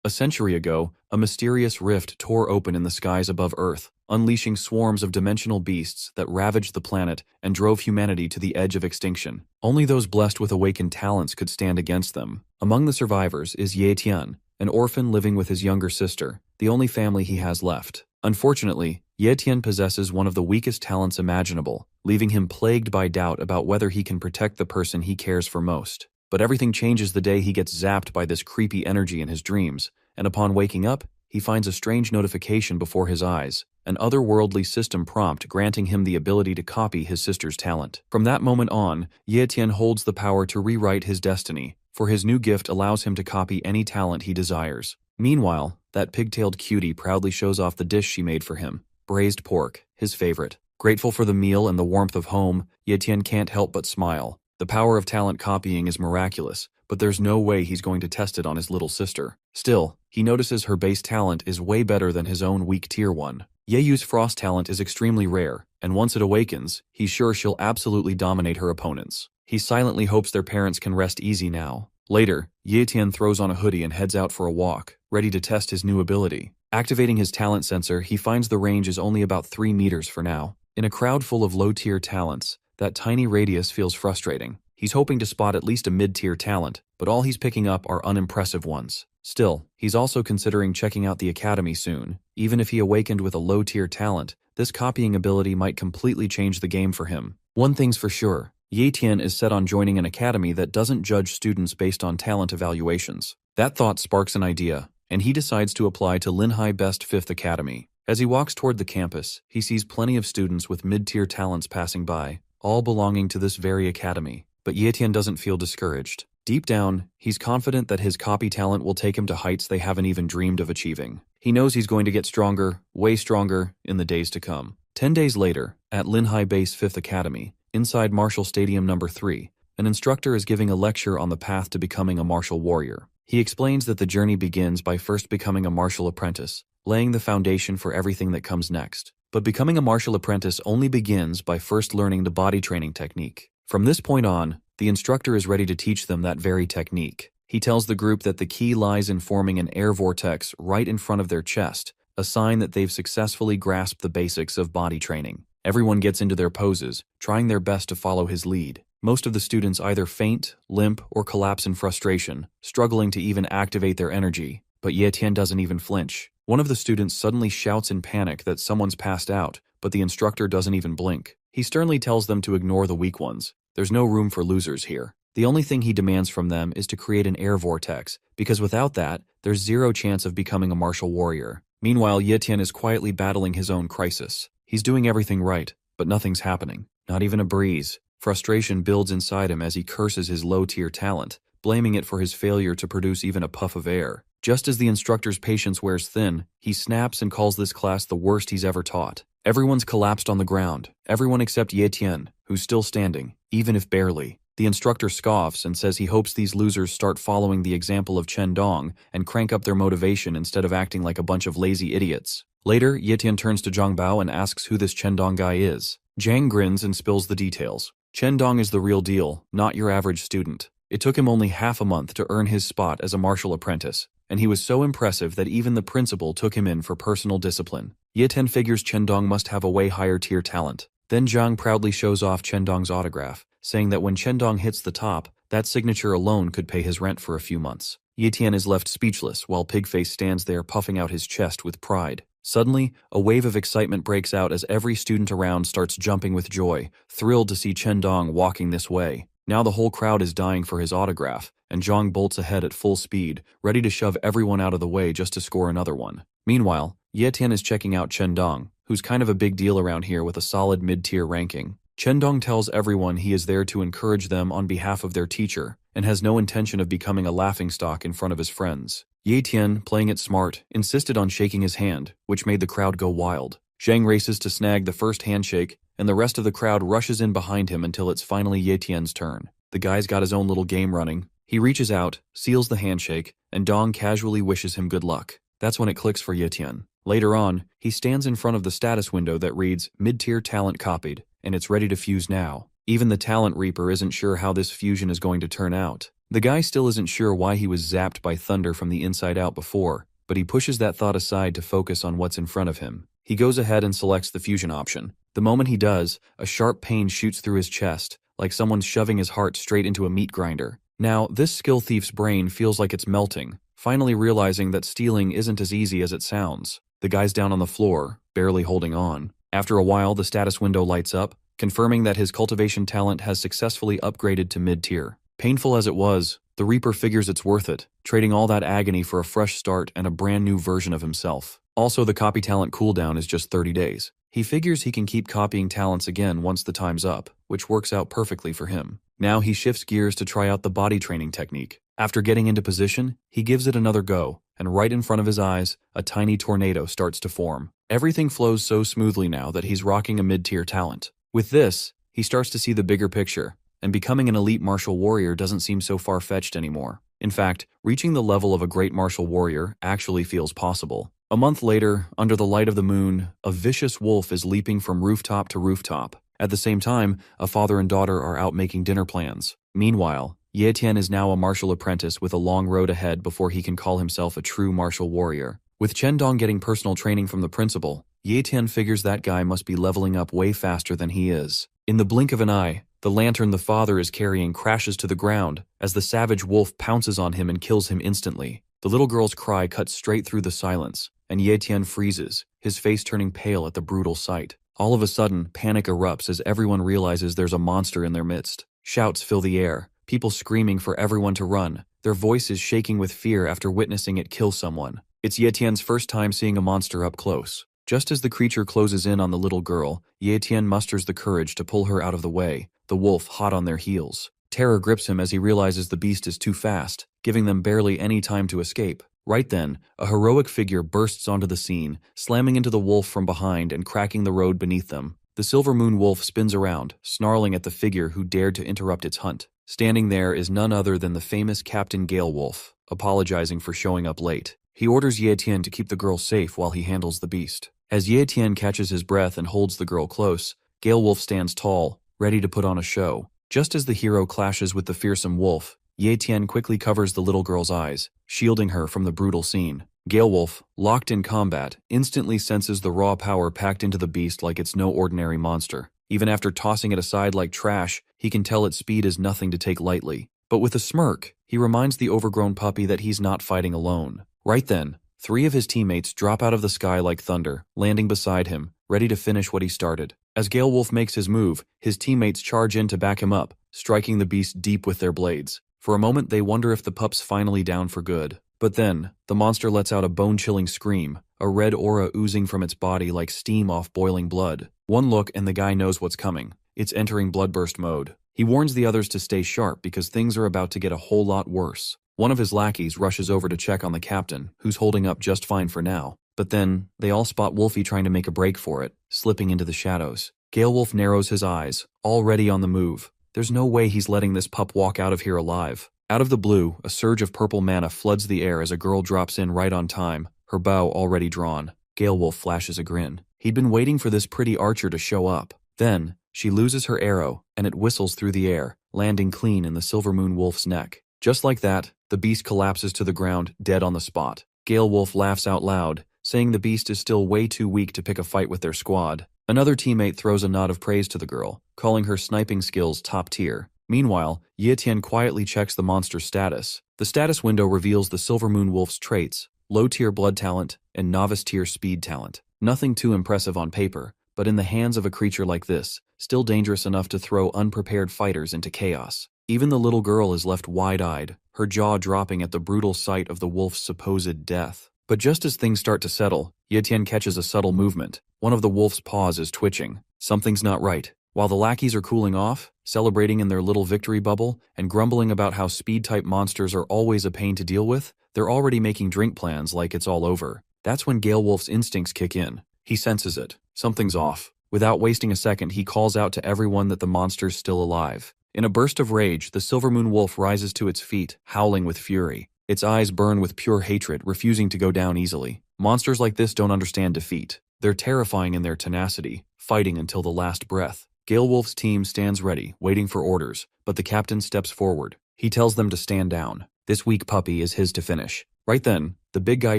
A century ago, a mysterious rift tore open in the skies above Earth, unleashing swarms of dimensional beasts that ravaged the planet and drove humanity to the edge of extinction. Only those blessed with awakened talents could stand against them. Among the survivors is Ye Tian, an orphan living with his younger sister, the only family he has left. Unfortunately, Ye Tian possesses one of the weakest talents imaginable, leaving him plagued by doubt about whether he can protect the person he cares for most. But everything changes the day he gets zapped by this creepy energy in his dreams, and upon waking up, he finds a strange notification before his eyes, an otherworldly system prompt granting him the ability to copy his sister's talent. From that moment on, Ye Tian holds the power to rewrite his destiny, for his new gift allows him to copy any talent he desires. Meanwhile, that pigtailed cutie proudly shows off the dish she made for him, braised pork, his favorite. Grateful for the meal and the warmth of home, Ye Tian can't help but smile. The power of talent copying is miraculous, but there's no way he's going to test it on his little sister. Still, he notices her base talent is way better than his own weak tier one. Ye Yu's frost talent is extremely rare, and once it awakens, he's sure she'll absolutely dominate her opponents. He silently hopes their parents can rest easy now. Later, Ye Tian throws on a hoodie and heads out for a walk, ready to test his new ability. Activating his talent sensor, he finds the range is only about 3 meters for now. In a crowd full of low-tier talents, that tiny radius feels frustrating. He's hoping to spot at least a mid-tier talent, but all he's picking up are unimpressive ones. Still, he's also considering checking out the academy soon. Even if he awakened with a low-tier talent, this copying ability might completely change the game for him. One thing's for sure, Ye Tian is set on joining an academy that doesn't judge students based on talent evaluations. That thought sparks an idea, and he decides to apply to Linhai Best 5th Academy. As he walks toward the campus, he sees plenty of students with mid-tier talents passing by, all belonging to this very academy. But Ye Tian doesn't feel discouraged. Deep down, he's confident that his copy talent will take him to heights they haven't even dreamed of achieving. He knows he's going to get stronger, way stronger, in the days to come. 10 days later, at Linhai Base 5th Academy, inside Martial Stadium No. 3, an instructor is giving a lecture on the path to becoming a martial warrior. He explains that the journey begins by first becoming a martial apprentice, laying the foundation for everything that comes next. But becoming a martial apprentice only begins by first learning the body training technique. From this point on, the instructor is ready to teach them that very technique. He tells the group that the key lies in forming an air vortex right in front of their chest, a sign that they've successfully grasped the basics of body training. Everyone gets into their poses, trying their best to follow his lead. Most of the students either faint, limp, or collapse in frustration, struggling to even activate their energy. But Ye Tian doesn't even flinch. One of the students suddenly shouts in panic that someone's passed out, but the instructor doesn't even blink. He sternly tells them to ignore the weak ones. There's no room for losers here. The only thing he demands from them is to create an air vortex, because without that, there's zero chance of becoming a martial warrior. Meanwhile, Ye Tian is quietly battling his own crisis. He's doing everything right, but nothing's happening. Not even a breeze. Frustration builds inside him as he curses his low-tier talent, blaming it for his failure to produce even a puff of air. Just as the instructor's patience wears thin, he snaps and calls this class the worst he's ever taught. Everyone's collapsed on the ground, everyone except Ye Tian, who's still standing, even if barely. The instructor scoffs and says he hopes these losers start following the example of Chen Dong and crank up their motivation instead of acting like a bunch of lazy idiots. Later, Ye Tian turns to Zhang Bao and asks who this Chen Dong guy is. Zhang grins and spills the details. Chen Dong is the real deal, not your average student. It took him only half a month to earn his spot as a martial apprentice, and he was so impressive that even the principal took him in for personal discipline. Ye Tian figures Chen Dong must have a way higher tier talent. Then Zhang proudly shows off Chen Dong's autograph, saying that when Chen Dong hits the top, that signature alone could pay his rent for a few months. Ye Tian is left speechless while Pigface stands there puffing out his chest with pride. Suddenly, a wave of excitement breaks out as every student around starts jumping with joy, thrilled to see Chen Dong walking this way. Now the whole crowd is dying for his autograph, and Zhang bolts ahead at full speed, ready to shove everyone out of the way just to score another one. Meanwhile, Ye Tian is checking out Chen Dong, who's kind of a big deal around here with a solid mid-tier ranking. Chen Dong tells everyone he is there to encourage them on behalf of their teacher, and has no intention of becoming a laughingstock in front of his friends. Ye Tian, playing it smart, insisted on shaking his hand, which made the crowd go wild. Zhang races to snag the first handshake, and the rest of the crowd rushes in behind him until it's finally Ye Tian's turn. The guy's got his own little game running. He reaches out, seals the handshake, and Dong casually wishes him good luck. That's when it clicks for Ye Tian. Later on, he stands in front of the status window that reads, "Mid-tier talent copied," and it's ready to fuse now. Even the talent reaper isn't sure how this fusion is going to turn out. The guy still isn't sure why he was zapped by thunder from the inside out before, but he pushes that thought aside to focus on what's in front of him. He goes ahead and selects the fusion option. The moment he does, a sharp pain shoots through his chest, like someone's shoving his heart straight into a meat grinder. Now, this skill thief's brain feels like it's melting, finally realizing that stealing isn't as easy as it sounds. The guy's down on the floor, barely holding on. After a while, the status window lights up, confirming that his cultivation talent has successfully upgraded to mid-tier. Painful as it was, the Reaper figures it's worth it, trading all that agony for a fresh start and a brand new version of himself. Also, the copy talent cooldown is just 30 days. He figures he can keep copying talents again once the time's up, which works out perfectly for him. Now he shifts gears to try out the body training technique. After getting into position, he gives it another go, and right in front of his eyes, a tiny tornado starts to form. Everything flows so smoothly now that he's rocking a mid-tier talent. With this, he starts to see the bigger picture, and becoming an elite martial warrior doesn't seem so far-fetched anymore. In fact, reaching the level of a great martial warrior actually feels possible. A month later, under the light of the moon, a vicious wolf is leaping from rooftop to rooftop. At the same time, a father and daughter are out making dinner plans. Meanwhile, Ye Tian is now a martial apprentice with a long road ahead before he can call himself a true martial warrior. With Chen Dong getting personal training from the principal, Ye Tian figures that guy must be leveling up way faster than he is. In the blink of an eye, the lantern the father is carrying crashes to the ground as the savage wolf pounces on him and kills him instantly. The little girl's cry cuts straight through the silence, and Ye Tian freezes, his face turning pale at the brutal sight. All of a sudden, panic erupts as everyone realizes there's a monster in their midst. Shouts fill the air, people screaming for everyone to run, their voices shaking with fear after witnessing it kill someone. It's Ye Tian's first time seeing a monster up close. Just as the creature closes in on the little girl, Ye Tian musters the courage to pull her out of the way, the wolf hot on their heels. Terror grips him as he realizes the beast is too fast, giving them barely any time to escape. Right then, a heroic figure bursts onto the scene, slamming into the wolf from behind and cracking the road beneath them. The Silver Moon Wolf spins around, snarling at the figure who dared to interrupt its hunt. Standing there is none other than the famous Captain Gale Wolf, apologizing for showing up late. He orders Ye Tian to keep the girl safe while he handles the beast. As Ye Tian catches his breath and holds the girl close, Gale Wolf stands tall, ready to put on a show. Just as the hero clashes with the fearsome wolf, Ye Tian quickly covers the little girl's eyes, shielding her from the brutal scene. Gale Wolf, locked in combat, instantly senses the raw power packed into the beast like it's no ordinary monster. Even after tossing it aside like trash, he can tell its speed is nothing to take lightly. But with a smirk, he reminds the overgrown puppy that he's not fighting alone. Right then, 3 of his teammates drop out of the sky like thunder, landing beside him, ready to finish what he started. As Gale Wolf makes his move, his teammates charge in to back him up, striking the beast deep with their blades. For a moment, they wonder if the pup's finally down for good. But then, the monster lets out a bone-chilling scream, a red aura oozing from its body like steam off boiling blood. One look and the guy knows what's coming. It's entering bloodburst mode. He warns the others to stay sharp because things are about to get a whole lot worse. One of his lackeys rushes over to check on the captain, who's holding up just fine for now. But then, they all spot Wolfie trying to make a break for it, slipping into the shadows. Gale Wolf narrows his eyes, already on the move. There's no way he's letting this pup walk out of here alive. Out of the blue, a surge of purple mana floods the air as a girl drops in right on time, her bow already drawn. Gale Wolf flashes a grin. He'd been waiting for this pretty archer to show up. Then, she loses her arrow, and it whistles through the air, landing clean in the Silver Moon Wolf's neck. Just like that, the beast collapses to the ground, dead on the spot. Gale Wolf laughs out loud, saying the beast is still way too weak to pick a fight with their squad. Another teammate throws a nod of praise to the girl, calling her sniping skills top tier. Meanwhile, Ye Tian quietly checks the monster's status. The status window reveals the Silver Moon Wolf's traits, low-tier blood talent, and novice-tier speed talent. Nothing too impressive on paper, but in the hands of a creature like this, still dangerous enough to throw unprepared fighters into chaos. Even the little girl is left wide-eyed, her jaw dropping at the brutal sight of the wolf's supposed death. But just as things start to settle, Ye Tian catches a subtle movement. One of the wolf's paws is twitching. Something's not right. While the lackeys are cooling off, celebrating in their little victory bubble, and grumbling about how speed-type monsters are always a pain to deal with, they're already making drink plans like it's all over. That's when Gale Wolf's instincts kick in. He senses it. Something's off. Without wasting a second, he calls out to everyone that the monster's still alive. In a burst of rage, the Silver Moon Wolf rises to its feet, howling with fury. Its eyes burn with pure hatred, refusing to go down easily. Monsters like this don't understand defeat. They're terrifying in their tenacity, fighting until the last breath. Gale Wolf's team stands ready, waiting for orders, but the captain steps forward. He tells them to stand down. This weak puppy is his to finish. Right then, the big guy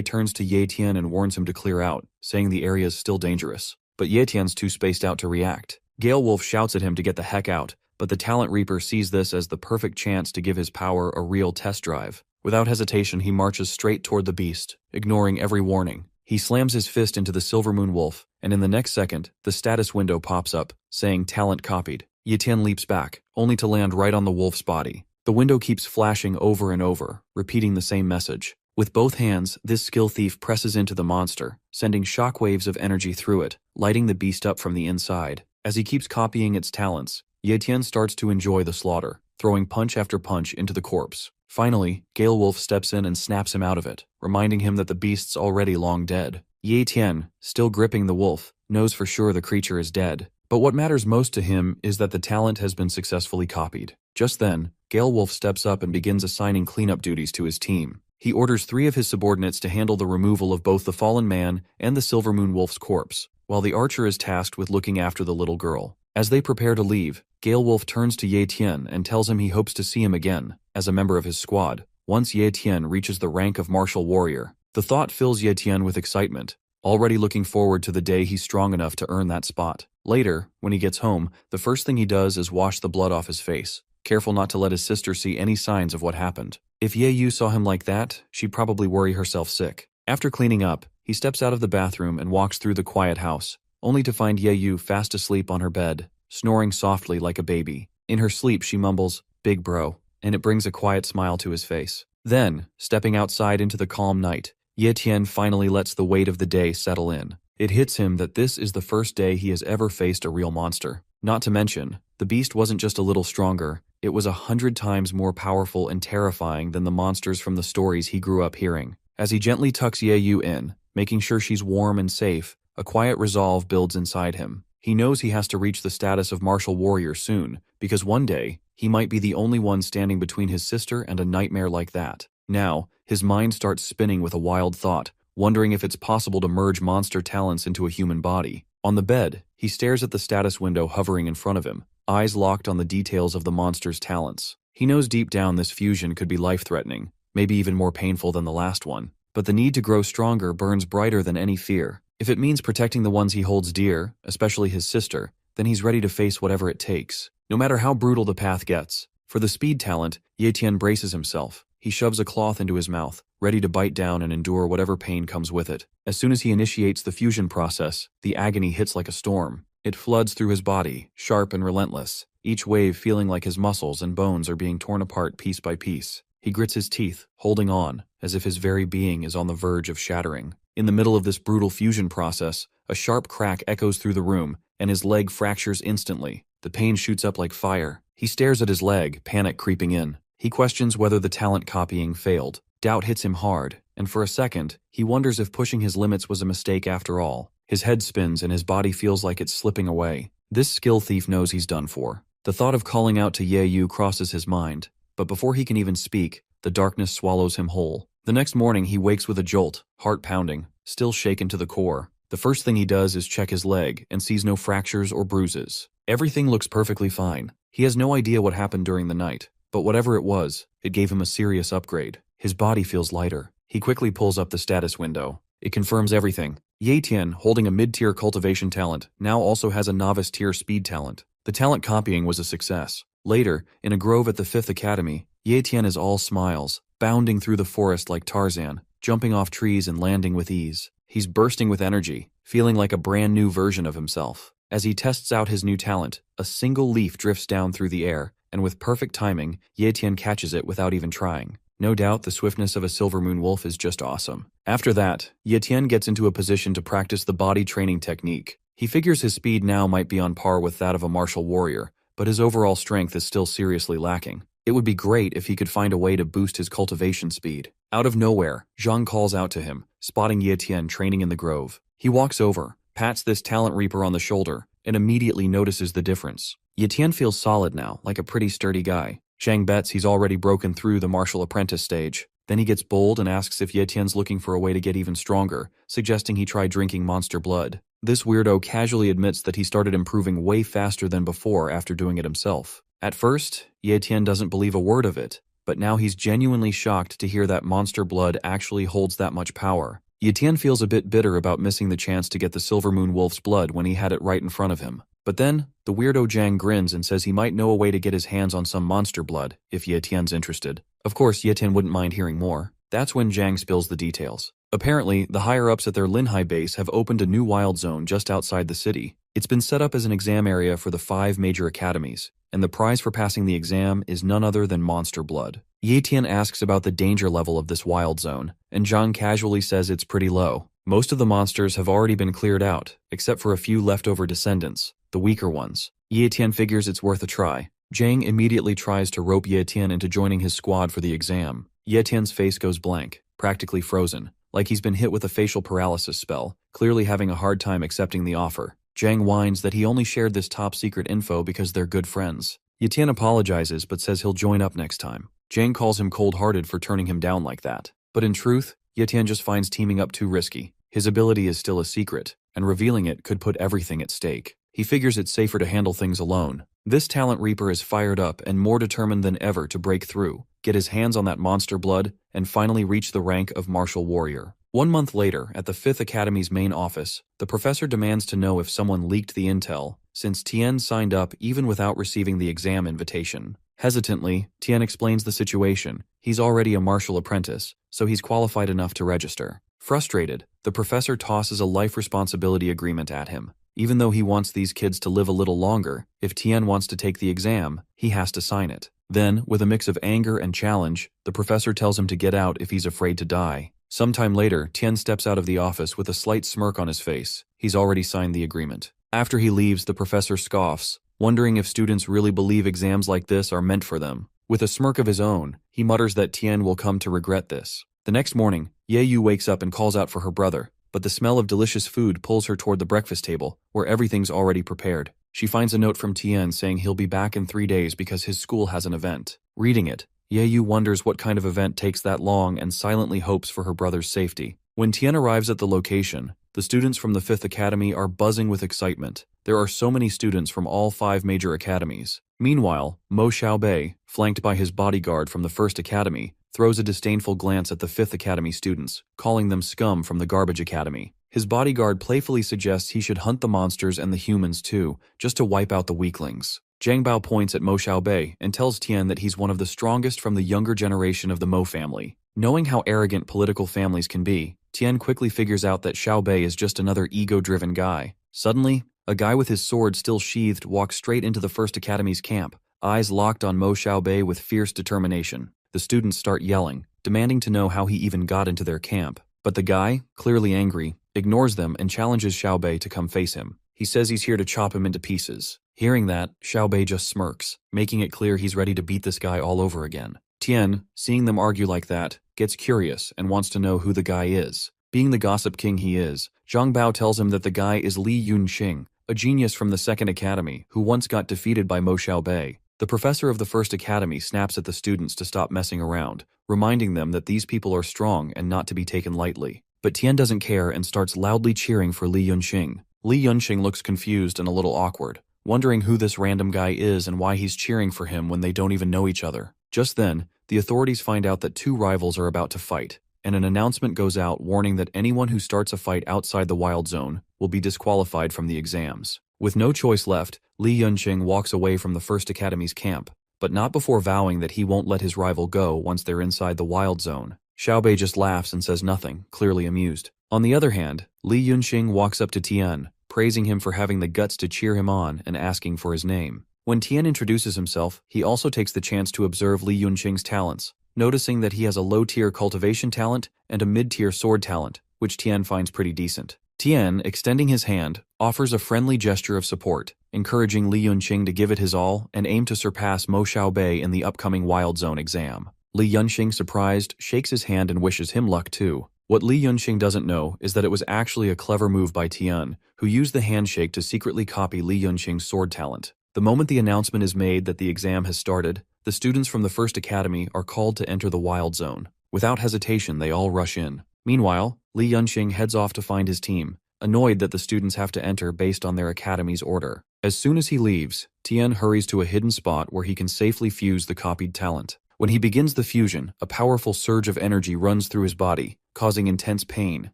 turns to Ye Tian and warns him to clear out, saying the area is still dangerous. But Ye Tian's too spaced out to react. Gale Wolf shouts at him to get the heck out, but the Talent Reaper sees this as the perfect chance to give his power a real test drive. Without hesitation, he marches straight toward the beast, ignoring every warning. He slams his fist into the Silvermoon Wolf, and in the next second, the status window pops up, saying talent copied. Ye Tian leaps back, only to land right on the wolf's body. The window keeps flashing over and over, repeating the same message. With both hands, this skill thief presses into the monster, sending shockwaves of energy through it, lighting the beast up from the inside. As he keeps copying its talents, Ye Tian starts to enjoy the slaughter, throwing punch after punch into the corpse. Finally, Gale Wolf steps in and snaps him out of it, reminding him that the beast's already long dead. Ye Tian, still gripping the wolf, knows for sure the creature is dead. But what matters most to him is that the talent has been successfully copied. Just then, Gale Wolf steps up and begins assigning cleanup duties to his team. He orders 3 of his subordinates to handle the removal of both the fallen man and the Silvermoon Wolf's corpse, while the archer is tasked with looking after the little girl. As they prepare to leave, Gale Wolf turns to Ye Tian and tells him he hopes to see him again, as a member of his squad, once Ye Tian reaches the rank of martial warrior. The thought fills Ye Tian with excitement, already looking forward to the day he's strong enough to earn that spot. Later, when he gets home, the first thing he does is wash the blood off his face, careful not to let his sister see any signs of what happened. If Ye Yu saw him like that, she'd probably worry herself sick. After cleaning up, he steps out of the bathroom and walks through the quiet house, only to find Ye Yu fast asleep on her bed, snoring softly like a baby. In her sleep, she mumbles, "Big bro," and it brings a quiet smile to his face. Then, stepping outside into the calm night, Ye Tian finally lets the weight of the day settle in. It hits him that this is the first day he has ever faced a real monster. Not to mention, the beast wasn't just a little stronger, it was 100 times more powerful and terrifying than the monsters from the stories he grew up hearing. As he gently tucks Ye Yu in, making sure she's warm and safe, a quiet resolve builds inside him. He knows he has to reach the status of martial warrior soon, because one day, he might be the only one standing between his sister and a nightmare like that. Now, his mind starts spinning with a wild thought, wondering if it's possible to merge monster talents into a human body. On the bed, he stares at the status window hovering in front of him, eyes locked on the details of the monster's talents. He knows deep down this fusion could be life-threatening, maybe even more painful than the last one. But the need to grow stronger burns brighter than any fear. If it means protecting the ones he holds dear, especially his sister, then he's ready to face whatever it takes, no matter how brutal the path gets. For the speed talent, Ye Tian braces himself. He shoves a cloth into his mouth, ready to bite down and endure whatever pain comes with it. As soon as he initiates the fusion process, the agony hits like a storm. It floods through his body, sharp and relentless, each wave feeling like his muscles and bones are being torn apart piece by piece. He grits his teeth, holding on, as if his very being is on the verge of shattering. In the middle of this brutal fusion process, a sharp crack echoes through the room, and his leg fractures instantly. The pain shoots up like fire. He stares at his leg, panic creeping in. He questions whether the talent copying failed. Doubt hits him hard, and for a second, he wonders if pushing his limits was a mistake after all. His head spins and his body feels like it's slipping away. This skill thief knows he's done for. The thought of calling out to Ye Yu crosses his mind, but before he can even speak, the darkness swallows him whole. The next morning he wakes with a jolt, heart pounding, still shaken to the core. The first thing he does is check his leg and sees no fractures or bruises. Everything looks perfectly fine. He has no idea what happened during the night, but whatever it was, it gave him a serious upgrade. His body feels lighter. He quickly pulls up the status window. It confirms everything. Ye Tian, holding a mid-tier cultivation talent, now also has a novice-tier speed talent. The talent copying was a success. Later, in a grove at the 5th Academy, Ye Tian is all smiles, bounding through the forest like Tarzan, jumping off trees and landing with ease. He's bursting with energy, feeling like a brand new version of himself. As he tests out his new talent, a single leaf drifts down through the air, and with perfect timing, Ye Tian catches it without even trying. No doubt the swiftness of a Silvermoon Wolf is just awesome. After that, Ye Tian gets into a position to practice the body training technique. He figures his speed now might be on par with that of a martial warrior, but his overall strength is still seriously lacking. It would be great if he could find a way to boost his cultivation speed. Out of nowhere, Zhang calls out to him, spotting Ye Tian training in the grove. He walks over, pats this talent reaper on the shoulder, and immediately notices the difference. Ye Tian feels solid now, like a pretty sturdy guy. Zhang bets he's already broken through the martial apprentice stage. Then he gets bold and asks if Ye Tian's looking for a way to get even stronger, suggesting he try drinking monster blood. This weirdo casually admits that he started improving way faster than before after doing it himself. At first, Ye Tian doesn't believe a word of it, but now he's genuinely shocked to hear that monster blood actually holds that much power. Ye Tian feels a bit bitter about missing the chance to get the Silver Moon Wolf's blood when he had it right in front of him. But then, the weirdo Zhang grins and says he might know a way to get his hands on some monster blood, if Ye Tian's interested. Of course, Ye Tian wouldn't mind hearing more. That's when Zhang spills the details. Apparently, the higher-ups at their Linhai base have opened a new wild zone just outside the city. It's been set up as an exam area for the 5 major academies, and the prize for passing the exam is none other than monster blood. Ye Tian asks about the danger level of this wild zone, and Zhang casually says it's pretty low. Most of the monsters have already been cleared out, except for a few leftover descendants, the weaker ones. Ye Tian figures it's worth a try. Zhang immediately tries to rope Ye Tian into joining his squad for the exam. Ye Tian's face goes blank, practically frozen, like he's been hit with a facial paralysis spell, clearly having a hard time accepting the offer. Zhang whines that he only shared this top-secret info because they're good friends. Ye Tian apologizes but says he'll join up next time. Zhang calls him cold-hearted for turning him down like that. But in truth, Ye Tian just finds teaming up too risky. His ability is still a secret, and revealing it could put everything at stake. He figures it's safer to handle things alone. This Talent Reaper is fired up and more determined than ever to break through, get his hands on that monster blood, and finally reach the rank of Martial Warrior. 1 month later, at the 5th Academy's main office, the professor demands to know if someone leaked the intel, since Tian signed up even without receiving the exam invitation. Hesitantly, Tian explains the situation. He's already a martial apprentice, so he's qualified enough to register. Frustrated, the professor tosses a life responsibility agreement at him. Even though he wants these kids to live a little longer, if Tian wants to take the exam, he has to sign it. Then, with a mix of anger and challenge, the professor tells him to get out if he's afraid to die. Sometime later, Tian steps out of the office with a slight smirk on his face. He's already signed the agreement. After he leaves, the professor scoffs, wondering if students really believe exams like this are meant for them. With a smirk of his own, he mutters that Tian will come to regret this. The next morning, Ye Yu wakes up and calls out for her brother, but the smell of delicious food pulls her toward the breakfast table, where everything's already prepared. She finds a note from Tian saying he'll be back in 3 days because his school has an event. Reading it, Ye Yu wonders what kind of event takes that long and silently hopes for her brother's safety. When Tian arrives at the location, the students from the 5th Academy are buzzing with excitement. There are so many students from all 5 major academies. Meanwhile, Mo Xiaobei, flanked by his bodyguard from the 1st Academy, throws a disdainful glance at the 5th Academy students, calling them scum from the Garbage Academy. His bodyguard playfully suggests he should hunt the monsters and the humans too, just to wipe out the weaklings. Zhang Bao points at Mo Xiaobei and tells Tian that he's one of the strongest from the younger generation of the Mo family. Knowing how arrogant political families can be, Tian quickly figures out that Xiaobei is just another ego-driven guy. Suddenly, a guy with his sword still sheathed walks straight into the 1st Academy's camp, eyes locked on Mo Xiaobei with fierce determination. The students start yelling, demanding to know how he even got into their camp. But the guy, clearly angry, ignores them and challenges Xiaobei to come face him. He says he's here to chop him into pieces. Hearing that, Xiaobei just smirks, making it clear he's ready to beat this guy all over again. Tian, seeing them argue like that, gets curious and wants to know who the guy is. Being the gossip king he is, Zhang Bao tells him that the guy is Li Yunxing, a genius from the 2nd Academy who once got defeated by Mo Xiaobei. The professor of the 1st Academy snaps at the students to stop messing around, reminding them that these people are strong and not to be taken lightly. But Tian doesn't care and starts loudly cheering for Li Yunxing. Li Yunxing looks confused and a little awkward, wondering who this random guy is and why he's cheering for him when they don't even know each other. Just then, the authorities find out that 2 rivals are about to fight, and an announcement goes out warning that anyone who starts a fight outside the wild zone will be disqualified from the exams. With no choice left, Li Yunxing walks away from the 1st Academy's camp, but not before vowing that he won't let his rival go once they're inside the wild zone. Xiaobei just laughs and says nothing, clearly amused. On the other hand, Li Yunxing walks up to Tian, praising him for having the guts to cheer him on and asking for his name. When Tian introduces himself, he also takes the chance to observe Li Yunxing's talents, noticing that he has a low-tier cultivation talent and a mid-tier sword talent, which Tian finds pretty decent. Tian, extending his hand, offers a friendly gesture of support, encouraging Li Yunxing to give it his all and aim to surpass Mo Xiaobei in the upcoming Wild Zone exam. Li Yunxing, surprised, shakes his hand and wishes him luck too. What Li Yunxing doesn't know is that it was actually a clever move by Tian, who used the handshake to secretly copy Li Yunxing's sword talent. The moment the announcement is made that the exam has started, the students from the 1st Academy are called to enter the Wild Zone. Without hesitation, they all rush in. Meanwhile, Li Yunxing heads off to find his team, annoyed that the students have to enter based on their academy's order. As soon as he leaves, Tian hurries to a hidden spot where he can safely fuse the copied talent. When he begins the fusion, a powerful surge of energy runs through his body, causing intense pain.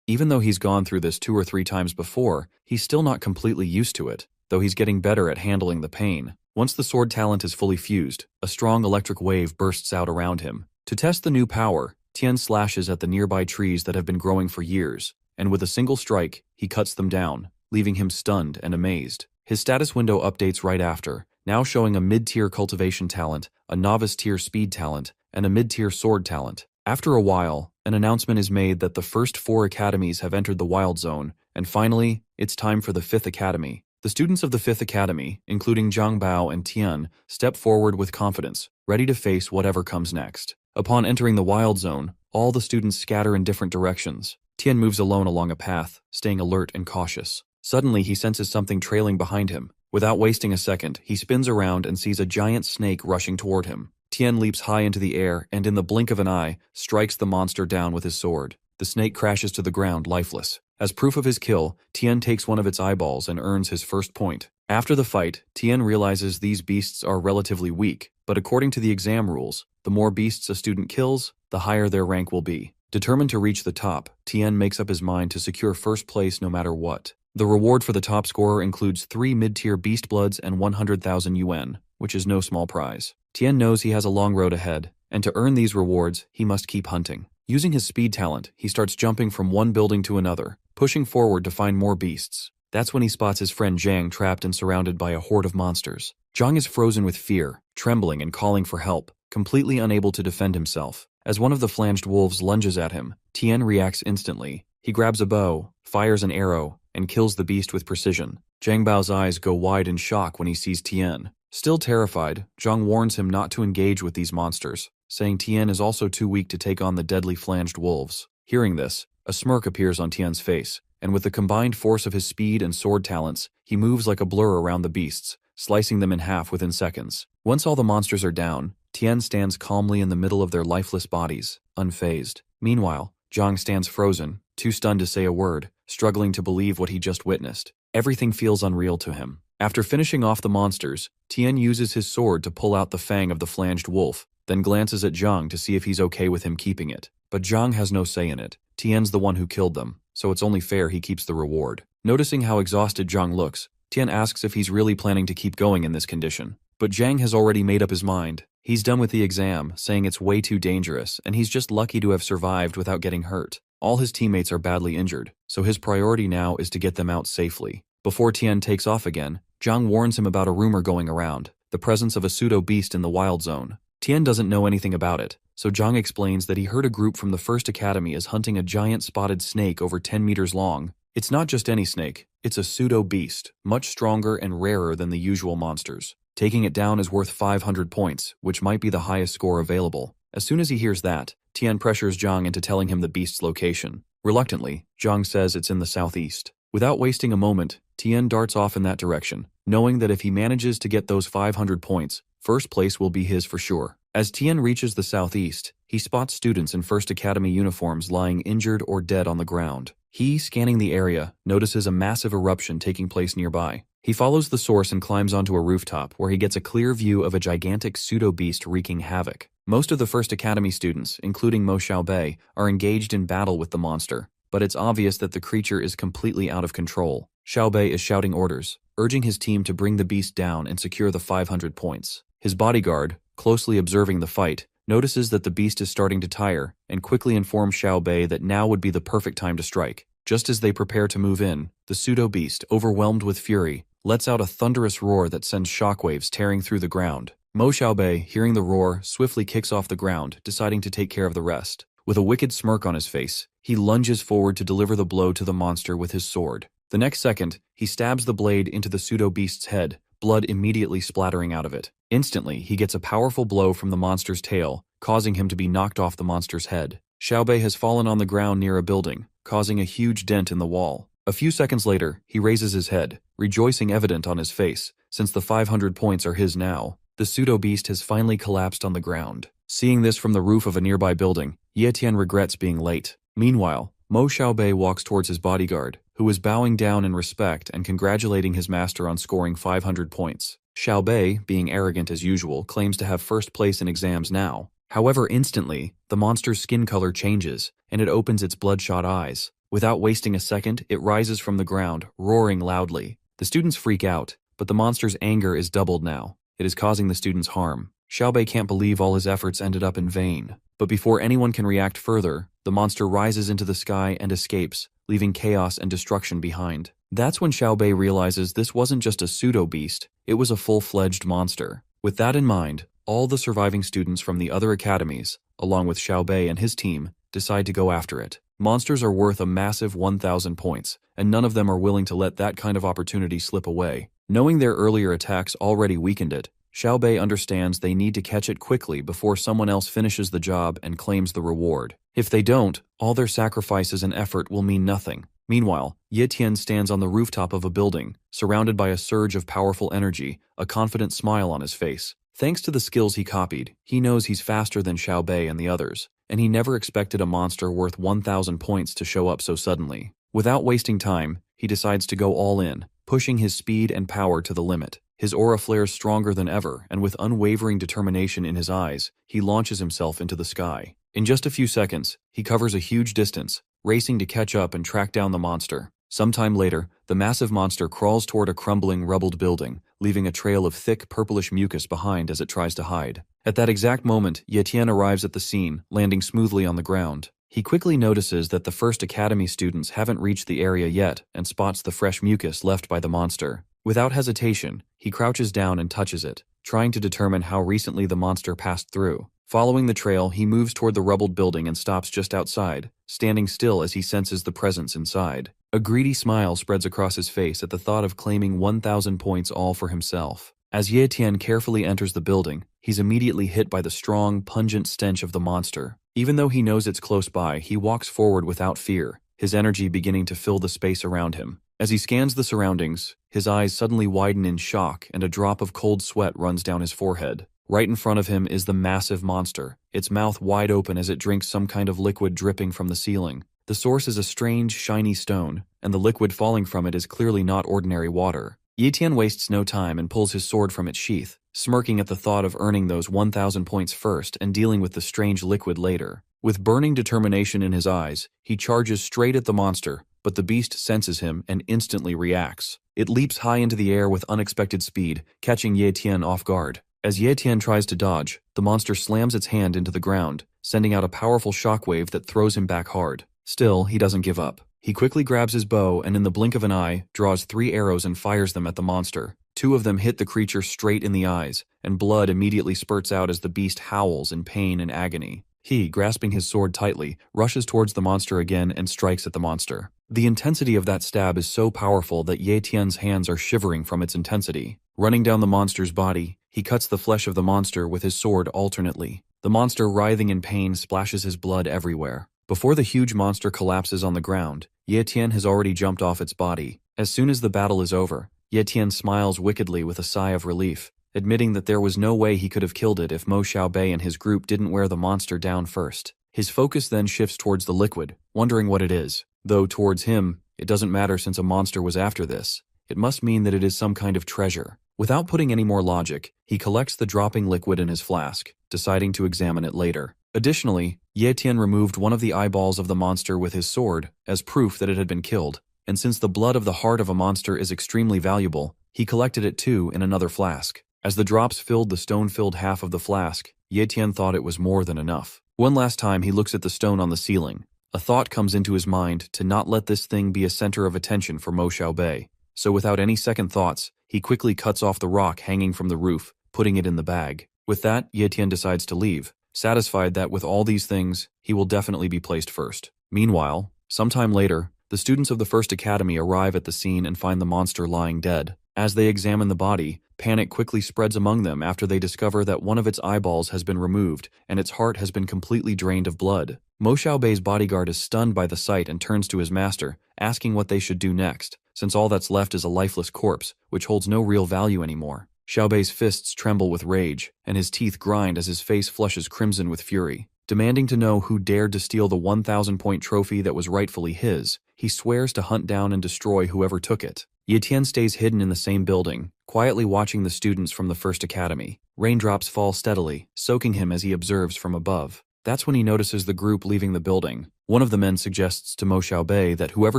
Even though he's gone through this 2 or 3 times before, he's still not completely used to it, though he's getting better at handling the pain. Once the sword talent is fully fused, a strong electric wave bursts out around him. To test the new power, Tian slashes at the nearby trees that have been growing for years, and with a single strike, he cuts them down, leaving him stunned and amazed. His status window updates right after, now showing a mid-tier cultivation talent, a novice-tier speed talent, and a mid-tier sword talent. After a while, an announcement is made that the first 4 academies have entered the Wild Zone, and finally, it's time for the 5th Academy. The students of the 5th Academy, including Zhang Bao and Tian, step forward with confidence, ready to face whatever comes next. Upon entering the Wild Zone, all the students scatter in different directions. Tian moves alone along a path, staying alert and cautious. Suddenly, he senses something trailing behind him. Without wasting a second, he spins around and sees a giant snake rushing toward him. Tian leaps high into the air and in the blink of an eye, strikes the monster down with his sword. The snake crashes to the ground lifeless. As proof of his kill, Tian takes one of its eyeballs and earns his first point. After the fight, Tian realizes these beasts are relatively weak, but according to the exam rules, the more beasts a student kills, the higher their rank will be. Determined to reach the top, Tian makes up his mind to secure first place no matter what. The reward for the top scorer includes 3 mid-tier beast bloods and 100,000 yuan, which is no small prize. Tian knows he has a long road ahead, and to earn these rewards, he must keep hunting. Using his speed talent, he starts jumping from one building to another, pushing forward to find more beasts. That's when he spots his friend Zhang trapped and surrounded by a horde of monsters. Zhang is frozen with fear, trembling and calling for help, completely unable to defend himself. As one of the flanged wolves lunges at him, Tian reacts instantly. He grabs a bow, fires an arrow, and kills the beast with precision. Zhang Bao's eyes go wide in shock when he sees Tian. Still terrified, Zhang warns him not to engage with these monsters, saying Tian is also too weak to take on the deadly flanged wolves. Hearing this, a smirk appears on Tian's face, and with the combined force of his speed and sword talents, he moves like a blur around the beasts, slicing them in half within seconds. Once all the monsters are down, Tian stands calmly in the middle of their lifeless bodies, unfazed. Meanwhile, Zhang stands frozen, too stunned to say a word, struggling to believe what he just witnessed. Everything feels unreal to him. After finishing off the monsters, Tian uses his sword to pull out the fang of the flanged wolf, then glances at Zhang to see if he's okay with him keeping it. But Zhang has no say in it. Tian's the one who killed them, so it's only fair he keeps the reward. Noticing how exhausted Zhang looks, Tian asks if he's really planning to keep going in this condition. But Zhang has already made up his mind. He's done with the exam, saying it's way too dangerous, and he's just lucky to have survived without getting hurt. All his teammates are badly injured, so his priority now is to get them out safely. Before Tian takes off again, Zhang warns him about a rumor going around, the presence of a pseudo-beast in the Wild Zone. Tian doesn't know anything about it, so Zhang explains that he heard a group from the First Academy is hunting a giant spotted snake over 10 meters long. It's not just any snake, it's a pseudo-beast, much stronger and rarer than the usual monsters. Taking it down is worth 500 points, which might be the highest score available. As soon as he hears that, Tian pressures Zhang into telling him the beast's location. Reluctantly, Zhang says it's in the southeast. Without wasting a moment, Tian darts off in that direction, knowing that if he manages to get those 500 points, first place will be his for sure. As Tian reaches the southeast, he spots students in First Academy uniforms lying injured or dead on the ground. He, scanning the area, notices a massive eruption taking place nearby. He follows the source and climbs onto a rooftop where he gets a clear view of a gigantic pseudo-beast wreaking havoc. Most of the First Academy students, including Mo Xiaobei, are engaged in battle with the monster, but it's obvious that the creature is completely out of control. Xiaobei is shouting orders, urging his team to bring the beast down and secure the 500 points. His bodyguard, closely observing the fight, notices that the beast is starting to tire and quickly informs Xiaobei that now would be the perfect time to strike. Just as they prepare to move in, the pseudo-beast, overwhelmed with fury, lets out a thunderous roar that sends shockwaves tearing through the ground. Mo Xiaobei, hearing the roar, swiftly kicks off the ground, deciding to take care of the rest. With a wicked smirk on his face, he lunges forward to deliver the blow to the monster with his sword. The next second, he stabs the blade into the pseudo-beast's head, blood immediately splattering out of it. Instantly, he gets a powerful blow from the monster's tail, causing him to be knocked off the monster's head. Xiaobei has fallen on the ground near a building, causing a huge dent in the wall. A few seconds later, he raises his head, rejoicing evident on his face, since the 500 points are his now. The pseudo-beast has finally collapsed on the ground. Seeing this from the roof of a nearby building, Ye Tian regrets being late. Meanwhile, Mo Xiaobei walks towards his bodyguard, who is bowing down in respect and congratulating his master on scoring 500 points. Xiaobei, being arrogant as usual, claims to have first place in exams now. However, instantly, the monster's skin color changes, and it opens its bloodshot eyes. Without wasting a second, it rises from the ground, roaring loudly. The students freak out, but the monster's anger is doubled now. It is causing the students harm. Xiaobei can't believe all his efforts ended up in vain. But before anyone can react further, the monster rises into the sky and escapes, leaving chaos and destruction behind. That's when Xiaobei realizes this wasn't just a pseudo-beast, it was a full-fledged monster. With that in mind, all the surviving students from the other academies, along with Xiaobei and his team, decide to go after it. Monsters are worth a massive 1,000 points, and none of them are willing to let that kind of opportunity slip away. Knowing their earlier attacks already weakened it, Xiaobei understands they need to catch it quickly before someone else finishes the job and claims the reward. If they don't, all their sacrifices and effort will mean nothing. Meanwhile, Ye Tian stands on the rooftop of a building, surrounded by a surge of powerful energy, a confident smile on his face. Thanks to the skills he copied, he knows he's faster than Xiaobei and the others, and he never expected a monster worth 1,000 points to show up so suddenly. Without wasting time, he decides to go all in, pushing his speed and power to the limit. His aura flares stronger than ever, and with unwavering determination in his eyes, he launches himself into the sky. In just a few seconds, he covers a huge distance, racing to catch up and track down the monster. Sometime later, the massive monster crawls toward a crumbling, rubbled building, leaving a trail of thick, purplish mucus behind as it tries to hide. At that exact moment, Ye Tian arrives at the scene, landing smoothly on the ground. He quickly notices that the First Academy students haven't reached the area yet and spots the fresh mucus left by the monster. Without hesitation, he crouches down and touches it, trying to determine how recently the monster passed through. Following the trail, he moves toward the rubbled building and stops just outside, standing still as he senses the presence inside. A greedy smile spreads across his face at the thought of claiming 1,000 points all for himself. As Ye Tian carefully enters the building, he's immediately hit by the strong, pungent stench of the monster. Even though he knows it's close by, he walks forward without fear, his energy beginning to fill the space around him. As he scans the surroundings, his eyes suddenly widen in shock and a drop of cold sweat runs down his forehead. Right in front of him is the massive monster, its mouth wide open as it drinks some kind of liquid dripping from the ceiling. The source is a strange, shiny stone, and the liquid falling from it is clearly not ordinary water. Ye Tian wastes no time and pulls his sword from its sheath, smirking at the thought of earning those 1,000 points first and dealing with the strange liquid later. With burning determination in his eyes, he charges straight at the monster, but the beast senses him and instantly reacts. It leaps high into the air with unexpected speed, catching Ye Tian off guard. As Ye Tian tries to dodge, the monster slams its hand into the ground, sending out a powerful shockwave that throws him back hard. Still, he doesn't give up. He quickly grabs his bow and in the blink of an eye, draws 3 arrows and fires them at the monster. 2 of them hit the creature straight in the eyes, and blood immediately spurts out as the beast howls in pain and agony. He, grasping his sword tightly, rushes towards the monster again and strikes at the monster. The intensity of that stab is so powerful that Ye Tian's hands are shivering from its intensity. Running down the monster's body, he cuts the flesh of the monster with his sword alternately. The monster, writhing in pain, splashes his blood everywhere. Before the huge monster collapses on the ground, Ye Tian has already jumped off its body. As soon as the battle is over, Ye Tian smiles wickedly with a sigh of relief, admitting that there was no way he could have killed it if Mo Xiaobei and his group didn't wear the monster down first. His focus then shifts towards the liquid, wondering what it is. Though towards him, it doesn't matter since a monster was after this. It must mean that it is some kind of treasure. Without putting any more logic, he collects the dropping liquid in his flask, deciding to examine it later. Additionally, Ye Tian removed one of the eyeballs of the monster with his sword as proof that it had been killed, and since the blood of the heart of a monster is extremely valuable, he collected it too in another flask. As the drops filled the stone-filled half of the flask, Ye Tian thought it was more than enough. One last time he looks at the stone on the ceiling. A thought comes into his mind to not let this thing be a center of attention for Mo Xiaobei. So without any second thoughts, he quickly cuts off the rock hanging from the roof, putting it in the bag. With that, Ye Tian decides to leave, satisfied that with all these things, he will definitely be placed first. Meanwhile, sometime later, the students of the First Academy arrive at the scene and find the monster lying dead. As they examine the body, panic quickly spreads among them after they discover that one of its eyeballs has been removed and its heart has been completely drained of blood. Mo Xiaobei's bodyguard is stunned by the sight and turns to his master, asking what they should do next, since all that's left is a lifeless corpse, which holds no real value anymore. Xiaobei's fists tremble with rage, and his teeth grind as his face flushes crimson with fury. Demanding to know who dared to steal the 1,000-point trophy that was rightfully his, he swears to hunt down and destroy whoever took it. Ye Tian stays hidden in the same building, quietly watching the students from the first academy. Raindrops fall steadily, soaking him as he observes from above. That's when he notices the group leaving the building. One of the men suggests to Mo Xiaobei that whoever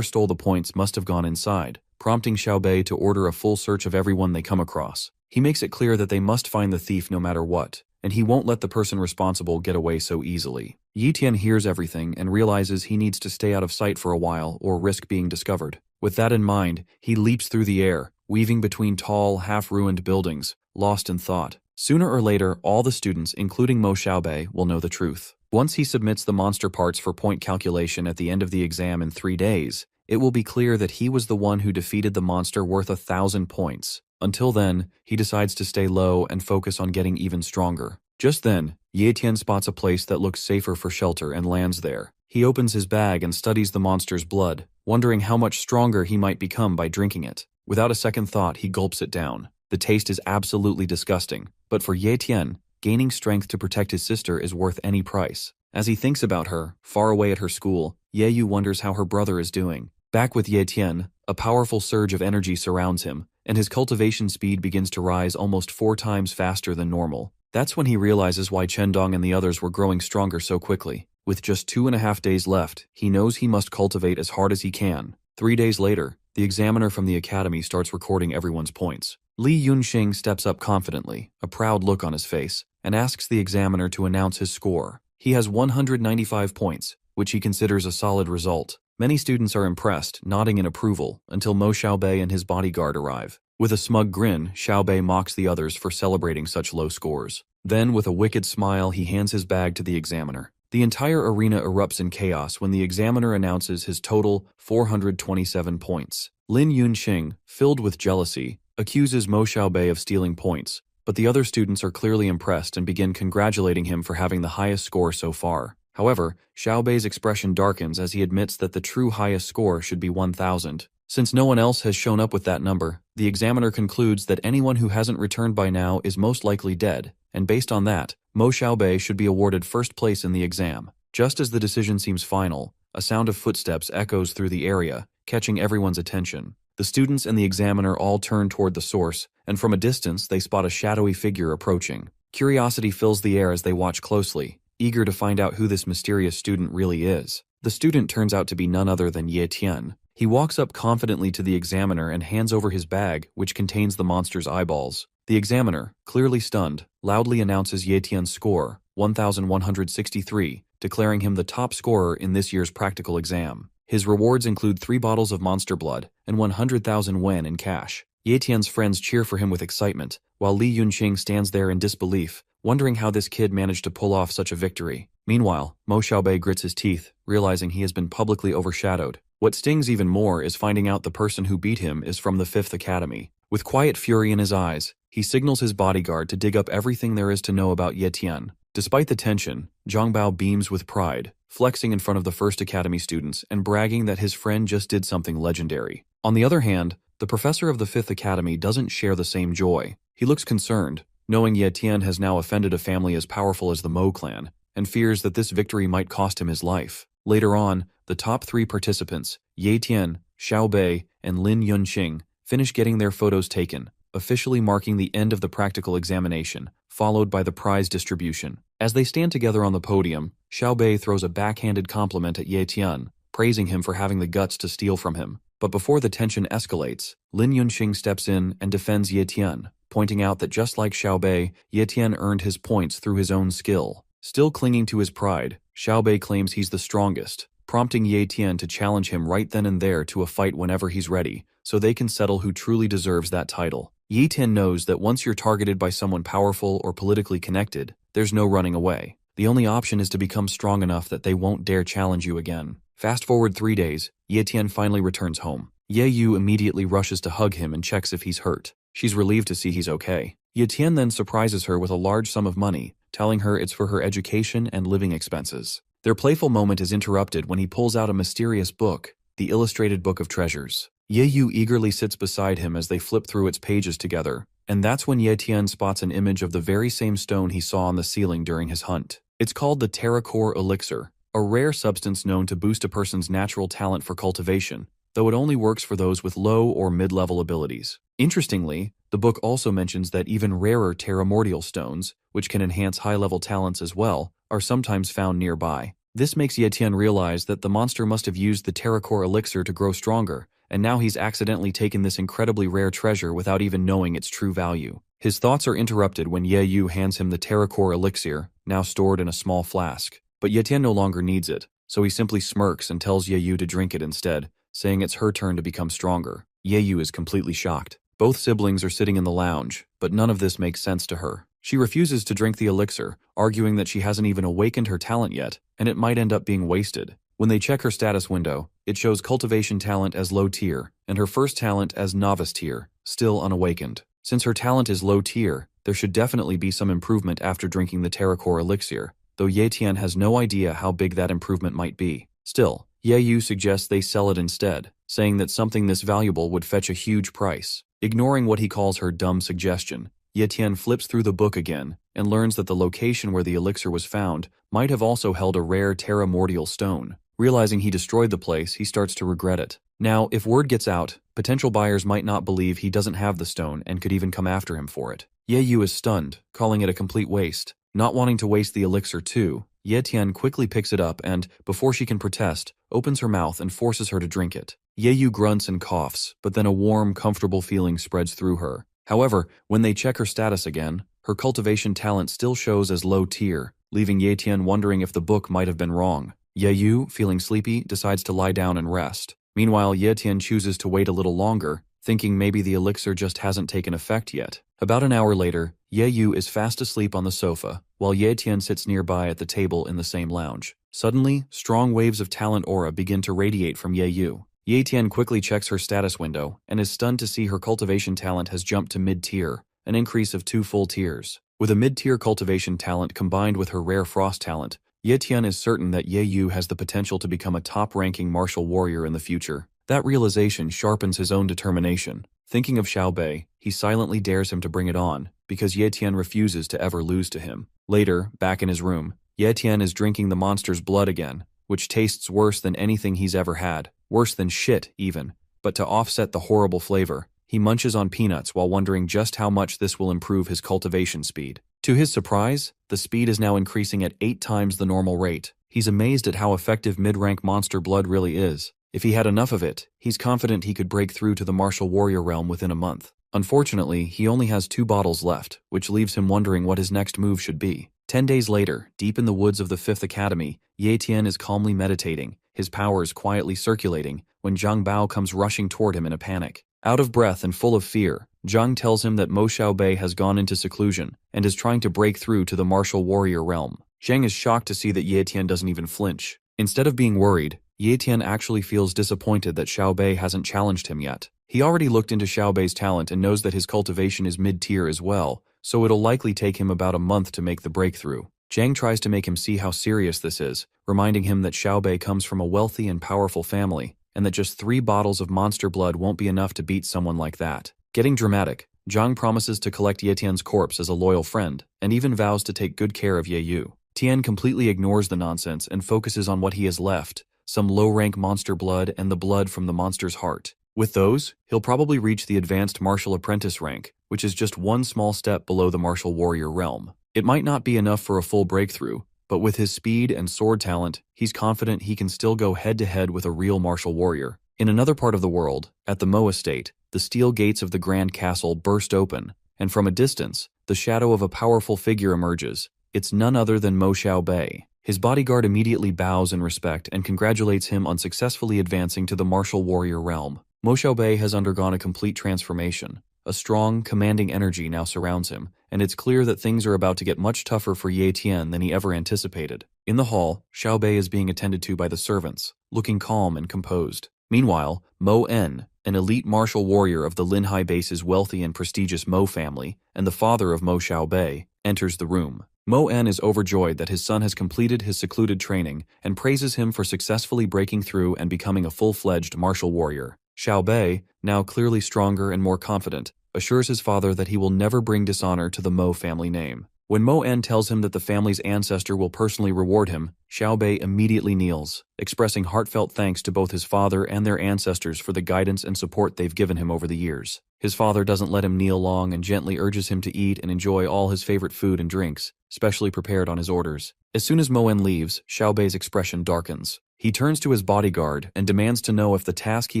stole the points must have gone inside, prompting Xiaobei to order a full search of everyone they come across. He makes it clear that they must find the thief no matter what, and he won't let the person responsible get away so easily. Ye Tian hears everything and realizes he needs to stay out of sight for a while or risk being discovered. With that in mind, he leaps through the air, weaving between tall, half-ruined buildings, lost in thought. Sooner or later, all the students, including Mo Xiaobei, will know the truth. Once he submits the monster parts for point calculation at the end of the exam in 3 days, it will be clear that he was the one who defeated the monster worth 1,000 points. Until then, he decides to stay low and focus on getting even stronger. Just then, Ye Tian spots a place that looks safer for shelter and lands there. He opens his bag and studies the monster's blood, wondering how much stronger he might become by drinking it. Without a second thought, he gulps it down. The taste is absolutely disgusting, but for Ye Tian, gaining strength to protect his sister is worth any price. As he thinks about her, far away at her school, Ye Yu wonders how her brother is doing. Back with Ye Tian, a powerful surge of energy surrounds him, and his cultivation speed begins to rise almost 4 times faster than normal. That's when he realizes why Chen Dong and the others were growing stronger so quickly. With just 2.5 days left, he knows he must cultivate as hard as he can. 3 days later, the examiner from the academy starts recording everyone's points. Li Yunxing steps up confidently, a proud look on his face, and asks the examiner to announce his score. He has 195 points, which he considers a solid result. Many students are impressed, nodding in approval, until Mo Xiaobei and his bodyguard arrive. With a smug grin, Xiaobei mocks the others for celebrating such low scores. Then, with a wicked smile, he hands his bag to the examiner. The entire arena erupts in chaos when the examiner announces his total 427 points. Lin Yunxing, filled with jealousy, accuses Mo Xiaobei of stealing points, but the other students are clearly impressed and begin congratulating him for having the highest score so far. However, Xiaobei's expression darkens as he admits that the true highest score should be 1,000. Since no one else has shown up with that number, the examiner concludes that anyone who hasn't returned by now is most likely dead, and based on that, Mo Xiaobei should be awarded first place in the exam. Just as the decision seems final, a sound of footsteps echoes through the area, catching everyone's attention. The students and the examiner all turn toward the source, and from a distance they spot a shadowy figure approaching. Curiosity fills the air as they watch closely, eager to find out who this mysterious student really is. The student turns out to be none other than Ye Tian. He walks up confidently to the examiner and hands over his bag, which contains the monster's eyeballs. The examiner, clearly stunned, loudly announces Ye Tian's score, 1,163, declaring him the top scorer in this year's practical exam. His rewards include 3 bottles of monster blood and 100,000 wen in cash. Ye Tian's friends cheer for him with excitement, while Li Yunxing stands there in disbelief, wondering how this kid managed to pull off such a victory. Meanwhile, Mo Xiaobei grits his teeth, realizing he has been publicly overshadowed. What stings even more is finding out the person who beat him is from the 5th Academy. With quiet fury in his eyes, he signals his bodyguard to dig up everything there is to know about Ye Tian. Despite the tension, Zhang Bao beams with pride, flexing in front of the 1st Academy students and bragging that his friend just did something legendary. On the other hand, the professor of the 5th Academy doesn't share the same joy. He looks concerned, knowing Ye Tian has now offended a family as powerful as the Mo clan, and fears that this victory might cost him his life. Later on, the top 3 participants, Ye Tian, Xiaobei, and Lin Yunxing, finish getting their photos taken, officially marking the end of the practical examination, followed by the prize distribution. As they stand together on the podium, Xiaobei throws a backhanded compliment at Ye Tian, praising him for having the guts to steal from him. But before the tension escalates, Lin Yunxing steps in and defends Ye Tian, pointing out that just like Xiaobei, Ye Tian earned his points through his own skill. Still clinging to his pride, Xiaobei claims he's the strongest, prompting Ye Tian to challenge him right then and there to a fight whenever he's ready, so they can settle who truly deserves that title. Ye Tian knows that once you're targeted by someone powerful or politically connected, there's no running away. The only option is to become strong enough that they won't dare challenge you again. Fast forward 3 days, Ye Tian finally returns home. Ye Yu immediately rushes to hug him and checks if he's hurt. She's relieved to see he's okay. Ye Tian then surprises her with a large sum of money, telling her it's for her education and living expenses. Their playful moment is interrupted when he pulls out a mysterious book, the Illustrated Book of Treasures. Ye Yu eagerly sits beside him as they flip through its pages together, and that's when Ye Tian spots an image of the very same stone he saw on the ceiling during his hunt. It's called the Terracore Elixir, a rare substance known to boost a person's natural talent for cultivation, though it only works for those with low or mid-level abilities. Interestingly, the book also mentions that even rarer terramordial stones, which can enhance high-level talents as well, are sometimes found nearby. This makes Ye Tian realize that the monster must have used the Terracore elixir to grow stronger, and now he's accidentally taken this incredibly rare treasure without even knowing its true value. His thoughts are interrupted when Ye Yu hands him the Terracore elixir, now stored in a small flask. But Ye Tian no longer needs it, so he simply smirks and tells Ye Yu to drink it instead, saying it's her turn to become stronger. Ye Yu is completely shocked. Both siblings are sitting in the lounge, but none of this makes sense to her. She refuses to drink the elixir, arguing that she hasn't even awakened her talent yet, and it might end up being wasted. When they check her status window, it shows cultivation talent as low tier, and her first talent as novice tier, still unawakened. Since her talent is low tier, there should definitely be some improvement after drinking the Terracore elixir, though Ye Tian has no idea how big that improvement might be. Still, Ye Yu suggests they sell it instead, saying that something this valuable would fetch a huge price. Ignoring what he calls her dumb suggestion, Ye Tian flips through the book again and learns that the location where the elixir was found might have also held a rare terramordial stone. Realizing he destroyed the place, he starts to regret it. Now, if word gets out, potential buyers might not believe he doesn't have the stone and could even come after him for it. Ye Yu is stunned, calling it a complete waste. Not wanting to waste the elixir too, Ye Tian quickly picks it up and, before she can protest, opens her mouth and forces her to drink it. Ye Yu grunts and coughs, but then a warm, comfortable feeling spreads through her. However, when they check her status again, her cultivation talent still shows as low tier, leaving Ye Tian wondering if the book might have been wrong. Ye Yu, feeling sleepy, decides to lie down and rest. Meanwhile, Ye Tian chooses to wait a little longer, thinking maybe the elixir just hasn't taken effect yet. About an hour later, Ye Yu is fast asleep on the sofa, while Ye Tian sits nearby at the table in the same lounge. Suddenly, strong waves of talent aura begin to radiate from Ye Yu. Ye Tian quickly checks her status window and is stunned to see her cultivation talent has jumped to mid-tier, an increase of 2 full tiers. With a mid-tier cultivation talent combined with her rare frost talent, Ye Tian is certain that Ye Yu has the potential to become a top-ranking martial warrior in the future. That realization sharpens his own determination. Thinking of Xiao Bei, he silently dares him to bring it on, because Ye Tian refuses to ever lose to him. Later, back in his room, Ye Tian is drinking the monster's blood again, which tastes worse than anything he's ever had. Worse than shit, even. But to offset the horrible flavor, he munches on peanuts while wondering just how much this will improve his cultivation speed. To his surprise, the speed is now increasing at 8 times the normal rate. He's amazed at how effective mid-rank monster blood really is. If he had enough of it, he's confident he could break through to the martial warrior realm within a month. Unfortunately, he only has 2 bottles left, which leaves him wondering what his next move should be. 10 days later, deep in the woods of the 5th Academy, Ye Tian is calmly meditating, his powers quietly circulating, when Zhang Bao comes rushing toward him in a panic. Out of breath and full of fear, Zhang tells him that Mo Xiaobei has gone into seclusion and is trying to break through to the martial warrior realm. Zhang is shocked to see that Ye Tian doesn't even flinch. Instead of being worried, Ye Tian actually feels disappointed that Xiaobei hasn't challenged him yet. He already looked into Xiaobei's talent and knows that his cultivation is mid-tier as well, so it'll likely take him about a month to make the breakthrough. Zhang tries to make him see how serious this is, reminding him that Xiaobei comes from a wealthy and powerful family, and that just 3 bottles of monster blood won't be enough to beat someone like that. Getting dramatic, Zhang promises to collect Ye Tian's corpse as a loyal friend, and even vows to take good care of Ye Yu. Tian completely ignores the nonsense and focuses on what he has left, some low-rank monster blood and the blood from the monster's heart. With those, he'll probably reach the advanced martial apprentice rank, which is just 1 small step below the martial warrior realm. It might not be enough for a full breakthrough, but with his speed and sword talent, he's confident he can still go head-to-head with a real martial warrior. In another part of the world, at the Mo estate, the steel gates of the Grand Castle burst open, and from a distance, the shadow of a powerful figure emerges. It's none other than Mo Xiaobei. His bodyguard immediately bows in respect and congratulates him on successfully advancing to the martial warrior realm. Mo Xiaobei has undergone a complete transformation. A strong, commanding energy now surrounds him, and it's clear that things are about to get much tougher for Ye Tian than he ever anticipated. In the hall, Xiaobei is being attended to by the servants, looking calm and composed. Meanwhile, Mo En, an elite martial warrior of the Linhai base's wealthy and prestigious Mo family, and the father of Mo Xiaobei, enters the room. Mo En is overjoyed that his son has completed his secluded training and praises him for successfully breaking through and becoming a full-fledged martial warrior. Xiaobei, now clearly stronger and more confident, assures his father that he will never bring dishonor to the Mo family name. When Mo En tells him that the family's ancestor will personally reward him, Xiao Bei immediately kneels, expressing heartfelt thanks to both his father and their ancestors for the guidance and support they've given him over the years. His father doesn't let him kneel long and gently urges him to eat and enjoy all his favorite food and drinks, specially prepared on his orders. As soon as Mo En leaves, Xiao Bei's expression darkens. He turns to his bodyguard and demands to know if the task he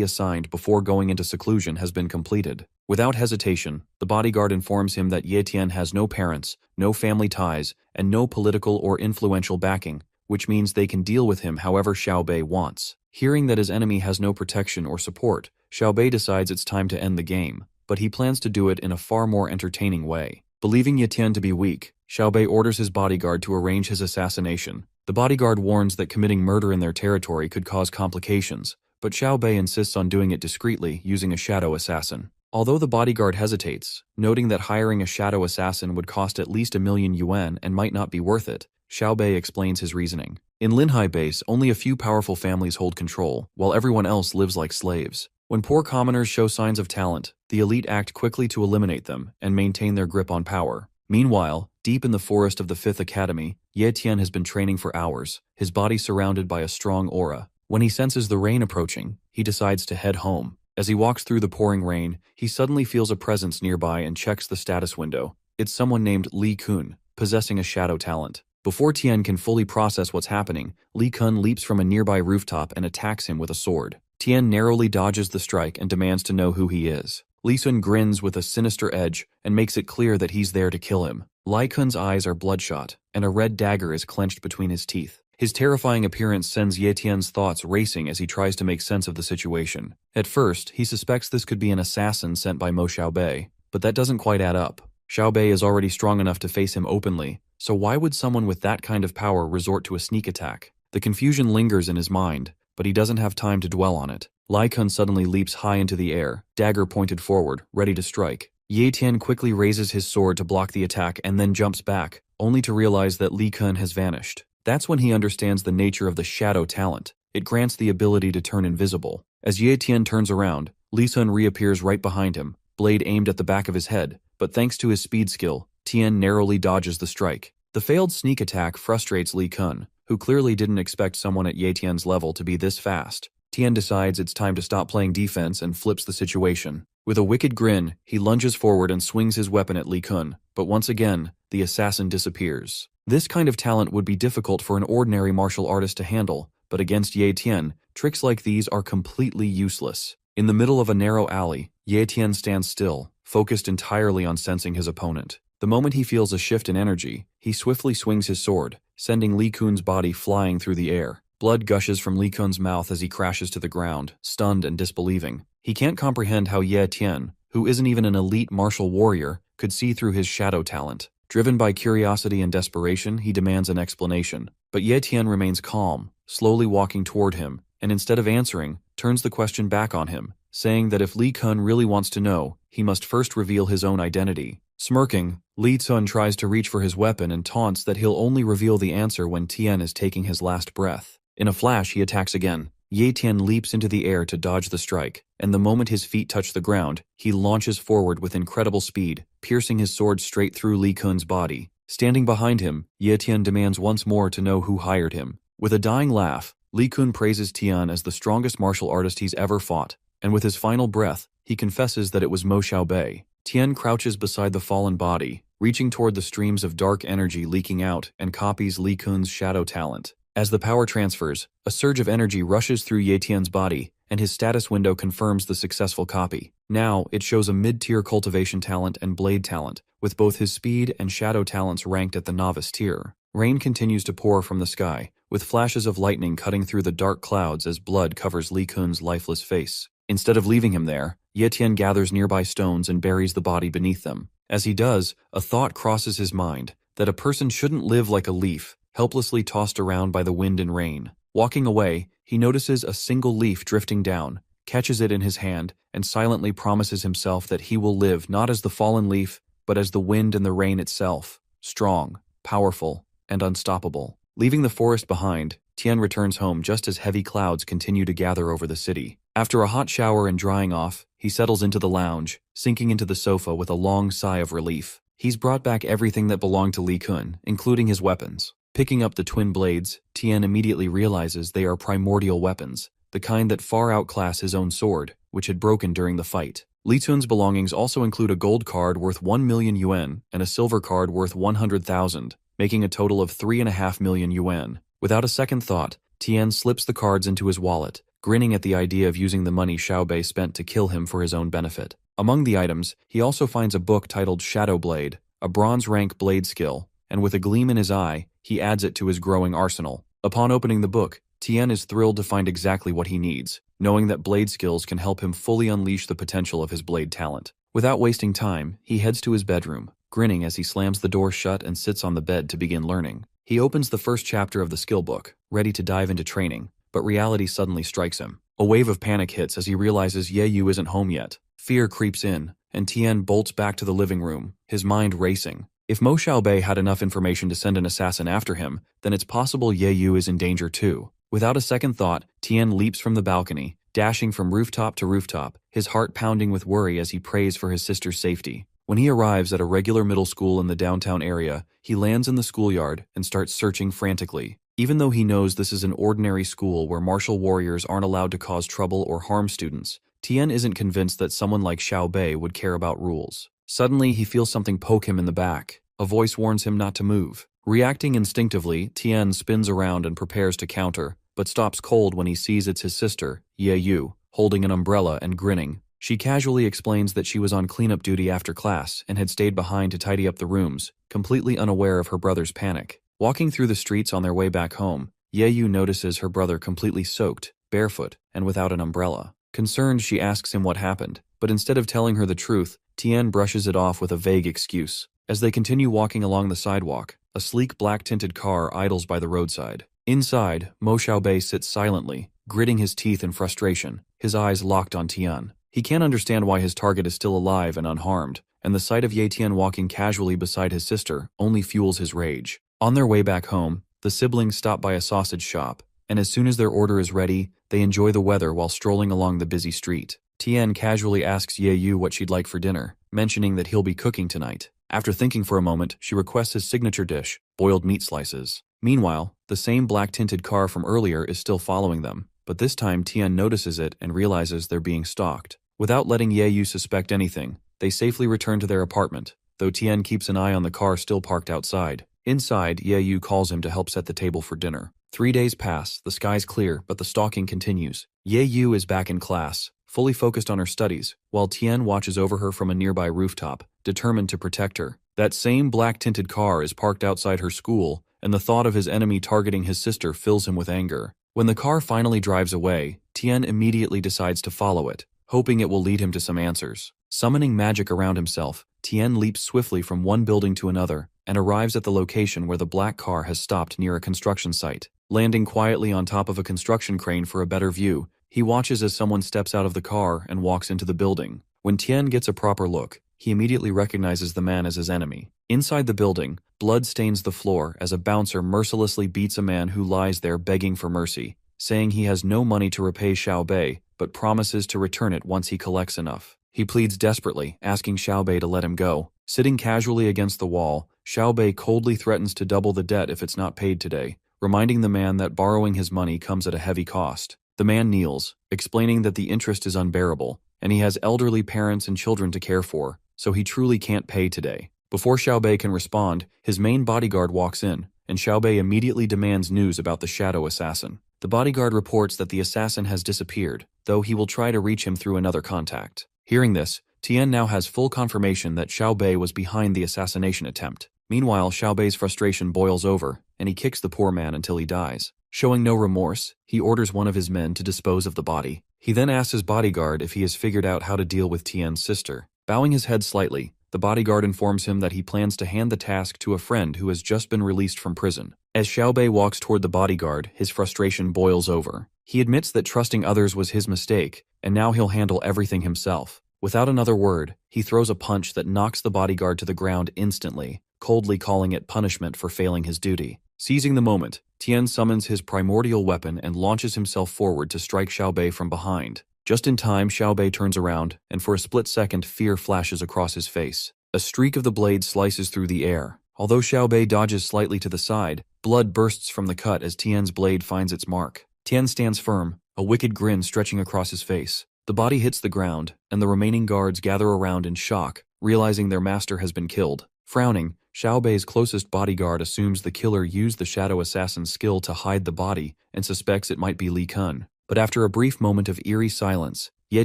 assigned before going into seclusion has been completed. Without hesitation, the bodyguard informs him that Ye Tian has no parents, no family ties, and no political or influential backing, which means they can deal with him however Xiao Bei wants. Hearing that his enemy has no protection or support, Xiao Bei decides it's time to end the game, but he plans to do it in a far more entertaining way. Believing Ye Tian to be weak, Xiao Bei orders his bodyguard to arrange his assassination. The bodyguard warns that committing murder in their territory could cause complications, but Xiao Bei insists on doing it discreetly using a shadow assassin. Although the bodyguard hesitates, noting that hiring a shadow assassin would cost at least 1,000,000 yuan and might not be worth it, Xiao Bei explains his reasoning. In Linhai Base, only a few powerful families hold control, while everyone else lives like slaves. When poor commoners show signs of talent, the elite act quickly to eliminate them and maintain their grip on power. Meanwhile, deep in the forest of the 5th Academy, Ye Tian has been training for hours, his body surrounded by a strong aura. When he senses the rain approaching, he decides to head home. As he walks through the pouring rain, he suddenly feels a presence nearby and checks the status window. It's someone named Li Kun, possessing a shadow talent. Before Tian can fully process what's happening, Li Kun leaps from a nearby rooftop and attacks him with a sword. Tian narrowly dodges the strike and demands to know who he is. Li Kun grins with a sinister edge and makes it clear that he's there to kill him. Li Kun's eyes are bloodshot, and a red dagger is clenched between his teeth. His terrifying appearance sends Ye Tian's thoughts racing as he tries to make sense of the situation. At first, he suspects this could be an assassin sent by Mo Xiao Bei, but that doesn't quite add up. Xiao Bei is already strong enough to face him openly, so why would someone with that kind of power resort to a sneak attack? The confusion lingers in his mind, but he doesn't have time to dwell on it. Li Kun suddenly leaps high into the air, dagger pointed forward, ready to strike. Ye Tian quickly raises his sword to block the attack and then jumps back, only to realize that Li Kun has vanished. That's when he understands the nature of the shadow talent. It grants the ability to turn invisible. As Ye Tian turns around, Li Kun reappears right behind him, blade aimed at the back of his head, but thanks to his speed skill, Tian narrowly dodges the strike. The failed sneak attack frustrates Li Kun, who clearly didn't expect someone at Ye Tian's level to be this fast. Tian decides it's time to stop playing defense and flips the situation. With a wicked grin, he lunges forward and swings his weapon at Li Kun, but once again, the assassin disappears. This kind of talent would be difficult for an ordinary martial artist to handle, but against Ye Tian, tricks like these are completely useless. In the middle of a narrow alley, Ye Tian stands still, focused entirely on sensing his opponent. The moment he feels a shift in energy, he swiftly swings his sword, sending Li Kun's body flying through the air. Blood gushes from Li Kun's mouth as he crashes to the ground, stunned and disbelieving. He can't comprehend how Ye Tian, who isn't even an elite martial warrior, could see through his shadow talent. Driven by curiosity and desperation, he demands an explanation. But Ye Tian remains calm, slowly walking toward him, and instead of answering, turns the question back on him, saying that if Li Kun really wants to know, he must first reveal his own identity. Smirking, Li Kun tries to reach for his weapon and taunts that he'll only reveal the answer when Tian is taking his last breath. In a flash, he attacks again. Ye Tian leaps into the air to dodge the strike, and the moment his feet touch the ground, he launches forward with incredible speed, piercing his sword straight through Li Kun's body. Standing behind him, Ye Tian demands once more to know who hired him. With a dying laugh, Li Kun praises Tian as the strongest martial artist he's ever fought, and with his final breath, he confesses that it was Mo Xiao Bei. Tian crouches beside the fallen body, reaching toward the streams of dark energy leaking out, and copies Li Kun's shadow talent. As the power transfers, a surge of energy rushes through Ye Tian's body, and his status window confirms the successful copy. Now, it shows a mid-tier cultivation talent and blade talent, with both his speed and shadow talents ranked at the novice tier. Rain continues to pour from the sky, with flashes of lightning cutting through the dark clouds as blood covers Li Kun's lifeless face. Instead of leaving him there, Ye Tian gathers nearby stones and buries the body beneath them. As he does, a thought crosses his mind, that a person shouldn't live like a leaf, helplessly tossed around by the wind and rain. Walking away, he notices a single leaf drifting down, catches it in his hand, and silently promises himself that he will live not as the fallen leaf, but as the wind and the rain itself, strong, powerful, and unstoppable. Leaving the forest behind, Tian returns home just as heavy clouds continue to gather over the city. After a hot shower and drying off, he settles into the lounge, sinking into the sofa with a long sigh of relief. He's brought back everything that belonged to Li Kun, including his weapons. Picking up the twin blades, Tian immediately realizes they are primordial weapons, the kind that far outclass his own sword, which had broken during the fight. Li Tun's belongings also include a gold card worth 1 million yuan and a silver card worth 100,000, making a total of 3.5 million yuan. Without a second thought, Tian slips the cards into his wallet, grinning at the idea of using the money Xiao Bei spent to kill him for his own benefit. Among the items, he also finds a book titled Shadow Blade, a bronze-rank blade skill, and with a gleam in his eye, he adds it to his growing arsenal. Upon opening the book, Tian is thrilled to find exactly what he needs, knowing that blade skills can help him fully unleash the potential of his blade talent. Without wasting time, he heads to his bedroom, grinning as he slams the door shut and sits on the bed to begin learning. He opens the first chapter of the skill book, ready to dive into training, but reality suddenly strikes him. A wave of panic hits as he realizes Ye Yu isn't home yet. Fear creeps in, and Tian bolts back to the living room, his mind racing. If Mo Xiaobei had enough information to send an assassin after him, then it's possible Ye Yu is in danger too. Without a second thought, Tian leaps from the balcony, dashing from rooftop to rooftop, his heart pounding with worry as he prays for his sister's safety. When he arrives at a regular middle school in the downtown area, he lands in the schoolyard and starts searching frantically. Even though he knows this is an ordinary school where martial warriors aren't allowed to cause trouble or harm students, Tian isn't convinced that someone like Xiao Bei would care about rules. Suddenly, he feels something poke him in the back. A voice warns him not to move. Reacting instinctively, Tian spins around and prepares to counter, but stops cold when he sees it's his sister, Ye Yu, holding an umbrella and grinning. She casually explains that she was on cleanup duty after class and had stayed behind to tidy up the rooms, completely unaware of her brother's panic. Walking through the streets on their way back home, Ye Yu notices her brother completely soaked, barefoot, and without an umbrella. Concerned, she asks him what happened, but instead of telling her the truth, Tian brushes it off with a vague excuse. As they continue walking along the sidewalk, a sleek black-tinted car idles by the roadside. Inside, Mo Xiaobei sits silently, gritting his teeth in frustration, his eyes locked on Tian. He can't understand why his target is still alive and unharmed, and the sight of Ye Tian walking casually beside his sister only fuels his rage. On their way back home, the siblings stop by a sausage shop, and as soon as their order is ready, they enjoy the weather while strolling along the busy street. Tian casually asks Ye Yu what she'd like for dinner, mentioning that he'll be cooking tonight. After thinking for a moment, she requests his signature dish, boiled meat slices. Meanwhile, the same black-tinted car from earlier is still following them, but this time Tian notices it and realizes they're being stalked. Without letting Ye Yu suspect anything, they safely return to their apartment, though Tian keeps an eye on the car still parked outside. Inside, Ye Yu calls him to help set the table for dinner. 3 days pass, the sky's clear, but the stalking continues. Ye Yu is back in class, fully focused on her studies, while Tian watches over her from a nearby rooftop, determined to protect her. That same black-tinted car is parked outside her school, and the thought of his enemy targeting his sister fills him with anger. When the car finally drives away, Tian immediately decides to follow it, hoping it will lead him to some answers. Summoning magic around himself, Tian leaps swiftly from one building to another and arrives at the location where the black car has stopped near a construction site. Landing quietly on top of a construction crane for a better view, he watches as someone steps out of the car and walks into the building. When Tian gets a proper look, he immediately recognizes the man as his enemy. Inside the building, blood stains the floor as a bouncer mercilessly beats a man who lies there begging for mercy, saying he has no money to repay Xiao Bei, but promises to return it once he collects enough. He pleads desperately, asking Xiao Bei to let him go. Sitting casually against the wall, Xiao Bei coldly threatens to double the debt if it's not paid today, reminding the man that borrowing his money comes at a heavy cost. The man kneels, explaining that the interest is unbearable, and he has elderly parents and children to care for, so he truly can't pay today. Before Xiao Bei can respond, his main bodyguard walks in, and Xiao Bei immediately demands news about the shadow assassin. The bodyguard reports that the assassin has disappeared, though he will try to reach him through another contact. Hearing this, Tian now has full confirmation that Xiao Bei was behind the assassination attempt. Meanwhile, Xiao Bei's frustration boils over, and he kicks the poor man until he dies. Showing no remorse, he orders one of his men to dispose of the body. He then asks his bodyguard if he has figured out how to deal with Tian's sister. Bowing his head slightly, the bodyguard informs him that he plans to hand the task to a friend who has just been released from prison. As Xiao Bei walks toward the bodyguard, his frustration boils over. He admits that trusting others was his mistake, and now he'll handle everything himself. Without another word, he throws a punch that knocks the bodyguard to the ground instantly, coldly calling it punishment for failing his duty. Seizing the moment, Tian summons his primordial weapon and launches himself forward to strike Xiao Bei from behind. Just in time, Xiao Bei turns around, and for a split second, fear flashes across his face. A streak of the blade slices through the air. Although Xiaobei dodges slightly to the side, blood bursts from the cut as Tian's blade finds its mark. Tian stands firm, a wicked grin stretching across his face. The body hits the ground, and the remaining guards gather around in shock, realizing their master has been killed. Frowning, Xiaobei's closest bodyguard assumes the killer used the shadow assassin's skill to hide the body and suspects it might be Li Kun. But after a brief moment of eerie silence, Ye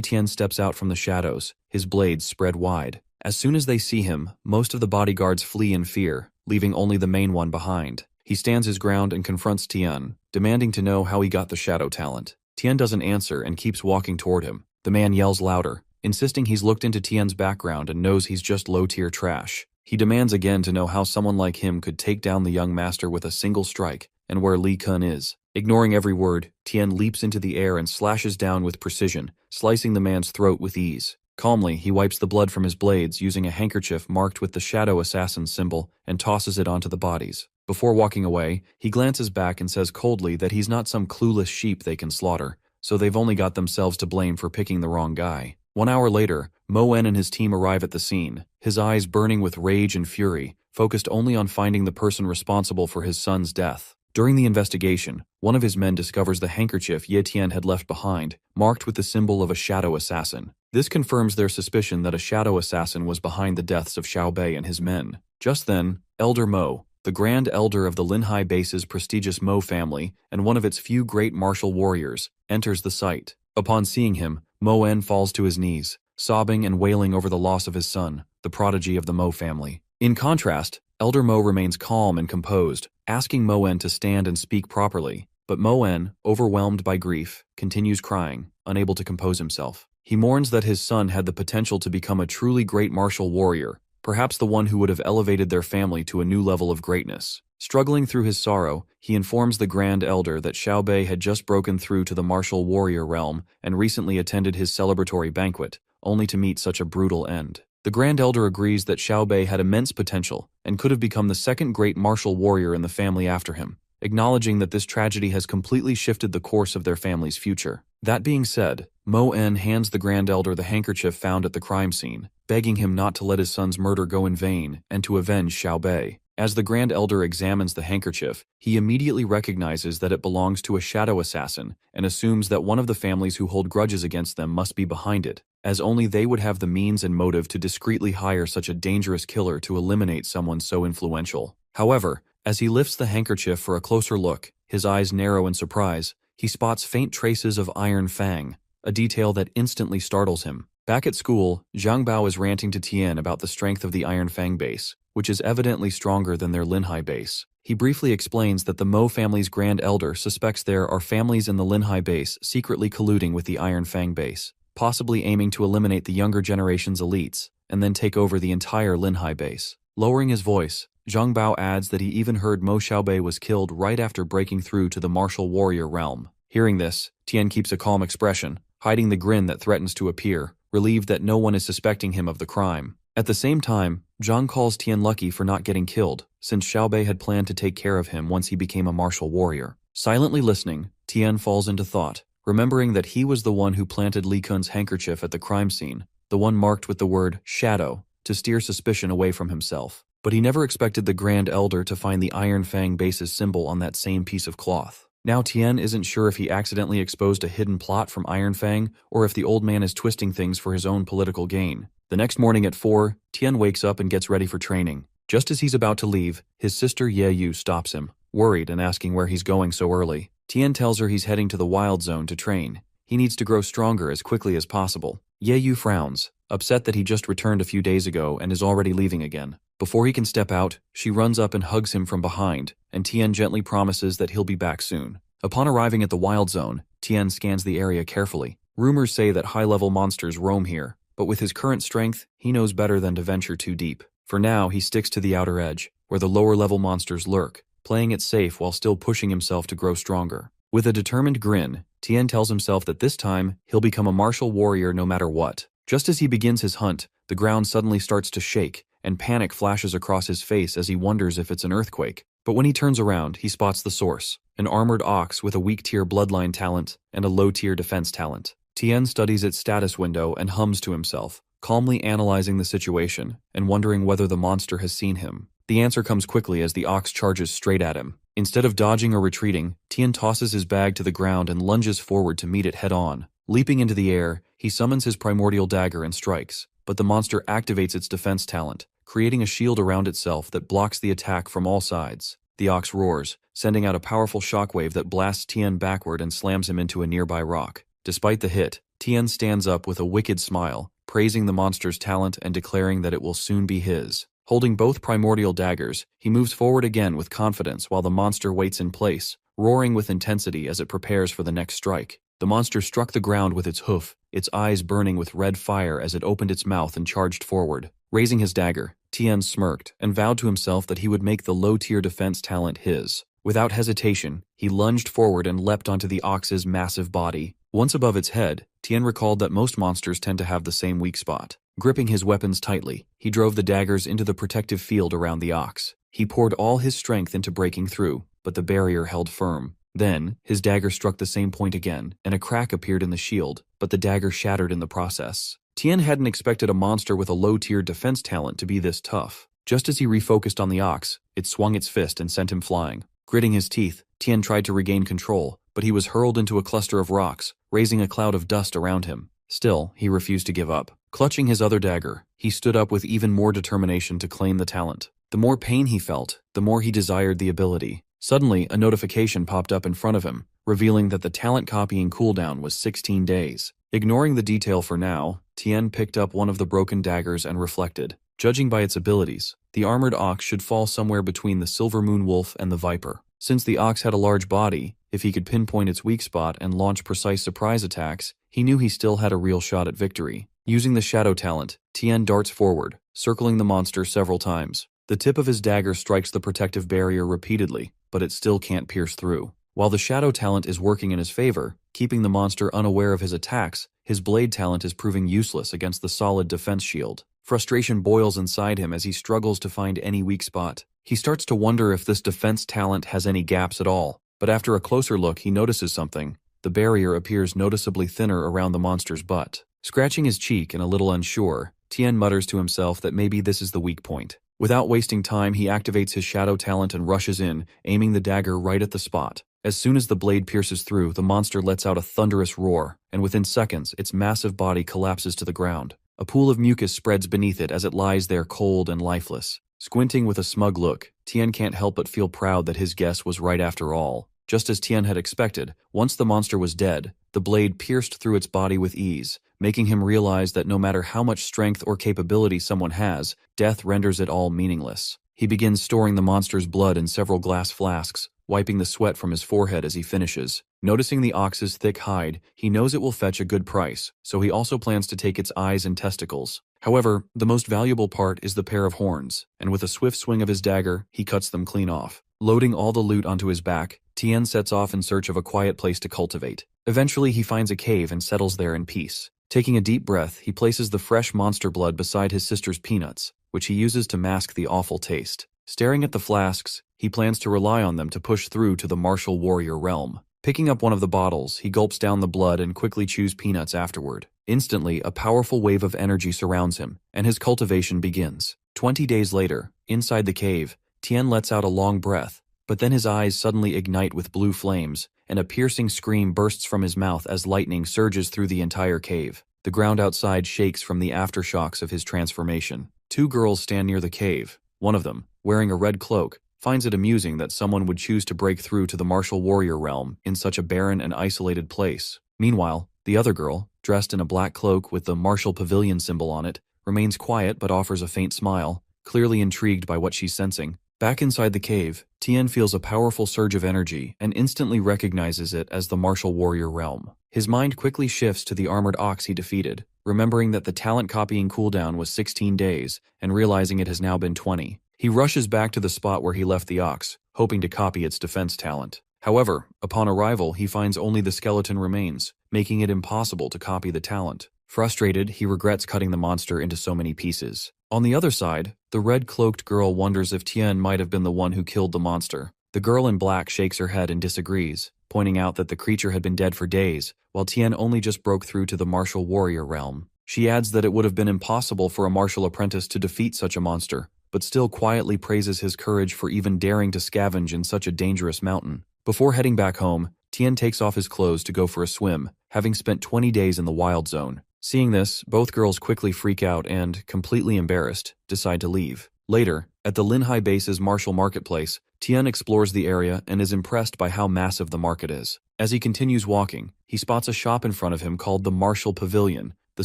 Tian steps out from the shadows, his blades spread wide. As soon as they see him, most of the bodyguards flee in fear, leaving only the main one behind. He stands his ground and confronts Tian, demanding to know how he got the shadow talent. Tian doesn't answer and keeps walking toward him. The man yells louder, insisting he's looked into Tian's background and knows he's just low-tier trash. He demands again to know how someone like him could take down the young master with a single strike, and where Li Kun is. Ignoring every word, Tian leaps into the air and slashes down with precision, slicing the man's throat with ease. Calmly, he wipes the blood from his blades using a handkerchief marked with the shadow assassin's symbol and tosses it onto the bodies. Before walking away, he glances back and says coldly that he's not some clueless sheep they can slaughter, so they've only got themselves to blame for picking the wrong guy. 1 hour later, Mo Wen and his team arrive at the scene, his eyes burning with rage and fury, focused only on finding the person responsible for his son's death. During the investigation, one of his men discovers the handkerchief Ye Tian had left behind, marked with the symbol of a shadow assassin. This confirms their suspicion that a shadow assassin was behind the deaths of Xiaobei and his men. Just then, Elder Mo, the Grand Elder of the Linhai Base's prestigious Mo family and one of its few great martial warriors, enters the site. Upon seeing him, Mo Wen falls to his knees, sobbing and wailing over the loss of his son, the prodigy of the Mo family. In contrast, Elder Mo remains calm and composed, asking Mo Wen to stand and speak properly. But Mo Wen, overwhelmed by grief, continues crying, unable to compose himself. He mourns that his son had the potential to become a truly great martial warrior, perhaps the one who would have elevated their family to a new level of greatness. Struggling through his sorrow, he informs the Grand Elder that Xiaobei had just broken through to the martial warrior realm and recently attended his celebratory banquet, only to meet such a brutal end. The Grand Elder agrees that Xiaobei had immense potential and could have become the second great martial warrior in the family after him, acknowledging that this tragedy has completely shifted the course of their family's future. That being said, Mo En hands the Grand Elder the handkerchief found at the crime scene, begging him not to let his son's murder go in vain and to avenge Xiaobei. As the Grand Elder examines the handkerchief, he immediately recognizes that it belongs to a shadow assassin and assumes that one of the families who hold grudges against them must be behind it, as only they would have the means and motive to discreetly hire such a dangerous killer to eliminate someone so influential. However, as he lifts the handkerchief for a closer look, his eyes narrow in surprise, he spots faint traces of Iron Fang, a detail that instantly startles him. Back at school, Zhang Bao is ranting to Tian about the strength of the Iron Fang base, which is evidently stronger than their Linhai base. He briefly explains that the Mo family's Grand Elder suspects there are families in the Linhai base secretly colluding with the Iron Fang base, possibly aiming to eliminate the younger generation's elites, and then take over the entire Linhai base. Lowering his voice, Zhang Bao adds that he even heard Mo Xiaobei was killed right after breaking through to the martial warrior realm. Hearing this, Tian keeps a calm expression, hiding the grin that threatens to appear, relieved that no one is suspecting him of the crime. At the same time, Zhang calls Tian lucky for not getting killed, since Xiaobei had planned to take care of him once he became a martial warrior. Silently listening, Tian falls into thought, remembering that he was the one who planted Li Kun's handkerchief at the crime scene, the one marked with the word shadow, to steer suspicion away from himself. But he never expected the Grand Elder to find the Iron Fang base's symbol on that same piece of cloth. Now Tian isn't sure if he accidentally exposed a hidden plot from Iron Fang or if the old man is twisting things for his own political gain. The next morning at 4, Tian wakes up and gets ready for training. Just as he's about to leave, his sister Ye Yu stops him, worried and asking where he's going so early. Tian tells her he's heading to the Wild Zone to train. He needs to grow stronger as quickly as possible. Ye Yu frowns, upset that he just returned a few days ago and is already leaving again. Before he can step out, she runs up and hugs him from behind, and Tian gently promises that he'll be back soon. Upon arriving at the Wild Zone, Tian scans the area carefully. Rumors say that high-level monsters roam here, but with his current strength, he knows better than to venture too deep. For now, he sticks to the outer edge, where the lower-level monsters lurk, playing it safe while still pushing himself to grow stronger. With a determined grin, Tian tells himself that this time, he'll become a martial warrior no matter what. Just as he begins his hunt, the ground suddenly starts to shake, and panic flashes across his face as he wonders if it's an earthquake. But when he turns around, he spots the source, an armored ox with a weak-tier bloodline talent and a low-tier defense talent. Tian studies its status window and hums to himself, calmly analyzing the situation and wondering whether the monster has seen him. The answer comes quickly as the ox charges straight at him. Instead of dodging or retreating, Tian tosses his bag to the ground and lunges forward to meet it head-on. Leaping into the air, he summons his primordial dagger and strikes, but the monster activates its defense talent, creating a shield around itself that blocks the attack from all sides. The ox roars, sending out a powerful shockwave that blasts Tian backward and slams him into a nearby rock. Despite the hit, Tian stands up with a wicked smile, praising the monster's talent and declaring that it will soon be his. Holding both primordial daggers, he moves forward again with confidence while the monster waits in place, roaring with intensity as it prepares for the next strike. The monster struck the ground with its hoof, its eyes burning with red fire as it opened its mouth and charged forward. Raising his dagger, Tian smirked and vowed to himself that he would make the low-tier defense talent his. Without hesitation, he lunged forward and leapt onto the ox's massive body. Once above its head, Tian recalled that most monsters tend to have the same weak spot. Gripping his weapons tightly, he drove the daggers into the protective field around the ox. He poured all his strength into breaking through, but the barrier held firm. Then, his dagger struck the same point again, and a crack appeared in the shield, but the dagger shattered in the process. Tian hadn't expected a monster with a low-tier defense talent to be this tough. Just as he refocused on the ox, it swung its fist and sent him flying. Gritting his teeth, Tian tried to regain control, but he was hurled into a cluster of rocks, raising a cloud of dust around him. Still, he refused to give up. Clutching his other dagger, he stood up with even more determination to claim the talent. The more pain he felt, the more he desired the ability. Suddenly, a notification popped up in front of him, revealing that the talent copying cooldown was 16 days. Ignoring the detail for now, Tian picked up one of the broken daggers and reflected. Judging by its abilities, the armored ox should fall somewhere between the Silver Moon Wolf and the Viper. Since the ox had a large body, if he could pinpoint its weak spot and launch precise surprise attacks, he knew he still had a real shot at victory. Using the shadow talent, Tian darts forward, circling the monster several times. The tip of his dagger strikes the protective barrier repeatedly, but it still can't pierce through. While the shadow talent is working in his favor, keeping the monster unaware of his attacks, his blade talent is proving useless against the solid defense shield. Frustration boils inside him as he struggles to find any weak spot. He starts to wonder if this defense talent has any gaps at all, but after a closer look he notices something. The barrier appears noticeably thinner around the monster's butt. Scratching his cheek and a little unsure, Tian mutters to himself that maybe this is the weak point. Without wasting time, he activates his shadow talent and rushes in, aiming the dagger right at the spot. As soon as the blade pierces through, the monster lets out a thunderous roar, and within seconds, its massive body collapses to the ground. A pool of mucus spreads beneath it as it lies there cold and lifeless. Squinting with a smug look, Tian can't help but feel proud that his guess was right after all. Just as Tian had expected, once the monster was dead, the blade pierced through its body with ease, making him realize that no matter how much strength or capability someone has, death renders it all meaningless. He begins storing the monster's blood in several glass flasks, wiping the sweat from his forehead as he finishes. Noticing the ox's thick hide, he knows it will fetch a good price, so he also plans to take its eyes and testicles. However, the most valuable part is the pair of horns, and with a swift swing of his dagger, he cuts them clean off. Loading all the loot onto his back, Tian sets off in search of a quiet place to cultivate. Eventually, he finds a cave and settles there in peace. Taking a deep breath, he places the fresh monster blood beside his sister's peanuts, which he uses to mask the awful taste. Staring at the flasks, he plans to rely on them to push through to the martial warrior realm. Picking up one of the bottles, he gulps down the blood and quickly chews peanuts afterward. Instantly, a powerful wave of energy surrounds him, and his cultivation begins. 20 days later, inside the cave, Tian lets out a long breath, but then his eyes suddenly ignite with blue flames, and a piercing scream bursts from his mouth as lightning surges through the entire cave. The ground outside shakes from the aftershocks of his transformation. Two girls stand near the cave. One of them, wearing a red cloak, finds it amusing that someone would choose to break through to the martial warrior realm in such a barren and isolated place. Meanwhile, the other girl, dressed in a black cloak with the martial pavilion symbol on it, remains quiet but offers a faint smile, clearly intrigued by what she's sensing. Back inside the cave, Tian feels a powerful surge of energy and instantly recognizes it as the martial warrior realm. His mind quickly shifts to the armored ox he defeated, remembering that the talent copying cooldown was 16 days and realizing it has now been 20. He rushes back to the spot where he left the ox, hoping to copy its defense talent. However, upon arrival, he finds only the skeleton remains, making it impossible to copy the talent. Frustrated, he regrets cutting the monster into so many pieces. On the other side, the red-cloaked girl wonders if Tian might have been the one who killed the monster. The girl in black shakes her head and disagrees, pointing out that the creature had been dead for days, while Tian only just broke through to the martial warrior realm. She adds that it would have been impossible for a martial apprentice to defeat such a monster, but still quietly praises his courage for even daring to scavenge in such a dangerous mountain. Before heading back home, Tien takes off his clothes to go for a swim, having spent 20 days in the wild zone. Seeing this, both girls quickly freak out and, completely embarrassed, decide to leave. Later, at the Linhai base's martial marketplace, Tien explores the area and is impressed by how massive the market is. As he continues walking, he spots a shop in front of him called the Martial Pavilion, the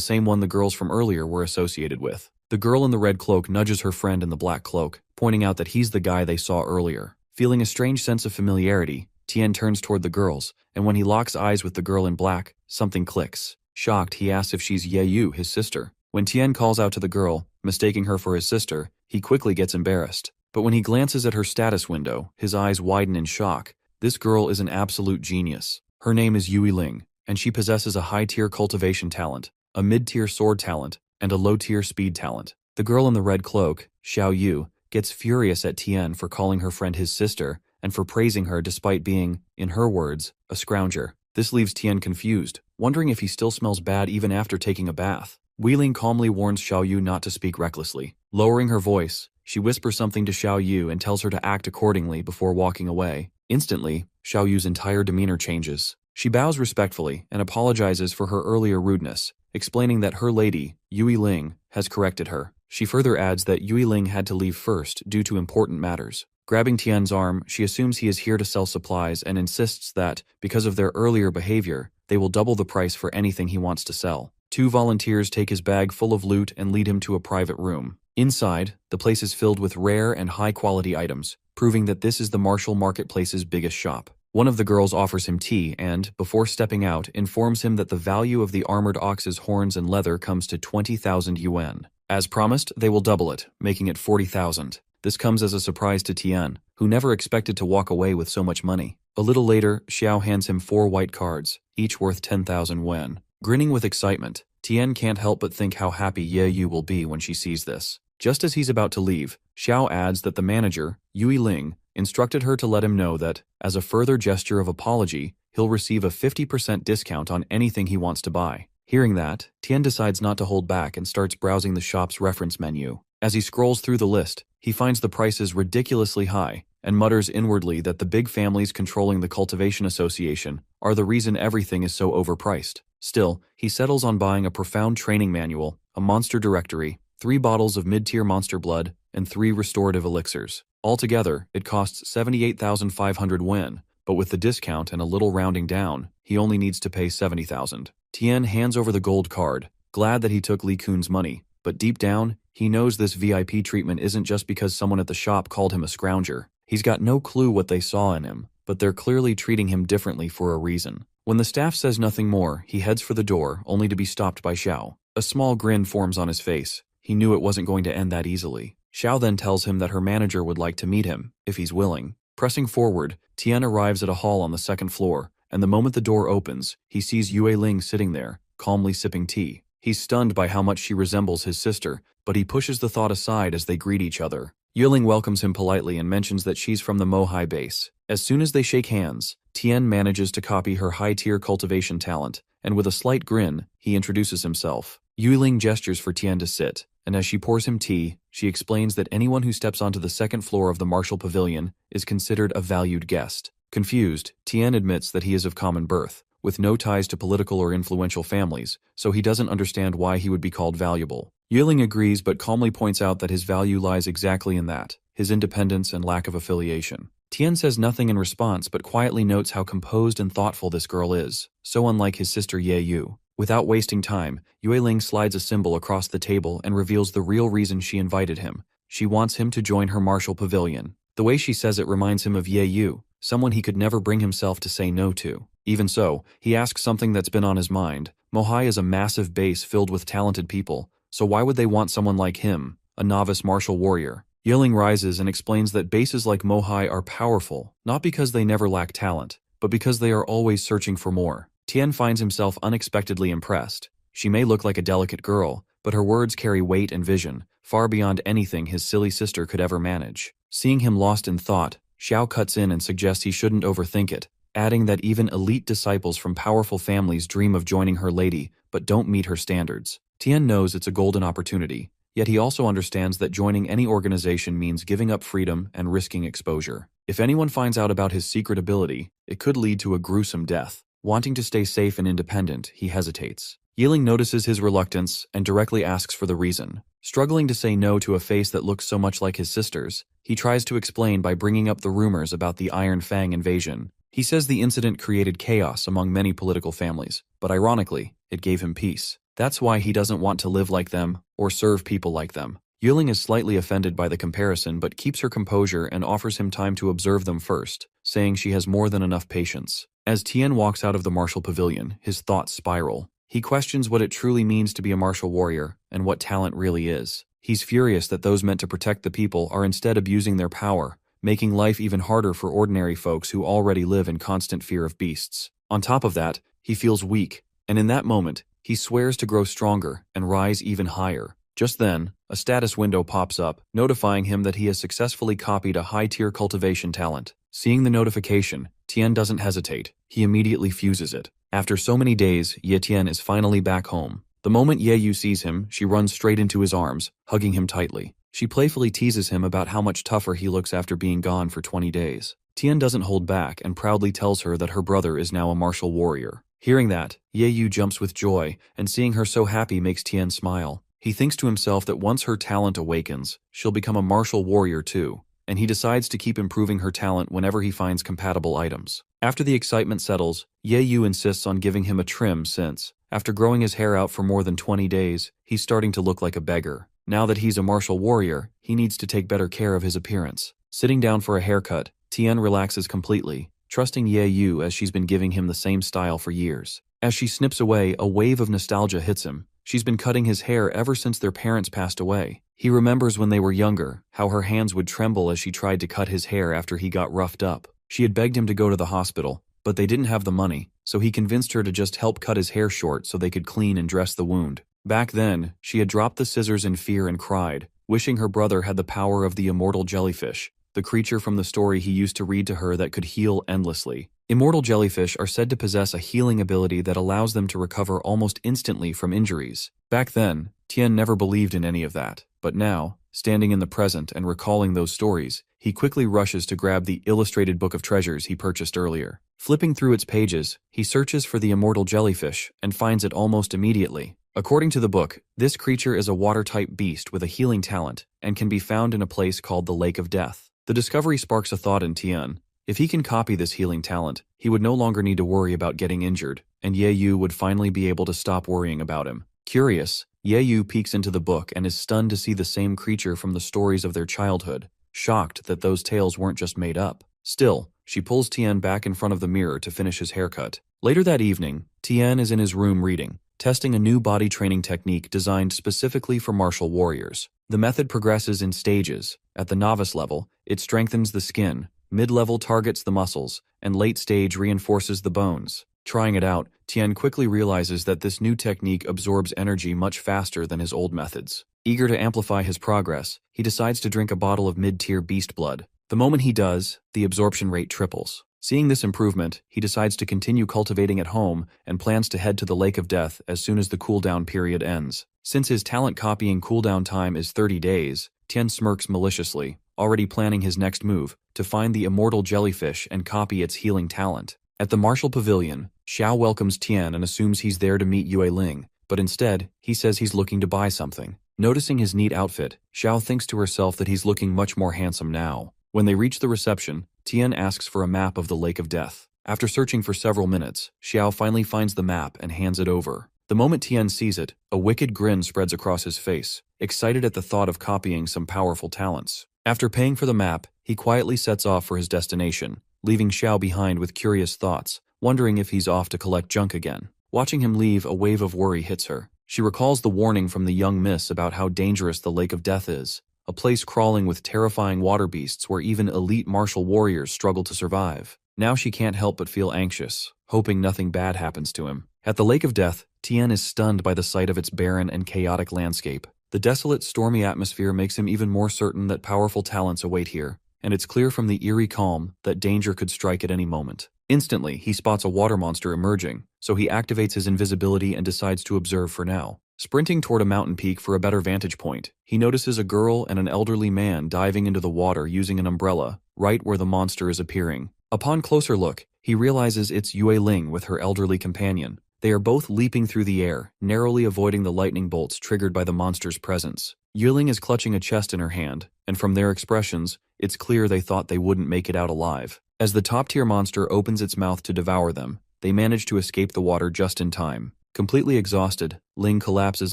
same one the girls from earlier were associated with. The girl in the red cloak nudges her friend in the black cloak, pointing out that he's the guy they saw earlier. Feeling a strange sense of familiarity, Tien turns toward the girls, and when he locks eyes with the girl in black, something clicks. Shocked, he asks if she's Ye Yu, his sister. When Tien calls out to the girl, mistaking her for his sister, he quickly gets embarrassed. But when he glances at her status window, his eyes widen in shock. This girl is an absolute genius. Her name is Yui Ling, and she possesses a high-tier cultivation talent, a mid-tier sword talent, and a low-tier speed talent. The girl in the red cloak, Xiao Yu, gets furious at Tien for calling her friend his sister and for praising her despite being, in her words, a scrounger. This leaves Tien confused, wondering if he still smells bad even after taking a bath. Wei Ling calmly warns Xiao Yu not to speak recklessly. Lowering her voice, she whispers something to Xiao Yu and tells her to act accordingly before walking away. Instantly, Xiao Yu's entire demeanor changes. She bows respectfully and apologizes for her earlier rudeness, explaining that her lady, Yui Ling, has corrected her. She further adds that Yui Ling had to leave first due to important matters. Grabbing Tien's arm, she assumes he is here to sell supplies and insists that, because of their earlier behavior, they will double the price for anything he wants to sell. Two volunteers take his bag full of loot and lead him to a private room. Inside, the place is filled with rare and high-quality items, proving that this is the martial marketplace's biggest shop. One of the girls offers him tea and, before stepping out, informs him that the value of the armored ox's horns and leather comes to 20,000 yuan. As promised, they will double it, making it 40,000. This comes as a surprise to Tien, who never expected to walk away with so much money. A little later, Xiao hands him 4 white cards, each worth 10,000 yuan. Grinning with excitement, Tien can't help but think how happy Ye Yu will be when she sees this. Just as he's about to leave, Xiao adds that the manager, Yui Ling, instructed her to let him know that, as a further gesture of apology, he'll receive a 50% discount on anything he wants to buy. Hearing that, Tien decides not to hold back and starts browsing the shop's reference menu. As he scrolls through the list, he finds the prices ridiculously high and mutters inwardly that the big families controlling the Cultivation Association are the reason everything is so overpriced. Still, he settles on buying a profound training manual, a monster directory, 3 bottles of mid-tier monster blood, and 3 restorative elixirs. Altogether, it costs 78,500 yuan, but with the discount and a little rounding down, he only needs to pay 70,000. Tien hands over the gold card, glad that he took Li Kun's money, but deep down, he knows this VIP treatment isn't just because someone at the shop called him a scrounger. He's got no clue what they saw in him, but they're clearly treating him differently for a reason. When the staff says nothing more, he heads for the door, only to be stopped by Xiao. A small grin forms on his face. He knew it wasn't going to end that easily. Xiao then tells him that her manager would like to meet him, if he's willing. Pressing forward, Tien arrives at a hall on the 2nd floor, and the moment the door opens, he sees Yue Ling sitting there, calmly sipping tea. He's stunned by how much she resembles his sister, but he pushes the thought aside as they greet each other. Yue Ling welcomes him politely and mentions that she's from the Mohai base. As soon as they shake hands, Tien manages to copy her high-tier cultivation talent, and with a slight grin, he introduces himself. Yue Ling gestures for Tien to sit, and as she pours him tea, she explains that anyone who steps onto the 2nd floor of the Martial Pavilion is considered a valued guest. Confused, Tien admits that he is of common birth, with no ties to political or influential families, so he doesn't understand why he would be called valuable. Yue Ling agrees but calmly points out that his value lies exactly in that, his independence and lack of affiliation. Tien says nothing in response but quietly notes how composed and thoughtful this girl is, so unlike his sister Ye Yu. Without wasting time, Yue Ling slides a symbol across the table and reveals the real reason she invited him. She wants him to join her martial pavilion. The way she says it reminds him of Ye Yu, someone he could never bring himself to say no to. Even so, he asks something that's been on his mind. Mohai is a massive base filled with talented people, so why would they want someone like him, a novice martial warrior? Yue Ling rises and explains that bases like Mohai are powerful, not because they never lack talent, but because they are always searching for more. Tien finds himself unexpectedly impressed. She may look like a delicate girl, but her words carry weight and vision, far beyond anything his silly sister could ever manage. Seeing him lost in thought, Xiao cuts in and suggests he shouldn't overthink it, adding that even elite disciples from powerful families dream of joining her lady, but don't meet her standards. Tien knows it's a golden opportunity, yet he also understands that joining any organization means giving up freedom and risking exposure. If anyone finds out about his secret ability, it could lead to a gruesome death. Wanting to stay safe and independent, he hesitates. Yiling notices his reluctance and directly asks for the reason. Struggling to say no to a face that looks so much like his sister's, he tries to explain by bringing up the rumors about the Iron Fang invasion. He says the incident created chaos among many political families, but ironically, it gave him peace. That's why he doesn't want to live like them or serve people like them. Yiling is slightly offended by the comparison but keeps her composure and offers him time to observe them first, saying she has more than enough patience. As Tien walks out of the martial pavilion, his thoughts spiral. He questions what it truly means to be a martial warrior and what talent really is. He's furious that those meant to protect the people are instead abusing their power, making life even harder for ordinary folks who already live in constant fear of beasts. On top of that, he feels weak, and in that moment, he swears to grow stronger and rise even higher. Just then, a status window pops up, notifying him that he has successfully copied a high-tier cultivation talent. Seeing the notification, Tien doesn't hesitate. He immediately fuses it. After so many days, Ye Tian is finally back home. The moment Ye Yu sees him, she runs straight into his arms, hugging him tightly. She playfully teases him about how much tougher he looks after being gone for 20 days. Tien doesn't hold back and proudly tells her that her brother is now a martial warrior. Hearing that, Ye Yu jumps with joy, and seeing her so happy makes Tien smile. He thinks to himself that once her talent awakens, she'll become a martial warrior too, and he decides to keep improving her talent whenever he finds compatible items. After the excitement settles, Ye Yu insists on giving him a trim since, after growing his hair out for more than 20 days, he's starting to look like a beggar. Now that he's a martial warrior, he needs to take better care of his appearance. Sitting down for a haircut, Tien relaxes completely, trusting Ye Yu as she's been giving him the same style for years. As she snips away, a wave of nostalgia hits him. She's been cutting his hair ever since their parents passed away. He remembers when they were younger, how her hands would tremble as she tried to cut his hair after he got roughed up. She had begged him to go to the hospital, but they didn't have the money, so he convinced her to just help cut his hair short so they could clean and dress the wound. Back then, she had dropped the scissors in fear and cried, wishing her brother had the power of the immortal jellyfish, the creature from the story he used to read to her that could heal endlessly. Immortal jellyfish are said to possess a healing ability that allows them to recover almost instantly from injuries. Back then, Tien never believed in any of that, but now, standing in the present and recalling those stories, he quickly rushes to grab the illustrated book of treasures he purchased earlier. Flipping through its pages, he searches for the immortal jellyfish and finds it almost immediately. According to the book, this creature is a water-type beast with a healing talent and can be found in a place called the Lake of Death. The discovery sparks a thought in Tien. If he can copy this healing talent, he would no longer need to worry about getting injured, and Ye Yu would finally be able to stop worrying about him. Curious, Ye Yu peeks into the book and is stunned to see the same creature from the stories of their childhood, shocked that those tales weren't just made up. Still, she pulls Tien back in front of the mirror to finish his haircut. Later that evening, Tien is in his room reading, testing a new body training technique designed specifically for martial warriors. The method progresses in stages. At the novice level, it strengthens the skin, mid-level targets the muscles, and late stage reinforces the bones. Trying it out, Tien quickly realizes that this new technique absorbs energy much faster than his old methods. Eager to amplify his progress, he decides to drink a bottle of mid-tier beast blood. The moment he does, the absorption rate triples. Seeing this improvement, he decides to continue cultivating at home and plans to head to the Lake of Death as soon as the cooldown period ends. Since his talent copying cooldown time is 30 days, Tien smirks maliciously, already planning his next move, to find the immortal jellyfish and copy its healing talent. At the martial pavilion, Xiao welcomes Tien and assumes he's there to meet Yue Ling, but instead, he says he's looking to buy something. Noticing his neat outfit, Xiao thinks to herself that he's looking much more handsome now. When they reach the reception, Tien asks for a map of the Lake of Death. After searching for several minutes, Xiao finally finds the map and hands it over. The moment Tien sees it, a wicked grin spreads across his face, excited at the thought of copying some powerful talents. After paying for the map, he quietly sets off for his destination, leaving Xiao behind with curious thoughts, wondering if he's off to collect junk again. Watching him leave, a wave of worry hits her. She recalls the warning from the young miss about how dangerous the Lake of Death is, a place crawling with terrifying water beasts where even elite martial warriors struggle to survive. Now she can't help but feel anxious, hoping nothing bad happens to him. At the Lake of Death, Tien is stunned by the sight of its barren and chaotic landscape. The desolate, stormy atmosphere makes him even more certain that powerful talents await here, and it's clear from the eerie calm that danger could strike at any moment. Instantly, he spots a water monster emerging, so he activates his invisibility and decides to observe for now. Sprinting toward a mountain peak for a better vantage point, he notices a girl and an elderly man diving into the water using an umbrella, right where the monster is appearing. Upon closer look, he realizes it's Yue Ling with her elderly companion. They are both leaping through the air, narrowly avoiding the lightning bolts triggered by the monster's presence. Yue Ling is clutching a chest in her hand, and from their expressions, it's clear they thought they wouldn't make it out alive. As the top-tier monster opens its mouth to devour them, they manage to escape the water just in time. Completely exhausted, Ling collapses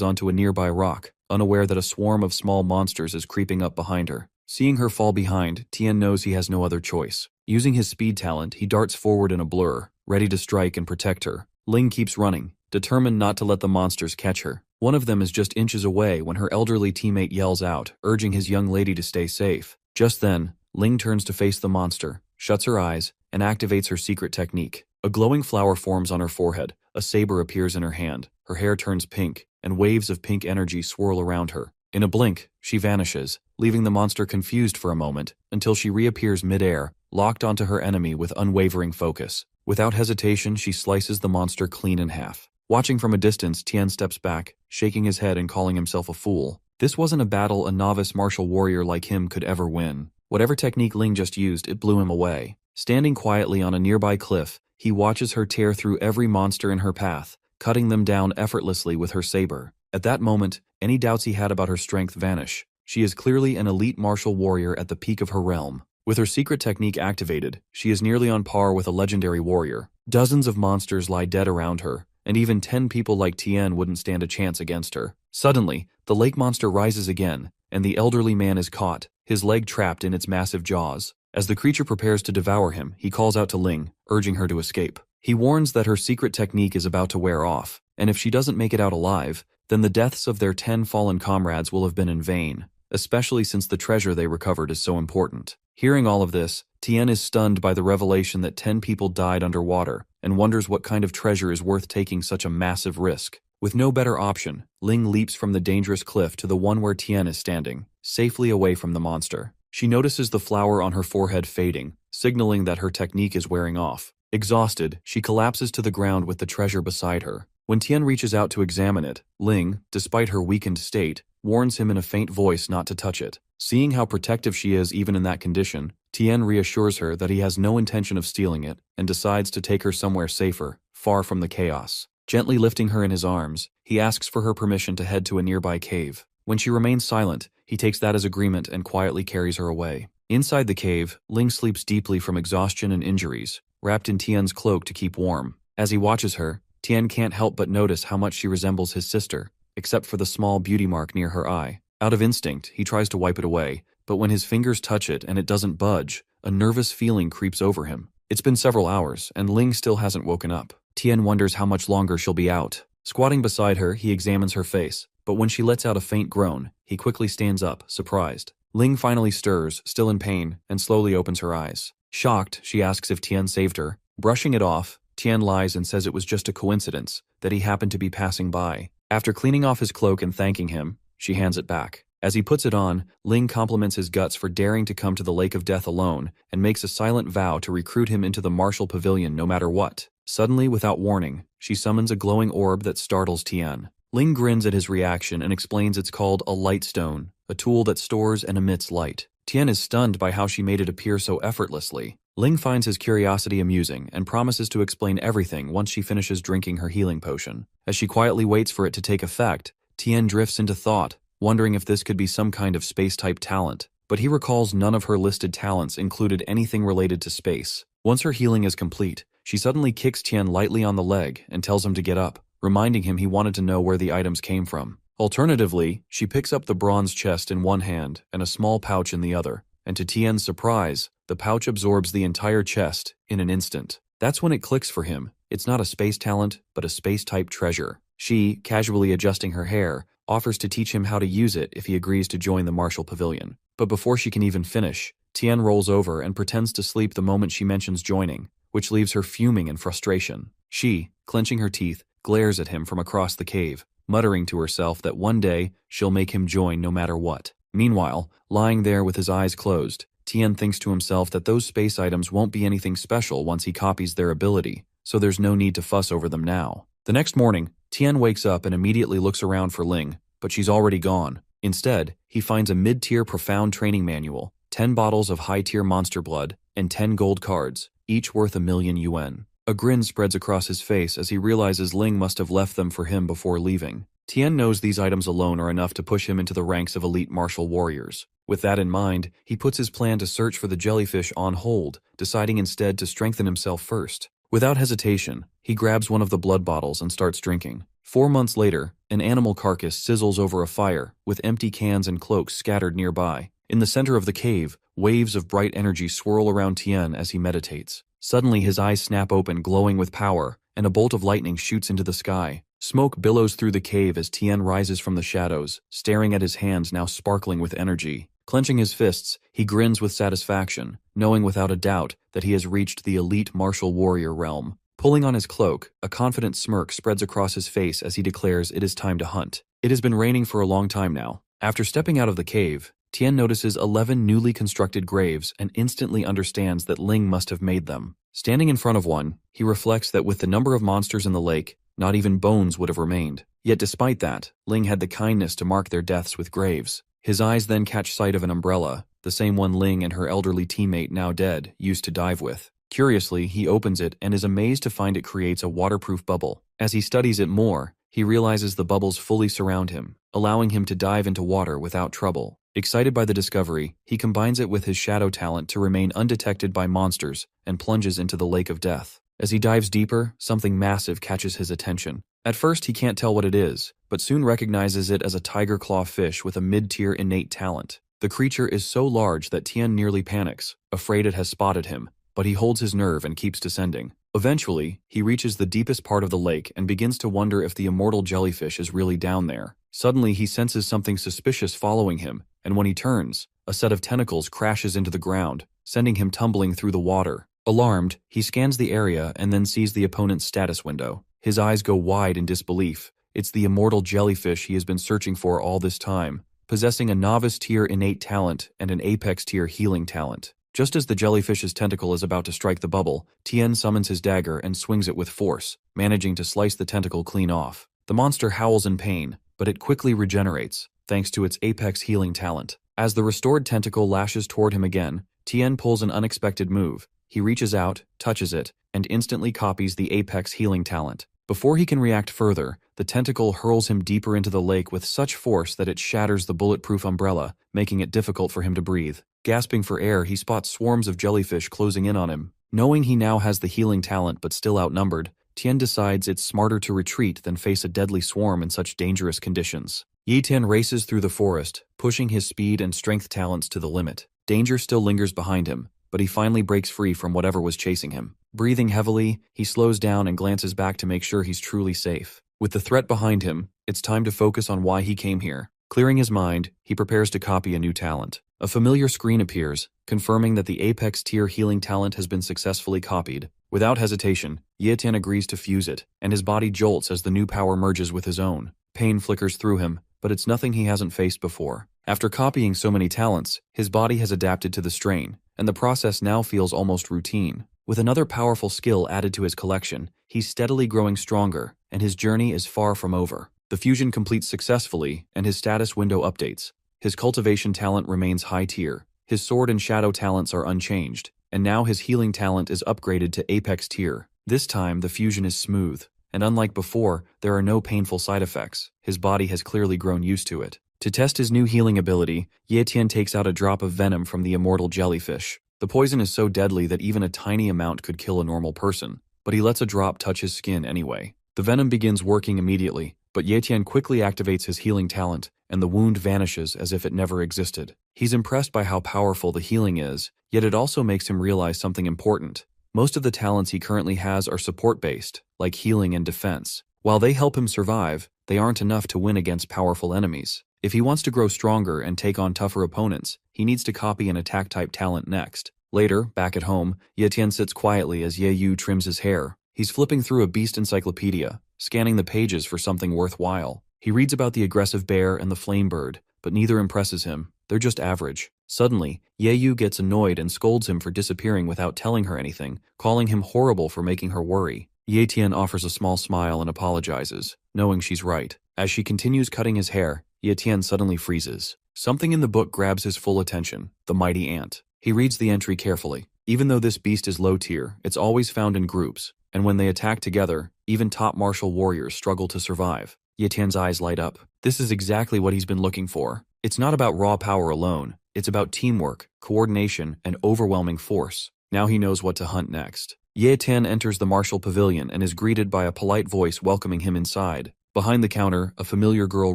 onto a nearby rock, unaware that a swarm of small monsters is creeping up behind her. Seeing her fall behind, Tian knows he has no other choice. Using his speed talent, he darts forward in a blur, ready to strike and protect her. Ling keeps running, determined not to let the monsters catch her. One of them is just inches away when her elderly teammate yells out, urging his young lady to stay safe. Just then, Ling turns to face the monster, shuts her eyes, and activates her secret technique. A glowing flower forms on her forehead, a saber appears in her hand, her hair turns pink, and waves of pink energy swirl around her. In a blink, she vanishes, leaving the monster confused for a moment, until she reappears mid-air, locked onto her enemy with unwavering focus. Without hesitation, she slices the monster clean in half. Watching from a distance, Tian steps back, shaking his head and calling himself a fool. This wasn't a battle a novice martial warrior like him could ever win. Whatever technique Ling just used, it blew him away. Standing quietly on a nearby cliff, he watches her tear through every monster in her path, cutting them down effortlessly with her saber. At that moment, any doubts he had about her strength vanish. She is clearly an elite martial warrior at the peak of her realm. With her secret technique activated, she is nearly on par with a legendary warrior. Dozens of monsters lie dead around her, and even 10 people like Tian wouldn't stand a chance against her. Suddenly, the lake monster rises again, and the elderly man is caught, his leg trapped in its massive jaws. As the creature prepares to devour him, he calls out to Ling, urging her to escape. He warns that her secret technique is about to wear off, and if she doesn't make it out alive, then the deaths of their 10 fallen comrades will have been in vain, especially since the treasure they recovered is so important. Hearing all of this, Tian is stunned by the revelation that 10 people died underwater, and wonders what kind of treasure is worth taking such a massive risk. With no better option, Ling leaps from the dangerous cliff to the one where Tian is standing, safely away from the monster. She notices the flower on her forehead fading, signaling that her technique is wearing off. Exhausted, she collapses to the ground with the treasure beside her. When Tian reaches out to examine it, Ling, despite her weakened state, warns him in a faint voice not to touch it. Seeing how protective she is even in that condition, Tian reassures her that he has no intention of stealing it and decides to take her somewhere safer, far from the chaos. Gently lifting her in his arms, he asks for her permission to head to a nearby cave. When she remains silent, he takes that as agreement and quietly carries her away. Inside the cave, Ling sleeps deeply from exhaustion and injuries, wrapped in Tian's cloak to keep warm. As he watches her, Tian can't help but notice how much she resembles his sister, except for the small beauty mark near her eye. Out of instinct, he tries to wipe it away, but when his fingers touch it and it doesn't budge, a nervous feeling creeps over him. It's been several hours, and Ling still hasn't woken up. Tian wonders how much longer she'll be out. Squatting beside her, he examines her face, but when she lets out a faint groan, he quickly stands up, surprised. Ling finally stirs, still in pain, and slowly opens her eyes. Shocked, she asks if Tian saved her. Brushing it off, Tian lies and says it was just a coincidence, that he happened to be passing by. After cleaning off his cloak and thanking him, she hands it back. As he puts it on, Ling compliments his guts for daring to come to the Lake of Death alone and makes a silent vow to recruit him into the martial pavilion no matter what. Suddenly, without warning, she summons a glowing orb that startles Tian. Ling grins at his reaction and explains it's called a light stone, a tool that stores and emits light. Tian is stunned by how she made it appear so effortlessly. Ling finds his curiosity amusing and promises to explain everything once she finishes drinking her healing potion. As she quietly waits for it to take effect, Tian drifts into thought, wondering if this could be some kind of space-type talent. But he recalls none of her listed talents included anything related to space. Once her healing is complete, she suddenly kicks Tian lightly on the leg and tells him to get up, reminding him he wanted to know where the items came from. Alternatively, she picks up the bronze chest in one hand and a small pouch in the other, and to Tian's surprise, the pouch absorbs the entire chest in an instant. That's when it clicks for him. It's not a space talent, but a space-type treasure. She, casually adjusting her hair, offers to teach him how to use it if he agrees to join the martial pavilion. But before she can even finish, Tian rolls over and pretends to sleep the moment she mentions joining, which leaves her fuming in frustration. She, clenching her teeth, glares at him from across the cave, muttering to herself that one day she'll make him join no matter what. Meanwhile, lying there with his eyes closed, Tian thinks to himself that those space items won't be anything special once he copies their ability, so there's no need to fuss over them now. The next morning, Tian wakes up and immediately looks around for Ling, but she's already gone. Instead, he finds a mid-tier profound training manual, 10 bottles of high-tier monster blood, and 10 gold cards, each worth 1,000,000 yuan. A grin spreads across his face as he realizes Ling must have left them for him before leaving. Tian knows these items alone are enough to push him into the ranks of elite martial warriors. With that in mind, he puts his plan to search for the jellyfish on hold, deciding instead to strengthen himself first. Without hesitation, he grabs one of the blood bottles and starts drinking. 4 months later, an animal carcass sizzles over a fire, with empty cans and cloaks scattered nearby. In the center of the cave, waves of bright energy swirl around Tian as he meditates. Suddenly his eyes snap open, glowing with power, and a bolt of lightning shoots into the sky. Smoke billows through the cave as Tian rises from the shadows, staring at his hands now sparkling with energy. Clenching his fists, he grins with satisfaction, knowing without a doubt that he has reached the elite martial warrior realm. Pulling on his cloak, a confident smirk spreads across his face as he declares it is time to hunt. It has been raining for a long time now. After stepping out of the cave, Tian notices 11 newly constructed graves and instantly understands that Ling must have made them. Standing in front of one, he reflects that with the number of monsters in the lake, not even bones would have remained. Yet despite that, Ling had the kindness to mark their deaths with graves. His eyes then catch sight of an umbrella, the same one Ling and her elderly teammate, now dead, used to dive with. Curiously, he opens it and is amazed to find it creates a waterproof bubble. As he studies it more, he realizes the bubbles fully surround him, allowing him to dive into water without trouble. Excited by the discovery, he combines it with his shadow talent to remain undetected by monsters and plunges into the lake of death. As he dives deeper, something massive catches his attention. At first, he can't tell what it is, but soon recognizes it as a tiger claw fish with a mid-tier innate talent. The creature is so large that Tian nearly panics, afraid it has spotted him, but he holds his nerve and keeps descending. Eventually, he reaches the deepest part of the lake and begins to wonder if the immortal jellyfish is really down there. Suddenly, he senses something suspicious following him, and when he turns, a set of tentacles crashes into the ground, sending him tumbling through the water. Alarmed, he scans the area and then sees the opponent's status window. His eyes go wide in disbelief. It's the immortal jellyfish he has been searching for all this time, possessing a novice-tier innate talent and an apex-tier healing talent. Just as the jellyfish's tentacle is about to strike the bubble, Tian summons his dagger and swings it with force, managing to slice the tentacle clean off. The monster howls in pain, but it quickly regenerates, thanks to its apex healing talent. As the restored tentacle lashes toward him again, Tian pulls an unexpected move. He reaches out, touches it, and instantly copies the apex healing talent. Before he can react further, the tentacle hurls him deeper into the lake with such force that it shatters the bulletproof umbrella, making it difficult for him to breathe. Gasping for air, he spots swarms of jellyfish closing in on him. Knowing he now has the healing talent but still outnumbered, Tian decides it's smarter to retreat than face a deadly swarm in such dangerous conditions. Yi Tian races through the forest, pushing his speed and strength talents to the limit. Danger still lingers behind him, but he finally breaks free from whatever was chasing him. Breathing heavily, he slows down and glances back to make sure he's truly safe. With the threat behind him, it's time to focus on why he came here. Clearing his mind, he prepares to copy a new talent. A familiar screen appears, confirming that the apex tier healing talent has been successfully copied. Without hesitation, Yi Tian agrees to fuse it, and his body jolts as the new power merges with his own. Pain flickers through him, but it's nothing he hasn't faced before. After copying so many talents, his body has adapted to the strain, and the process now feels almost routine. With another powerful skill added to his collection, he's steadily growing stronger, and his journey is far from over. The fusion completes successfully, and his status window updates. His cultivation talent remains high tier. His sword and shadow talents are unchanged, and now his healing talent is upgraded to apex tier. This time, the fusion is smooth, and unlike before, there are no painful side effects. His body has clearly grown used to it. To test his new healing ability, Yi Tian takes out a drop of venom from the immortal jellyfish. The poison is so deadly that even a tiny amount could kill a normal person, but he lets a drop touch his skin anyway. The venom begins working immediately, but Yi Tian quickly activates his healing talent, and the wound vanishes as if it never existed. He's impressed by how powerful the healing is, yet it also makes him realize something important. Most of the talents he currently has are support-based, like healing and defense. While they help him survive, they aren't enough to win against powerful enemies. If he wants to grow stronger and take on tougher opponents, he needs to copy an attack-type talent next. Later, back at home, Yi Tian sits quietly as Ye Yu trims his hair. He's flipping through a beast encyclopedia, scanning the pages for something worthwhile. He reads about the aggressive bear and the flame bird, but neither impresses him. They're just average. Suddenly, Ye Yu gets annoyed and scolds him for disappearing without telling her anything, calling him horrible for making her worry. Ye Tian offers a small smile and apologizes, knowing she's right. As she continues cutting his hair, Ye Tian suddenly freezes. Something in the book grabs his full attention, the mighty ant. He reads the entry carefully. Even though this beast is low tier, it's always found in groups, and when they attack together, even top martial warriors struggle to survive. Ye Tian's eyes light up. This is exactly what he's been looking for. It's not about raw power alone, it's about teamwork, coordination, and overwhelming force. Now he knows what to hunt next. Ye Tian enters the martial pavilion and is greeted by a polite voice welcoming him inside. Behind the counter, a familiar girl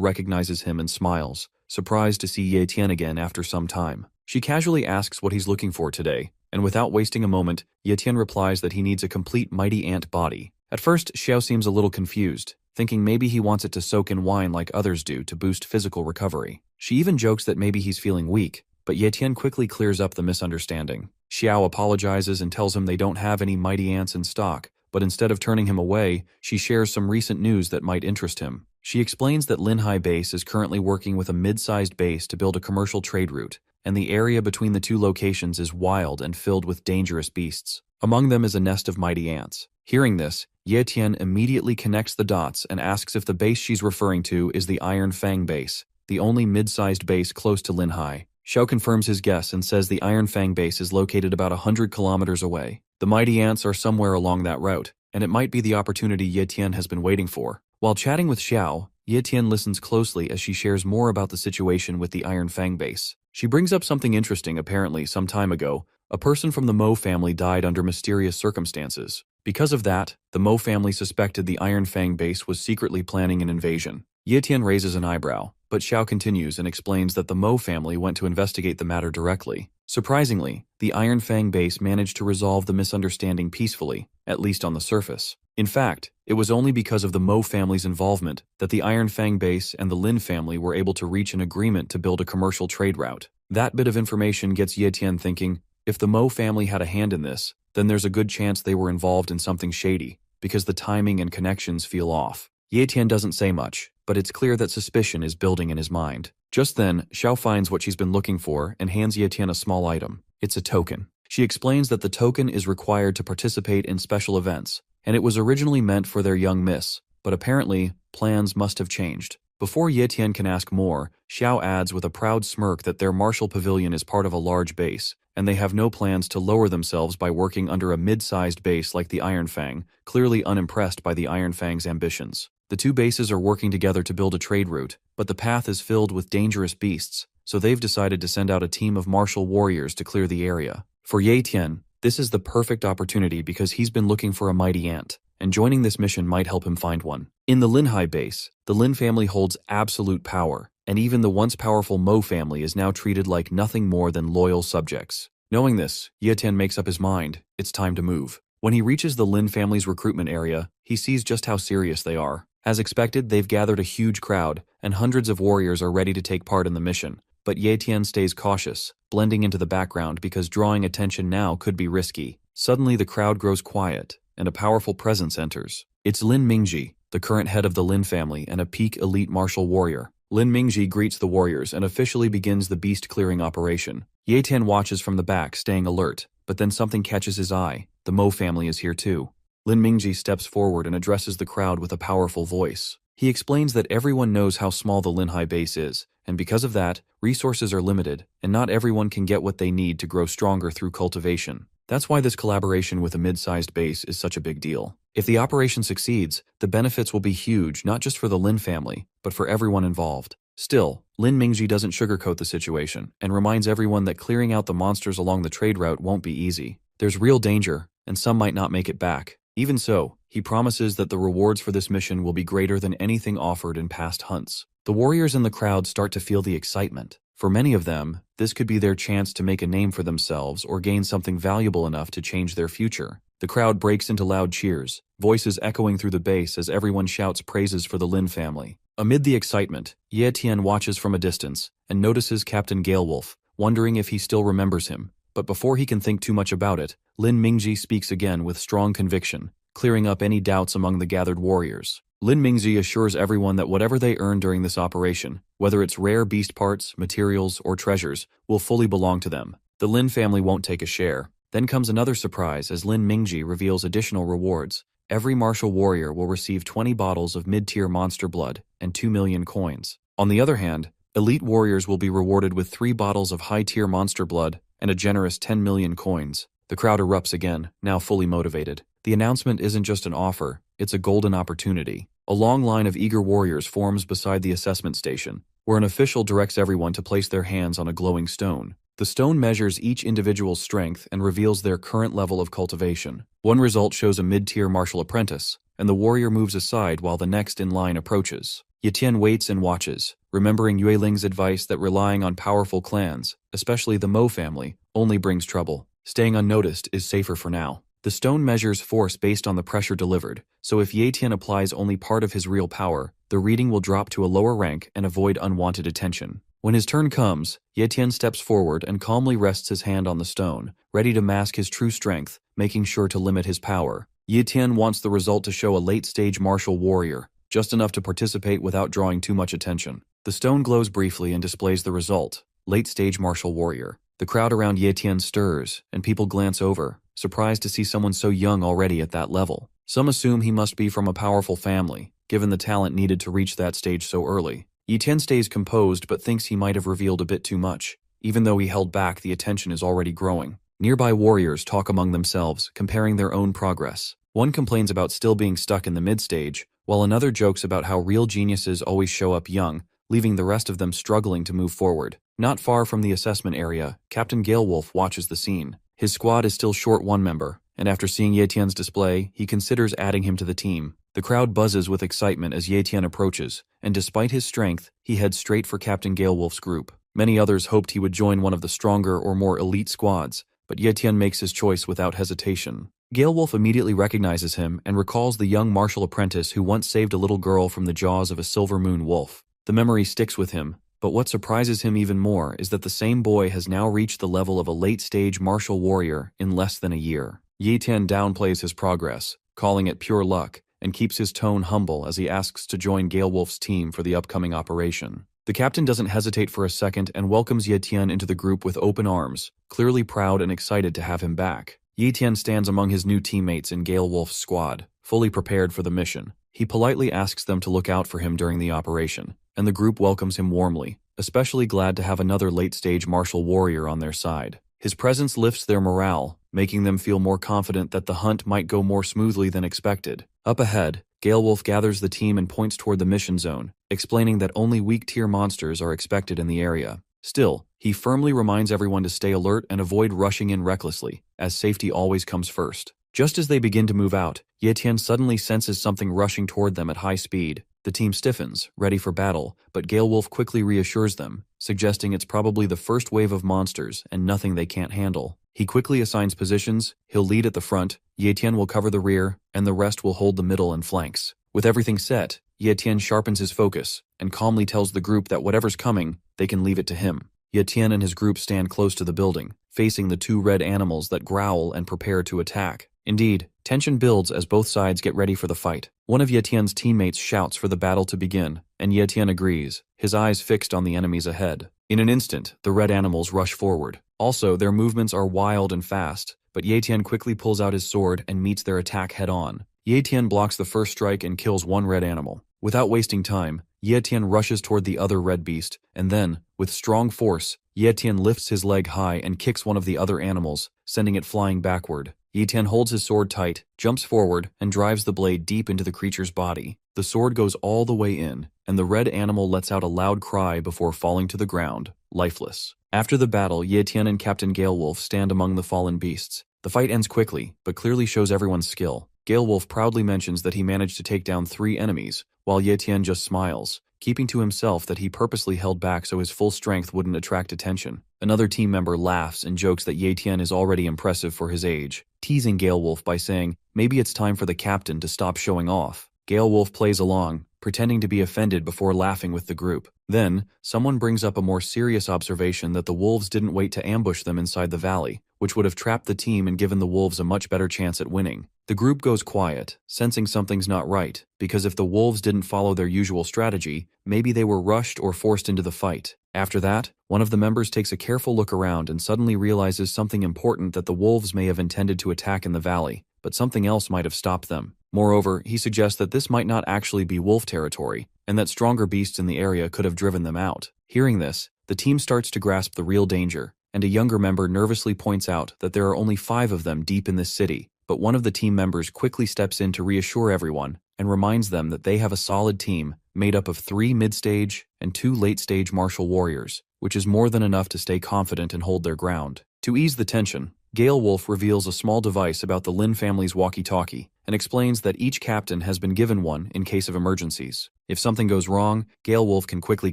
recognizes him and smiles, surprised to see Ye Tian again after some time. She casually asks what he's looking for today, and without wasting a moment, Ye Tian replies that he needs a complete mighty ant body. At first, Xiao seems a little confused, thinking maybe he wants it to soak in wine like others do to boost physical recovery. She even jokes that maybe he's feeling weak, but Ye Tian quickly clears up the misunderstanding. Xiao apologizes and tells him they don't have any mighty ants in stock, but instead of turning him away, she shares some recent news that might interest him. She explains that Linhai Base is currently working with a mid-sized base to build a commercial trade route, and the area between the two locations is wild and filled with dangerous beasts. Among them is a nest of mighty ants. Hearing this, Ye Tian immediately connects the dots and asks if the base she's referring to is the Iron Fang base, the only mid-sized base close to Linhai. Xiao confirms his guess and says the Iron Fang base is located about 100 kilometers away. The mighty ants are somewhere along that route, and it might be the opportunity Ye Tian has been waiting for. While chatting with Xiao, Ye Tian listens closely as she shares more about the situation with the Iron Fang base. She brings up something interesting. Apparently, some time ago, a person from the Mo family died under mysterious circumstances. Because of that, the Mo family suspected the Iron Fang base was secretly planning an invasion. Ye Tian raises an eyebrow, but Xiao continues and explains that the Mo family went to investigate the matter directly. Surprisingly, the Iron Fang base managed to resolve the misunderstanding peacefully, at least on the surface. In fact, it was only because of the Mo family's involvement that the Iron Fang base and the Lin family were able to reach an agreement to build a commercial trade route. That bit of information gets Ye Tian thinking, if the Mo family had a hand in this, then there's a good chance they were involved in something shady, because the timing and connections feel off. Ye Tian doesn't say much, but it's clear that suspicion is building in his mind. Just then, Xiao finds what she's been looking for and hands Ye Tian a small item. It's a token. She explains that the token is required to participate in special events, and it was originally meant for their young miss, but apparently, plans must have changed. Before Ye Tian can ask more, Xiao adds with a proud smirk that their martial pavilion is part of a large base, and they have no plans to lower themselves by working under a mid-sized base like the Iron Fang, clearly unimpressed by the Iron Fang's ambitions. The two bases are working together to build a trade route, but the path is filled with dangerous beasts, so they've decided to send out a team of martial warriors to clear the area. For Ye Tian, this is the perfect opportunity because he's been looking for a mighty ant, and joining this mission might help him find one. In the Linhai base, the Lin family holds absolute power, and even the once powerful Mo family is now treated like nothing more than loyal subjects. Knowing this, Ye Tian makes up his mind. It's time to move. When he reaches the Lin family's recruitment area, he sees just how serious they are. As expected, they've gathered a huge crowd, and hundreds of warriors are ready to take part in the mission. But Ye Tian stays cautious, blending into the background because drawing attention now could be risky. Suddenly, the crowd grows quiet, and a powerful presence enters. It's Lin Mingji, the current head of the Lin family and a peak elite martial warrior. Lin Mingji greets the warriors and officially begins the beast-clearing operation. Ye Tian watches from the back, staying alert, but then something catches his eye. The Mo family is here too. Lin Mingji steps forward and addresses the crowd with a powerful voice. He explains that everyone knows how small the Linhai base is, and because of that, resources are limited, and not everyone can get what they need to grow stronger through cultivation. That's why this collaboration with a mid-sized base is such a big deal. If the operation succeeds, the benefits will be huge not just for the Lin family, but for everyone involved. Still, Lin Mingji doesn't sugarcoat the situation, and reminds everyone that clearing out the monsters along the trade route won't be easy. There's real danger, and some might not make it back. Even so, he promises that the rewards for this mission will be greater than anything offered in past hunts. The warriors in the crowd start to feel the excitement. For many of them, this could be their chance to make a name for themselves or gain something valuable enough to change their future. The crowd breaks into loud cheers, voices echoing through the base as everyone shouts praises for the Lin family. Amid the excitement, Ye Tian watches from a distance and notices Captain Galewolf, wondering if he still remembers him. But before he can think too much about it, Lin Mingji speaks again with strong conviction, clearing up any doubts among the gathered warriors. Lin Mingji assures everyone that whatever they earn during this operation, whether it's rare beast parts, materials, or treasures, will fully belong to them. The Lin family won't take a share. Then comes another surprise as Lin Mingji reveals additional rewards. Every martial warrior will receive 20 bottles of mid-tier monster blood and 2 million coins. On the other hand, elite warriors will be rewarded with 3 bottles of high-tier monster blood and a generous 10 million coins. The crowd erupts again, now fully motivated. The announcement isn't just an offer, it's a golden opportunity. A long line of eager warriors forms beside the assessment station, where an official directs everyone to place their hands on a glowing stone. The stone measures each individual's strength and reveals their current level of cultivation. One result shows a mid-tier martial apprentice, and the warrior moves aside while the next in line approaches. Ye Tian waits and watches, remembering Yue Ling's advice that relying on powerful clans, especially the Mo family, only brings trouble. Staying unnoticed is safer for now. The stone measures force based on the pressure delivered, so if Ye Tian applies only part of his real power, the reading will drop to a lower rank and avoid unwanted attention. When his turn comes, Ye Tian steps forward and calmly rests his hand on the stone, ready to mask his true strength, making sure to limit his power. Ye Tian wants the result to show a late-stage martial warrior, just enough to participate without drawing too much attention. The stone glows briefly and displays the result, late-stage martial warrior. The crowd around Ye Tian stirs, and people glance over, surprised to see someone so young already at that level. Some assume he must be from a powerful family, given the talent needed to reach that stage so early. Ye Tian stays composed but thinks he might have revealed a bit too much. Even though he held back, the attention is already growing. Nearby warriors talk among themselves, comparing their own progress. One complains about still being stuck in the mid-stage, while another jokes about how real geniuses always show up young, leaving the rest of them struggling to move forward. Not far from the assessment area, Captain Galewolf watches the scene. His squad is still short one member, and after seeing Ye Tian's display, he considers adding him to the team. The crowd buzzes with excitement as Ye Tian approaches, and despite his strength, he heads straight for Captain Galewolf's group. Many others hoped he would join one of the stronger or more elite squads, but Ye Tian makes his choice without hesitation. Galewolf immediately recognizes him and recalls the young martial apprentice who once saved a little girl from the jaws of a silver moon wolf. The memory sticks with him, but what surprises him even more is that the same boy has now reached the level of a late-stage martial warrior in less than a year. Ye Tian downplays his progress, calling it pure luck, and keeps his tone humble as he asks to join Galewolf's team for the upcoming operation. The captain doesn't hesitate for a second and welcomes Ye Tian into the group with open arms, clearly proud and excited to have him back. Ye Tian stands among his new teammates in Galewolf's squad, fully prepared for the mission. He politely asks them to look out for him during the operation, and the group welcomes him warmly, especially glad to have another late-stage martial warrior on their side. His presence lifts their morale, making them feel more confident that the hunt might go more smoothly than expected. Up ahead, Galewolf gathers the team and points toward the mission zone, explaining that only weak-tier monsters are expected in the area. Still, he firmly reminds everyone to stay alert and avoid rushing in recklessly, as safety always comes first. Just as they begin to move out, Ye Tian suddenly senses something rushing toward them at high speed. The team stiffens, ready for battle, but Galewolf quickly reassures them, suggesting it's probably the first wave of monsters and nothing they can't handle. He quickly assigns positions, he'll lead at the front, Ye Tian will cover the rear, and the rest will hold the middle and flanks. With everything set, Ye Tian sharpens his focus, and calmly tells the group that whatever's coming, they can leave it to him. Ye Tian and his group stand close to the building, facing the 2 red animals that growl and prepare to attack. Indeed, tension builds as both sides get ready for the fight. One of Ye Tian's teammates shouts for the battle to begin, and Ye Tian agrees, his eyes fixed on the enemies ahead. In an instant, the red animals rush forward. Also, their movements are wild and fast, but Ye Tian quickly pulls out his sword and meets their attack head-on. Ye Tian blocks the first strike and kills one red animal. Without wasting time, Ye Tian rushes toward the other red beast, and then, with strong force, Ye Tian lifts his leg high and kicks one of the other animals, sending it flying backward. Ye Tian holds his sword tight, jumps forward, and drives the blade deep into the creature's body. The sword goes all the way in, and the red animal lets out a loud cry before falling to the ground, lifeless. After the battle, Ye Tian and Captain Galewolf stand among the fallen beasts. The fight ends quickly, but clearly shows everyone's skill. Galewolf proudly mentions that he managed to take down 3 enemies, while Ye Tian just smiles, keeping to himself that he purposely held back so his full strength wouldn't attract attention. Another team member laughs and jokes that Ye Tian is already impressive for his age, teasing Galewolf by saying, maybe it's time for the captain to stop showing off. Galewolf plays along, pretending to be offended before laughing with the group. Then, someone brings up a more serious observation that the wolves didn't wait to ambush them inside the valley, which would have trapped the team and given the wolves a much better chance at winning. The group goes quiet, sensing something's not right, because if the wolves didn't follow their usual strategy, maybe they were rushed or forced into the fight. After that, one of the members takes a careful look around and suddenly realizes something important, that the wolves may have intended to attack in the valley, but something else might have stopped them. Moreover, he suggests that this might not actually be wolf territory, and that stronger beasts in the area could have driven them out. Hearing this, the team starts to grasp the real danger, and a younger member nervously points out that there are only 5 of them deep in this city, but one of the team members quickly steps in to reassure everyone and reminds them that they have a solid team made up of 3 mid-stage and 2 late-stage martial warriors, which is more than enough to stay confident and hold their ground. To ease the tension, Gale Wolf reveals a small device about the Lin family's walkie-talkie and explains that each captain has been given one in case of emergencies. If something goes wrong, Gale Wolf can quickly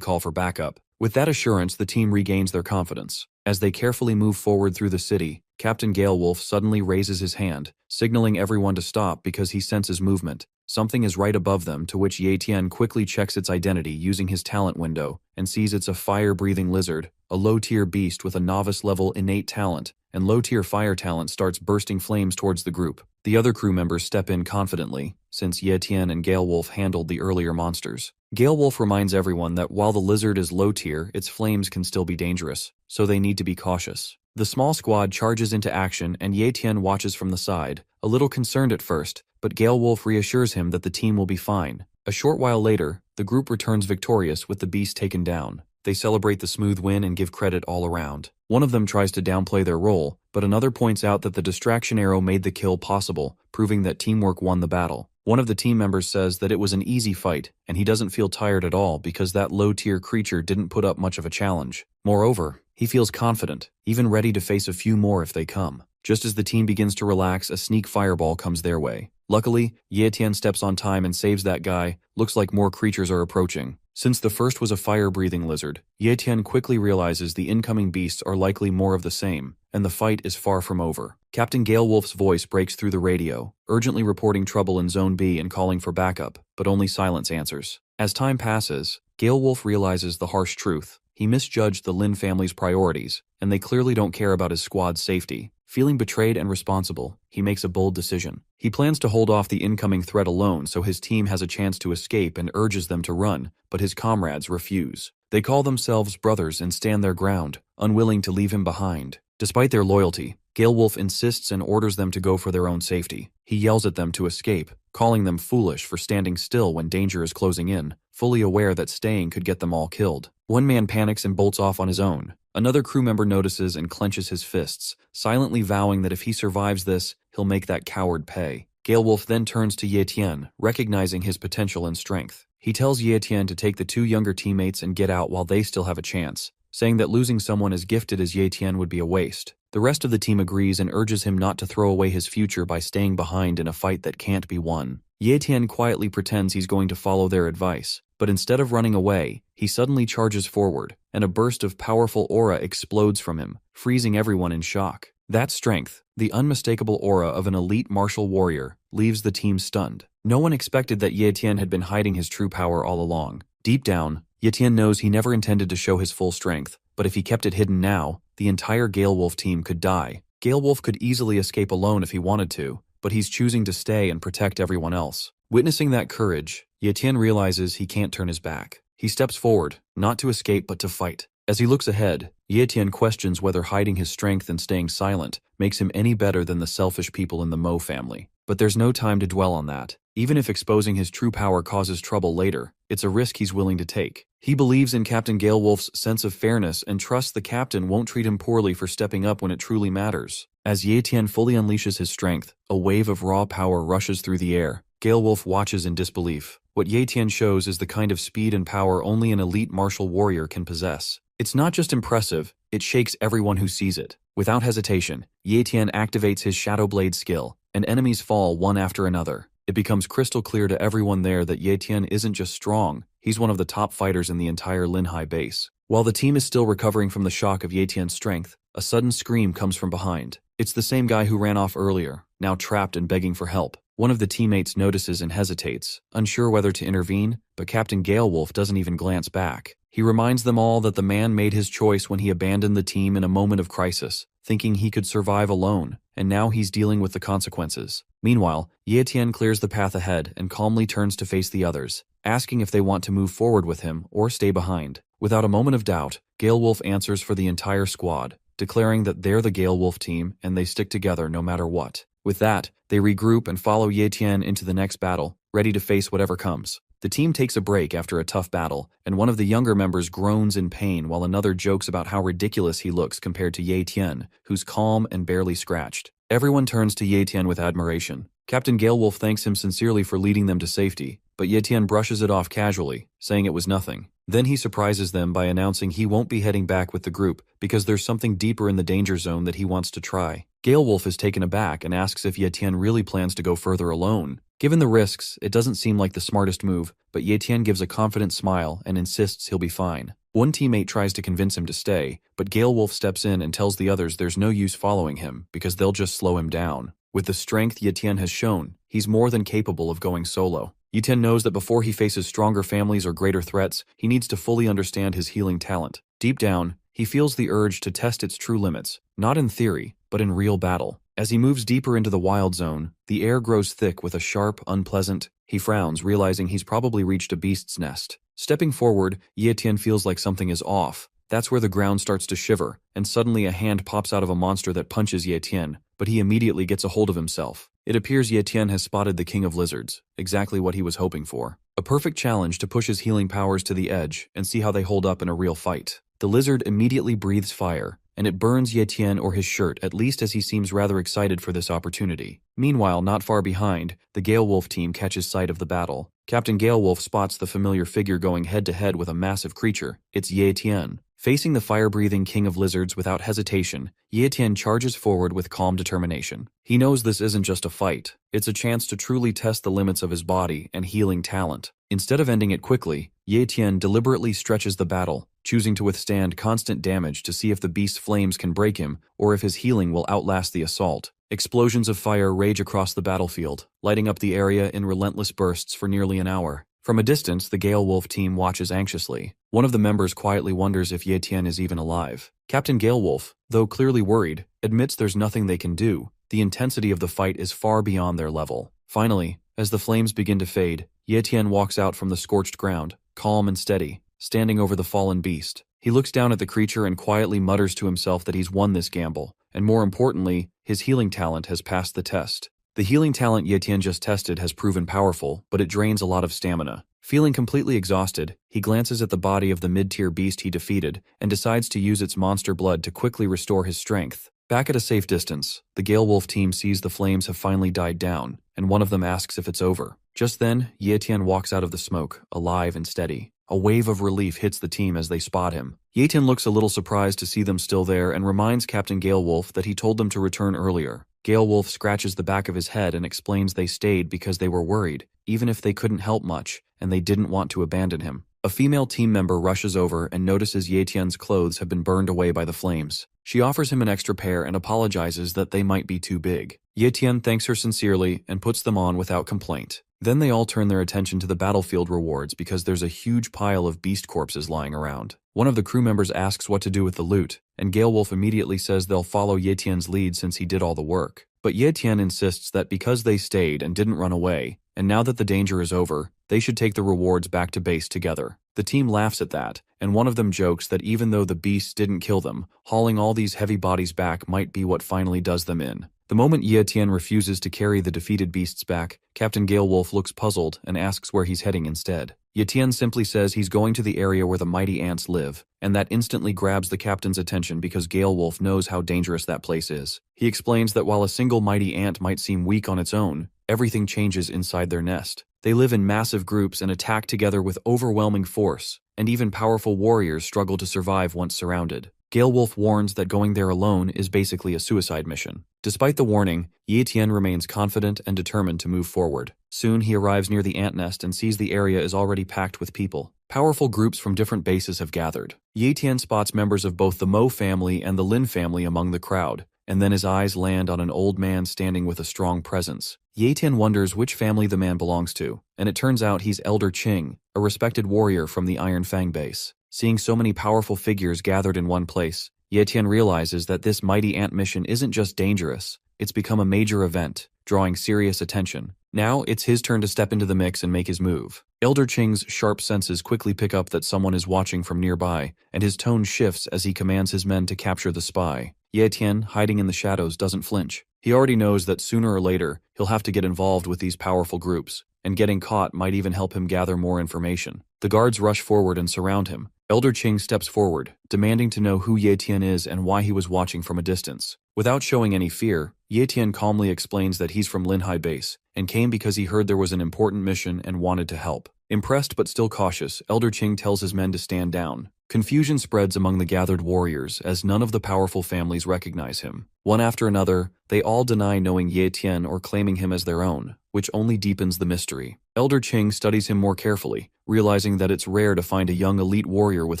call for backup. With that assurance, the team regains their confidence. As they carefully move forward through the city, Captain Gale Wolf suddenly raises his hand, signaling everyone to stop because he senses movement. Something is right above them, to which Ye Tian quickly checks its identity using his talent window and sees it's a fire-breathing lizard, a low-tier beast with a novice-level innate talent, and low-tier fire talent starts bursting flames towards the group. The other crew members step in confidently, since Ye Tian and Gale Wolf handled the earlier monsters. Gale Wolf reminds everyone that while the lizard is low-tier, its flames can still be dangerous, so they need to be cautious. The small squad charges into action and Ye Tian watches from the side, a little concerned at first, but Gale Wolf reassures him that the team will be fine. A short while later, the group returns victorious with the beast taken down. They celebrate the smooth win and give credit all around. One of them tries to downplay their role, but another points out that the distraction arrow made the kill possible, proving that teamwork won the battle. One of the team members says that it was an easy fight, and he doesn't feel tired at all because that low-tier creature didn't put up much of a challenge. Moreover, he feels confident, even ready to face a few more if they come. Just as the team begins to relax, a sneak fireball comes their way. Luckily, Ye Tian steps on time and saves that guy. Looks like more creatures are approaching. Since the first was a fire-breathing lizard, Ye Tian quickly realizes the incoming beasts are likely more of the same, and the fight is far from over. Captain Gale Wolf's voice breaks through the radio, urgently reporting trouble in Zone B and calling for backup, but only silence answers. As time passes, Gale Wolf realizes the harsh truth. He misjudged the Lin family's priorities, and they clearly don't care about his squad's safety. Feeling betrayed and responsible, he makes a bold decision. He plans to hold off the incoming threat alone so his team has a chance to escape and urges them to run, but his comrades refuse. They call themselves brothers and stand their ground, unwilling to leave him behind. Despite their loyalty, Gale Wolf insists and orders them to go for their own safety. He yells at them to escape, calling them foolish for standing still when danger is closing in, fully aware that staying could get them all killed. One man panics and bolts off on his own. Another crew member notices and clenches his fists, silently vowing that if he survives this, he'll make that coward pay. Gale Wolf then turns to Ye Tian, recognizing his potential and strength. He tells Ye Tian to take the 2 younger teammates and get out while they still have a chance, saying that losing someone as gifted as Ye Tian would be a waste. The rest of the team agrees and urges him not to throw away his future by staying behind in a fight that can't be won. Ye Tian quietly pretends he's going to follow their advice, but instead of running away, he suddenly charges forward, and a burst of powerful aura explodes from him, freezing everyone in shock. That strength, the unmistakable aura of an elite martial warrior, leaves the team stunned. No one expected that Ye Tian had been hiding his true power all along. Deep down, Ye Tian knows he never intended to show his full strength, but if he kept it hidden now, the entire Gale Wolf team could die. Gale Wolf could easily escape alone if he wanted to, but he's choosing to stay and protect everyone else. Witnessing that courage, Ye Tian realizes he can't turn his back. He steps forward, not to escape but to fight. As he looks ahead, Ye Tian questions whether hiding his strength and staying silent makes him any better than the selfish people in the Mo family. But there's no time to dwell on that. Even if exposing his true power causes trouble later, it's a risk he's willing to take. He believes in Captain Gale Wolf's sense of fairness and trusts the captain won't treat him poorly for stepping up when it truly matters. As Ye Tian fully unleashes his strength, a wave of raw power rushes through the air. Gale Wolf watches in disbelief. What Ye Tian shows is the kind of speed and power only an elite martial warrior can possess. It's not just impressive, it shakes everyone who sees it. Without hesitation, Ye Tian activates his Shadow Blade skill, and enemies fall one after another. It becomes crystal clear to everyone there that Ye Tian isn't just strong, he's one of the top fighters in the entire Linhai base. While the team is still recovering from the shock of Ye Tian's strength, a sudden scream comes from behind. It's the same guy who ran off earlier, now trapped and begging for help. One of the teammates notices and hesitates, unsure whether to intervene, but Captain Gale Wolf doesn't even glance back. He reminds them all that the man made his choice when he abandoned the team in a moment of crisis, thinking he could survive alone, and now he's dealing with the consequences. Meanwhile, Ye Tian clears the path ahead and calmly turns to face the others, asking if they want to move forward with him or stay behind. Without a moment of doubt, Gale Wolf answers for the entire squad, declaring that they're the Gale Wolf team and they stick together no matter what. With that, they regroup and follow Ye Tian into the next battle, ready to face whatever comes. The team takes a break after a tough battle, and one of the younger members groans in pain while another jokes about how ridiculous he looks compared to Ye Tian, who's calm and barely scratched. Everyone turns to Ye Tian with admiration. Captain Galewolf thanks him sincerely for leading them to safety, but Ye Tian brushes it off casually, saying it was nothing. Then he surprises them by announcing he won't be heading back with the group because there's something deeper in the danger zone that he wants to try. Galewolf is taken aback and asks if Ye Tian really plans to go further alone. Given the risks, it doesn't seem like the smartest move, but Ye Tian gives a confident smile and insists he'll be fine. One teammate tries to convince him to stay, but Galewolf steps in and tells the others there's no use following him because they'll just slow him down. With the strength Ye Tian has shown, he's more than capable of going solo. Ye Tian knows that before he faces stronger families or greater threats, he needs to fully understand his healing talent. Deep down, he feels the urge to test its true limits, not in theory, but in real battle. As he moves deeper into the wild zone, the air grows thick with a sharp, unpleasant. He frowns, realizing he's probably reached a beast's nest. Stepping forward, Ye Tian feels like something is off. That's where the ground starts to shiver, and suddenly a hand pops out of a monster that punches Ye Tian, but he immediately gets a hold of himself. It appears Ye Tian has spotted the King of Lizards, exactly what he was hoping for. A perfect challenge to push his healing powers to the edge and see how they hold up in a real fight. The lizard immediately breathes fire, and it burns Ye Tian or his shirt, at least as he seems rather excited for this opportunity. Meanwhile, not far behind, the Galewolf team catches sight of the battle. Captain Galewolf spots the familiar figure going head-to-head with a massive creature. It's Ye Tian. Facing the fire-breathing King of Lizards without hesitation, Ye Tian charges forward with calm determination. He knows this isn't just a fight, it's a chance to truly test the limits of his body and healing talent. Instead of ending it quickly, Ye Tian deliberately stretches the battle, choosing to withstand constant damage to see if the beast's flames can break him or if his healing will outlast the assault. Explosions of fire rage across the battlefield, lighting up the area in relentless bursts for nearly an hour. From a distance, the Galewolf team watches anxiously. One of the members quietly wonders if Ye Tian is even alive. Captain Galewolf, though clearly worried, admits there's nothing they can do. The intensity of the fight is far beyond their level. Finally, as the flames begin to fade, Ye Tian walks out from the scorched ground, calm and steady, standing over the fallen beast. He looks down at the creature and quietly mutters to himself that he's won this gamble, and more importantly, his healing talent has passed the test. The healing talent Ye Tian just tested has proven powerful, but it drains a lot of stamina. Feeling completely exhausted, he glances at the body of the mid-tier beast he defeated and decides to use its monster blood to quickly restore his strength. Back at a safe distance, the Galewolf team sees the flames have finally died down, and one of them asks if it's over. Just then, Ye Tian walks out of the smoke, alive and steady. A wave of relief hits the team as they spot him. Ye Tian looks a little surprised to see them still there and reminds Captain Galewolf that he told them to return earlier. Galewolf scratches the back of his head and explains they stayed because they were worried, even if they couldn't help much, and they didn't want to abandon him. A female team member rushes over and notices Ye Tian's clothes have been burned away by the flames. She offers him an extra pair and apologizes that they might be too big. Ye Tian thanks her sincerely and puts them on without complaint. Then they all turn their attention to the battlefield rewards because there's a huge pile of beast corpses lying around. One of the crew members asks what to do with the loot, and Galewolf immediately says they'll follow Ye Tian's lead since he did all the work. But Ye Tian insists that because they stayed and didn't run away, and now that the danger is over, they should take the rewards back to base together. The team laughs at that, and one of them jokes that even though the beasts didn't kill them, hauling all these heavy bodies back might be what finally does them in. The moment Ye Tian refuses to carry the defeated beasts back, Captain Galewolf looks puzzled and asks where he's heading instead. Ye Tian simply says he's going to the area where the mighty ants live, and that instantly grabs the captain's attention because Galewolf knows how dangerous that place is. He explains that while a single mighty ant might seem weak on its own, everything changes inside their nest. They live in massive groups and attack together with overwhelming force, and even powerful warriors struggle to survive once surrounded. Galewolf warns that going there alone is basically a suicide mission. Despite the warning, Ye Tian remains confident and determined to move forward. Soon he arrives near the ant nest and sees the area is already packed with people. Powerful groups from different bases have gathered. Ye Tian spots members of both the Mo family and the Lin family among the crowd, and then his eyes land on an old man standing with a strong presence. Ye Tian wonders which family the man belongs to, and it turns out he's Elder Qing, a respected warrior from the Iron Fang base. Seeing so many powerful figures gathered in one place, Ye Tian realizes that this mighty ant mission isn't just dangerous, it's become a major event, drawing serious attention. Now, it's his turn to step into the mix and make his move. Elder Qing's sharp senses quickly pick up that someone is watching from nearby, and his tone shifts as he commands his men to capture the spy. Ye Tian, hiding in the shadows, doesn't flinch. He already knows that sooner or later, he'll have to get involved with these powerful groups, and getting caught might even help him gather more information. The guards rush forward and surround him. Elder Qing steps forward, demanding to know who Ye Tian is and why he was watching from a distance. Without showing any fear, Ye Tian calmly explains that he's from Linhai Base, and came because he heard there was an important mission and wanted to help. Impressed but still cautious, Elder Qing tells his men to stand down. Confusion spreads among the gathered warriors as none of the powerful families recognize him. One after another, they all deny knowing Ye Tian or claiming him as their own, which only deepens the mystery. Elder Qing studies him more carefully, realizing that it's rare to find a young elite warrior with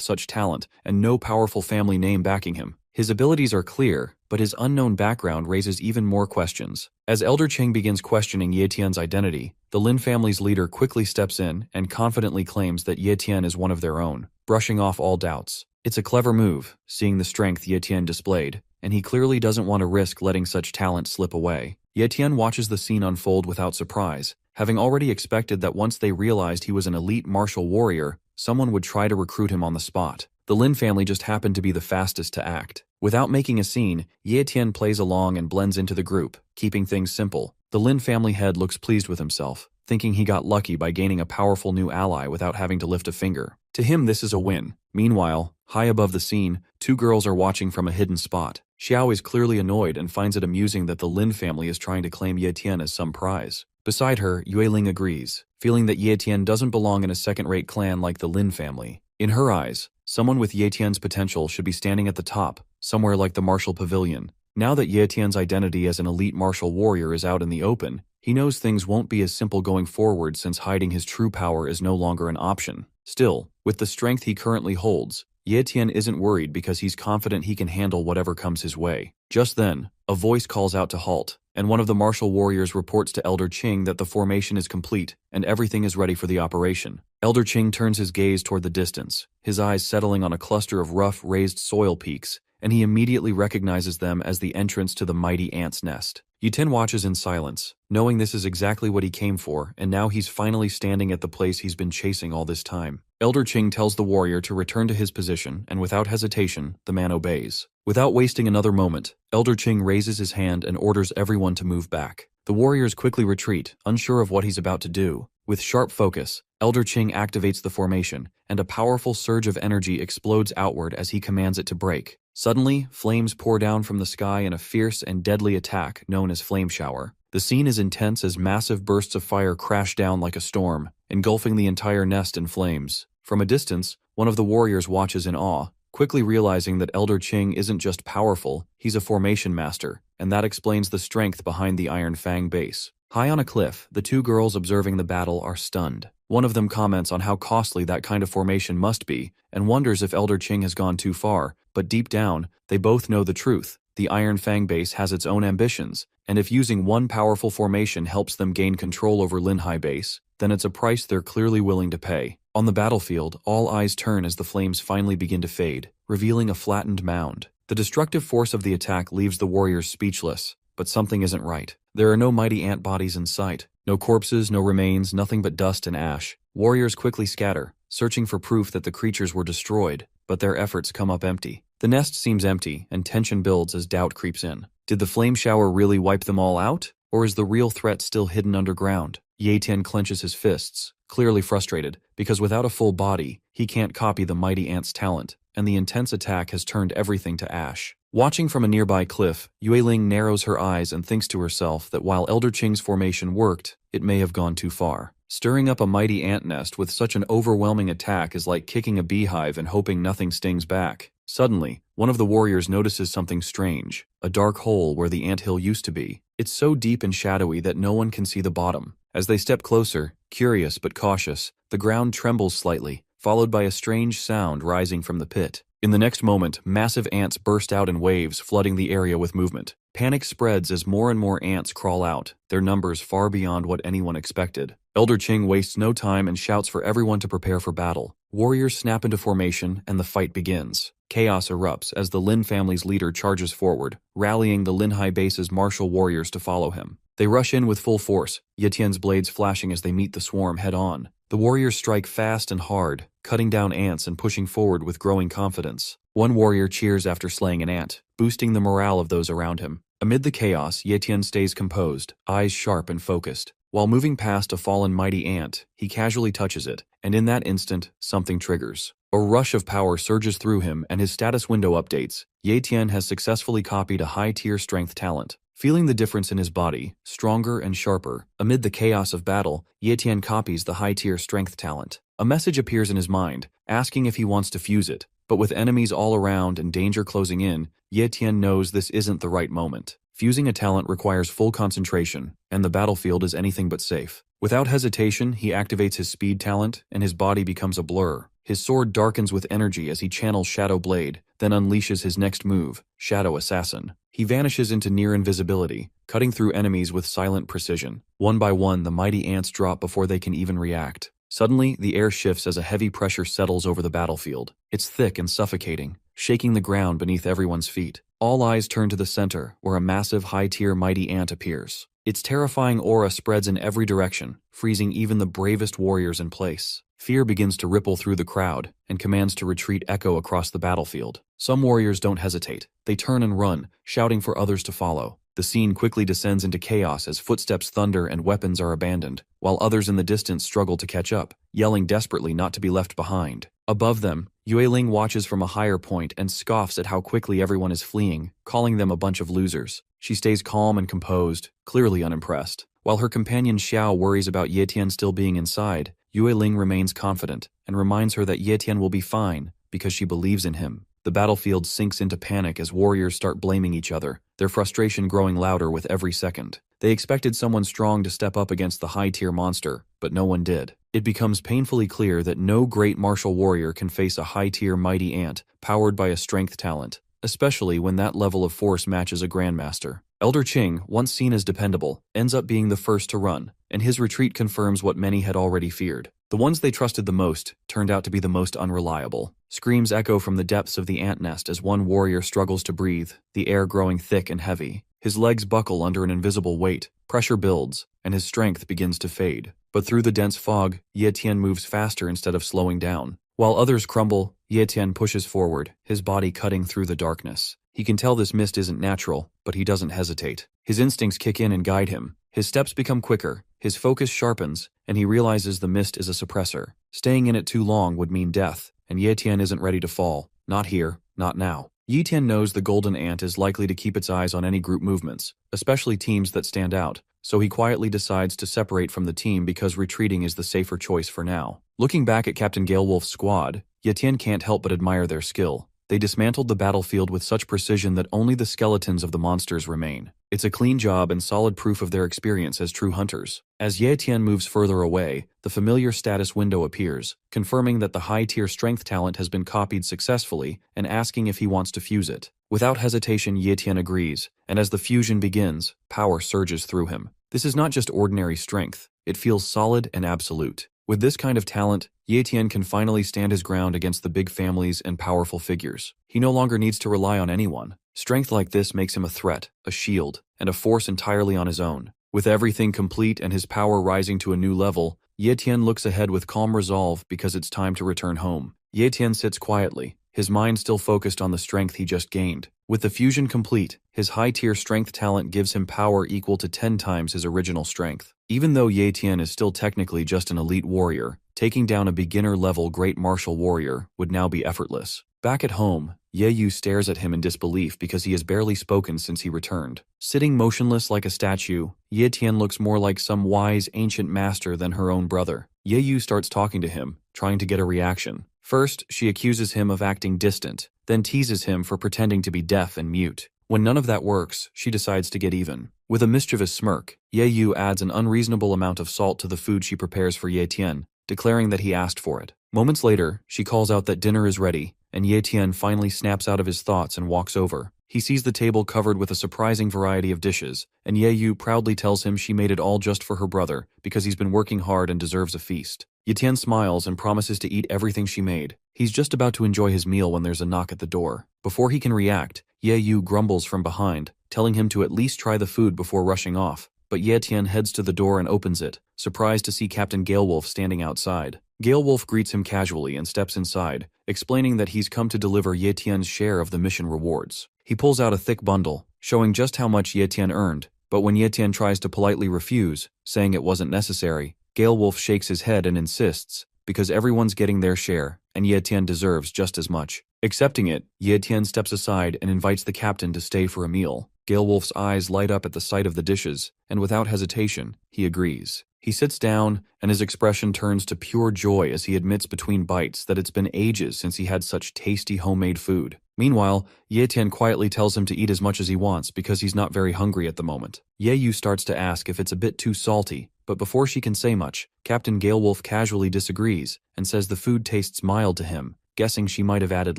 such talent and no powerful family name backing him. His abilities are clear, but his unknown background raises even more questions. As Elder Qing begins questioning Ye Tian's identity, the Lin family's leader quickly steps in and confidently claims that Ye Tian is one of their own, brushing off all doubts. It's a clever move, seeing the strength Ye Tian displayed, and he clearly doesn't want to risk letting such talent slip away. Ye Tian watches the scene unfold without surprise, having already expected that once they realized he was an elite martial warrior, someone would try to recruit him on the spot. The Lin family just happened to be the fastest to act. Without making a scene, Ye Tian plays along and blends into the group, keeping things simple. The Lin family head looks pleased with himself, thinking he got lucky by gaining a powerful new ally without having to lift a finger. To him, this is a win. Meanwhile, high above the scene, two girls are watching from a hidden spot. Xiao is clearly annoyed and finds it amusing that the Lin family is trying to claim Ye Tian as some prize. Beside her, Yue Ling agrees, feeling that Ye Tian doesn't belong in a second-rate clan like the Lin family. In her eyes, someone with Ye Tian's potential should be standing at the top, somewhere like the martial pavilion. Now that Ye Tian's identity as an elite martial warrior is out in the open, he knows things won't be as simple going forward since hiding his true power is no longer an option. Still, with the strength he currently holds, Ye Tian isn't worried because he's confident he can handle whatever comes his way. Just then, a voice calls out to halt, and one of the martial warriors reports to Elder Qing that the formation is complete and everything is ready for the operation. Elder Qing turns his gaze toward the distance, his eyes settling on a cluster of rough, raised soil peaks, and he immediately recognizes them as the entrance to the mighty ant's nest. Yuten watches in silence, knowing this is exactly what he came for, and now he's finally standing at the place he's been chasing all this time. Elder Qing tells the warrior to return to his position, and without hesitation, the man obeys. Without wasting another moment, Elder Qing raises his hand and orders everyone to move back. The warriors quickly retreat, unsure of what he's about to do. With sharp focus, Elder Qing activates the formation, and a powerful surge of energy explodes outward as he commands it to break. Suddenly, flames pour down from the sky in a fierce and deadly attack known as Flame Shower. The scene is intense as massive bursts of fire crash down like a storm, engulfing the entire nest in flames. From a distance, one of the warriors watches in awe, quickly realizing that Elder Qing isn't just powerful, he's a formation master, and that explains the strength behind the Iron Fang base. High on a cliff, the two girls observing the battle are stunned. One of them comments on how costly that kind of formation must be, and wonders if Elder Qing has gone too far, but deep down, they both know the truth. The Iron Fang base has its own ambitions, and if using one powerful formation helps them gain control over Linhai base, then it's a price they're clearly willing to pay. On the battlefield, all eyes turn as the flames finally begin to fade, revealing a flattened mound. The destructive force of the attack leaves the warriors speechless, but something isn't right. There are no mighty ant bodies in sight. No corpses, no remains, nothing but dust and ash. Warriors quickly scatter, searching for proof that the creatures were destroyed, but their efforts come up empty. The nest seems empty, and tension builds as doubt creeps in. Did the flame shower really wipe them all out? Or is the real threat still hidden underground? Ye Tian clenches his fists, clearly frustrated, because without a full body, he can't copy the mighty ant's talent, and the intense attack has turned everything to ash. Watching from a nearby cliff, Yue Ling narrows her eyes and thinks to herself that while Elder Qing's formation worked, it may have gone too far. Stirring up a mighty ant nest with such an overwhelming attack is like kicking a beehive and hoping nothing stings back. Suddenly, one of the warriors notices something strange, a dark hole where the anthill used to be. It's so deep and shadowy that no one can see the bottom. As they step closer, curious but cautious, the ground trembles slightly, followed by a strange sound rising from the pit. In the next moment, massive ants burst out in waves, flooding the area with movement. Panic spreads as more and more ants crawl out, their numbers far beyond what anyone expected. Elder Qing wastes no time and shouts for everyone to prepare for battle. Warriors snap into formation, and the fight begins. Chaos erupts as the Lin family's leader charges forward, rallying the Linhai base's martial warriors to follow him. They rush in with full force, Ye Tian's blades flashing as they meet the swarm head-on. The warriors strike fast and hard, cutting down ants and pushing forward with growing confidence. One warrior cheers after slaying an ant, boosting the morale of those around him. Amid the chaos, Ye Tian stays composed, eyes sharp and focused. While moving past a fallen mighty ant, he casually touches it, and in that instant, something triggers. A rush of power surges through him and his status window updates. Ye Tian has successfully copied a high-tier strength talent. Feeling the difference in his body, stronger and sharper, amid the chaos of battle, Ye Tian copies the high-tier strength talent. A message appears in his mind, asking if he wants to fuse it. But with enemies all around and danger closing in, Ye Tian knows this isn't the right moment. Fusing a talent requires full concentration, and the battlefield is anything but safe. Without hesitation, he activates his speed talent, and his body becomes a blur. His sword darkens with energy as he channels Shadow Blade, then unleashes his next move, Shadow Assassin. He vanishes into near invisibility, cutting through enemies with silent precision. One by one, the mighty ants drop before they can even react. Suddenly, the air shifts as a heavy pressure settles over the battlefield. It's thick and suffocating, shaking the ground beneath everyone's feet. All eyes turn to the center, where a massive high-tier mighty ant appears. Its terrifying aura spreads in every direction, freezing even the bravest warriors in place. Fear begins to ripple through the crowd, and commands to retreat echo across the battlefield. Some warriors don't hesitate. They turn and run, shouting for others to follow. The scene quickly descends into chaos as footsteps thunder and weapons are abandoned, while others in the distance struggle to catch up, yelling desperately not to be left behind. Above them, Yue Ling watches from a higher point and scoffs at how quickly everyone is fleeing, calling them a bunch of losers. She stays calm and composed, clearly unimpressed. While her companion Xiao worries about Ye Tian still being inside, Yue Ling remains confident and reminds her that Ye Tian will be fine because she believes in him. The battlefield sinks into panic as warriors start blaming each other, their frustration growing louder with every second. They expected someone strong to step up against the high-tier monster, but no one did. It becomes painfully clear that no great martial warrior can face a high-tier mighty ant powered by a strength talent, especially when that level of force matches a grandmaster. Elder Qing, once seen as dependable, ends up being the first to run, and his retreat confirms what many had already feared. The ones they trusted the most turned out to be the most unreliable. Screams echo from the depths of the ant nest as one warrior struggles to breathe, the air growing thick and heavy. His legs buckle under an invisible weight, pressure builds, and his strength begins to fade. But through the dense fog, Ye Tian moves faster instead of slowing down. While others crumble, Ye Tian pushes forward, his body cutting through the darkness. He can tell this mist isn't natural, but he doesn't hesitate. His instincts kick in and guide him. His steps become quicker, his focus sharpens, and he realizes the mist is a suppressor. Staying in it too long would mean death, and Ye Tian isn't ready to fall. Not here, not now. Ye Tian knows the golden ant is likely to keep its eyes on any group movements, especially teams that stand out, so he quietly decides to separate from the team because retreating is the safer choice for now. Looking back at Captain Galewolf's squad, Ye Tian can't help but admire their skill. They dismantled the battlefield with such precision that only the skeletons of the monsters remain. It's a clean job and solid proof of their experience as true hunters. As Ye Tian moves further away, the familiar status window appears, confirming that the high-tier strength talent has been copied successfully and asking if he wants to fuse it. Without hesitation, Ye Tian agrees, and as the fusion begins, power surges through him. This is not just ordinary strength, it feels solid and absolute. With this kind of talent, Ye Tian can finally stand his ground against the big families and powerful figures. He no longer needs to rely on anyone. Strength like this makes him a threat, a shield, and a force entirely on his own. With everything complete and his power rising to a new level, Ye Tian looks ahead with calm resolve because it's time to return home. Ye Tian sits quietly, his mind still focused on the strength he just gained. With the fusion complete, his high-tier strength talent gives him power equal to 10 times his original strength. Even though Ye Tian is still technically just an elite warrior, taking down a beginner-level great martial warrior would now be effortless. Back at home, Ye Yu stares at him in disbelief because he has barely spoken since he returned. Sitting motionless like a statue, Ye Tian looks more like some wise ancient master than her own brother. Ye Yu starts talking to him, trying to get a reaction. First, she accuses him of acting distant, then teases him for pretending to be deaf and mute. When none of that works, she decides to get even. With a mischievous smirk, Ye Yu adds an unreasonable amount of salt to the food she prepares for Ye Tian, declaring that he asked for it. Moments later, she calls out that dinner is ready, and Ye Tian finally snaps out of his thoughts and walks over. He sees the table covered with a surprising variety of dishes, and Ye Yu proudly tells him she made it all just for her brother because he's been working hard and deserves a feast. Ye Tian smiles and promises to eat everything she made. He's just about to enjoy his meal when there's a knock at the door. Before he can react, Ye Yu grumbles from behind, telling him to at least try the food before rushing off. But Ye Tian heads to the door and opens it, surprised to see Captain Galewolf standing outside. Galewolf greets him casually and steps inside, explaining that he's come to deliver Ye Tian's share of the mission rewards. He pulls out a thick bundle, showing just how much Ye Tian earned, but when Ye Tian tries to politely refuse, saying it wasn't necessary, Gale Wolf shakes his head and insists, because everyone's getting their share, and Ye Tian deserves just as much. Accepting it, Ye Tian steps aside and invites the captain to stay for a meal. Gale Wolf's eyes light up at the sight of the dishes, and without hesitation, he agrees. He sits down, and his expression turns to pure joy as he admits between bites that it's been ages since he had such tasty homemade food. Meanwhile, Ye Tian quietly tells him to eat as much as he wants because he's not very hungry at the moment. Ye Yu starts to ask if it's a bit too salty, but before she can say much, Captain Gale Wolf casually disagrees and says the food tastes mild to him, guessing she might have added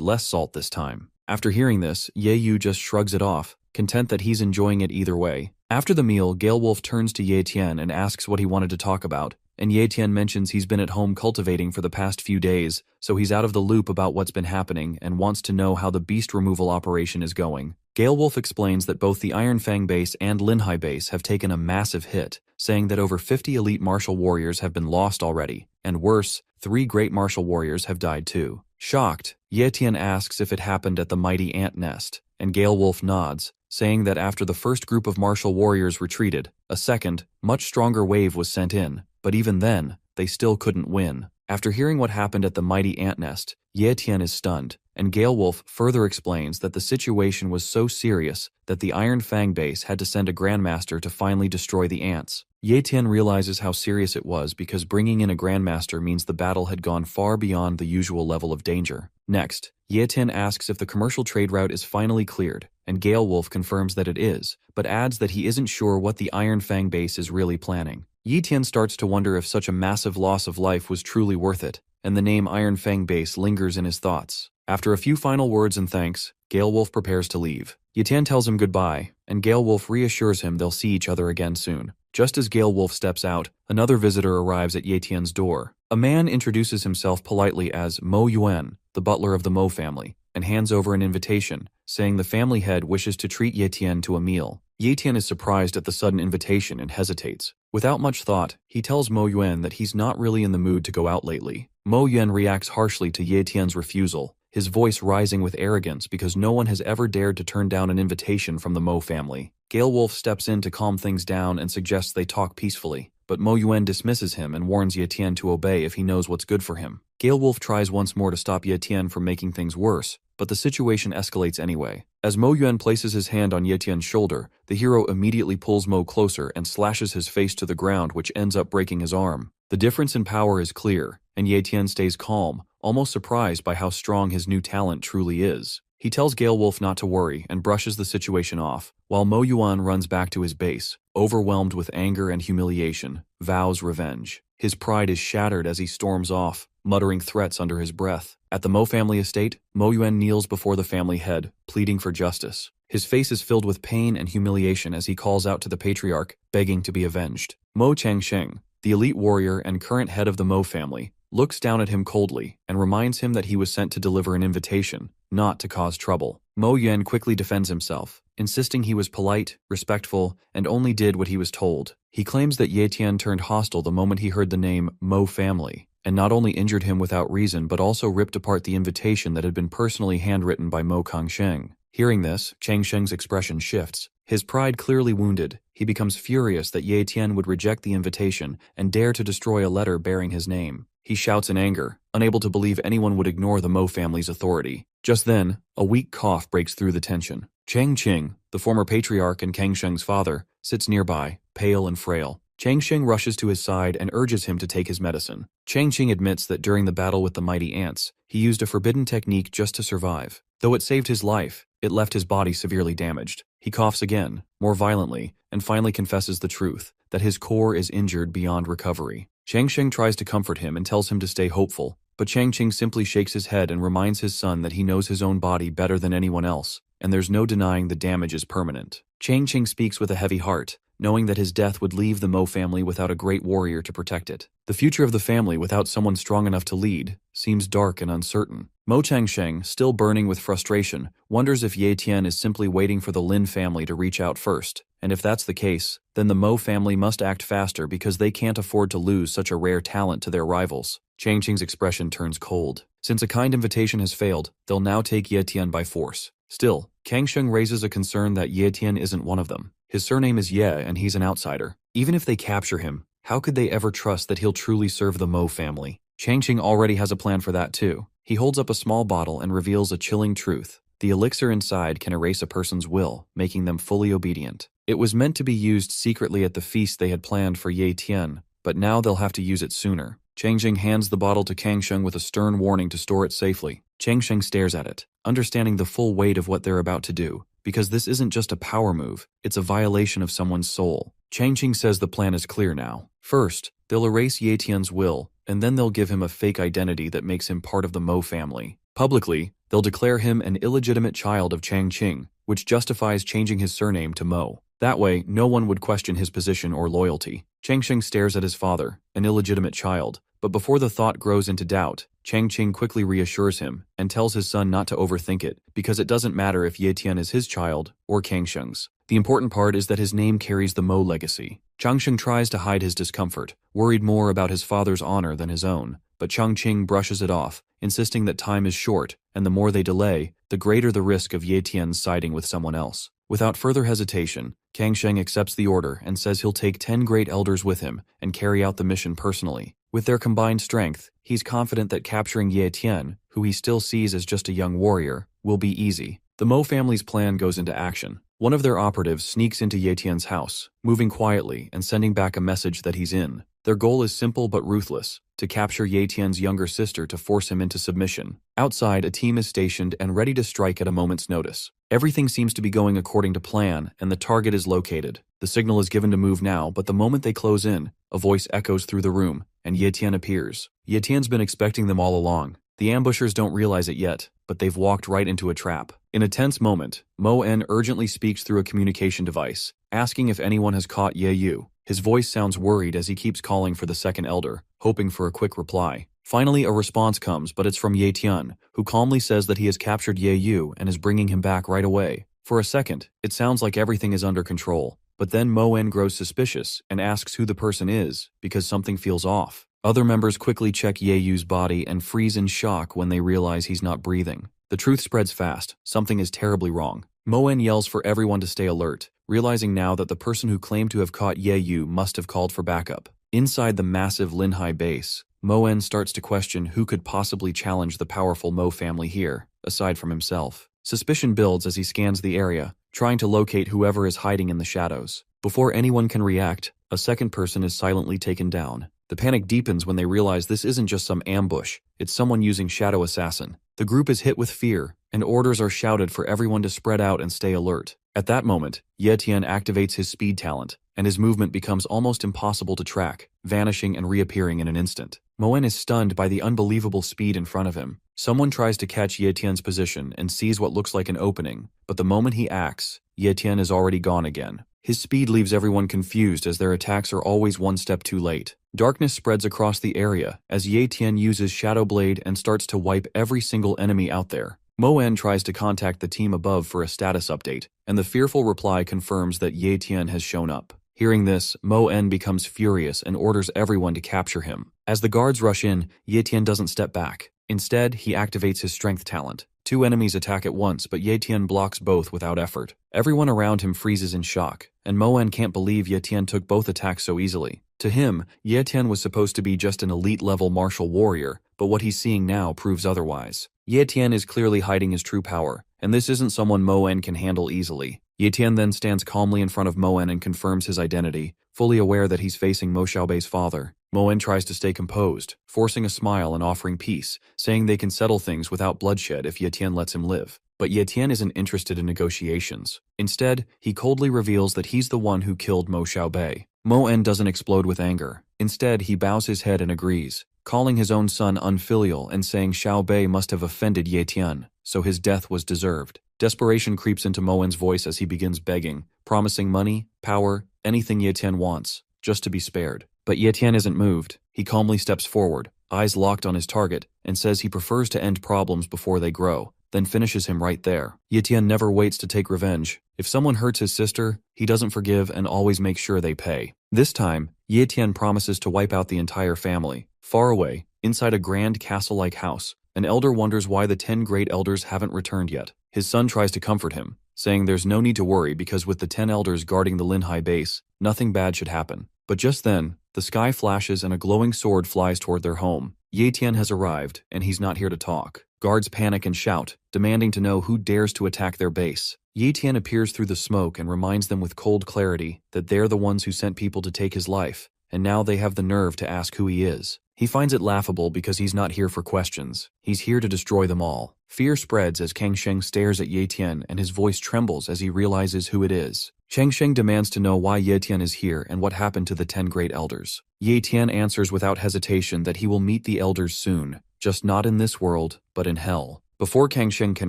less salt this time. After hearing this, Ye Yu just shrugs it off, content that he's enjoying it either way. After the meal, Gale Wolf turns to Ye Tian and asks what he wanted to talk about, and Ye Tian mentions he's been at home cultivating for the past few days, so he's out of the loop about what's been happening and wants to know how the beast removal operation is going. Gale Wolf explains that both the Iron Fang base and Linhai base have taken a massive hit, saying that over 50 elite martial warriors have been lost already, and worse, 3 great martial warriors have died too. Shocked, Ye Tian asks if it happened at the mighty ant nest, and Gale Wolf nods, saying that after the first group of martial warriors retreated, a second, much stronger wave was sent in, but even then, they still couldn't win. After hearing what happened at the mighty ant nest, Ye Tian is stunned, and Gale Wolf further explains that the situation was so serious that the Iron Fang base had to send a Grandmaster to finally destroy the ants. Ye Tian realizes how serious it was because bringing in a Grandmaster means the battle had gone far beyond the usual level of danger. Next, Ye Tian asks if the commercial trade route is finally cleared, and Gale Wolf confirms that it is, but adds that he isn't sure what the Iron Fang base is really planning. Ye Tian starts to wonder if such a massive loss of life was truly worth it, and the name Iron Fang base lingers in his thoughts. After a few final words and thanks, Gale Wolf prepares to leave. Ye Tian tells him goodbye, and Gale Wolf reassures him they'll see each other again soon. Just as Gale Wolf steps out, another visitor arrives at Ye Tian's door. A man introduces himself politely as Mo Yuan, the butler of the Mo family, and hands over an invitation, saying the family head wishes to treat Ye Tian to a meal. Ye Tian is surprised at the sudden invitation and hesitates. Without much thought, he tells Mo Yuan that he's not really in the mood to go out lately. Mo Yuan reacts harshly to Ye Tian's refusal, his voice rising with arrogance because no one has ever dared to turn down an invitation from the Mo family. Gale Wolf steps in to calm things down and suggests they talk peacefully, but Mo Yuan dismisses him and warns Ye Tian to obey if he knows what's good for him. Gale Wolf tries once more to stop Ye Tian from making things worse, but the situation escalates anyway. As Mo Yuan places his hand on Ye Tian's shoulder, the hero immediately pulls Mo closer and slashes his face to the ground, which ends up breaking his arm. The difference in power is clear, and Ye Tian stays calm, almost surprised by how strong his new talent truly is. He tells Gale Wolf not to worry and brushes the situation off, while Mo Yuan runs back to his base, overwhelmed with anger and humiliation, vows revenge. His pride is shattered as he storms off, muttering threats under his breath. At the Mo family estate, Mo Yuan kneels before the family head, pleading for justice. His face is filled with pain and humiliation as he calls out to the patriarch, begging to be avenged. Mo Changsheng, the elite warrior and current head of the Mo family, looks down at him coldly and reminds him that he was sent to deliver an invitation, not to cause trouble. Mo Yuan quickly defends himself, insisting he was polite, respectful, and only did what he was told. He claims that Ye Tian turned hostile the moment he heard the name Mo family, and not only injured him without reason but also ripped apart the invitation that had been personally handwritten by Mo Kangsheng. Hearing this, Changsheng's expression shifts. His pride clearly wounded, he becomes furious that Ye Tian would reject the invitation and dare to destroy a letter bearing his name. He shouts in anger, unable to believe anyone would ignore the Mo family's authority. Just then, a weak cough breaks through the tension. Chang Qing, the former patriarch and Kangsheng's father, sits nearby, pale and frail. Changsheng rushes to his side and urges him to take his medicine. Changqing admits that during the battle with the mighty ants, he used a forbidden technique just to survive. Though it saved his life, it left his body severely damaged. He coughs again, more violently, and finally confesses the truth, that his core is injured beyond recovery. Changsheng tries to comfort him and tells him to stay hopeful, but Changqing simply shakes his head and reminds his son that he knows his own body better than anyone else, and there's no denying the damage is permanent. Changqing speaks with a heavy heart, knowing that his death would leave the Mo family without a great warrior to protect it. The future of the family without someone strong enough to lead seems dark and uncertain. Mo Changsheng, still burning with frustration, wonders if Ye Tian is simply waiting for the Lin family to reach out first, and if that's the case, then the Mo family must act faster because they can't afford to lose such a rare talent to their rivals. Changqing's expression turns cold. Since a kind invitation has failed, they'll now take Ye Tian by force. Still, Kang Sheng raises a concern that Ye Tian isn't one of them. His surname is Ye and he's an outsider. Even if they capture him, how could they ever trust that he'll truly serve the Mo family? Changqing already has a plan for that too. He holds up a small bottle and reveals a chilling truth. The elixir inside can erase a person's will, making them fully obedient. It was meant to be used secretly at the feast they had planned for Ye Tian, but now they'll have to use it sooner. Changqing hands the bottle to Kang Sheng with a stern warning to store it safely. Changqing stares at it, understanding the full weight of what they're about to do, because this isn't just a power move, it's a violation of someone's soul. Changqing says the plan is clear now. First, they'll erase Ye Tian's will, and then they'll give him a fake identity that makes him part of the Mo family. Publicly, they'll declare him an illegitimate child of Changqing, which justifies changing his surname to Mo. That way, no one would question his position or loyalty. Changqing stares at his father, an illegitimate child, but before the thought grows into doubt, Changqing quickly reassures him and tells his son not to overthink it, because it doesn't matter if Ye Tian is his child or Kang Sheng's. The important part is that his name carries the Mo legacy. Changqing tries to hide his discomfort, worried more about his father's honor than his own, but Changqing brushes it off, insisting that time is short, and the more they delay, the greater the risk of Ye Tian's siding with someone else. Without further hesitation, Kang Sheng accepts the order and says he'll take 10 great elders with him and carry out the mission personally. With their combined strength, he's confident that capturing Ye Tian, who he still sees as just a young warrior, will be easy. The Mo family's plan goes into action. One of their operatives sneaks into Ye Tian's house, moving quietly and sending back a message that he's in. Their goal is simple but ruthless, to capture Ye Tian's younger sister to force him into submission. Outside, a team is stationed and ready to strike at a moment's notice. Everything seems to be going according to plan, and the target is located. The signal is given to move now, but the moment they close in, a voice echoes through the room, and Ye Tian appears. Ye Tian's been expecting them all along. The ambushers don't realize it yet, but they've walked right into a trap. In a tense moment, Mo En urgently speaks through a communication device, asking if anyone has caught Ye Yu. His voice sounds worried as he keeps calling for the second elder, hoping for a quick reply. Finally, a response comes, but it's from Ye Tian, who calmly says that he has captured Ye Yu and is bringing him back right away. For a second, it sounds like everything is under control, but then Mo En grows suspicious and asks who the person is, because something feels off. Other members quickly check Ye Yu's body and freeze in shock when they realize he's not breathing. The truth spreads fast. Something is terribly wrong. Mo En yells for everyone to stay alert, realizing now that the person who claimed to have caught Ye Yu must have called for backup. Inside the massive Linhai base, Mo En starts to question who could possibly challenge the powerful Mo family here, aside from himself. Suspicion builds as he scans the area, trying to locate whoever is hiding in the shadows. Before anyone can react, a second person is silently taken down. The panic deepens when they realize this isn't just some ambush, it's someone using Shadow Assassin. The group is hit with fear, and orders are shouted for everyone to spread out and stay alert. At that moment, Ye Tian activates his speed talent, and his movement becomes almost impossible to track, vanishing and reappearing in an instant. Mo En is stunned by the unbelievable speed in front of him. Someone tries to catch Ye Tian's position and sees what looks like an opening, but the moment he acts, Ye Tian is already gone again. His speed leaves everyone confused as their attacks are always one step too late. Darkness spreads across the area as Ye Tian uses Shadow Blade and starts to wipe every single enemy out there. Mo En tries to contact the team above for a status update, and the fearful reply confirms that Ye Tian has shown up. Hearing this, Mo En becomes furious and orders everyone to capture him. As the guards rush in, Ye Tian doesn't step back. Instead, he activates his strength talent. Two enemies attack at once, but Ye Tian blocks both without effort. Everyone around him freezes in shock, and Mo En can't believe Ye Tian took both attacks so easily. To him, Ye Tian was supposed to be just an elite-level martial warrior, but what he's seeing now proves otherwise. Ye Tian is clearly hiding his true power, and this isn't someone Mo En can handle easily. Ye Tian then stands calmly in front of Mo En and confirms his identity, fully aware that he's facing Mo Xiaobei's father. Mo En tries to stay composed, forcing a smile and offering peace, saying they can settle things without bloodshed if Ye Tian lets him live. But Ye Tian isn't interested in negotiations. Instead, he coldly reveals that he's the one who killed Mo Xiaobei. Mo En doesn't explode with anger. Instead, he bows his head and agrees, calling his own son unfilial and saying Xiaobei must have offended Ye Tian, so his death was deserved. Desperation creeps into Mo En's voice as he begins begging, promising money, power, anything Ye Tian wants, just to be spared. But Ye Tian isn't moved. He calmly steps forward, eyes locked on his target, and says he prefers to end problems before they grow, then finishes him right there. Ye Tian never waits to take revenge. If someone hurts his sister, he doesn't forgive and always makes sure they pay. This time, Ye Tian promises to wipe out the entire family. Far away, inside a grand castle-like house, An elder wonders why the 10 great elders haven't returned yet. His son tries to comfort him, saying there's no need to worry because with the 10 elders guarding the Linhai base, nothing bad should happen. But just then, the sky flashes and a glowing sword flies toward their home. Ye Tian has arrived, and he's not here to talk. Guards panic and shout, demanding to know who dares to attack their base. Ye Tian appears through the smoke and reminds them with cold clarity that they're the ones who sent people to take his life, and now they have the nerve to ask who he is. He finds it laughable because he's not here for questions. He's here to destroy them all. Fear spreads as Kang Sheng stares at Ye Tian and his voice trembles as he realizes who it is. Chang Sheng demands to know why Ye Tian is here and what happened to the 10 great elders. Ye Tian answers without hesitation that he will meet the elders soon, just not in this world, but in hell. Before Kang Sheng can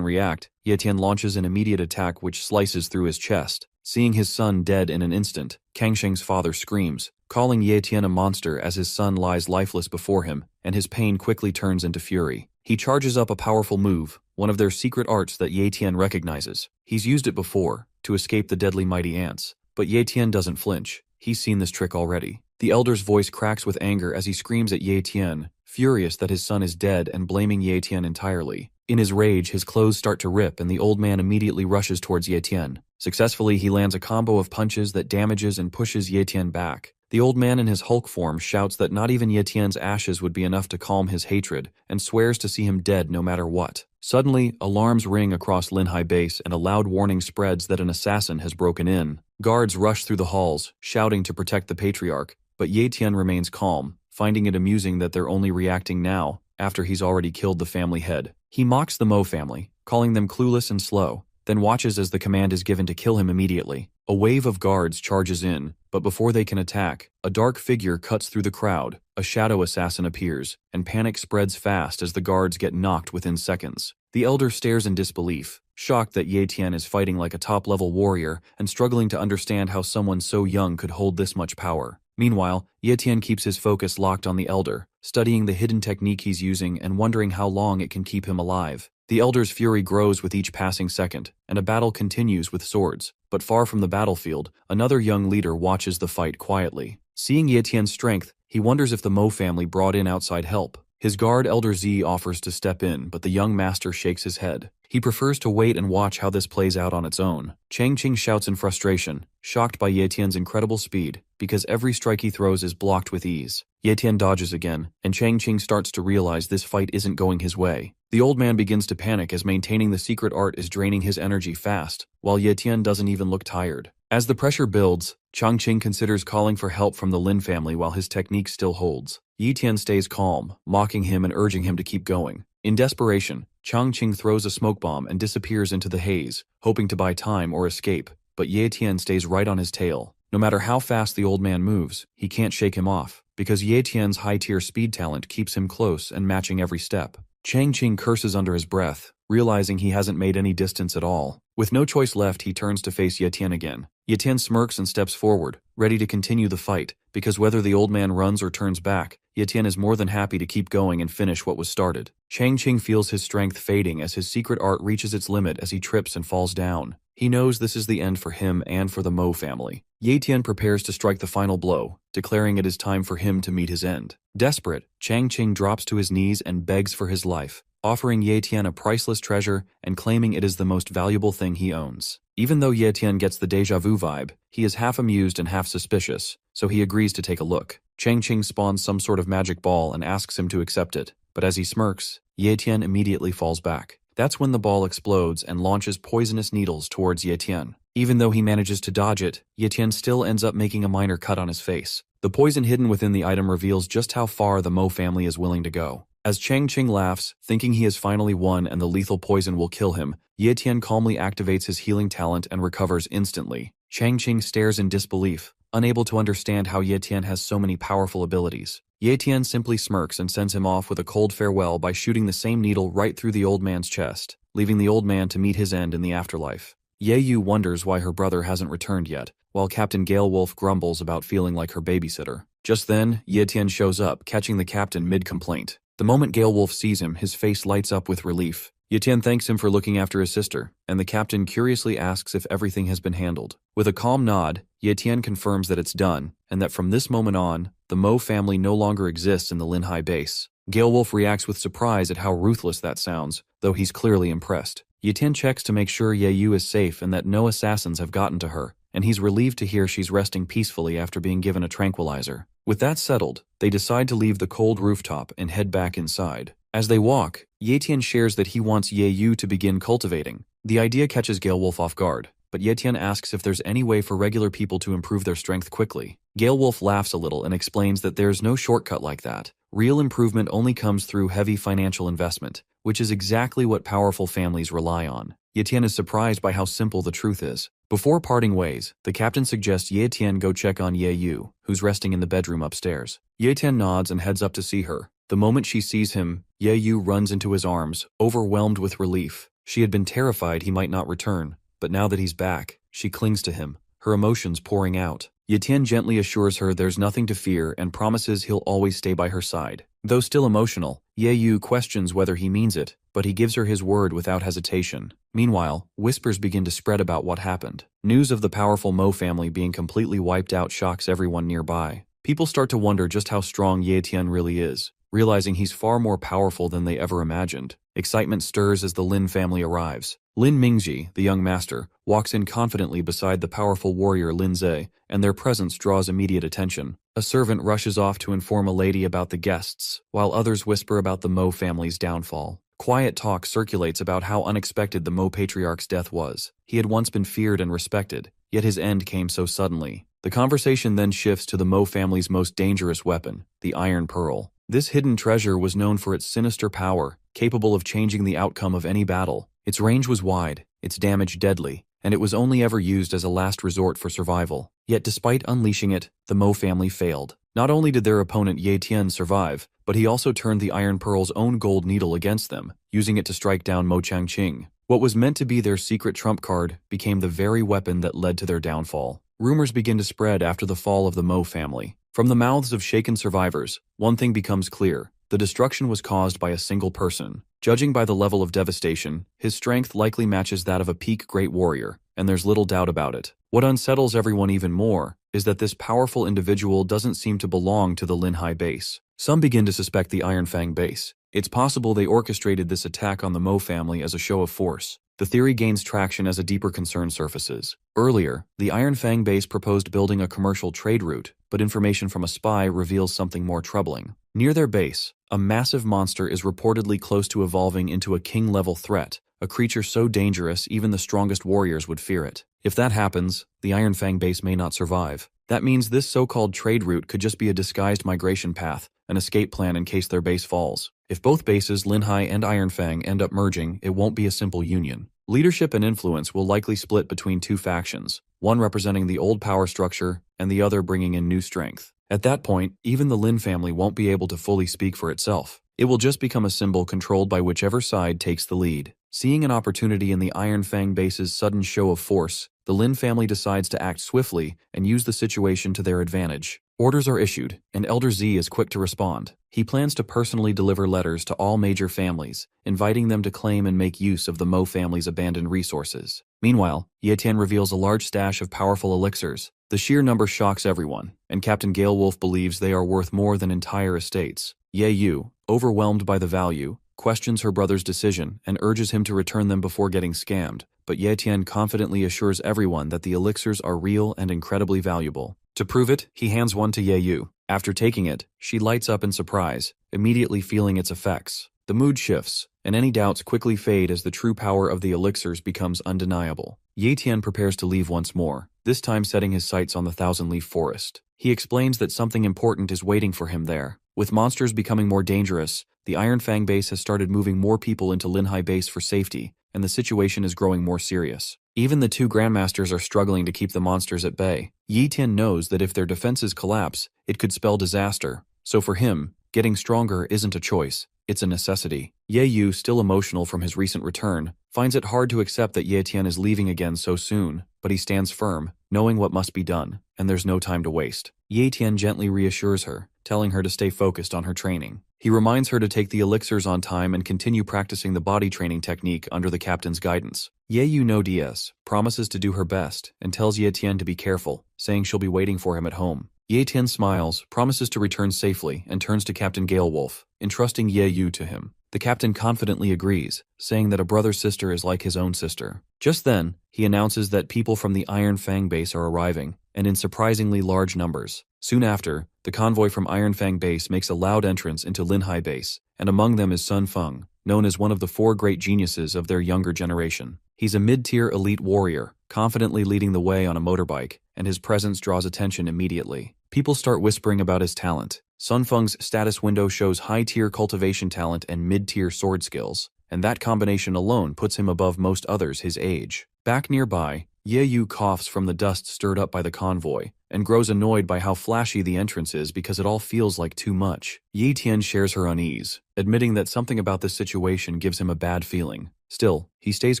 react, Ye Tian launches an immediate attack which slices through his chest. Seeing his son dead in an instant, Kang Sheng's father screams, calling Ye Tian a monster as his son lies lifeless before him, and his pain quickly turns into fury. He charges up a powerful move, one of their secret arts that Ye Tian recognizes. He's used it before, to escape the deadly mighty ants, but Ye Tian doesn't flinch. He's seen this trick already. The elder's voice cracks with anger as he screams at Ye Tian, furious that his son is dead and blaming Ye Tian entirely. In his rage, his clothes start to rip and the old man immediately rushes towards Ye Tian. Successfully, he lands a combo of punches that damages and pushes Ye Tian back. The old man in his Hulk form shouts that not even Ye Tian's ashes would be enough to calm his hatred, and swears to see him dead no matter what. Suddenly, alarms ring across Linhai base and a loud warning spreads that an assassin has broken in. Guards rush through the halls, shouting to protect the patriarch, but Ye Tian remains calm, finding it amusing that they're only reacting now, after he's already killed the family head. He mocks the Mo family, calling them clueless and slow, then watches as the command is given to kill him immediately. A wave of guards charges in, but before they can attack, a dark figure cuts through the crowd, a shadow assassin appears, and panic spreads fast as the guards get knocked within seconds. The elder stares in disbelief, shocked that Ye Tian is fighting like a top-level warrior and struggling to understand how someone so young could hold this much power. Meanwhile, Ye Tian keeps his focus locked on the elder, studying the hidden technique he's using and wondering how long it can keep him alive. The elder's fury grows with each passing second, and a battle continues with swords. But far from the battlefield, another young leader watches the fight quietly. Seeing Ye Tian's strength, he wonders if the Mo family brought in outside help. His guard Elder Z offers to step in, but the young master shakes his head. He prefers to wait and watch how this plays out on its own. Chang Qing shouts in frustration, shocked by Ye Tian's incredible speed, because every strike he throws is blocked with ease. Ye Tian dodges again, and Chang Qing starts to realize this fight isn't going his way. The old man begins to panic as maintaining the secret art is draining his energy fast, while Ye Tian doesn't even look tired. As the pressure builds, Chang Qing considers calling for help from the Lin family while his technique still holds. Ye Tian stays calm, mocking him and urging him to keep going. In desperation, Chang Qing throws a smoke bomb and disappears into the haze, hoping to buy time or escape, but Ye Tian stays right on his tail. No matter how fast the old man moves, he can't shake him off, because Ye Tian's high-tier speed talent keeps him close and matching every step. Chang Qing curses under his breath, realizing he hasn't made any distance at all. With no choice left, he turns to face Ye Tian again. Ye Tian smirks and steps forward, ready to continue the fight, because whether the old man runs or turns back, Ye Tian is more than happy to keep going and finish what was started. Chang Qing feels his strength fading as his secret art reaches its limit as he trips and falls down. He knows this is the end for him and for the Mo family. Ye Tian prepares to strike the final blow, declaring it is time for him to meet his end. Desperate, Chang Qing drops to his knees and begs for his life, offering Ye Tian a priceless treasure and claiming it is the most valuable thing he owns. Even though Ye Tian gets the deja vu vibe, he is half amused and half suspicious, so he agrees to take a look. Chang Qing spawns some sort of magic ball and asks him to accept it, but as he smirks, Ye Tian immediately falls back. That's when the ball explodes and launches poisonous needles towards Ye Tian. Even though he manages to dodge it, Ye Tian still ends up making a minor cut on his face. The poison hidden within the item reveals just how far the Mo family is willing to go. As Chang Qing laughs, thinking he has finally won and the lethal poison will kill him, Ye Tian calmly activates his healing talent and recovers instantly. Chang Qing stares in disbelief, unable to understand how Ye Tian has so many powerful abilities. Ye Tian simply smirks and sends him off with a cold farewell by shooting the same needle right through the old man's chest, leaving the old man to meet his end in the afterlife. Ye Yu wonders why her brother hasn't returned yet, while Captain Gale Wolf grumbles about feeling like her babysitter. Just then, Ye Tian shows up, catching the captain mid-complaint. The moment Gale Wolf sees him, his face lights up with relief. Ye Tian thanks him for looking after his sister, and the captain curiously asks if everything has been handled. With a calm nod, Ye Tian confirms that it's done, and that from this moment on, the Mo family no longer exists in the Linhai base. Gale Wolf reacts with surprise at how ruthless that sounds, though he's clearly impressed. Ye Tian checks to make sure Ye Yu is safe and that no assassins have gotten to her, and he's relieved to hear she's resting peacefully after being given a tranquilizer. With that settled, they decide to leave the cold rooftop and head back inside. As they walk, Ye Tian shares that he wants Ye Yu to begin cultivating. The idea catches Gale Wolf off guard, but Ye Tian asks if there's any way for regular people to improve their strength quickly. Gale Wolf laughs a little and explains that there's no shortcut like that. Real improvement only comes through heavy financial investment, which is exactly what powerful families rely on. Ye Tian is surprised by how simple the truth is. Before parting ways, the captain suggests Ye Tian go check on Ye Yu, who's resting in the bedroom upstairs. Ye Tian nods and heads up to see her. The moment she sees him, Ye Yu runs into his arms, overwhelmed with relief. She had been terrified he might not return, but now that he's back, she clings to him, her emotions pouring out. Ye Tian gently assures her there's nothing to fear and promises he'll always stay by her side. Though still emotional, Ye Yu questions whether he means it, but he gives her his word without hesitation. Meanwhile, whispers begin to spread about what happened. News of the powerful Mo family being completely wiped out shocks everyone nearby. People start to wonder just how strong Ye Tian really is, realizing he's far more powerful than they ever imagined. Excitement stirs as the Lin family arrives. Lin Mingji, the young master, walks in confidently beside the powerful warrior Lin Ze, and their presence draws immediate attention. A servant rushes off to inform a lady about the guests, while others whisper about the Mo family's downfall. Quiet talk circulates about how unexpected the Mo patriarch's death was. He had once been feared and respected, yet his end came so suddenly. The conversation then shifts to the Mo family's most dangerous weapon, the Iron Pearl. This hidden treasure was known for its sinister power, capable of changing the outcome of any battle. Its range was wide, its damage deadly, and it was only ever used as a last resort for survival. Yet despite unleashing it, the Mo family failed. Not only did their opponent Ye Tian survive, but he also turned the Iron Pearl's own gold needle against them, using it to strike down Mo Changqing. What was meant to be their secret trump card became the very weapon that led to their downfall. Rumors begin to spread after the fall of the Mo family. From the mouths of shaken survivors, one thing becomes clear. The destruction was caused by a single person. Judging by the level of devastation, his strength likely matches that of a peak great warrior, and there's little doubt about it. What unsettles everyone even more is that this powerful individual doesn't seem to belong to the Linhai base. Some begin to suspect the Iron Fang base. It's possible they orchestrated this attack on the Mo family as a show of force. The theory gains traction as a deeper concern surfaces. Earlier, the Iron Fang base proposed building a commercial trade route, but information from a spy reveals something more troubling. Near their base, a massive monster is reportedly close to evolving into a king-level threat, a creature so dangerous even the strongest warriors would fear it. If that happens, the Iron Fang base may not survive. That means this so-called trade route could just be a disguised migration path, an escape plan in case their base falls. If both bases, Linhai and Iron Fang, end up merging, it won't be a simple union. Leadership and influence will likely split between two factions, one representing the old power structure and the other bringing in new strength. At that point, even the Lin family won't be able to fully speak for itself. It will just become a symbol controlled by whichever side takes the lead. Seeing an opportunity in the Iron Fang base's sudden show of force, the Lin family decides to act swiftly and use the situation to their advantage. Orders are issued, and Elder Z is quick to respond. He plans to personally deliver letters to all major families, inviting them to claim and make use of the Mo family's abandoned resources. Meanwhile, Ye Tian reveals a large stash of powerful elixirs. The sheer number shocks everyone, and Captain Gale Wolf believes they are worth more than entire estates. Ye Yu, overwhelmed by the value, questions her brother's decision and urges him to return them before getting scammed, but Ye Tian confidently assures everyone that the elixirs are real and incredibly valuable. To prove it, he hands one to Ye Yu. After taking it, she lights up in surprise, immediately feeling its effects. The mood shifts, and any doubts quickly fade as the true power of the elixirs becomes undeniable. Ye Tian prepares to leave once more, this time setting his sights on the Thousand-Leaf Forest. He explains that something important is waiting for him there. With monsters becoming more dangerous, the Iron Fang base has started moving more people into Linhai base for safety, and the situation is growing more serious. Even the two Grandmasters are struggling to keep the monsters at bay. Ye Tian knows that if their defenses collapse, it could spell disaster. So for him, getting stronger isn't a choice, it's a necessity. Ye Yu, still emotional from his recent return, finds it hard to accept that Ye Tian is leaving again so soon, but he stands firm, knowing what must be done, and there's no time to waste. Ye Tian gently reassures her, telling her to stay focused on her training. He reminds her to take the elixirs on time and continue practicing the body training technique under the captain's guidance. Ye Yu no DS promises to do her best and tells Ye Tian to be careful, saying she'll be waiting for him at home. Ye Tian smiles, promises to return safely, and turns to Captain Galewolf, entrusting Ye Yu to him. The captain confidently agrees, saying that a brother's sister is like his own sister. Just then, he announces that people from the Iron Fang base are arriving, and in surprisingly large numbers. Soon after, the convoy from Iron Fang base makes a loud entrance into Linhai base, and among them is Sun Feng, known as one of the 4 great geniuses of their younger generation. He's a mid-tier elite warrior, confidently leading the way on a motorbike, and his presence draws attention immediately. People start whispering about his talent. Sun Feng's status window shows high-tier cultivation talent and mid-tier sword skills, and that combination alone puts him above most others his age. Back nearby, Ye Yu coughs from the dust stirred up by the convoy, and grows annoyed by how flashy the entrance is because it all feels like too much. Ye Tian shares her unease, admitting that something about this situation gives him a bad feeling. Still, he stays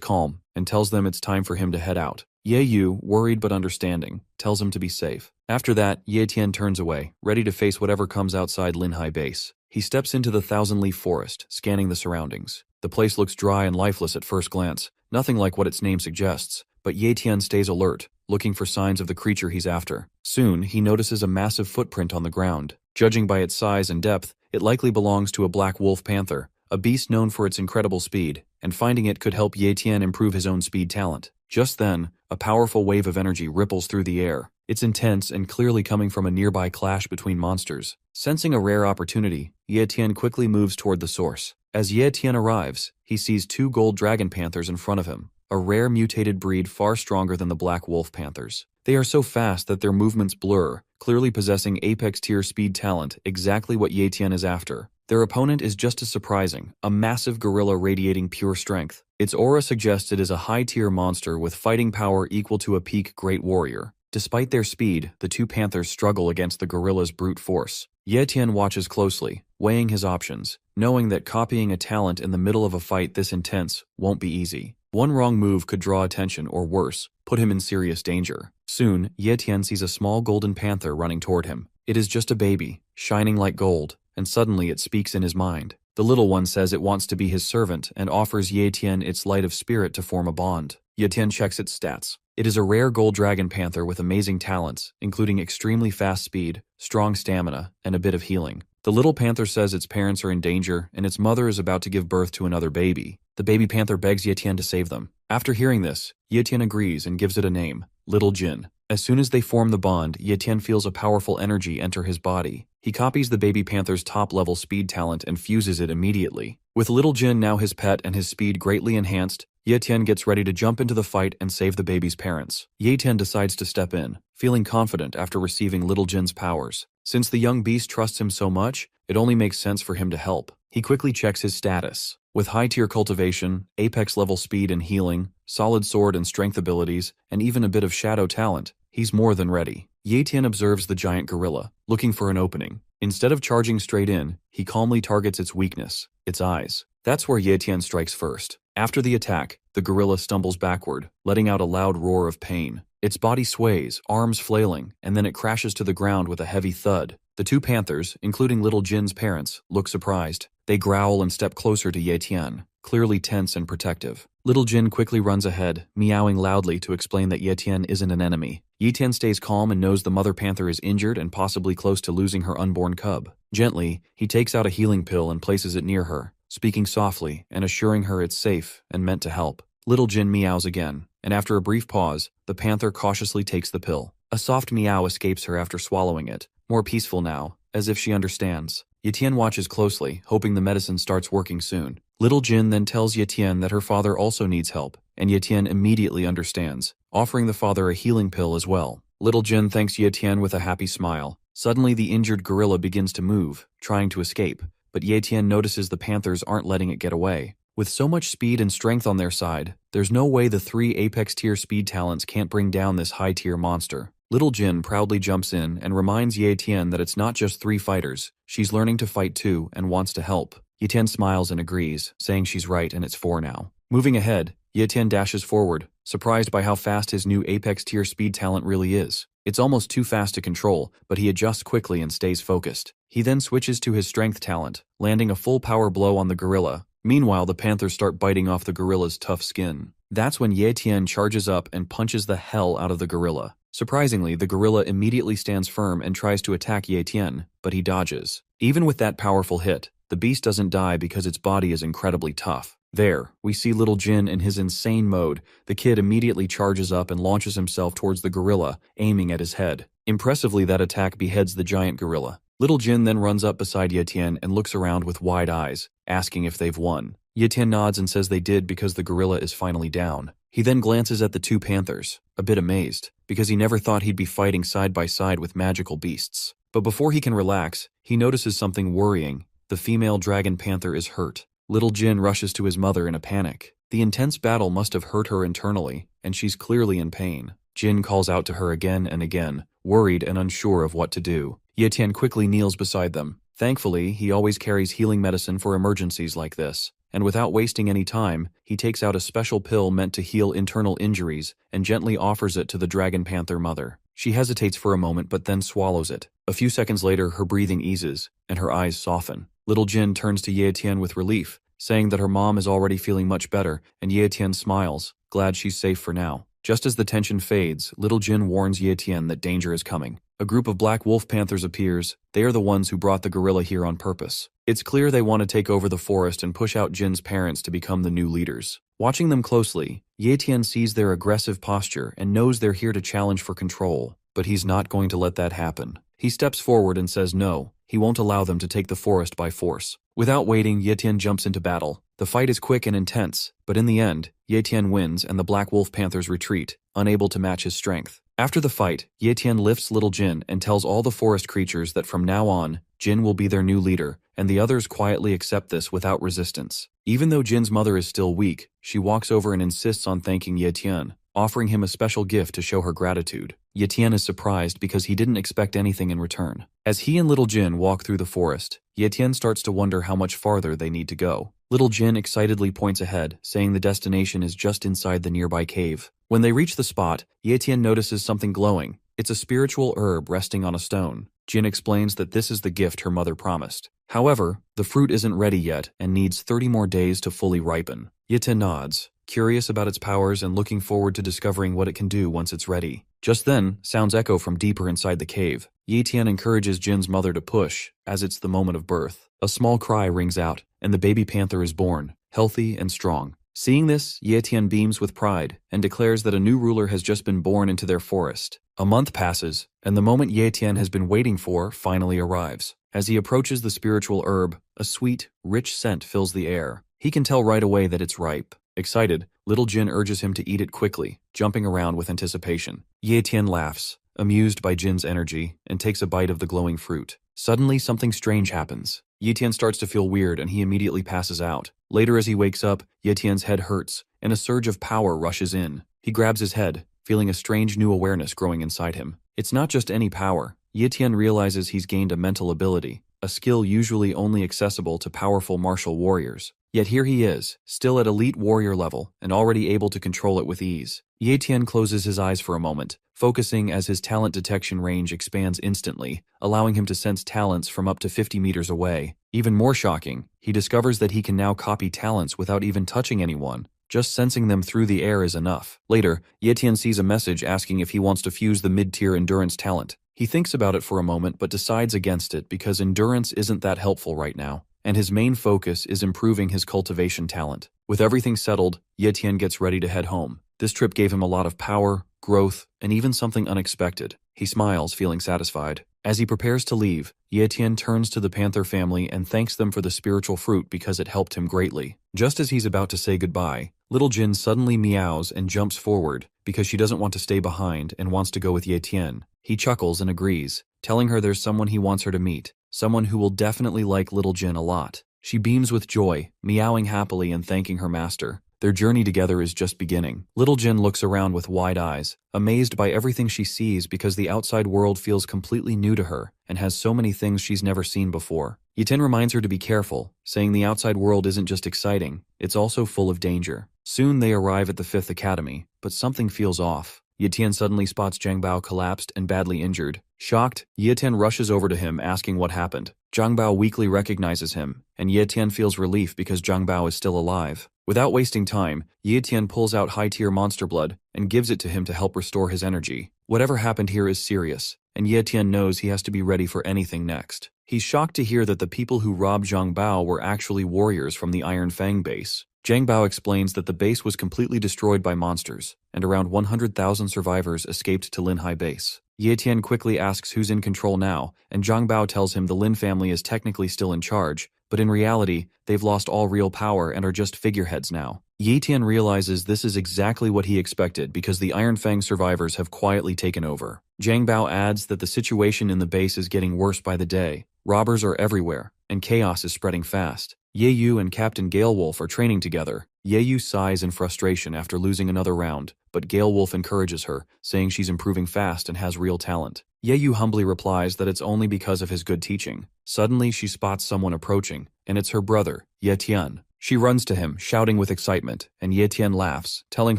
calm and tells them it's time for him to head out. Ye Yu, worried but understanding, tells him to be safe. After that, Ye Tian turns away, ready to face whatever comes outside Linhai base. He steps into the thousand-leaf forest, scanning the surroundings. The place looks dry and lifeless at first glance, nothing like what its name suggests, but Ye Tian stays alert, looking for signs of the creature he's after. Soon, he notices a massive footprint on the ground. Judging by its size and depth, it likely belongs to a black wolf panther, a beast known for its incredible speed, and finding it could help Ye Tian improve his own speed talent. Just then, a powerful wave of energy ripples through the air. It's intense and clearly coming from a nearby clash between monsters. Sensing a rare opportunity, Ye Tian quickly moves toward the source. As Ye Tian arrives, he sees 2 gold dragon panthers in front of him, a rare mutated breed far stronger than the black wolf panthers. They are so fast that their movements blur, clearly possessing apex tier speed talent, exactly what Ye Tian is after. Their opponent is just as surprising, a massive gorilla radiating pure strength. Its aura suggests it is a high-tier monster with fighting power equal to a peak great warrior. Despite their speed, the 2 panthers struggle against the gorilla's brute force. Ye Tian watches closely, weighing his options, knowing that copying a talent in the middle of a fight this intense won't be easy. One wrong move could draw attention or worse, put him in serious danger. Soon, Ye Tian sees a small golden panther running toward him. It is just a baby, shining like gold, and suddenly it speaks in his mind. The little one says it wants to be his servant and offers Ye Tian its light of spirit to form a bond. Ye Tian checks its stats. It is a rare gold dragon panther with amazing talents, including extremely fast speed, strong stamina, and a bit of healing. The little panther says its parents are in danger and its mother is about to give birth to another baby. The baby panther begs Ye Tian to save them. After hearing this, Ye Tian agrees and gives it a name, Little Jin. As soon as they form the bond, Ye Tian feels a powerful energy enter his body. He copies the baby panther's top-level speed talent and fuses it immediately. With Little Jin now his pet and his speed greatly enhanced, Ye Tian gets ready to jump into the fight and save the baby's parents. Ye Tian decides to step in, feeling confident after receiving Little Jin's powers. Since the young beast trusts him so much, it only makes sense for him to help. He quickly checks his status. With high-tier cultivation, apex-level speed and healing, solid sword and strength abilities, and even a bit of shadow talent, he's more than ready. Ye Tian observes the giant gorilla, looking for an opening. Instead of charging straight in, he calmly targets its weakness, its eyes. That's where Ye Tian strikes first. After the attack, the gorilla stumbles backward, letting out a loud roar of pain. Its body sways, arms flailing, and then it crashes to the ground with a heavy thud. The 2 panthers, including Little Jin's parents, look surprised. They growl and step closer to Ye Tian, clearly tense and protective. Little Jin quickly runs ahead, meowing loudly to explain that Ye Tian isn't an enemy. Ye Tian stays calm and knows the mother panther is injured and possibly close to losing her unborn cub. Gently, he takes out a healing pill and places it near her, speaking softly and assuring her it's safe and meant to help. Little Jin meows again, and after a brief pause, the panther cautiously takes the pill. A soft meow escapes her after swallowing it, more peaceful now, as if she understands. Ye Tian watches closely, hoping the medicine starts working soon. Little Jin then tells Ye Tian that her father also needs help, and Ye Tian immediately understands, offering the father a healing pill as well. Little Jin thanks Ye Tian with a happy smile. Suddenly the injured gorilla begins to move, trying to escape, but Ye Tian notices the panthers aren't letting it get away. With so much speed and strength on their side, there's no way the 3 apex-tier speed talents can't bring down this high-tier monster. Little Jin proudly jumps in and reminds Ye Tian that it's not just 3 fighters, she's learning to fight too and wants to help. Ye Tian smiles and agrees, saying she's right and it's 4 now. Moving ahead, Ye Tian dashes forward, surprised by how fast his new apex-tier speed talent really is. It's almost too fast to control, but he adjusts quickly and stays focused. He then switches to his strength talent, landing a full power blow on the gorilla. Meanwhile, the panthers start biting off the gorilla's tough skin. That's when Ye Tian charges up and punches the hell out of the gorilla. Surprisingly, the gorilla immediately stands firm and tries to attack Ye Tian, but he dodges. Even with that powerful hit, the beast doesn't die because its body is incredibly tough. There, we see little Jin in his insane mode. The kid immediately charges up and launches himself towards the gorilla, aiming at his head. Impressively, that attack beheads the giant gorilla. Little Jin then runs up beside Ye Tian and looks around with wide eyes, asking if they've won. Ye Tian nods and says they did because the gorilla is finally down. He then glances at the two panthers, a bit amazed, because he never thought he'd be fighting side by side with magical beasts. But before he can relax, he notices something worrying. The female dragon panther is hurt. Little Jin rushes to his mother in a panic. The intense battle must have hurt her internally, and she's clearly in pain. Jin calls out to her again and again, worried and unsure of what to do. Ye Tian quickly kneels beside them. Thankfully, he always carries healing medicine for emergencies like this, and without wasting any time, he takes out a special pill meant to heal internal injuries and gently offers it to the dragon panther mother. She hesitates for a moment but then swallows it. A few seconds later, her breathing eases, and her eyes soften. Little Jin turns to Ye Tian with relief, saying that her mom is already feeling much better, and Ye Tian smiles, glad she's safe for now. Just as the tension fades, Little Jin warns Ye Tian that danger is coming. A group of black wolf panthers appears. They are the ones who brought the gorilla here on purpose. It's clear they want to take over the forest and push out Jin's parents to become the new leaders. Watching them closely, Ye Tian sees their aggressive posture and knows they're here to challenge for control, but he's not going to let that happen. He steps forward and says no, he won't allow them to take the forest by force. Without waiting, Ye Tian jumps into battle. The fight is quick and intense, but in the end, Ye Tian wins and the black wolf panthers retreat, unable to match his strength. After the fight, Ye Tian lifts Little Jin and tells all the forest creatures that from now on, Jin will be their new leader, and the others quietly accept this without resistance. Even though Jin's mother is still weak, she walks over and insists on thanking Ye Tian, offering him a special gift to show her gratitude. Ye Tian is surprised because he didn't expect anything in return. As he and Little Jin walk through the forest, Ye Tian starts to wonder how much farther they need to go. Little Jin excitedly points ahead, saying the destination is just inside the nearby cave. When they reach the spot, Ye Tian notices something glowing. It's a spiritual herb resting on a stone. Jin explains that this is the gift her mother promised. However, the fruit isn't ready yet and needs 30 more days to fully ripen. Ye Tian nods, curious about its powers and looking forward to discovering what it can do once it's ready. Just then, sounds echo from deeper inside the cave. Ye Tian encourages Jin's mother to push, as it's the moment of birth. A small cry rings out, and the baby panther is born, healthy and strong. Seeing this, Ye Tian beams with pride and declares that a new ruler has just been born into their forest. A month passes, and the moment Ye Tian has been waiting for finally arrives. As he approaches the spiritual herb, a sweet, rich scent fills the air. He can tell right away that it's ripe. Excited, Little Jin urges him to eat it quickly, jumping around with anticipation. Ye Tian laughs, amused by Jin's energy, and takes a bite of the glowing fruit. Suddenly, something strange happens. Ye Tian starts to feel weird and he immediately passes out. Later as he wakes up, Ye Tian's head hurts, and a surge of power rushes in. He grabs his head, feeling a strange new awareness growing inside him. It's not just any power. Ye Tian realizes he's gained a mental ability, a skill usually only accessible to powerful martial warriors. Yet here he is, still at elite warrior level, and already able to control it with ease. Ye Tian closes his eyes for a moment, focusing as his talent detection range expands instantly, allowing him to sense talents from up to 50 meters away. Even more shocking, he discovers that he can now copy talents without even touching anyone. Just sensing them through the air is enough. Later, Ye Tian sees a message asking if he wants to fuse the mid-tier endurance talent. He thinks about it for a moment but decides against it because endurance isn't that helpful right now, and his main focus is improving his cultivation talent. With everything settled, Ye Tian gets ready to head home. This trip gave him a lot of power, growth, and even something unexpected. He smiles, feeling satisfied. As he prepares to leave, Ye Tian turns to the panther family and thanks them for the spiritual fruit because it helped him greatly. Just as he's about to say goodbye, Little Jin suddenly meows and jumps forward because she doesn't want to stay behind and wants to go with Ye Tian. He chuckles and agrees, telling her there's someone he wants her to meet, someone who will definitely like Little Jin a lot. She beams with joy, meowing happily and thanking her master. Their journey together is just beginning. Little Jin looks around with wide eyes, amazed by everything she sees because the outside world feels completely new to her and has so many things she's never seen before. Ye Tian reminds her to be careful, saying the outside world isn't just exciting, it's also full of danger. Soon they arrive at the 5th Academy, but something feels off. Ye Tian suddenly spots Zhang Bao collapsed and badly injured. Shocked, Ye Tian rushes over to him asking what happened. Zhang Bao weakly recognizes him, and Ye Tian feels relief because Zhang Bao is still alive. Without wasting time, Ye Tian pulls out high-tier monster blood and gives it to him to help restore his energy. Whatever happened here is serious, and Ye Tian knows he has to be ready for anything next. He's shocked to hear that the people who robbed Zhang Bao were actually warriors from the Iron Fang base. Zhang Bao explains that the base was completely destroyed by monsters, and around 100,000 survivors escaped to Linhai base. Ye Tian quickly asks who's in control now, and Zhang Bao tells him the Lin family is technically still in charge, but in reality, they've lost all real power and are just figureheads now. Ye Tian realizes this is exactly what he expected because the Iron Fang survivors have quietly taken over. Zhang Bao adds that the situation in the base is getting worse by the day. Robbers are everywhere, and chaos is spreading fast. Ye Yu and Captain Gale Wolf are training together. Ye Yu sighs in frustration after losing another round, but Gale Wolf encourages her, saying she's improving fast and has real talent. Ye Yu humbly replies that it's only because of his good teaching. Suddenly, she spots someone approaching, and it's her brother, Ye Tian. She runs to him, shouting with excitement, and Ye Tian laughs, telling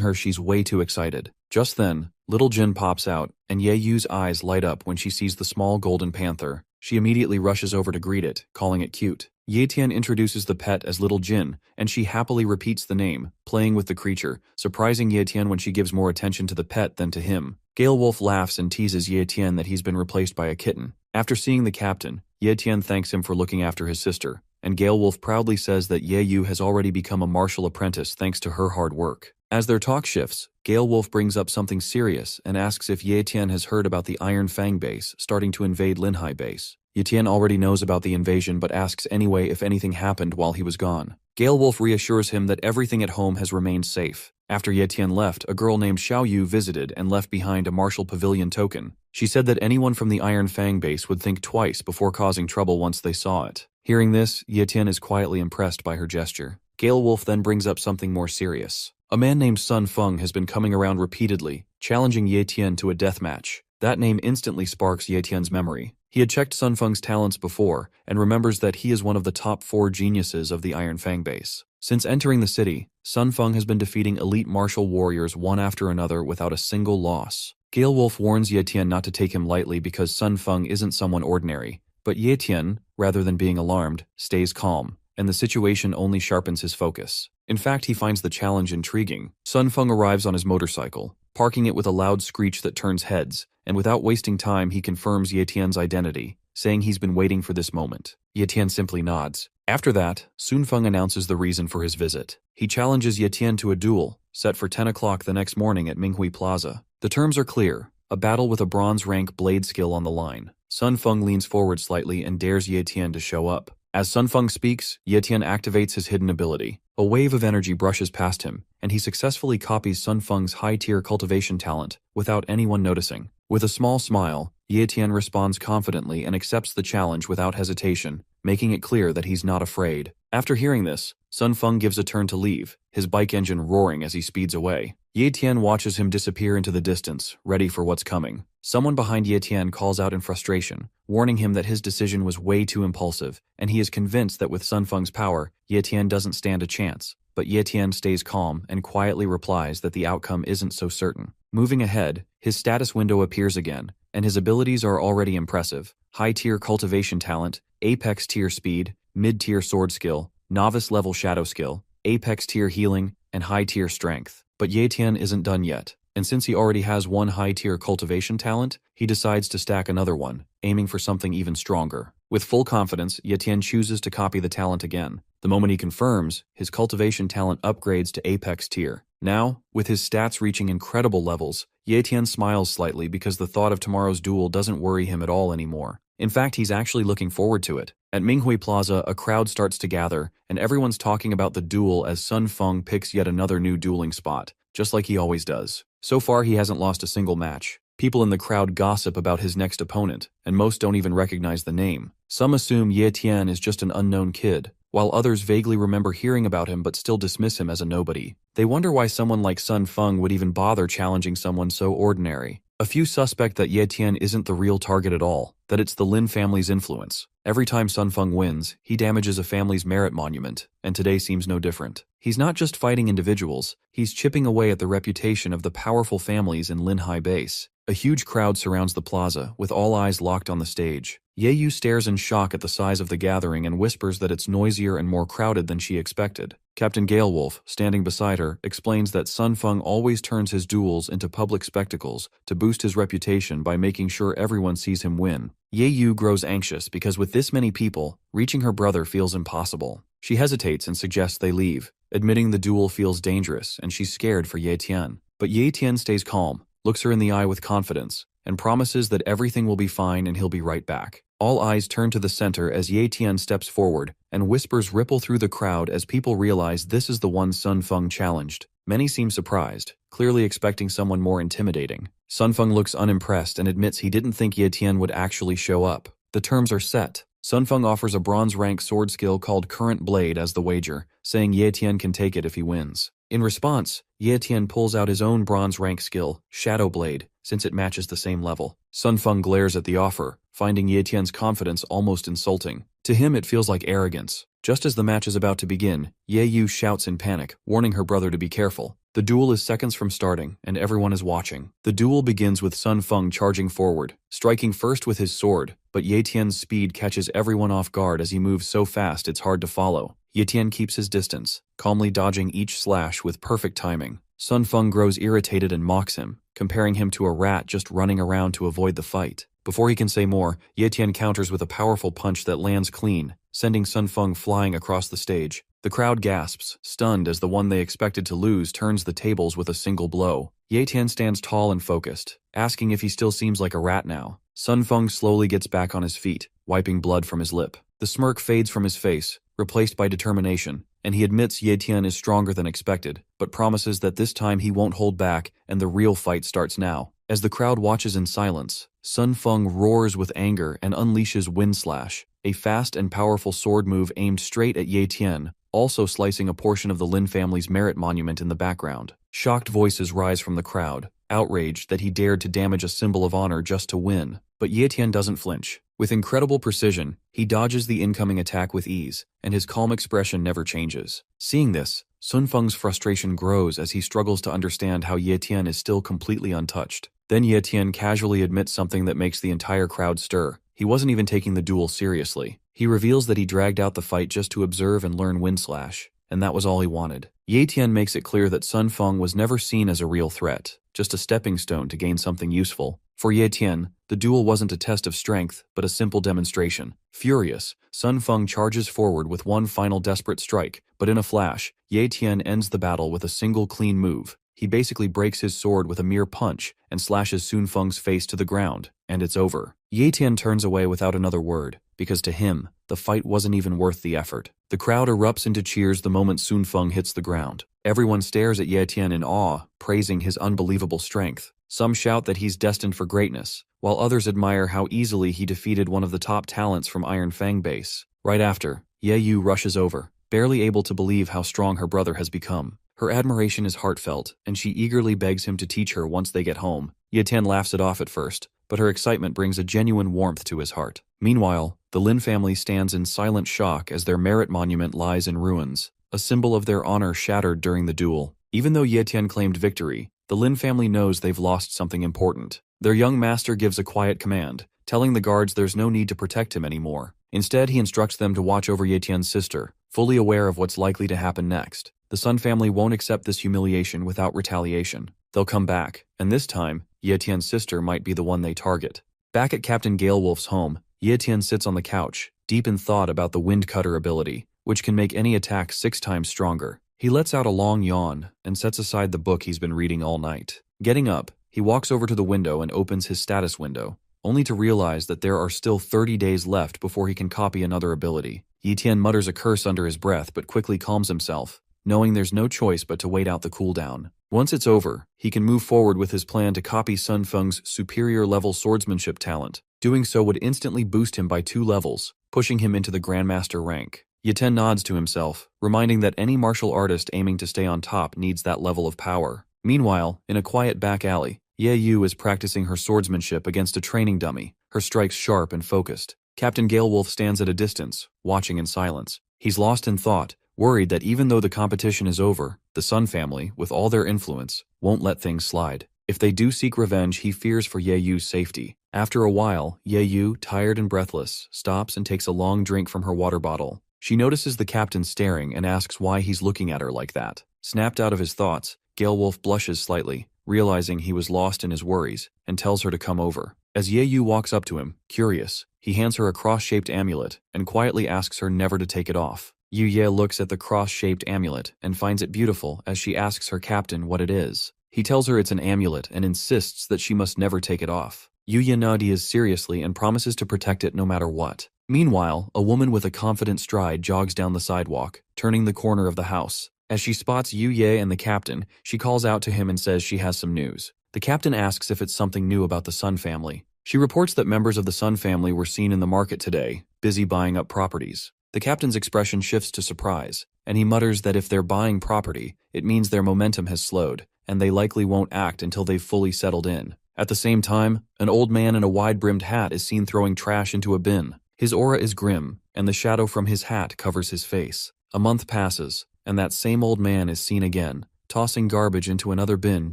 her she's way too excited. Just then, Little Jin pops out, and Ye Yu's eyes light up when she sees the small golden panther. She immediately rushes over to greet it, calling it cute. Ye Tian introduces the pet as Little Jin, and she happily repeats the name, playing with the creature, surprising Ye Tian when she gives more attention to the pet than to him. Gale Wolf laughs and teases Ye Tian that he's been replaced by a kitten. After seeing the captain, Ye Tian thanks him for looking after his sister, and Gale Wolf proudly says that Ye Yu has already become a martial apprentice thanks to her hard work. As their talk shifts, Gale Wolf brings up something serious and asks if Ye Tian has heard about the Iron Fang base starting to invade Linhai base. Ye Tian already knows about the invasion but asks anyway if anything happened while he was gone. Gale Wolf reassures him that everything at home has remained safe. After Ye Tian left, a girl named Xiao Yu visited and left behind a martial pavilion token. She said that anyone from the Iron Fang base would think twice before causing trouble once they saw it. Hearing this, Ye Tian is quietly impressed by her gesture. Gale Wolf then brings up something more serious. A man named Sun Feng has been coming around repeatedly, challenging Ye Tian to a death match. That name instantly sparks Ye Tian's memory. He had checked Sun Feng's talents before, and remembers that he is one of the top 4 geniuses of the Iron Fang base. Since entering the city, Sun Feng has been defeating elite martial warriors one after another without a single loss. Gale Wolf warns Ye Tian not to take him lightly because Sun Feng isn't someone ordinary, but Ye Tian, rather than being alarmed, stays calm, and the situation only sharpens his focus. In fact, he finds the challenge intriguing. Sun Feng arrives on his motorcycle, parking it with a loud screech that turns heads, and without wasting time he confirms Ye Tian's identity, saying he's been waiting for this moment. Ye Tian simply nods. After that, Sun Feng announces the reason for his visit. He challenges Ye Tian to a duel, set for 10 o'clock the next morning at Minghui Plaza. The terms are clear, a battle with a bronze rank blade skill on the line. Sun Feng leans forward slightly and dares Ye Tian to show up. As Sun Feng speaks, Ye Tian activates his hidden ability. A wave of energy brushes past him, and he successfully copies Sun Feng's high-tier cultivation talent without anyone noticing. With a small smile, Ye Tian responds confidently and accepts the challenge without hesitation, making it clear that he's not afraid. After hearing this, Sun Feng gives a turn to leave, his bike engine roaring as he speeds away. Ye Tian watches him disappear into the distance, ready for what's coming. Someone behind Ye Tian calls out in frustration, warning him that his decision was way too impulsive, and he is convinced that with Sun Feng's power, Ye Tian doesn't stand a chance. But Ye Tian stays calm and quietly replies that the outcome isn't so certain. Moving ahead, his status window appears again, and his abilities are already impressive. High-tier cultivation talent, apex-tier speed, mid-tier sword skill, novice-level shadow skill, apex-tier healing, and high-tier strength. But Ye Tian isn't done yet, and since he already has one high-tier cultivation talent, he decides to stack another one, aiming for something even stronger. With full confidence, Ye Tian chooses to copy the talent again. The moment he confirms, his cultivation talent upgrades to apex tier. Now, with his stats reaching incredible levels, Ye Tian smiles slightly because the thought of tomorrow's duel doesn't worry him at all anymore. In fact, he's actually looking forward to it. At Minghui Plaza, a crowd starts to gather, and everyone's talking about the duel as Sun Feng picks yet another new dueling spot, just like he always does. So far, he hasn't lost a single match. People in the crowd gossip about his next opponent, and most don't even recognize the name. Some assume Ye Tian is just an unknown kid, while others vaguely remember hearing about him but still dismiss him as a nobody. They wonder why someone like Sun Feng would even bother challenging someone so ordinary. A few suspect that Ye Tian isn't the real target at all, that it's the Lin family's influence. Every time Sun Feng wins, he damages a family's merit monument, and today seems no different. He's not just fighting individuals, he's chipping away at the reputation of the powerful families in Linhai base. A huge crowd surrounds the plaza, with all eyes locked on the stage. Ye Yu stares in shock at the size of the gathering and whispers that it's noisier and more crowded than she expected. Captain Galewolf, standing beside her, explains that Sun Feng always turns his duels into public spectacles to boost his reputation by making sure everyone sees him win. Ye Yu grows anxious because with this many people, reaching her brother feels impossible. She hesitates and suggests they leave, admitting the duel feels dangerous and she's scared for Ye Tian. But Ye Tian stays calm, looks her in the eye with confidence, and promises that everything will be fine and he'll be right back. All eyes turn to the center as Ye Tian steps forward, and whispers ripple through the crowd as people realize this is the one Sun Feng challenged. Many seem surprised, clearly expecting someone more intimidating. Sun Feng looks unimpressed and admits he didn't think Ye Tian would actually show up. The terms are set. Sun Feng offers a bronze-rank sword skill called Current Blade as the wager, saying Ye Tian can take it if he wins. In response, Ye Tian pulls out his own bronze-rank skill, Shadow Blade, since it matches the same level. Sun Feng glares at the offer, finding Ye Tian's confidence almost insulting. To him it feels like arrogance. Just as the match is about to begin, Ye Yu shouts in panic, warning her brother to be careful. The duel is seconds from starting, and everyone is watching. The duel begins with Sun Feng charging forward, striking first with his sword, but Ye Tian's speed catches everyone off guard as he moves so fast it's hard to follow. Ye Tian keeps his distance, calmly dodging each slash with perfect timing. Sun Feng grows irritated and mocks him, comparing him to a rat just running around to avoid the fight. Before he can say more, Ye Tian counters with a powerful punch that lands clean, sending Sun Feng flying across the stage. The crowd gasps, stunned as the one they expected to lose turns the tables with a single blow. Ye Tian stands tall and focused, asking if he still seems like a rat now. Sun Feng slowly gets back on his feet, wiping blood from his lip. The smirk fades from his face, replaced by determination, and he admits Ye Tian is stronger than expected, but promises that this time he won't hold back and the real fight starts now. As the crowd watches in silence, Sun Feng roars with anger and unleashes Wind Slash, a fast and powerful sword move aimed straight at Ye Tian, also slicing a portion of the Lin family's merit monument in the background. Shocked voices rise from the crowd, outraged that he dared to damage a symbol of honor just to win. But Ye Tian doesn't flinch. With incredible precision, he dodges the incoming attack with ease, and his calm expression never changes. Seeing this, Sun Feng's frustration grows as he struggles to understand how Ye Tian is still completely untouched. Then Ye Tian casually admits something that makes the entire crowd stir. He wasn't even taking the duel seriously. He reveals that he dragged out the fight just to observe and learn Wind Slash, and that was all he wanted. Ye Tian makes it clear that Sun Feng was never seen as a real threat, just a stepping stone to gain something useful. For Ye Tian, the duel wasn't a test of strength, but a simple demonstration. Furious, Sun Feng charges forward with one final desperate strike, but in a flash, Ye Tian ends the battle with a single clean move. He basically breaks his sword with a mere punch and slashes Sun Feng's face to the ground, and it's over. Ye Tian turns away without another word, because to him, the fight wasn't even worth the effort. The crowd erupts into cheers the moment Sun Feng hits the ground. Everyone stares at Ye Tian in awe, praising his unbelievable strength. Some shout that he's destined for greatness, while others admire how easily he defeated one of the top talents from Iron Fang base. Right after, Ye Yu rushes over, barely able to believe how strong her brother has become. Her admiration is heartfelt, and she eagerly begs him to teach her once they get home. Ye Tian laughs it off at first, but her excitement brings a genuine warmth to his heart. Meanwhile, the Lin family stands in silent shock as their merit monument lies in ruins, a symbol of their honor shattered during the duel. Even though Ye Tian claimed victory, the Lin family knows they've lost something important. Their young master gives a quiet command, telling the guards there's no need to protect him anymore. Instead, he instructs them to watch over Ye Tian's sister, fully aware of what's likely to happen next. The Sun family won't accept this humiliation without retaliation. They'll come back, and this time, Ye Tian's sister might be the one they target. Back at Captain Galewolf's home, Ye Tian sits on the couch, deep in thought about the Wind Cutter ability, which can make any attack 6 times stronger. He lets out a long yawn and sets aside the book he's been reading all night. Getting up, he walks over to the window and opens his status window, only to realize that there are still 30 days left before he can copy another ability. Ye Tian mutters a curse under his breath but quickly calms himself, knowing there's no choice but to wait out the cooldown. Once it's over, he can move forward with his plan to copy Sun Feng's superior-level swordsmanship talent. Doing so would instantly boost him by 2 levels, pushing him into the Grandmaster rank. Ye Tian nods to himself, reminding that any martial artist aiming to stay on top needs that level of power. Meanwhile, in a quiet back alley, Ye Yu is practicing her swordsmanship against a training dummy, her strikes sharp and focused. Captain Galewolf stands at a distance, watching in silence. He's lost in thought, worried that even though the competition is over, the Sun family, with all their influence, won't let things slide. If they do seek revenge, he fears for Ye Yu's safety. After a while, Ye Yu, tired and breathless, stops and takes a long drink from her water bottle. She notices the captain staring and asks why he's looking at her like that. Snapped out of his thoughts, Galewolf blushes slightly, realizing he was lost in his worries, and tells her to come over. As Ye Yu walks up to him, curious, he hands her a cross-shaped amulet and quietly asks her never to take it off. Yu Ye looks at the cross-shaped amulet and finds it beautiful as she asks her captain what it is. He tells her it's an amulet and insists that she must never take it off. Yu Ye nods seriously and promises to protect it no matter what. Meanwhile, a woman with a confident stride jogs down the sidewalk, turning the corner of the house. As she spots Yu Ye and the captain, she calls out to him and says she has some news. The captain asks if it's something new about the Sun family. She reports that members of the Sun family were seen in the market today, busy buying up properties. The captain's expression shifts to surprise, and he mutters that if they're buying property, it means their momentum has slowed, and they likely won't act until they've fully settled in. At the same time, an old man in a wide-brimmed hat is seen throwing trash into a bin. His aura is grim, and the shadow from his hat covers his face. A month passes, and that same old man is seen again, tossing garbage into another bin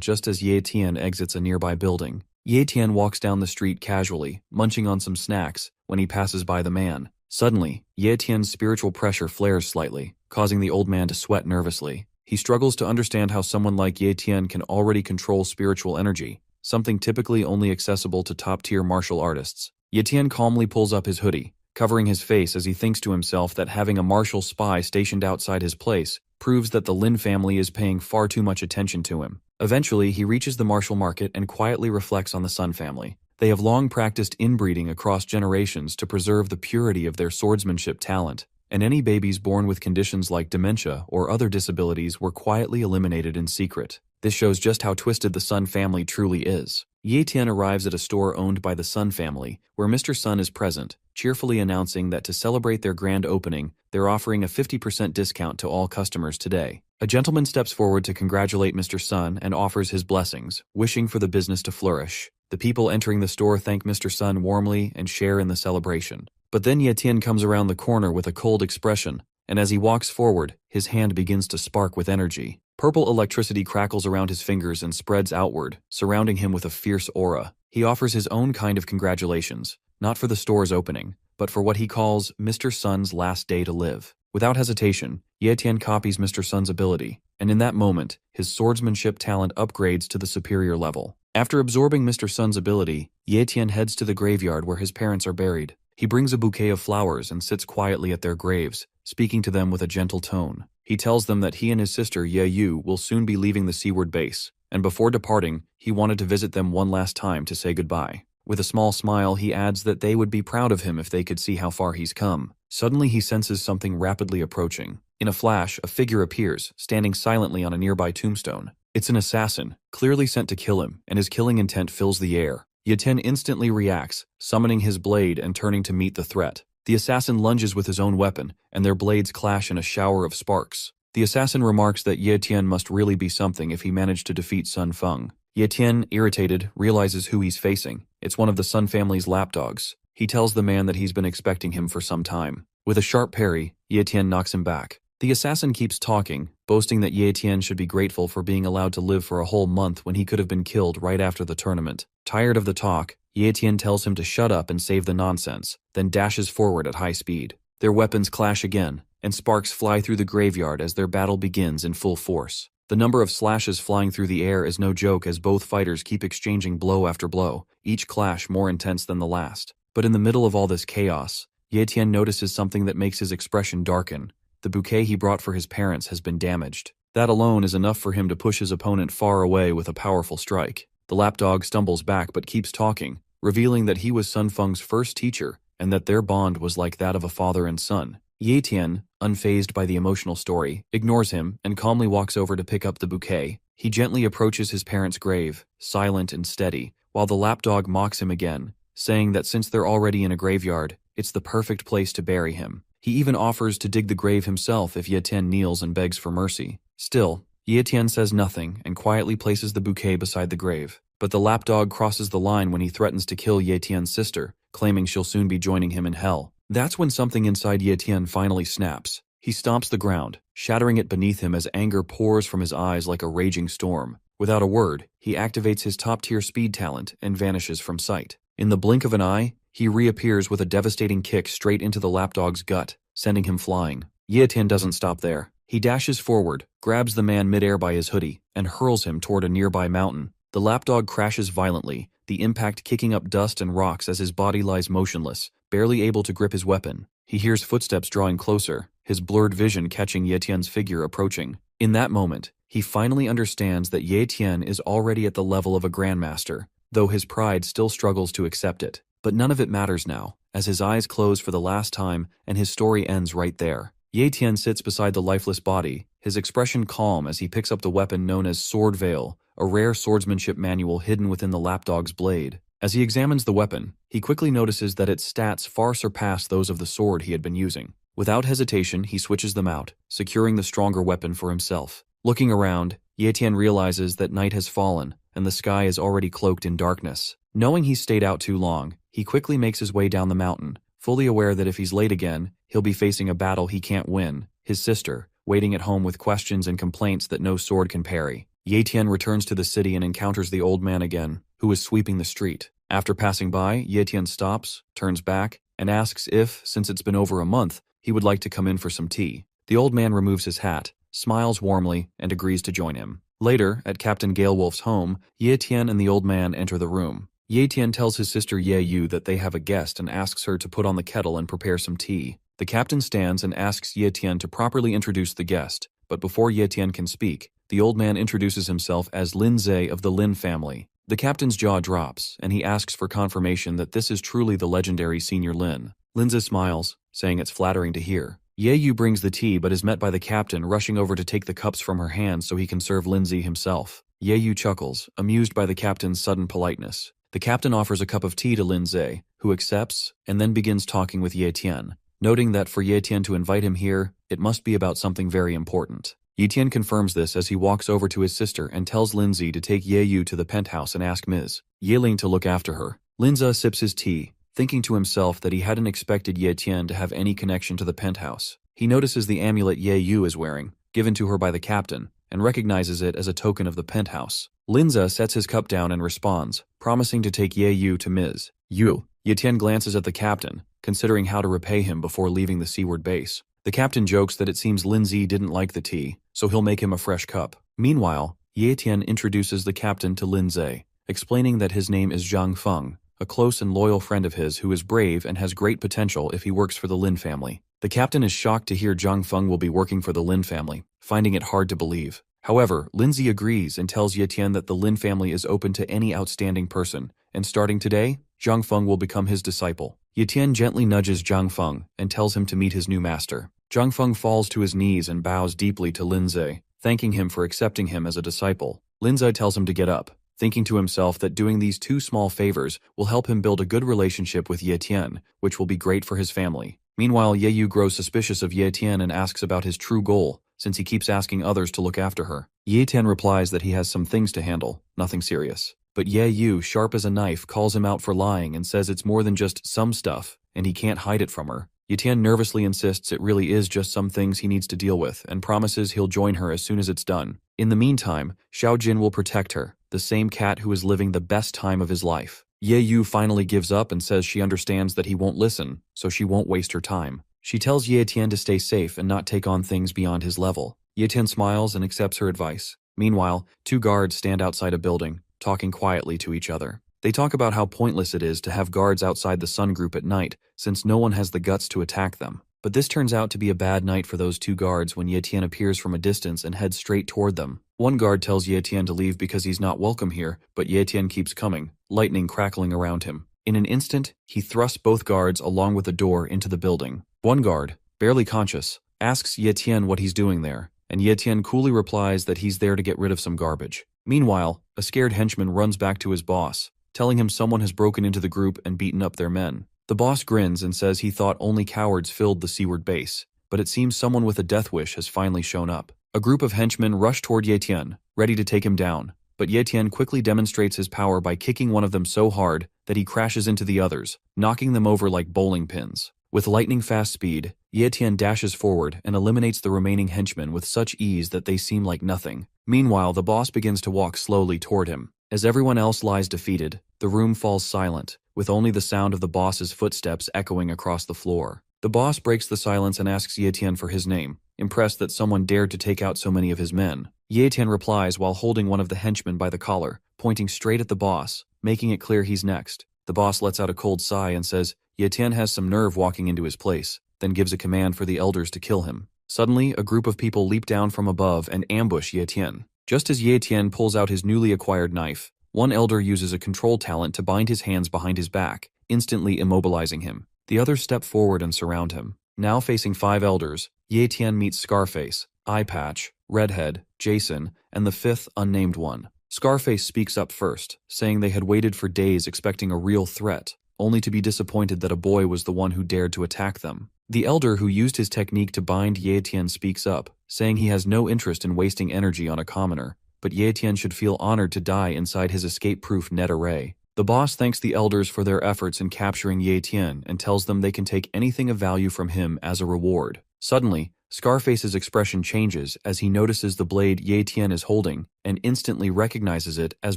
just as Ye Tian exits a nearby building. Ye Tian walks down the street casually, munching on some snacks, when he passes by the man. Suddenly, Ye Tian's spiritual pressure flares slightly, causing the old man to sweat nervously. He struggles to understand how someone like Ye Tian can already control spiritual energy, something typically only accessible to top-tier martial artists. Ye Tian calmly pulls up his hoodie, covering his face as he thinks to himself that having a martial spy stationed outside his place proves that the Lin family is paying far too much attention to him. Eventually, he reaches the martial market and quietly reflects on the Sun family. They have long practiced inbreeding across generations to preserve the purity of their swordsmanship talent, and any babies born with conditions like dementia or other disabilities were quietly eliminated in secret. This shows just how twisted the Sun family truly is. Ye Tian arrives at a store owned by the Sun family, where Mr. Sun is present, cheerfully announcing that to celebrate their grand opening, they're offering a 50% discount to all customers today. A gentleman steps forward to congratulate Mr. Sun and offers his blessings, wishing for the business to flourish. The people entering the store thank Mr. Sun warmly and share in the celebration. But then Ye Tian comes around the corner with a cold expression, and as he walks forward, his hand begins to spark with energy. Purple electricity crackles around his fingers and spreads outward, surrounding him with a fierce aura. He offers his own kind of congratulations, not for the store's opening, but for what he calls Mr. Sun's last day to live. Without hesitation, Ye Tian copies Mr. Sun's ability, and in that moment, his swordsmanship talent upgrades to the superior level. After absorbing Mr. Sun's ability, Ye Tian heads to the graveyard where his parents are buried. He brings a bouquet of flowers and sits quietly at their graves, speaking to them with a gentle tone. He tells them that he and his sister Ye Yu will soon be leaving the Seaward base, and before departing, he wanted to visit them one last time to say goodbye. With a small smile, he adds that they would be proud of him if they could see how far he's come. Suddenly, he senses something rapidly approaching. In a flash, a figure appears, standing silently on a nearby tombstone. It's an assassin, clearly sent to kill him, and his killing intent fills the air. Ye Tian instantly reacts, summoning his blade and turning to meet the threat. The assassin lunges with his own weapon, and their blades clash in a shower of sparks. The assassin remarks that Ye Tian must really be something if he managed to defeat Sun Feng. Ye Tian, irritated, realizes who he's facing. It's one of the Sun family's lapdogs. He tells the man that he's been expecting him for some time. With a sharp parry, Ye Tian knocks him back. The assassin keeps talking, boasting that Ye Tian should be grateful for being allowed to live for a whole month when he could have been killed right after the tournament. Tired of the talk, Ye Tian tells him to shut up and save the nonsense, then dashes forward at high speed. Their weapons clash again, and sparks fly through the graveyard as their battle begins in full force. The number of slashes flying through the air is no joke as both fighters keep exchanging blow after blow, each clash more intense than the last. But in the middle of all this chaos, Ye Tian notices something that makes his expression darken. The bouquet he brought for his parents has been damaged. That alone is enough for him to push his opponent far away with a powerful strike. The lapdog stumbles back but keeps talking, revealing that he was Sun Feng's first teacher and that their bond was like that of a father and son. Ye Tian, unfazed by the emotional story, ignores him and calmly walks over to pick up the bouquet. He gently approaches his parents' grave, silent and steady, while the lapdog mocks him again, saying that since they're already in a graveyard, it's the perfect place to bury him. He even offers to dig the grave himself if Ye Tian kneels and begs for mercy. Still, Ye Tian says nothing and quietly places the bouquet beside the grave. But the lapdog crosses the line when he threatens to kill Ye Tian's sister, claiming she'll soon be joining him in hell. That's when something inside Ye Tian finally snaps. He stomps the ground, shattering it beneath him as anger pours from his eyes like a raging storm. Without a word, he activates his top-tier speed talent and vanishes from sight. In the blink of an eye, he reappears with a devastating kick straight into the lapdog's gut, sending him flying. Ye Tian doesn't stop there. He dashes forward, grabs the man midair by his hoodie, and hurls him toward a nearby mountain. The lapdog crashes violently, the impact kicking up dust and rocks as his body lies motionless, barely able to grip his weapon. He hears footsteps drawing closer, his blurred vision catching Ye Tian's figure approaching. In that moment, he finally understands that Ye Tian is already at the level of a grandmaster, though his pride still struggles to accept it. But none of it matters now, as his eyes close for the last time and his story ends right there. Ye Tian sits beside the lifeless body, his expression calm as he picks up the weapon known as Sword Veil, a rare swordsmanship manual hidden within the lapdog's blade. As he examines the weapon, he quickly notices that its stats far surpass those of the sword he had been using. Without hesitation, he switches them out, securing the stronger weapon for himself. Looking around, Ye Tian realizes that night has fallen, and the sky is already cloaked in darkness. Knowing he's stayed out too long, he quickly makes his way down the mountain, fully aware that if he's late again, he'll be facing a battle he can't win, his sister, waiting at home with questions and complaints that no sword can parry. Ye Tian returns to the city and encounters the old man again, who is sweeping the street. After passing by, Ye Tian stops, turns back, and asks if, since it's been over a month, he would like to come in for some tea. The old man removes his hat, smiles warmly, and agrees to join him. Later, at Captain Galewolf's home, Ye Tian and the old man enter the room. Ye Tian tells his sister Ye Yu that they have a guest and asks her to put on the kettle and prepare some tea. The captain stands and asks Ye Tian to properly introduce the guest, but before Ye Tian can speak, the old man introduces himself as Lin Zhe of the Lin family. The captain's jaw drops, and he asks for confirmation that this is truly the legendary Senior Lin. Lin Zhe smiles, saying it's flattering to hear. Ye Yu brings the tea but is met by the captain rushing over to take the cups from her hands so he can serve Lin Zhe himself. Ye Yu chuckles, amused by the captain's sudden politeness. The captain offers a cup of tea to Lin Zhe, who accepts, and then begins talking with Ye Tian, noting that for Ye Tian to invite him here, it must be about something very important. Ye Tian confirms this as he walks over to his sister and tells Lin Zhe to take Ye Yu to the penthouse and ask Ms. Ye Ling to look after her. Lin Zhe sips his tea, thinking to himself that he hadn't expected Ye Tian to have any connection to the penthouse. He notices the amulet Ye Yu is wearing, given to her by the captain, and recognizes it as a token of the penthouse. Lin Zhe sets his cup down and responds, promising to take Ye Yu to Ms. Yu. Ye Tian glances at the captain, considering how to repay him before leaving the seaward base. The captain jokes that it seems Lin Zhe didn't like the tea, so he'll make him a fresh cup. Meanwhile, Ye Tian introduces the captain to Lin Zhe, explaining that his name is Zhang Feng, a close and loyal friend of his who is brave and has great potential if he works for the Lin family. The captain is shocked to hear Zhang Feng will be working for the Lin family, finding it hard to believe. However, Lin Zhe agrees and tells Ye Tian that the Lin family is open to any outstanding person, and starting today, Zhang Feng will become his disciple. Ye Tian gently nudges Zhang Feng and tells him to meet his new master. Zhang Feng falls to his knees and bows deeply to Lin Zhe, thanking him for accepting him as a disciple. Lin Zhe tells him to get up, thinking to himself that doing these two small favors will help him build a good relationship with Ye Tian, which will be great for his family. Meanwhile, Ye Yu grows suspicious of Ye Tian and asks about his true goal, since he keeps asking others to look after her. Ye Tian replies that he has some things to handle, nothing serious. But Ye Yu, sharp as a knife, calls him out for lying and says it's more than just some stuff, and he can't hide it from her. Ye Tian nervously insists it really is just some things he needs to deal with, and promises he'll join her as soon as it's done. In the meantime, Xiao Jin will protect her, the same cat who is living the best time of his life. Ye Yu finally gives up and says she understands that he won't listen, so she won't waste her time. She tells Ye Tian to stay safe and not take on things beyond his level. Ye Tian smiles and accepts her advice. Meanwhile, two guards stand outside a building, talking quietly to each other. They talk about how pointless it is to have guards outside the Sun Group at night, since no one has the guts to attack them. But this turns out to be a bad night for those two guards when Ye Tian appears from a distance and heads straight toward them. One guard tells Ye Tian to leave because he's not welcome here, but Ye Tian keeps coming, lightning crackling around him. In an instant, he thrusts both guards along with the door into the building. One guard, barely conscious, asks Ye Tian what he's doing there, and Ye Tian coolly replies that he's there to get rid of some garbage. Meanwhile, a scared henchman runs back to his boss, telling him someone has broken into the group and beaten up their men. The boss grins and says he thought only cowards filled the seaward base, but it seems someone with a death wish has finally shown up. A group of henchmen rush toward Ye Tian, ready to take him down, but Ye Tian quickly demonstrates his power by kicking one of them so hard that he crashes into the others, knocking them over like bowling pins. With lightning-fast speed, Ye Tian dashes forward and eliminates the remaining henchmen with such ease that they seem like nothing. Meanwhile, the boss begins to walk slowly toward him. As everyone else lies defeated, the room falls silent, with only the sound of the boss's footsteps echoing across the floor. The boss breaks the silence and asks Ye Tian for his name, impressed that someone dared to take out so many of his men. Ye Tian replies while holding one of the henchmen by the collar, pointing straight at the boss, making it clear he's next. The boss lets out a cold sigh and says Ye Tian has some nerve walking into his place, then gives a command for the elders to kill him. Suddenly, a group of people leap down from above and ambush Ye Tian. Just as Ye Tian pulls out his newly acquired knife, one elder uses a control talent to bind his hands behind his back, instantly immobilizing him. The others step forward and surround him. Now facing 5 elders, Ye Tian meets Scarface, Eye Patch, Redhead, Jason, and the 5th unnamed one. Scarface speaks up first, saying they had waited for days expecting a real threat, only to be disappointed that a boy was the one who dared to attack them. The elder who used his technique to bind Ye Tian speaks up, saying he has no interest in wasting energy on a commoner, but Ye Tian should feel honored to die inside his escape-proof net array. The boss thanks the elders for their efforts in capturing Ye Tian and tells them they can take anything of value from him as a reward. Suddenly, Scarface's expression changes as he notices the blade Ye Tian is holding and instantly recognizes it as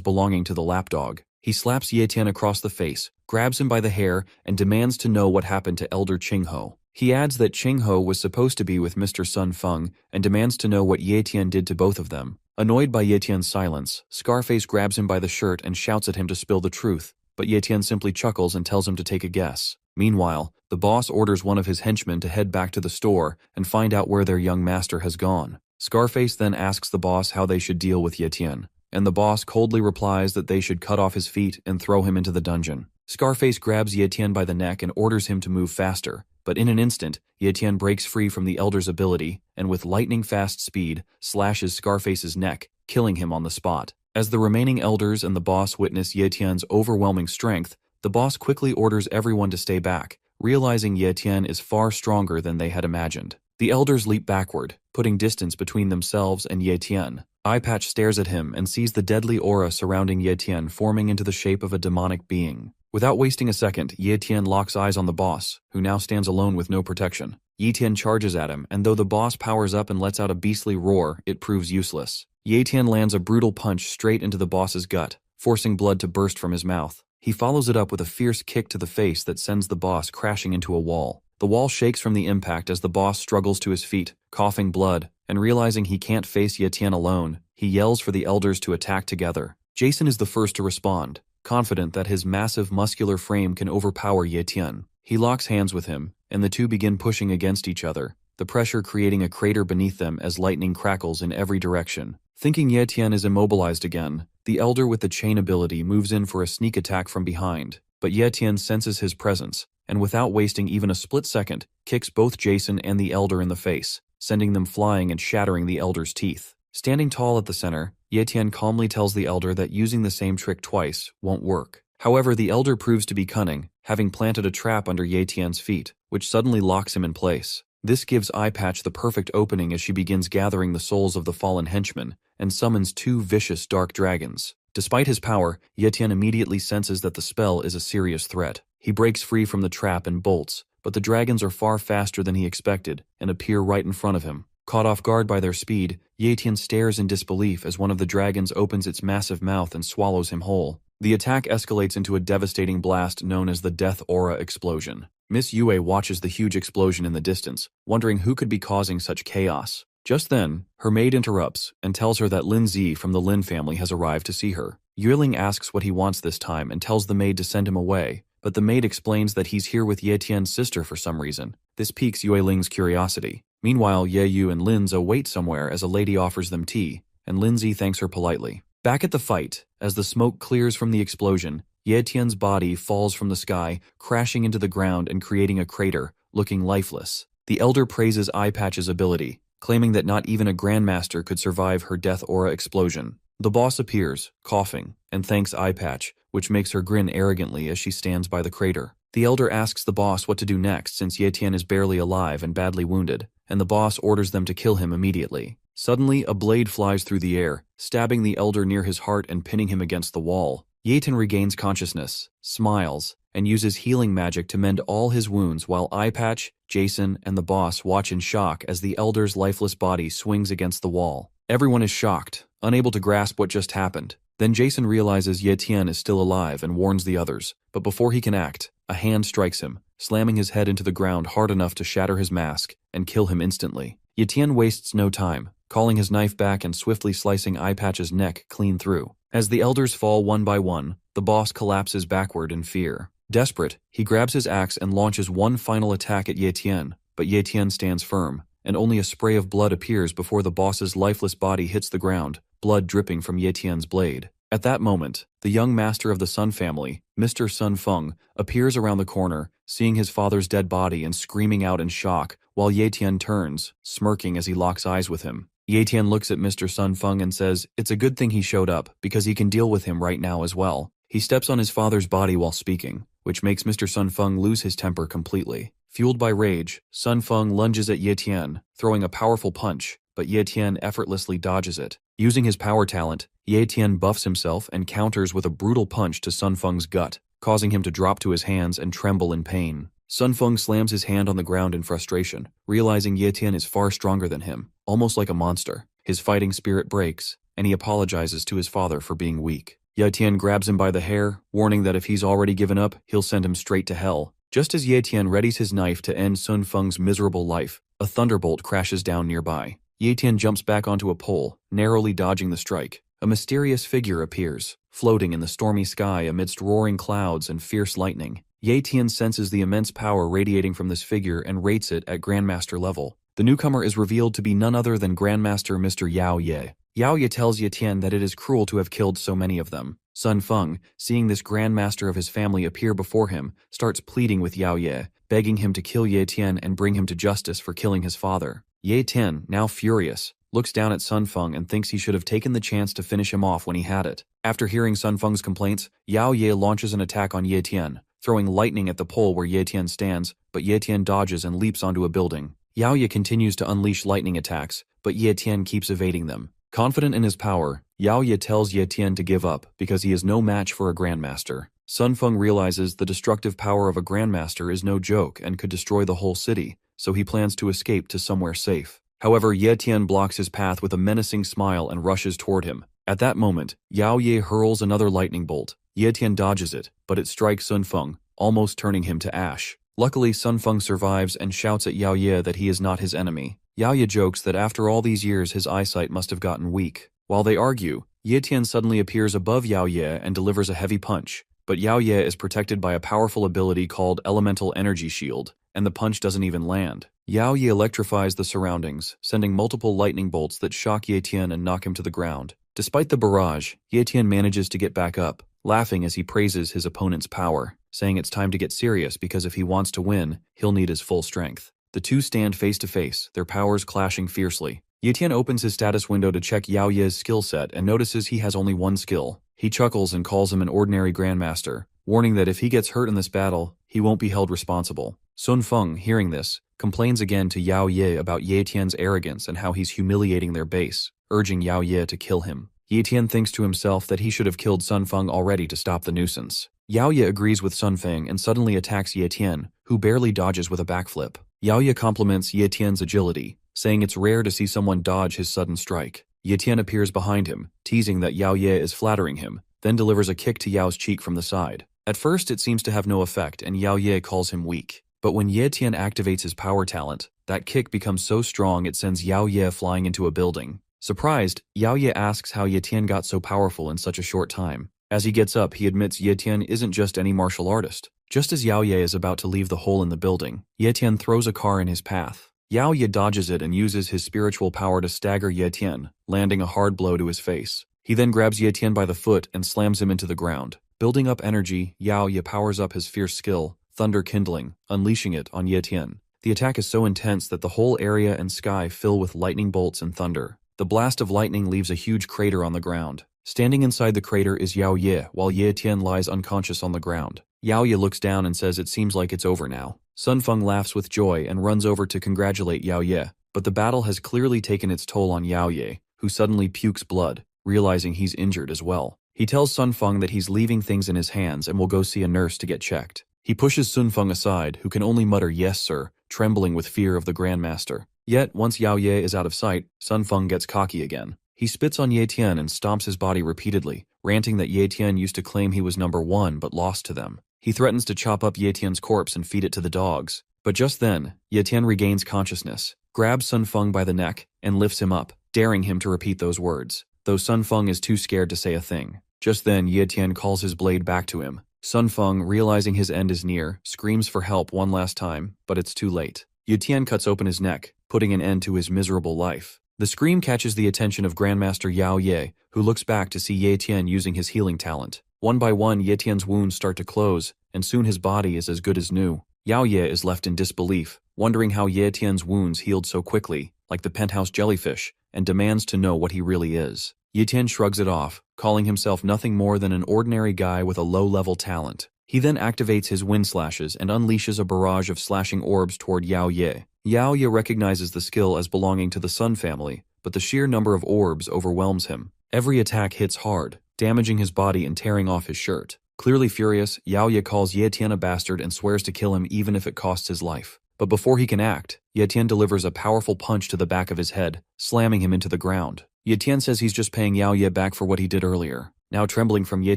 belonging to the lapdog. He slaps Ye Tian across the face, grabs him by the hair, and demands to know what happened to Elder Qing Ho. He adds that Qing Ho was supposed to be with Mr. Sun Feng and demands to know what Ye Tian did to both of them. Annoyed by Ye Tian's silence, Scarface grabs him by the shirt and shouts at him to spill the truth, but Ye Tian simply chuckles and tells him to take a guess. Meanwhile, the boss orders one of his henchmen to head back to the store and find out where their young master has gone. Scarface then asks the boss how they should deal with Ye Tian, and the boss coldly replies that they should cut off his feet and throw him into the dungeon. Scarface grabs Ye Tian by the neck and orders him to move faster, but in an instant, Ye Tian breaks free from the elder's ability and with lightning-fast speed slashes Scarface's neck, killing him on the spot. As the remaining elders and the boss witness Ye Tian's overwhelming strength, the boss quickly orders everyone to stay back, realizing Ye Tian is far stronger than they had imagined. The elders leap backward, putting distance between themselves and Ye Tian. Eye Patch stares at him and sees the deadly aura surrounding Ye Tian forming into the shape of a demonic being. Without wasting a second, Ye Tian locks eyes on the boss, who now stands alone with no protection. Ye Tian charges at him, and though the boss powers up and lets out a beastly roar, it proves useless. Ye Tian lands a brutal punch straight into the boss's gut, forcing blood to burst from his mouth. He follows it up with a fierce kick to the face that sends the boss crashing into a wall. The wall shakes from the impact as the boss struggles to his feet, coughing blood, and realizing he can't face Ye Tian alone, he yells for the elders to attack together. Jason is the first to respond, confident that his massive muscular frame can overpower Ye Tian. He locks hands with him, and the two begin pushing against each other, the pressure creating a crater beneath them as lightning crackles in every direction. Thinking Ye Tian is immobilized again, the elder with the chain ability moves in for a sneak attack from behind, but Ye Tian senses his presence, and without wasting even a split second, kicks both Jason and the elder in the face, sending them flying and shattering the elder's teeth. Standing tall at the center, Ye Tian calmly tells the elder that using the same trick twice won't work. However, the elder proves to be cunning, having planted a trap under Ye Tian's feet, which suddenly locks him in place. This gives Eye Patch the perfect opening as she begins gathering the souls of the fallen henchmen and summons 2 vicious dark dragons. Despite his power, Ye Tian immediately senses that the spell is a serious threat. He breaks free from the trap and bolts, but the dragons are far faster than he expected and appear right in front of him. Caught off guard by their speed, Ye Tian stares in disbelief as one of the dragons opens its massive mouth and swallows him whole. The attack escalates into a devastating blast known as the Death Aura Explosion. Miss Yue watches the huge explosion in the distance, wondering who could be causing such chaos. Just then, her maid interrupts and tells her that Lin Zi from the Lin family has arrived to see her. Yueling asks what he wants this time and tells the maid to send him away, but the maid explains that he's here with Ye Tian's sister for some reason. This piques Yueling's curiosity. Meanwhile, Ye Yu and Lin Zi wait somewhere as a lady offers them tea, and Lin Zi thanks her politely. Back at the fight, as the smoke clears from the explosion, Ye Tian's body falls from the sky, crashing into the ground and creating a crater, looking lifeless. The elder praises Eye Patch's ability, claiming that not even a grandmaster could survive her Death Aura explosion. The boss appears, coughing, and thanks Eye Patch, which makes her grin arrogantly as she stands by the crater. The elder asks the boss what to do next since Ye Tian is barely alive and badly wounded, and the boss orders them to kill him immediately. Suddenly, a blade flies through the air, stabbing the elder near his heart and pinning him against the wall. Ye Tian regains consciousness, smiles, and uses healing magic to mend all his wounds while Eye Patch, Jason, and the boss watch in shock as the elder's lifeless body swings against the wall. Everyone is shocked, unable to grasp what just happened. Then Jason realizes Ye Tian is still alive and warns the others, but before he can act, a hand strikes him, slamming his head into the ground hard enough to shatter his mask and kill him instantly. Ye Tian wastes no time, calling his knife back and swiftly slicing Eye Patch's neck clean through. As the elders fall one by one, the boss collapses backward in fear. Desperate, he grabs his axe and launches one final attack at Ye Tian, but Ye Tian stands firm, and only a spray of blood appears before the boss's lifeless body hits the ground, blood dripping from Ye Tian's blade. At that moment, the young master of the Sun family, Mr. Sun Feng, appears around the corner, seeing his father's dead body and screaming out in shock, while Ye Tian turns, smirking as he locks eyes with him. Ye Tian looks at Mr. Sun Feng and says it's a good thing he showed up, because he can deal with him right now as well. He steps on his father's body while speaking, which makes Mr. Sun Feng lose his temper completely. Fueled by rage, Sun Feng lunges at Ye Tian, throwing a powerful punch, but Ye Tian effortlessly dodges it. Using his power talent, Ye Tian buffs himself and counters with a brutal punch to Sun Feng's gut, causing him to drop to his hands and tremble in pain. Sun Feng slams his hand on the ground in frustration, realizing Ye Tian is far stronger than him, almost like a monster. His fighting spirit breaks, and he apologizes to his father for being weak. Ye Tian grabs him by the hair, warning that if he's already given up, he'll send him straight to hell. Just as Ye Tian readies his knife to end Sun Feng's miserable life, a thunderbolt crashes down nearby. Ye Tian jumps back onto a pole, narrowly dodging the strike. A mysterious figure appears, floating in the stormy sky amidst roaring clouds and fierce lightning. Ye Tian senses the immense power radiating from this figure and rates it at Grandmaster level. The newcomer is revealed to be none other than Grandmaster Mr. Yao Ye. Yao Ye tells Ye Tian that it is cruel to have killed so many of them. Sun Feng, seeing this Grandmaster of his family appear before him, starts pleading with Yao Ye, begging him to kill Ye Tian and bring him to justice for killing his father. Ye Tian, now furious, looks down at Sun Feng and thinks he should have taken the chance to finish him off when he had it. After hearing Sun Feng's complaints, Yao Ye launches an attack on Ye Tian, throwing lightning at the pole where Ye Tian stands, but Ye Tian dodges and leaps onto a building. Yao Ye continues to unleash lightning attacks, but Ye Tian keeps evading them. Confident in his power, Yao Ye tells Ye Tian to give up because he is no match for a Grandmaster. Sun Feng realizes the destructive power of a Grandmaster is no joke and could destroy the whole city, so he plans to escape to somewhere safe. However, Ye Tian blocks his path with a menacing smile and rushes toward him. At that moment, Yao Ye hurls another lightning bolt. Ye Tian dodges it, but it strikes Sun Feng, almost turning him to ash. Luckily, Sun Feng survives and shouts at Yao Ye that he is not his enemy. Yao Ye jokes that after all these years his eyesight must have gotten weak. While they argue, Ye Tian suddenly appears above Yao Ye and delivers a heavy punch, but Yao Ye is protected by a powerful ability called Elemental Energy Shield, and the punch doesn't even land. Yao Ye electrifies the surroundings, sending multiple lightning bolts that shock Ye Tian and knock him to the ground. Despite the barrage, Ye Tian manages to get back up, laughing as he praises his opponent's power, saying it's time to get serious because if he wants to win, he'll need his full strength. The two stand face to face, their powers clashing fiercely. Ye Tian opens his status window to check Yao Ye's skill set and notices he has only one skill. He chuckles and calls him an ordinary Grandmaster, warning that if he gets hurt in this battle, he won't be held responsible. Sun Feng, hearing this, complains again to Yao Ye about Ye Tian's arrogance and how he's humiliating their base, urging Yao Ye to kill him. Ye Tian thinks to himself that he should have killed Sun Feng already to stop the nuisance. Yao Ye agrees with Sun Feng and suddenly attacks Ye Tian, who barely dodges with a backflip. Yao Ye compliments Ye Tian's agility, saying it's rare to see someone dodge his sudden strike. Ye Tian appears behind him, teasing that Yao Ye is flattering him, then delivers a kick to Yao's cheek from the side. At first it seems to have no effect and Yao Ye calls him weak. But when Ye Tian activates his power talent, that kick becomes so strong it sends Yao Ye flying into a building. Surprised, Yao Ye asks how Ye Tian got so powerful in such a short time. As he gets up, he admits Ye Tian isn't just any martial artist. Just as Yao Ye is about to leave the hole in the building, Ye Tian throws a car in his path. Yao Ye dodges it and uses his spiritual power to stagger Ye Tian, landing a hard blow to his face. He then grabs Ye Tian by the foot and slams him into the ground. Building up energy, Yao Ye powers up his fierce skill, Thunder Kindling, unleashing it on Ye Tian. The attack is so intense that the whole area and sky fill with lightning bolts and thunder. The blast of lightning leaves a huge crater on the ground. Standing inside the crater is Yao Ye, while Ye Tian lies unconscious on the ground. Yao Ye looks down and says it seems like it's over now. Sun Feng laughs with joy and runs over to congratulate Yao Ye, but the battle has clearly taken its toll on Yao Ye, who suddenly pukes blood, realizing he's injured as well. He tells Sun Feng that he's leaving things in his hands and will go see a nurse to get checked. He pushes Sun Feng aside, who can only mutter "yes, sir," trembling with fear of the Grandmaster. Yet, once Yao Ye is out of sight, Sun Feng gets cocky again. He spits on Ye Tian and stomps his body repeatedly, ranting that Ye Tian used to claim he was number one but lost to them. He threatens to chop up Ye Tian's corpse and feed it to the dogs. But just then, Ye Tian regains consciousness, grabs Sun Feng by the neck, and lifts him up, daring him to repeat those words, though Sun Feng is too scared to say a thing. Just then, Ye Tian calls his blade back to him. Sun Feng, realizing his end is near, screams for help one last time, but it's too late. Ye Tian cuts open his neck, putting an end to his miserable life. The scream catches the attention of Grandmaster Yao Ye, who looks back to see Ye Tian using his healing talent. One by one, Ye Tian's wounds start to close, and soon his body is as good as new. Yao Ye is left in disbelief, wondering how Ye Tian's wounds healed so quickly, like the penthouse jellyfish, and demands to know what he really is. Ye Tian shrugs it off, calling himself nothing more than an ordinary guy with a low-level talent. He then activates his wind slashes and unleashes a barrage of slashing orbs toward Yao Ye. Yao Ye recognizes the skill as belonging to the Sun family, but the sheer number of orbs overwhelms him. Every attack hits hard, damaging his body and tearing off his shirt. Clearly furious, Yao Ye calls Ye Tian a bastard and swears to kill him even if it costs his life. But before he can act, Ye Tian delivers a powerful punch to the back of his head, slamming him into the ground. Ye Tian says he's just paying Yao Ye back for what he did earlier. Now trembling from Ye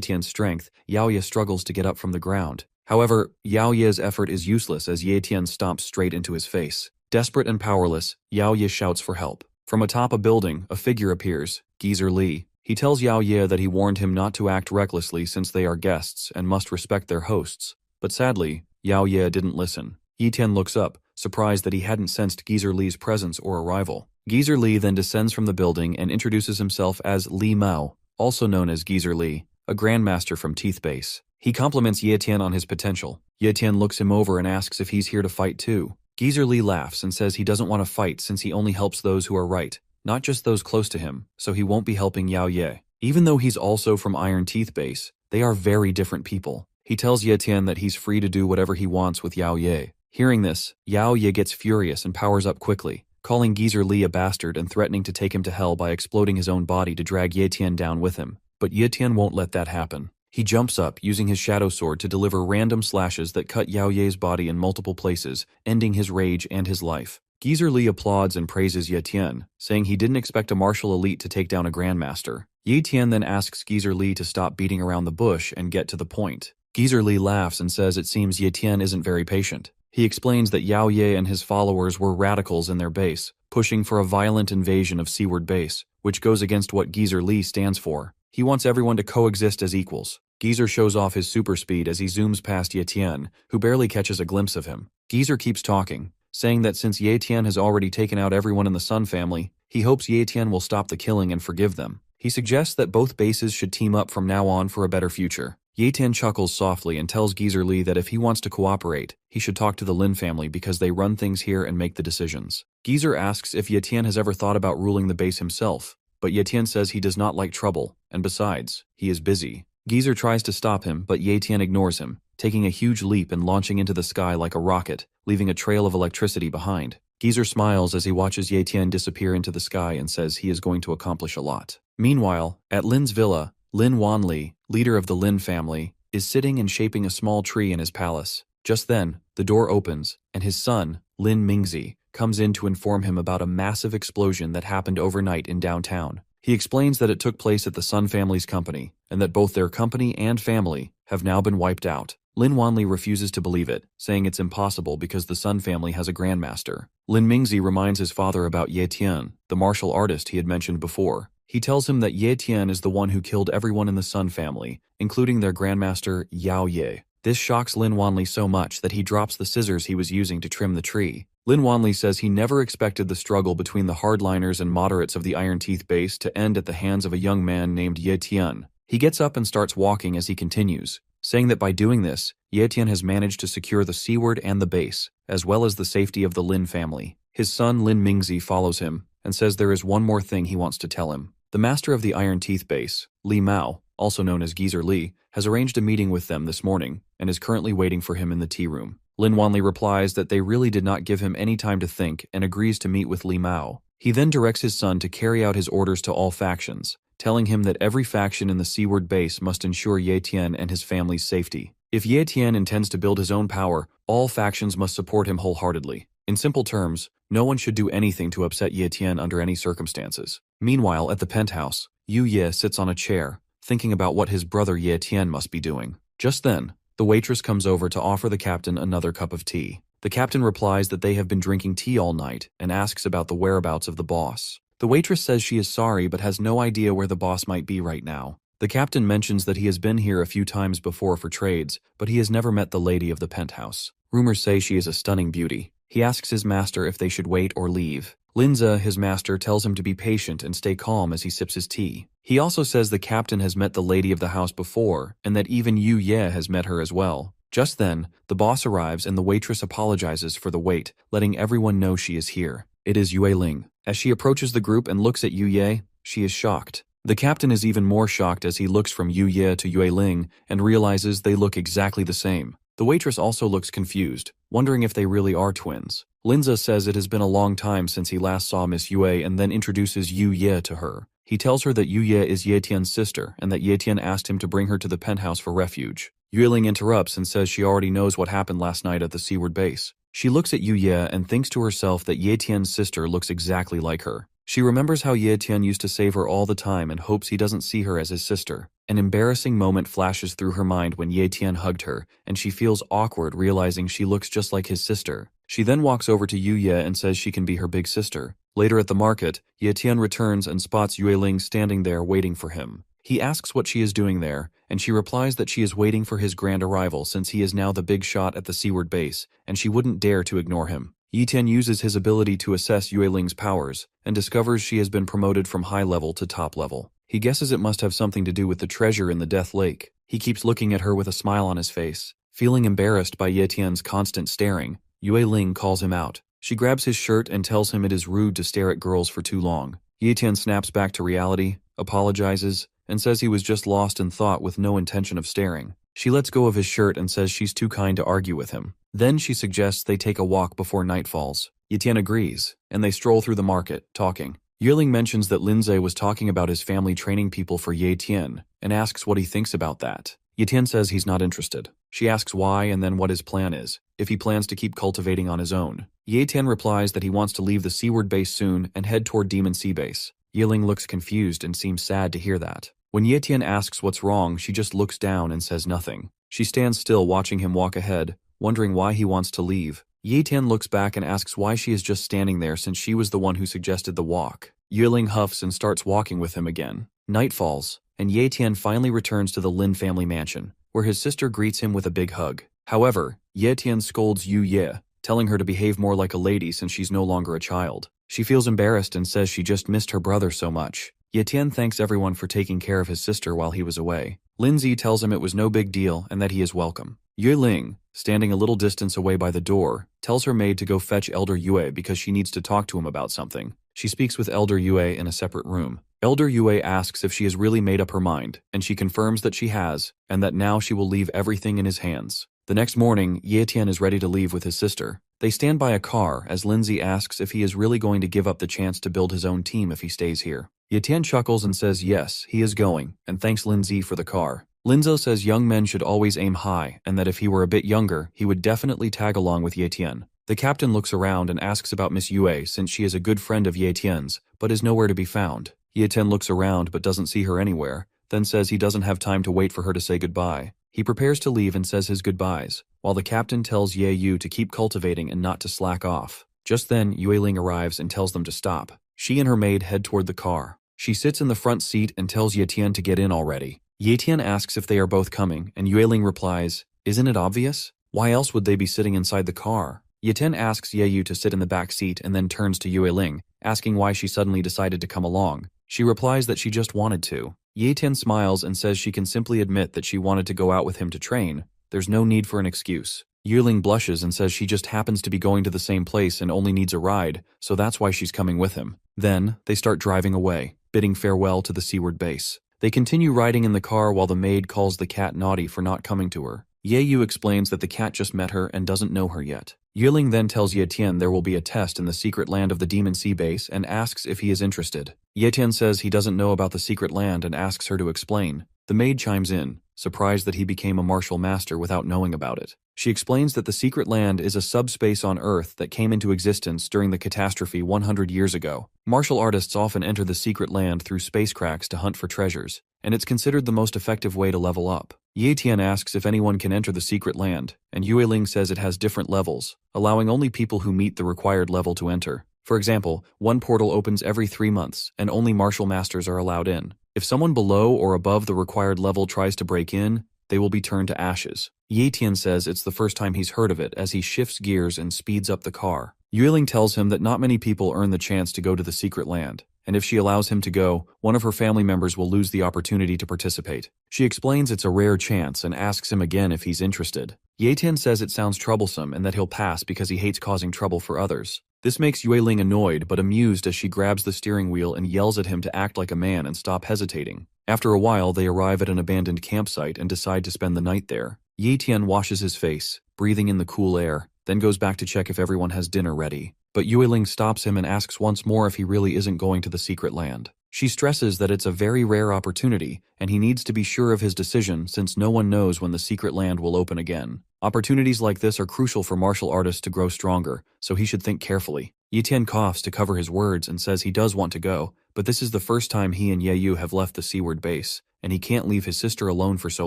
Tian's strength, Yao Ye struggles to get up from the ground. However, Yao Ye's effort is useless as Ye Tian stomps straight into his face. Desperate and powerless, Yao Ye shouts for help. From atop a building, a figure appears, Geezer Li. He tells Yao Ye that he warned him not to act recklessly since they are guests and must respect their hosts. But sadly, Yao Ye didn't listen. Ye Tian looks up, surprised that he hadn't sensed Geezer Li's presence or arrival. Geezer Li then descends from the building and introduces himself as Li Mao, also known as Geezer Li, a grandmaster from Teeth Base. He compliments Ye Tian on his potential. Ye Tian looks him over and asks if he's here to fight too. Geezer Li laughs and says he doesn't want to fight since he only helps those who are right, not just those close to him, so he won't be helping Yao Ye. Even though he's also from Iron Teeth Base, they are very different people. He tells Ye Tian that he's free to do whatever he wants with Yao Ye. Hearing this, Yao Ye gets furious and powers up quickly, calling Geezer Li a bastard and threatening to take him to hell by exploding his own body to drag Ye Tian down with him. But Ye Tian won't let that happen. He jumps up, using his shadow sword to deliver random slashes that cut Yao Ye's body in multiple places, ending his rage and his life. Geezer Li applauds and praises Ye Tian, saying he didn't expect a martial elite to take down a grandmaster. Ye Tian then asks Geezer Li to stop beating around the bush and get to the point. Geezer Li laughs and says it seems Ye Tian isn't very patient. He explains that Yao Ye and his followers were radicals in their base, pushing for a violent invasion of Seaward Base, which goes against what Geezer Li stands for. He wants everyone to coexist as equals. Geezer shows off his super speed as he zooms past Ye Tian, who barely catches a glimpse of him. Geezer keeps talking, saying that since Ye Tian has already taken out everyone in the Sun family, he hopes Ye Tian will stop the killing and forgive them. He suggests that both bases should team up from now on for a better future. Ye Tian chuckles softly and tells Geezer Li that if he wants to cooperate, he should talk to the Lin family because they run things here and make the decisions. Geezer asks if Ye Tian has ever thought about ruling the base himself, but Ye Tian says he does not like trouble, and besides, he is busy. Geezer tries to stop him, but Ye Tian ignores him, taking a huge leap and launching into the sky like a rocket, leaving a trail of electricity behind. Geezer smiles as he watches Ye Tian disappear into the sky and says he is going to accomplish a lot. Meanwhile, at Lin's villa, Lin Wanli, leader of the Lin family, is sitting and shaping a small tree in his palace. Just then, the door opens, and his son, Lin Mingzi, comes in to inform him about a massive explosion that happened overnight in downtown. He explains that it took place at the Sun family's company, and that both their company and family have now been wiped out. Lin Wanli refuses to believe it, saying it's impossible because the Sun family has a grandmaster. Lin Mingzi reminds his father about Ye Tian, the martial artist he had mentioned before. He tells him that Ye Tian is the one who killed everyone in the Sun family, including their grandmaster Yao Ye. This shocks Lin Wanli so much that he drops the scissors he was using to trim the tree. Lin Wanli says he never expected the struggle between the hardliners and moderates of the Iron Teeth base to end at the hands of a young man named Ye Tian. He gets up and starts walking as he continues, saying that by doing this, Ye Tian has managed to secure the Seaward and the base, as well as the safety of the Lin family. His son Lin Mingzi follows him, and says there is one more thing he wants to tell him. The master of the Iron Teeth base, Li Mao, also known as Geezer Li, has arranged a meeting with them this morning, and is currently waiting for him in the tea room. Lin Wanli replies that they really did not give him any time to think and agrees to meet with Li Mao. He then directs his son to carry out his orders to all factions, telling him that every faction in the Seaward base must ensure Ye Tian and his family's safety. If Ye Tian intends to build his own power, all factions must support him wholeheartedly. In simple terms, no one should do anything to upset Ye Tian under any circumstances. Meanwhile, at the penthouse, Yu Ye sits on a chair, thinking about what his brother Ye Tian must be doing. Just then, The waitress comes over to offer the captain another cup of tea. The captain replies that they have been drinking tea all night and asks about the whereabouts of the boss. The waitress says she is sorry but has no idea where the boss might be right now. The captain mentions that he has been here a few times before for trades, but he has never met the lady of the penthouse. Rumors say she is a stunning beauty. He asks his master if they should wait or leave. Linza, his master, tells him to be patient and stay calm as he sips his tea. He also says the captain has met the lady of the house before, and that even Yu Ye has met her as well. Just then, the boss arrives and the waitress apologizes for the wait, letting everyone know she is here. It is Yue Ling. As she approaches the group and looks at Yu Ye, she is shocked. The captain is even more shocked as he looks from Yu Ye to Yue Ling and realizes they look exactly the same. The waitress also looks confused, wondering if they really are twins. Linza says it has been a long time since he last saw Miss Yue and then introduces Yu Ye to her. He tells her that Yu Ye is Ye Tian's sister and that Ye Tian asked him to bring her to the penthouse for refuge. Yue Ling interrupts and says she already knows what happened last night at the seaward base. She looks at Yu Ye and thinks to herself that Ye Tian's sister looks exactly like her. She remembers how Ye Tian used to save her all the time and hopes he doesn't see her as his sister. An embarrassing moment flashes through her mind when Ye Tian hugged her, and she feels awkward realizing she looks just like his sister. She then walks over to Yu Ye and says she can be her big sister. Later at the market, Ye Tian returns and spots Yue Ling standing there waiting for him. He asks what she is doing there, and she replies that she is waiting for his grand arrival since he is now the big shot at the seaward base, and she wouldn't dare to ignore him. Ye Tian uses his ability to assess Yue Ling's powers, and discovers she has been promoted from high level to top level. He guesses it must have something to do with the treasure in the Death Lake. He keeps looking at her with a smile on his face. Feeling embarrassed by Ye Tian's constant staring, Yue Ling calls him out. She grabs his shirt and tells him it is rude to stare at girls for too long. Ye Tian snaps back to reality, apologizes, and says he was just lost in thought with no intention of staring. She lets go of his shirt and says she's too kind to argue with him. Then she suggests they take a walk before night falls. Ye Tian agrees, and they stroll through the market, talking. Yue Ling mentions that Linze was talking about his family training people for Ye Tian, and asks what he thinks about that. Ye Tian says he's not interested. She asks why and then what his plan is, if he plans to keep cultivating on his own. Ye Tian replies that he wants to leave the seaward base soon and head toward Demon Sea Base. Yue Ling looks confused and seems sad to hear that. When Ye Tian asks what's wrong, she just looks down and says nothing. She stands still watching him walk ahead, wondering why he wants to leave. Ye Tian looks back and asks why she is just standing there since she was the one who suggested the walk. Yue Ling huffs and starts walking with him again. Night falls, and Ye Tian finally returns to the Lin family mansion, where his sister greets him with a big hug. However, Ye Tian scolds Yu Ye, telling her to behave more like a lady since she's no longer a child. She feels embarrassed and says she just missed her brother so much. Ye Tian thanks everyone for taking care of his sister while he was away. Linzi tells him it was no big deal and that he is welcome. Yue Ling, standing a little distance away by the door, tells her maid to go fetch Elder Yue because she needs to talk to him about something. She speaks with Elder Yue in a separate room. Elder Yue asks if she has really made up her mind, and she confirms that she has, and that now she will leave everything in his hands. The next morning, Ye Tian is ready to leave with his sister. They stand by a car as Lindsay asks if he is really going to give up the chance to build his own team if he stays here. Ye Tian chuckles and says yes, he is going, and thanks Lindsay for the car. Linzo says young men should always aim high, and that if he were a bit younger, he would definitely tag along with Ye Tian. The captain looks around and asks about Miss Yue since she is a good friend of Ye Tian's, but is nowhere to be found. Ye Tian looks around but doesn't see her anywhere, then says he doesn't have time to wait for her to say goodbye. He prepares to leave and says his goodbyes, while the captain tells Ye Yu to keep cultivating and not to slack off. Just then, Yue Ling arrives and tells them to stop. She and her maid head toward the car. She sits in the front seat and tells Ye Tian to get in already. Ye Tian asks if they are both coming, and Yue Ling replies, "Isn't it obvious? Why else would they be sitting inside the car?" Ye Tian asks Ye Yu to sit in the back seat and then turns to Yue Ling, asking why she suddenly decided to come along. She replies that she just wanted to. Ye Tian smiles and says she can simply admit that she wanted to go out with him to train. There's no need for an excuse. Yue Ling blushes and says she just happens to be going to the same place and only needs a ride, so that's why she's coming with him. Then, they start driving away, bidding farewell to the seaward base. They continue riding in the car while the maid calls the cat naughty for not coming to her. Ye Yu explains that the cat just met her and doesn't know her yet. Yue Ling then tells Ye Tian there will be a test in the secret land of the Demon Sea Base and asks if he is interested. Ye Tian says he doesn't know about the secret land and asks her to explain. The maid chimes in, surprised that he became a martial master without knowing about it. She explains that the secret land is a subspace on Earth that came into existence during the catastrophe 100 years ago. Martial artists often enter the secret land through space cracks to hunt for treasures, and it's considered the most effective way to level up. Ye Tian asks if anyone can enter the secret land, and Yue Ling says it has different levels, allowing only people who meet the required level to enter. For example, one portal opens every 3 months, and only martial masters are allowed in. If someone below or above the required level tries to break in, they will be turned to ashes. Ye Tian says it's the first time he's heard of it as he shifts gears and speeds up the car. Yue Ling tells him that not many people earn the chance to go to the secret land, and if she allows him to go, one of her family members will lose the opportunity to participate. She explains it's a rare chance and asks him again if he's interested. Ye Tian says it sounds troublesome and that he'll pass because he hates causing trouble for others. This makes Yue Ling annoyed but amused as she grabs the steering wheel and yells at him to act like a man and stop hesitating. After a while, they arrive at an abandoned campsite and decide to spend the night there. Ye Tian washes his face, breathing in the cool air, then goes back to check if everyone has dinner ready. But Yue Ling stops him and asks once more if he really isn't going to the secret land. She stresses that it's a very rare opportunity, and he needs to be sure of his decision since no one knows when the secret land will open again. Opportunities like this are crucial for martial artists to grow stronger, so he should think carefully. Ye Tian coughs to cover his words and says he does want to go, but this is the first time he and Ye Yu have left the seaward base, and he can't leave his sister alone for so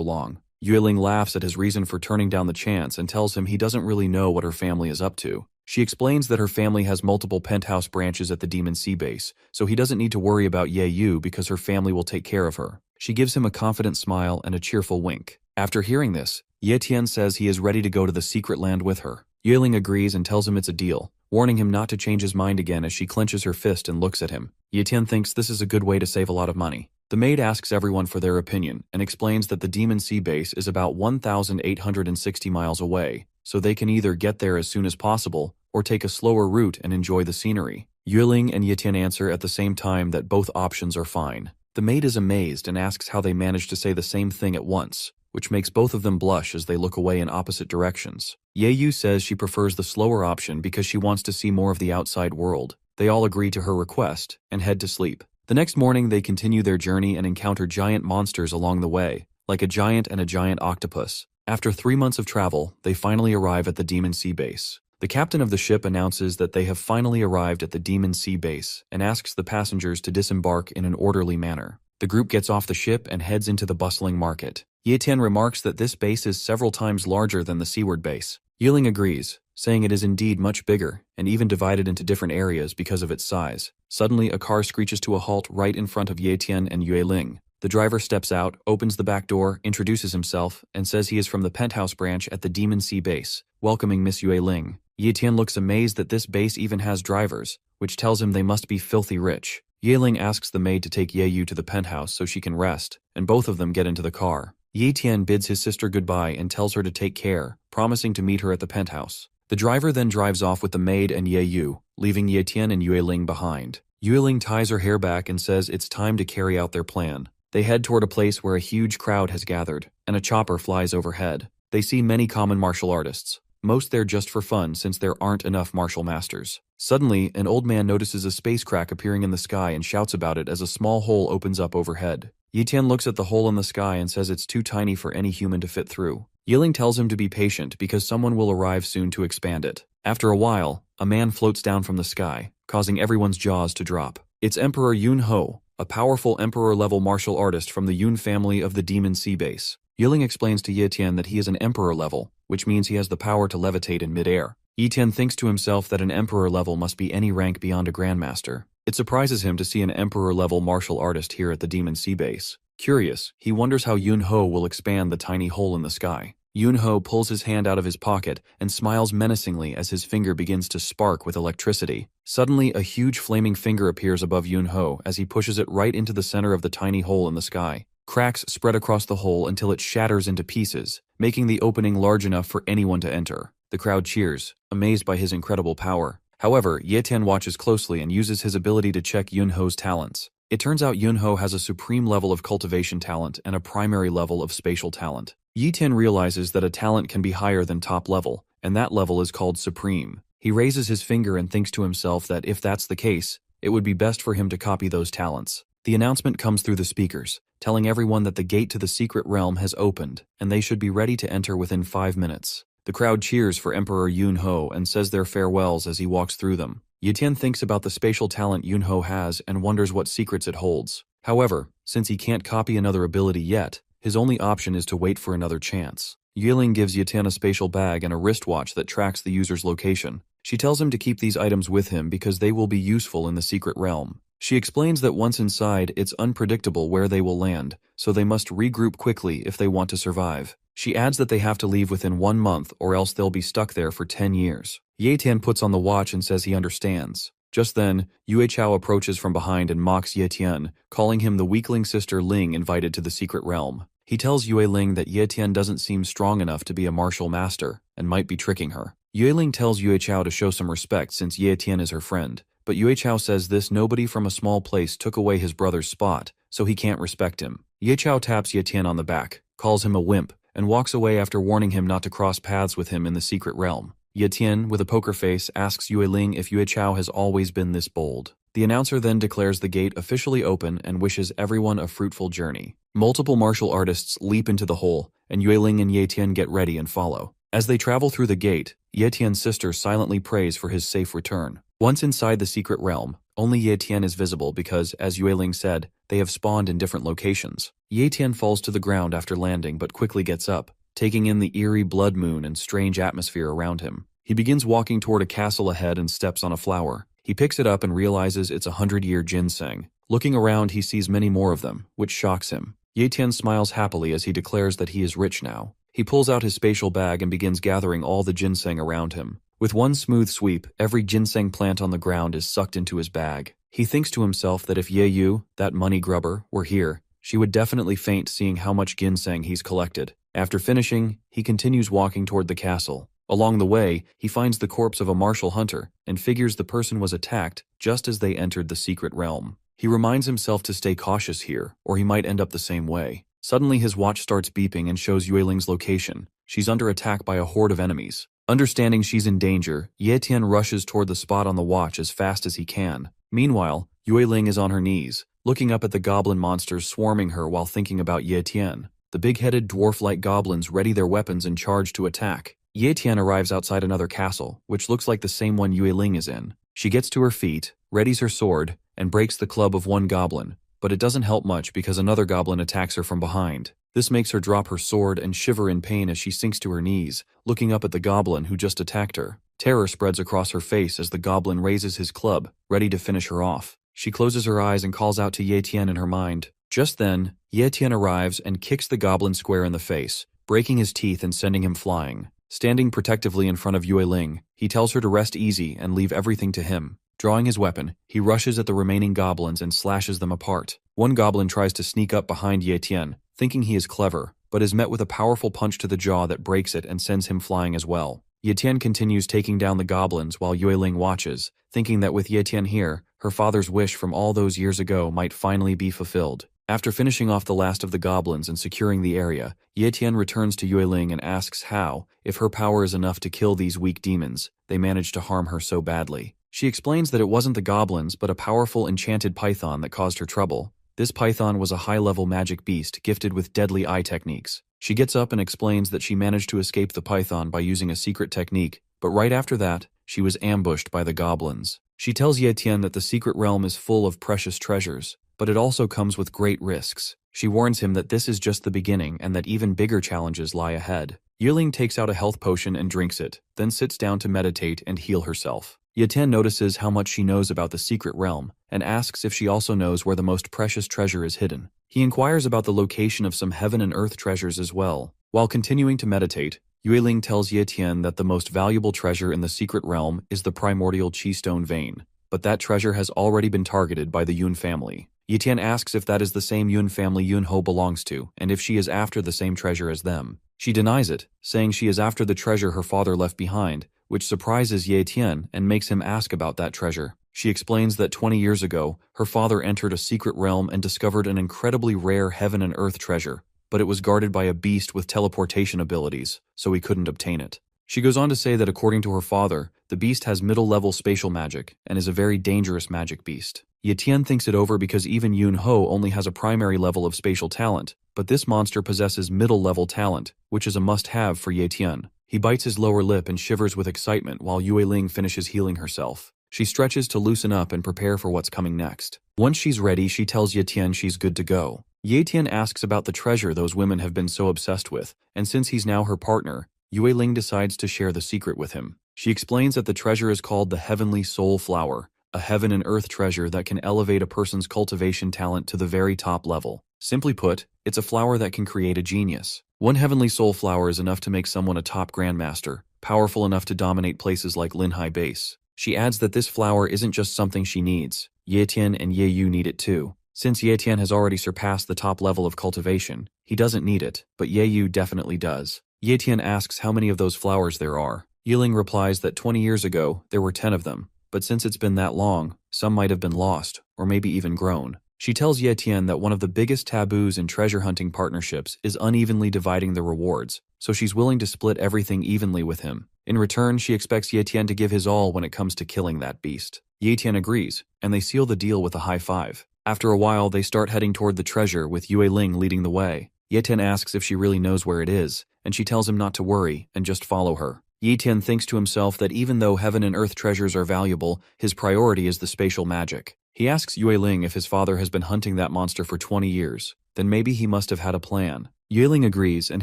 long. Yue Ling laughs at his reason for turning down the chance and tells him he doesn't really know what her family is up to. She explains that her family has multiple penthouse branches at the Demon Sea base, so he doesn't need to worry about Ye Yu because her family will take care of her. She gives him a confident smile and a cheerful wink. After hearing this, Ye Tian says he is ready to go to the secret land with her. Yue Ling agrees and tells him it's a deal, warning him not to change his mind again as she clenches her fist and looks at him. Ye Tian thinks this is a good way to save a lot of money. The maid asks everyone for their opinion and explains that the Demon Sea base is about 1,860 miles away, so they can either get there as soon as possible or take a slower route and enjoy the scenery. Yue Ling and Ye Tian answer at the same time that both options are fine. The maid is amazed and asks how they managed to say the same thing at once, which makes both of them blush as they look away in opposite directions. Ye Yu says she prefers the slower option because she wants to see more of the outside world. They all agree to her request and head to sleep. The next morning they continue their journey and encounter giant monsters along the way, like a giant and a giant octopus. After 3 months of travel, they finally arrive at the Demon Sea base. The captain of the ship announces that they have finally arrived at the Demon Sea base and asks the passengers to disembark in an orderly manner. The group gets off the ship and heads into the bustling market. Ye Tian remarks that this base is several times larger than the seaward base. Yue Ling agrees, saying it is indeed much bigger and even divided into different areas because of its size. Suddenly, a car screeches to a halt right in front of Ye Tian and Yue Ling. The driver steps out, opens the back door, introduces himself, and says he is from the penthouse branch at the Demon Sea base, welcoming Miss Yue Ling. Ye Tian looks amazed that this base even has drivers, which tells him they must be filthy rich. Yue Ling asks the maid to take Ye Yu to the penthouse so she can rest, and both of them get into the car. Ye Tian bids his sister goodbye and tells her to take care, promising to meet her at the penthouse. The driver then drives off with the maid and Ye Yu, leaving Ye Tian and Yue Ling behind. Yue Ling ties her hair back and says it's time to carry out their plan. They head toward a place where a huge crowd has gathered, and a chopper flies overhead. They see many common martial artists, most there just for fun since there aren't enough martial masters. Suddenly, an old man notices a space crack appearing in the sky and shouts about it as a small hole opens up overhead. Ye Tian looks at the hole in the sky and says it's too tiny for any human to fit through. Yue Ling tells him to be patient because someone will arrive soon to expand it. After a while, a man floats down from the sky, causing everyone's jaws to drop. It's Emperor Yun Ho, a powerful emperor-level martial artist from the Yun family of the Demon Sea base. Yue Ling explains to Ye Tian that he is an emperor level, which means he has the power to levitate in midair. Ye Tian thinks to himself that an emperor level must be any rank beyond a grandmaster. It surprises him to see an emperor-level martial artist here at the Demon Sea base. Curious, he wonders how Yun Ho will expand the tiny hole in the sky. Yun Ho pulls his hand out of his pocket and smiles menacingly as his finger begins to spark with electricity. Suddenly, a huge flaming finger appears above Yun Ho as he pushes it right into the center of the tiny hole in the sky. Cracks spread across the hole until it shatters into pieces, making the opening large enough for anyone to enter. The crowd cheers, amazed by his incredible power. However, Ye Tian watches closely and uses his ability to check Yun Ho's talents. It turns out Yun Ho has a supreme level of cultivation talent and a primary level of spatial talent. Ye Tian realizes that a talent can be higher than top level, and that level is called supreme. He raises his finger and thinks to himself that if that's the case, it would be best for him to copy those talents. The announcement comes through the speakers, telling everyone that the gate to the secret realm has opened, and they should be ready to enter within 5 minutes. The crowd cheers for Emperor Yun Ho and says their farewells as he walks through them. Ye Tian thinks about the spatial talent Yun Ho has and wonders what secrets it holds. However, since he can't copy another ability yet, his only option is to wait for another chance. Yueling gives Ye Tian a spatial bag and a wristwatch that tracks the user's location. She tells him to keep these items with him because they will be useful in the secret realm. She explains that once inside, it's unpredictable where they will land, so they must regroup quickly if they want to survive. She adds that they have to leave within 1 month or else they'll be stuck there for 10 years. Ye Tian puts on the watch and says he understands. Just then, Yue Chao approaches from behind and mocks Ye Tian, calling him the weakling sister Ling invited to the secret realm. He tells Yue Ling that Ye Tian doesn't seem strong enough to be a martial master and might be tricking her. Yue Ling tells Yue Chao to show some respect since Ye Tian is her friend, but Yue Chao says this nobody from a small place took away his brother's spot, so he can't respect him. Ye Chao taps Ye Tian on the back, calls him a wimp, and walks away after warning him not to cross paths with him in the secret realm. Ye Tian, with a poker face, asks Yue Ling if Yue Chao has always been this bold. The announcer then declares the gate officially open and wishes everyone a fruitful journey. Multiple martial artists leap into the hole, and Yue Ling and Ye Tian get ready and follow. As they travel through the gate, Ye Tian's sister silently prays for his safe return. Once inside the secret realm, only Ye Tian is visible because, as Yue Ling said, they have spawned in different locations. Ye Tian falls to the ground after landing but quickly gets up, taking in the eerie blood moon and strange atmosphere around him. He begins walking toward a castle ahead and steps on a flower. He picks it up and realizes it's a 100-year ginseng. Looking around, he sees many more of them, which shocks him. Ye Tian smiles happily as he declares that he is rich now. He pulls out his spatial bag and begins gathering all the ginseng around him. With one smooth sweep, every ginseng plant on the ground is sucked into his bag. He thinks to himself that if Ye Yu, that money grubber, were here, she would definitely faint seeing how much ginseng he's collected. After finishing, he continues walking toward the castle. Along the way, he finds the corpse of a martial hunter and figures the person was attacked just as they entered the secret realm. He reminds himself to stay cautious here, or he might end up the same way. Suddenly his watch starts beeping and shows Yue Ling's location. She's under attack by a horde of enemies. Understanding she's in danger, Ye Tian rushes toward the spot on the watch as fast as he can. Meanwhile, Yue Ling is on her knees, looking up at the goblin monsters swarming her while thinking about Ye Tian. The big-headed dwarf-like goblins ready their weapons and charge to attack. Ye Tian arrives outside another castle, which looks like the same one Yue Ling is in. She gets to her feet, readies her sword, and breaks the club of one goblin, but it doesn't help much because another goblin attacks her from behind. This makes her drop her sword and shiver in pain as she sinks to her knees, looking up at the goblin who just attacked her. Terror spreads across her face as the goblin raises his club, ready to finish her off. She closes her eyes and calls out to Ye Tian in her mind. Just then, Ye Tian arrives and kicks the goblin square in the face, breaking his teeth and sending him flying. Standing protectively in front of Yue Ling, he tells her to rest easy and leave everything to him. Drawing his weapon, he rushes at the remaining goblins and slashes them apart. One goblin tries to sneak up behind Ye Tian, thinking he is clever, but is met with a powerful punch to the jaw that breaks it and sends him flying as well. Ye Tian continues taking down the goblins while Yue Ling watches, thinking that with Ye Tian here, her father's wish from all those years ago might finally be fulfilled. After finishing off the last of the goblins and securing the area, Ye Tian returns to Yue Ling and asks how, if her power is enough to kill these weak demons, they managed to harm her so badly. She explains that it wasn't the goblins but a powerful enchanted python that caused her trouble. This python was a high-level magic beast gifted with deadly eye techniques. She gets up and explains that she managed to escape the python by using a secret technique, but right after that, she was ambushed by the goblins. She tells Ye Tian that the secret realm is full of precious treasures, but it also comes with great risks. She warns him that this is just the beginning and that even bigger challenges lie ahead. Yue Ling takes out a health potion and drinks it, then sits down to meditate and heal herself. Ye Tian notices how much she knows about the secret realm and asks if she also knows where the most precious treasure is hidden. He inquires about the location of some heaven and earth treasures as well. While continuing to meditate, Yue Ling tells Ye Tian that the most valuable treasure in the secret realm is the primordial chi stone vein, but that treasure has already been targeted by the Yun family. Ye Tian asks if that is the same Yun family Yun Ho belongs to, and if she is after the same treasure as them. She denies it, saying she is after the treasure her father left behind, which surprises Ye Tian and makes him ask about that treasure. She explains that 20 years ago, her father entered a secret realm and discovered an incredibly rare heaven and earth treasure, but it was guarded by a beast with teleportation abilities, so he couldn't obtain it. She goes on to say that according to her father, the beast has middle-level spatial magic and is a very dangerous magic beast. Ye Tian thinks it over because even Yun Ho only has a primary level of spatial talent, but this monster possesses middle-level talent, which is a must-have for Ye Tian. He bites his lower lip and shivers with excitement while Yue Ling finishes healing herself. She stretches to loosen up and prepare for what's coming next. Once she's ready, she tells Ye Tian she's good to go. Ye Tian asks about the treasure those women have been so obsessed with, and since he's now her partner, Yue Ling decides to share the secret with him. She explains that the treasure is called the Heavenly Soul Flower, a heaven and earth treasure that can elevate a person's cultivation talent to the very top level. Simply put, it's a flower that can create a genius. One Heavenly Soul Flower is enough to make someone a top grandmaster, powerful enough to dominate places like Linhai Base. She adds that this flower isn't just something she needs. Ye Tian and Ye Yu need it too. Since Ye Tian has already surpassed the top level of cultivation, he doesn't need it, but Ye Yu definitely does. Ye Tian asks how many of those flowers there are. Yiling replies that 20 years ago, there were 10 of them, but since it's been that long, some might have been lost, or maybe even grown. She tells Ye Tian that one of the biggest taboos in treasure hunting partnerships is unevenly dividing the rewards, so she's willing to split everything evenly with him. In return, she expects Ye Tian to give his all when it comes to killing that beast. Ye Tian agrees, and they seal the deal with a high five. After a while, they start heading toward the treasure with Yue Ling leading the way. Ye Tian asks if she really knows where it is, and she tells him not to worry and just follow her. Ye Tian thinks to himself that even though heaven and earth treasures are valuable, his priority is the spatial magic. He asks Yue Ling if his father has been hunting that monster for 20 years, then maybe he must have had a plan. Yue Ling agrees and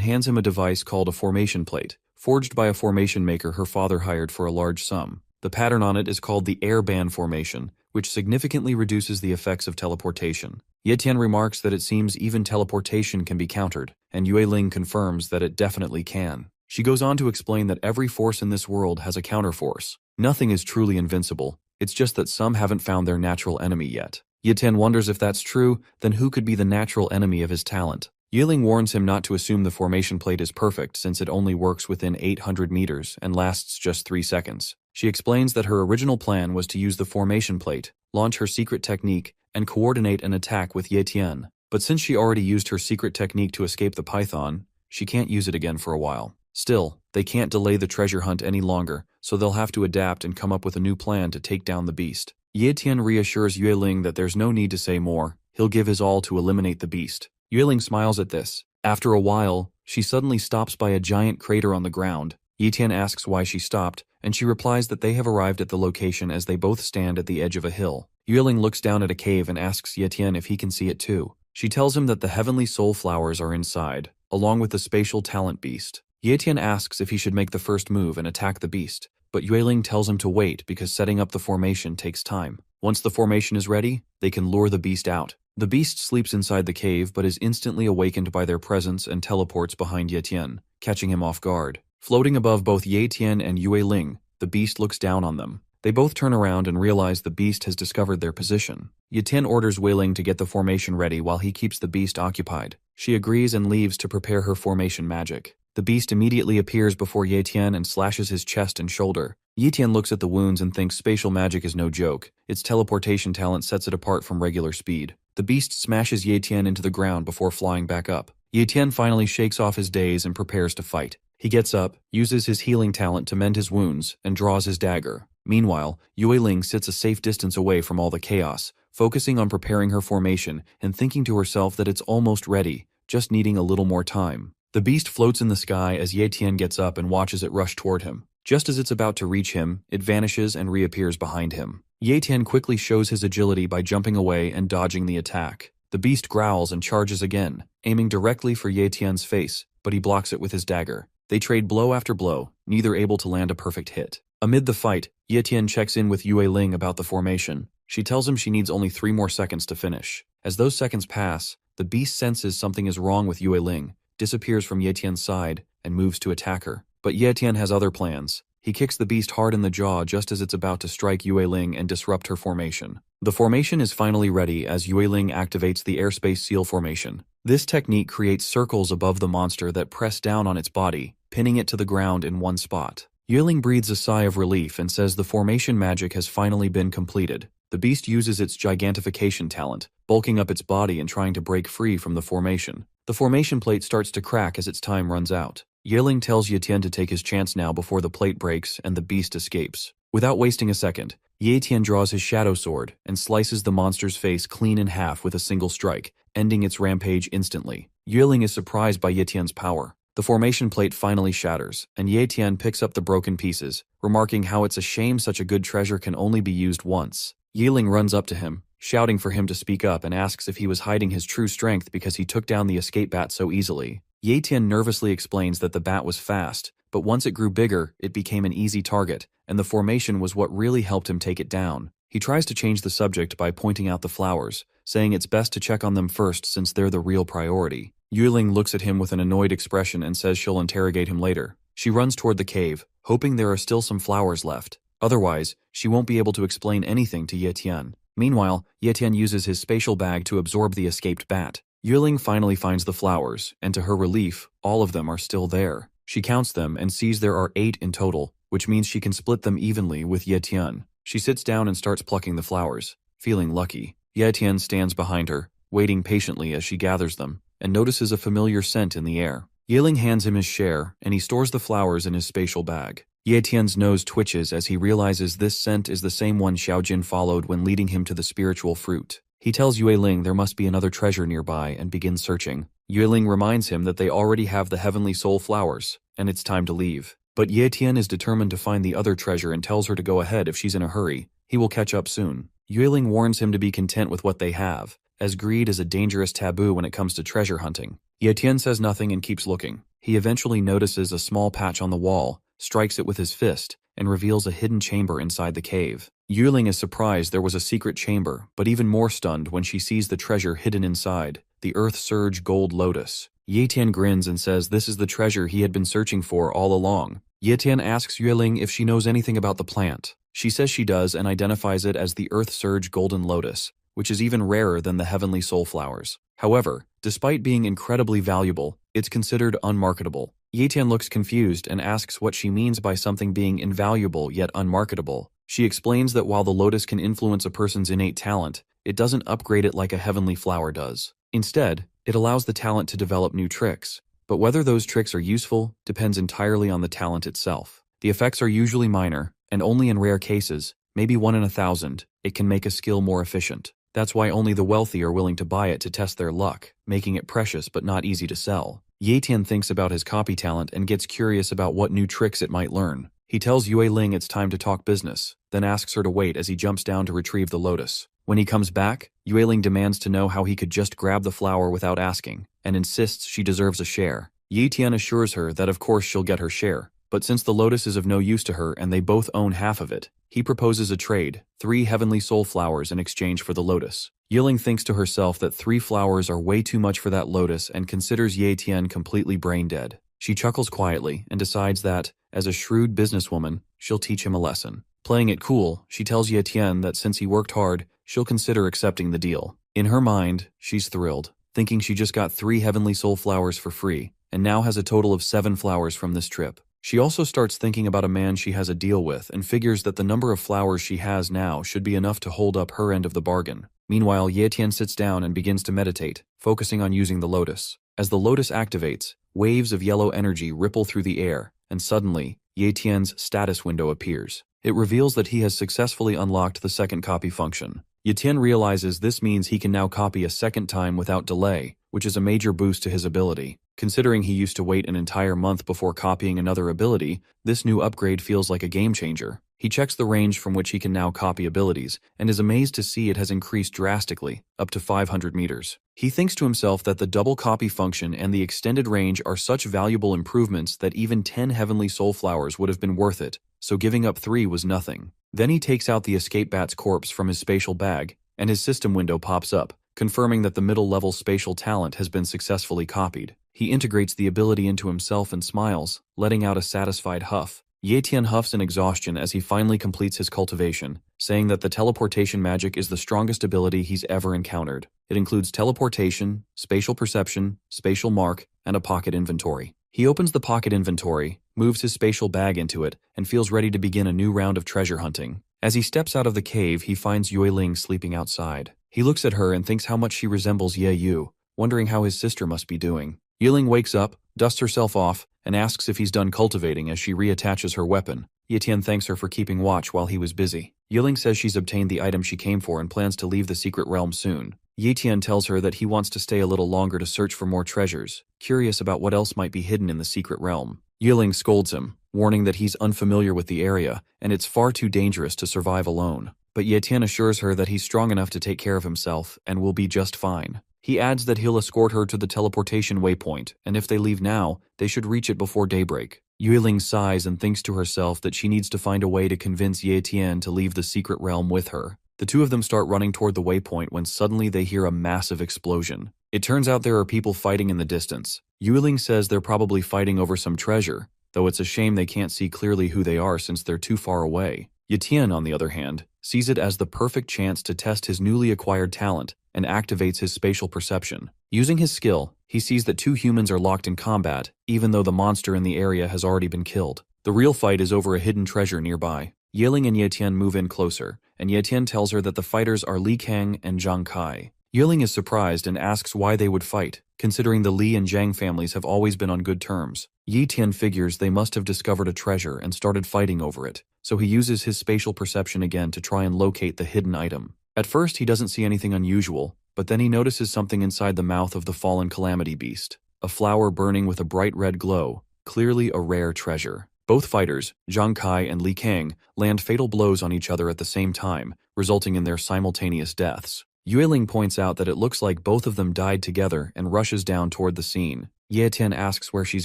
hands him a device called a formation plate, forged by a formation maker her father hired for a large sum. The pattern on it is called the air band formation, which significantly reduces the effects of teleportation. Ye Tian remarks that it seems even teleportation can be countered, and Yue Ling confirms that it definitely can. She goes on to explain that every force in this world has a counterforce. Nothing is truly invincible, it's just that some haven't found their natural enemy yet. Ye Tian wonders if that's true, then who could be the natural enemy of his talent? Yiling warns him not to assume the formation plate is perfect since it only works within 800 meters and lasts just 3 seconds. She explains that her original plan was to use the formation plate, launch her secret technique, and coordinate an attack with Ye Tian. But since she already used her secret technique to escape the python, she can't use it again for a while. Still, they can't delay the treasure hunt any longer, so they'll have to adapt and come up with a new plan to take down the beast. Ye Tian reassures Yue Ling that there's no need to say more, he'll give his all to eliminate the beast. Yue Ling smiles at this. After a while, she suddenly stops by a giant crater on the ground. Ye Tian asks why she stopped, and she replies that they have arrived at the location as they both stand at the edge of a hill. Yue Ling looks down at a cave and asks Ye Tian if he can see it too. She tells him that the heavenly soul flowers are inside, along with the spatial talent beast. Ye Tian asks if he should make the first move and attack the beast, but Yue Ling tells him to wait because setting up the formation takes time. Once the formation is ready, they can lure the beast out. The beast sleeps inside the cave but is instantly awakened by their presence and teleports behind Ye Tian, catching him off guard. Floating above both Ye Tian and Yue Ling, the beast looks down on them. They both turn around and realize the beast has discovered their position. Ye Tian orders Wei Ling to get the formation ready while he keeps the beast occupied. She agrees and leaves to prepare her formation magic. The beast immediately appears before Ye Tian and slashes his chest and shoulder. Ye Tian looks at the wounds and thinks spatial magic is no joke. Its teleportation talent sets it apart from regular speed. The beast smashes Ye Tian into the ground before flying back up. Ye Tian finally shakes off his daze and prepares to fight. He gets up, uses his healing talent to mend his wounds, and draws his dagger. Meanwhile, Yue Ling sits a safe distance away from all the chaos, focusing on preparing her formation and thinking to herself that it's almost ready, just needing a little more time. The beast floats in the sky as Ye Tian gets up and watches it rush toward him. Just as it's about to reach him, it vanishes and reappears behind him. Ye Tian quickly shows his agility by jumping away and dodging the attack. The beast growls and charges again, aiming directly for Ye Tian's face, but he blocks it with his dagger. They trade blow after blow, neither able to land a perfect hit. Amid the fight, Ye Tian checks in with Yue Ling about the formation. She tells him she needs only 3 more seconds to finish. As those seconds pass, the beast senses something is wrong with Yue Ling, disappears from Ye Tian's side, and moves to attack her. But Ye Tian has other plans. He kicks the beast hard in the jaw just as it's about to strike Yue Ling and disrupt her formation. The formation is finally ready as Yue Ling activates the airspace seal formation. This technique creates circles above the monster that press down on its body, pinning it to the ground in one spot. Yue Ling breathes a sigh of relief and says the formation magic has finally been completed. The beast uses its gigantification talent, bulking up its body and trying to break free from the formation. The formation plate starts to crack as its time runs out. Ye Ling tells Ye Tian to take his chance now before the plate breaks and the beast escapes. Without wasting a second, Ye Tian draws his shadow sword and slices the monster's face clean in half with a single strike, ending its rampage instantly. Yue Ling is surprised by Ye Tian's power. The formation plate finally shatters, and Ye Tian picks up the broken pieces, remarking how it's a shame such a good treasure can only be used once. Ye Ling runs up to him, shouting for him to speak up, and asks if he was hiding his true strength because he took down the escape bat so easily. Ye Tian nervously explains that the bat was fast, but once it grew bigger, it became an easy target, and the formation was what really helped him take it down. He tries to change the subject by pointing out the flowers, saying it's best to check on them first since they're the real priority. Yue Ling looks at him with an annoyed expression and says she'll interrogate him later. She runs toward the cave, hoping there are still some flowers left. Otherwise, she won't be able to explain anything to Ye Tian. Meanwhile, Ye Tian uses his spatial bag to absorb the escaped bat. Yue Ling finally finds the flowers, and to her relief, all of them are still there. She counts them and sees there are 8 in total, which means she can split them evenly with Ye Tian. She sits down and starts plucking the flowers, feeling lucky. Ye Tian stands behind her, waiting patiently as she gathers them, and notices a familiar scent in the air. Ye Ling hands him his share, and he stores the flowers in his spatial bag. Ye Tian's nose twitches as he realizes this scent is the same one Xiao Jin followed when leading him to the spiritual fruit. He tells Yue Ling there must be another treasure nearby and begins searching. Yue Ling reminds him that they already have the heavenly soul flowers, and it's time to leave. But Ye Tian is determined to find the other treasure and tells her to go ahead if she's in a hurry. He will catch up soon. Yue Ling warns him to be content with what they have, as greed is a dangerous taboo when it comes to treasure hunting. Ye Tian says nothing and keeps looking. He eventually notices a small patch on the wall, strikes it with his fist, and reveals a hidden chamber inside the cave. Yue Ling is surprised there was a secret chamber, but even more stunned when she sees the treasure hidden inside, the Earth Surge Gold Lotus. Ye Tian grins and says this is the treasure he had been searching for all along. Ye Tian asks Yue Ling if she knows anything about the plant. She says she does and identifies it as the Earth Surge Golden Lotus, which is even rarer than the heavenly soul flowers. However, despite being incredibly valuable, it's considered unmarketable. Ye Tian looks confused and asks what she means by something being invaluable yet unmarketable. She explains that while the lotus can influence a person's innate talent, it doesn't upgrade it like a heavenly flower does. Instead, it allows the talent to develop new tricks, but whether those tricks are useful depends entirely on the talent itself. The effects are usually minor, and only in rare cases, maybe 1 in 1,000, it can make a skill more efficient. That's why only the wealthy are willing to buy it to test their luck, making it precious but not easy to sell. Ye Tian thinks about his copy talent and gets curious about what new tricks it might learn. He tells Yue Ling it's time to talk business, then asks her to wait as he jumps down to retrieve the lotus. When he comes back, Yue Ling demands to know how he could just grab the flower without asking, and insists she deserves a share. Ye Tian assures her that of course she'll get her share, but since the lotus is of no use to her and they both own half of it, he proposes a trade, 3 heavenly soul flowers in exchange for the lotus. Yue Ling thinks to herself that 3 flowers are way too much for that lotus and considers Ye Tian completely brain dead. She chuckles quietly and decides that, as a shrewd businesswoman, she'll teach him a lesson. Playing it cool, she tells Ye Tian that since he worked hard, she'll consider accepting the deal. In her mind, she's thrilled, thinking she just got 3 heavenly soul flowers for free, and now has a total of 7 flowers from this trip. She also starts thinking about a man she has a deal with and figures that the number of flowers she has now should be enough to hold up her end of the bargain. Meanwhile, Ye Tian sits down and begins to meditate, focusing on using the lotus. As the lotus activates, waves of yellow energy ripple through the air, and suddenly, Ye Tian's status window appears. It reveals that he has successfully unlocked the second copy function. Ye Tian realizes this means he can now copy a second time without delay, which is a major boost to his ability. Considering he used to wait an entire month before copying another ability, this new upgrade feels like a game changer. He checks the range from which he can now copy abilities, and is amazed to see it has increased drastically, up to 500 meters. He thinks to himself that the double copy function and the extended range are such valuable improvements that even 10 heavenly soul flowers would have been worth it, so giving up 3 was nothing. Then he takes out the escape bat's corpse from his spatial bag, and his system window pops up, confirming that the middle-level spatial talent has been successfully copied. He integrates the ability into himself and smiles, letting out a satisfied huff. Ye Tian huffs in exhaustion as he finally completes his cultivation, saying that the teleportation magic is the strongest ability he's ever encountered. It includes teleportation, spatial perception, spatial mark, and a pocket inventory. He opens the pocket inventory, moves his spatial bag into it, and feels ready to begin a new round of treasure hunting. As he steps out of the cave, he finds Yue Ling sleeping outside. He looks at her and thinks how much she resembles Ye Yu, wondering how his sister must be doing. Yiling wakes up, dusts herself off, and asks if he's done cultivating as she reattaches her weapon. Ye Tian thanks her for keeping watch while he was busy. Yiling says she's obtained the item she came for and plans to leave the secret realm soon. Ye Tian tells her that he wants to stay a little longer to search for more treasures, curious about what else might be hidden in the secret realm. Yiling scolds him, warning that he's unfamiliar with the area and it's far too dangerous to survive alone. But Ye Tian assures her that he's strong enough to take care of himself and will be just fine. He adds that he'll escort her to the teleportation waypoint, and if they leave now, they should reach it before daybreak. Yiling sighs and thinks to herself that she needs to find a way to convince Ye Tian to leave the secret realm with her. The two of them start running toward the waypoint when suddenly they hear a massive explosion. It turns out there are people fighting in the distance. Yiling says they're probably fighting over some treasure, though it's a shame they can't see clearly who they are since they're too far away. Ye Tian, on the other hand, sees it as the perfect chance to test his newly acquired talent and activates his spatial perception. Using his skill, he sees that two humans are locked in combat, even though the monster in the area has already been killed. The real fight is over a hidden treasure nearby. Yiling and Ye Tian move in closer, and Ye Tian tells her that the fighters are Li Kang and Zhang Kai. Yiling is surprised and asks why they would fight, considering the Li and Zhang families have always been on good terms. Ye Tian figures they must have discovered a treasure and started fighting over it, so he uses his spatial perception again to try and locate the hidden item. At first he doesn't see anything unusual, but then he notices something inside the mouth of the fallen calamity beast. A flower burning with a bright red glow, clearly a rare treasure. Both fighters, Zhang Kai and Li Kang, land fatal blows on each other at the same time, resulting in their simultaneous deaths. Yiling points out that it looks like both of them died together and rushes down toward the scene. Ye Tian asks where she's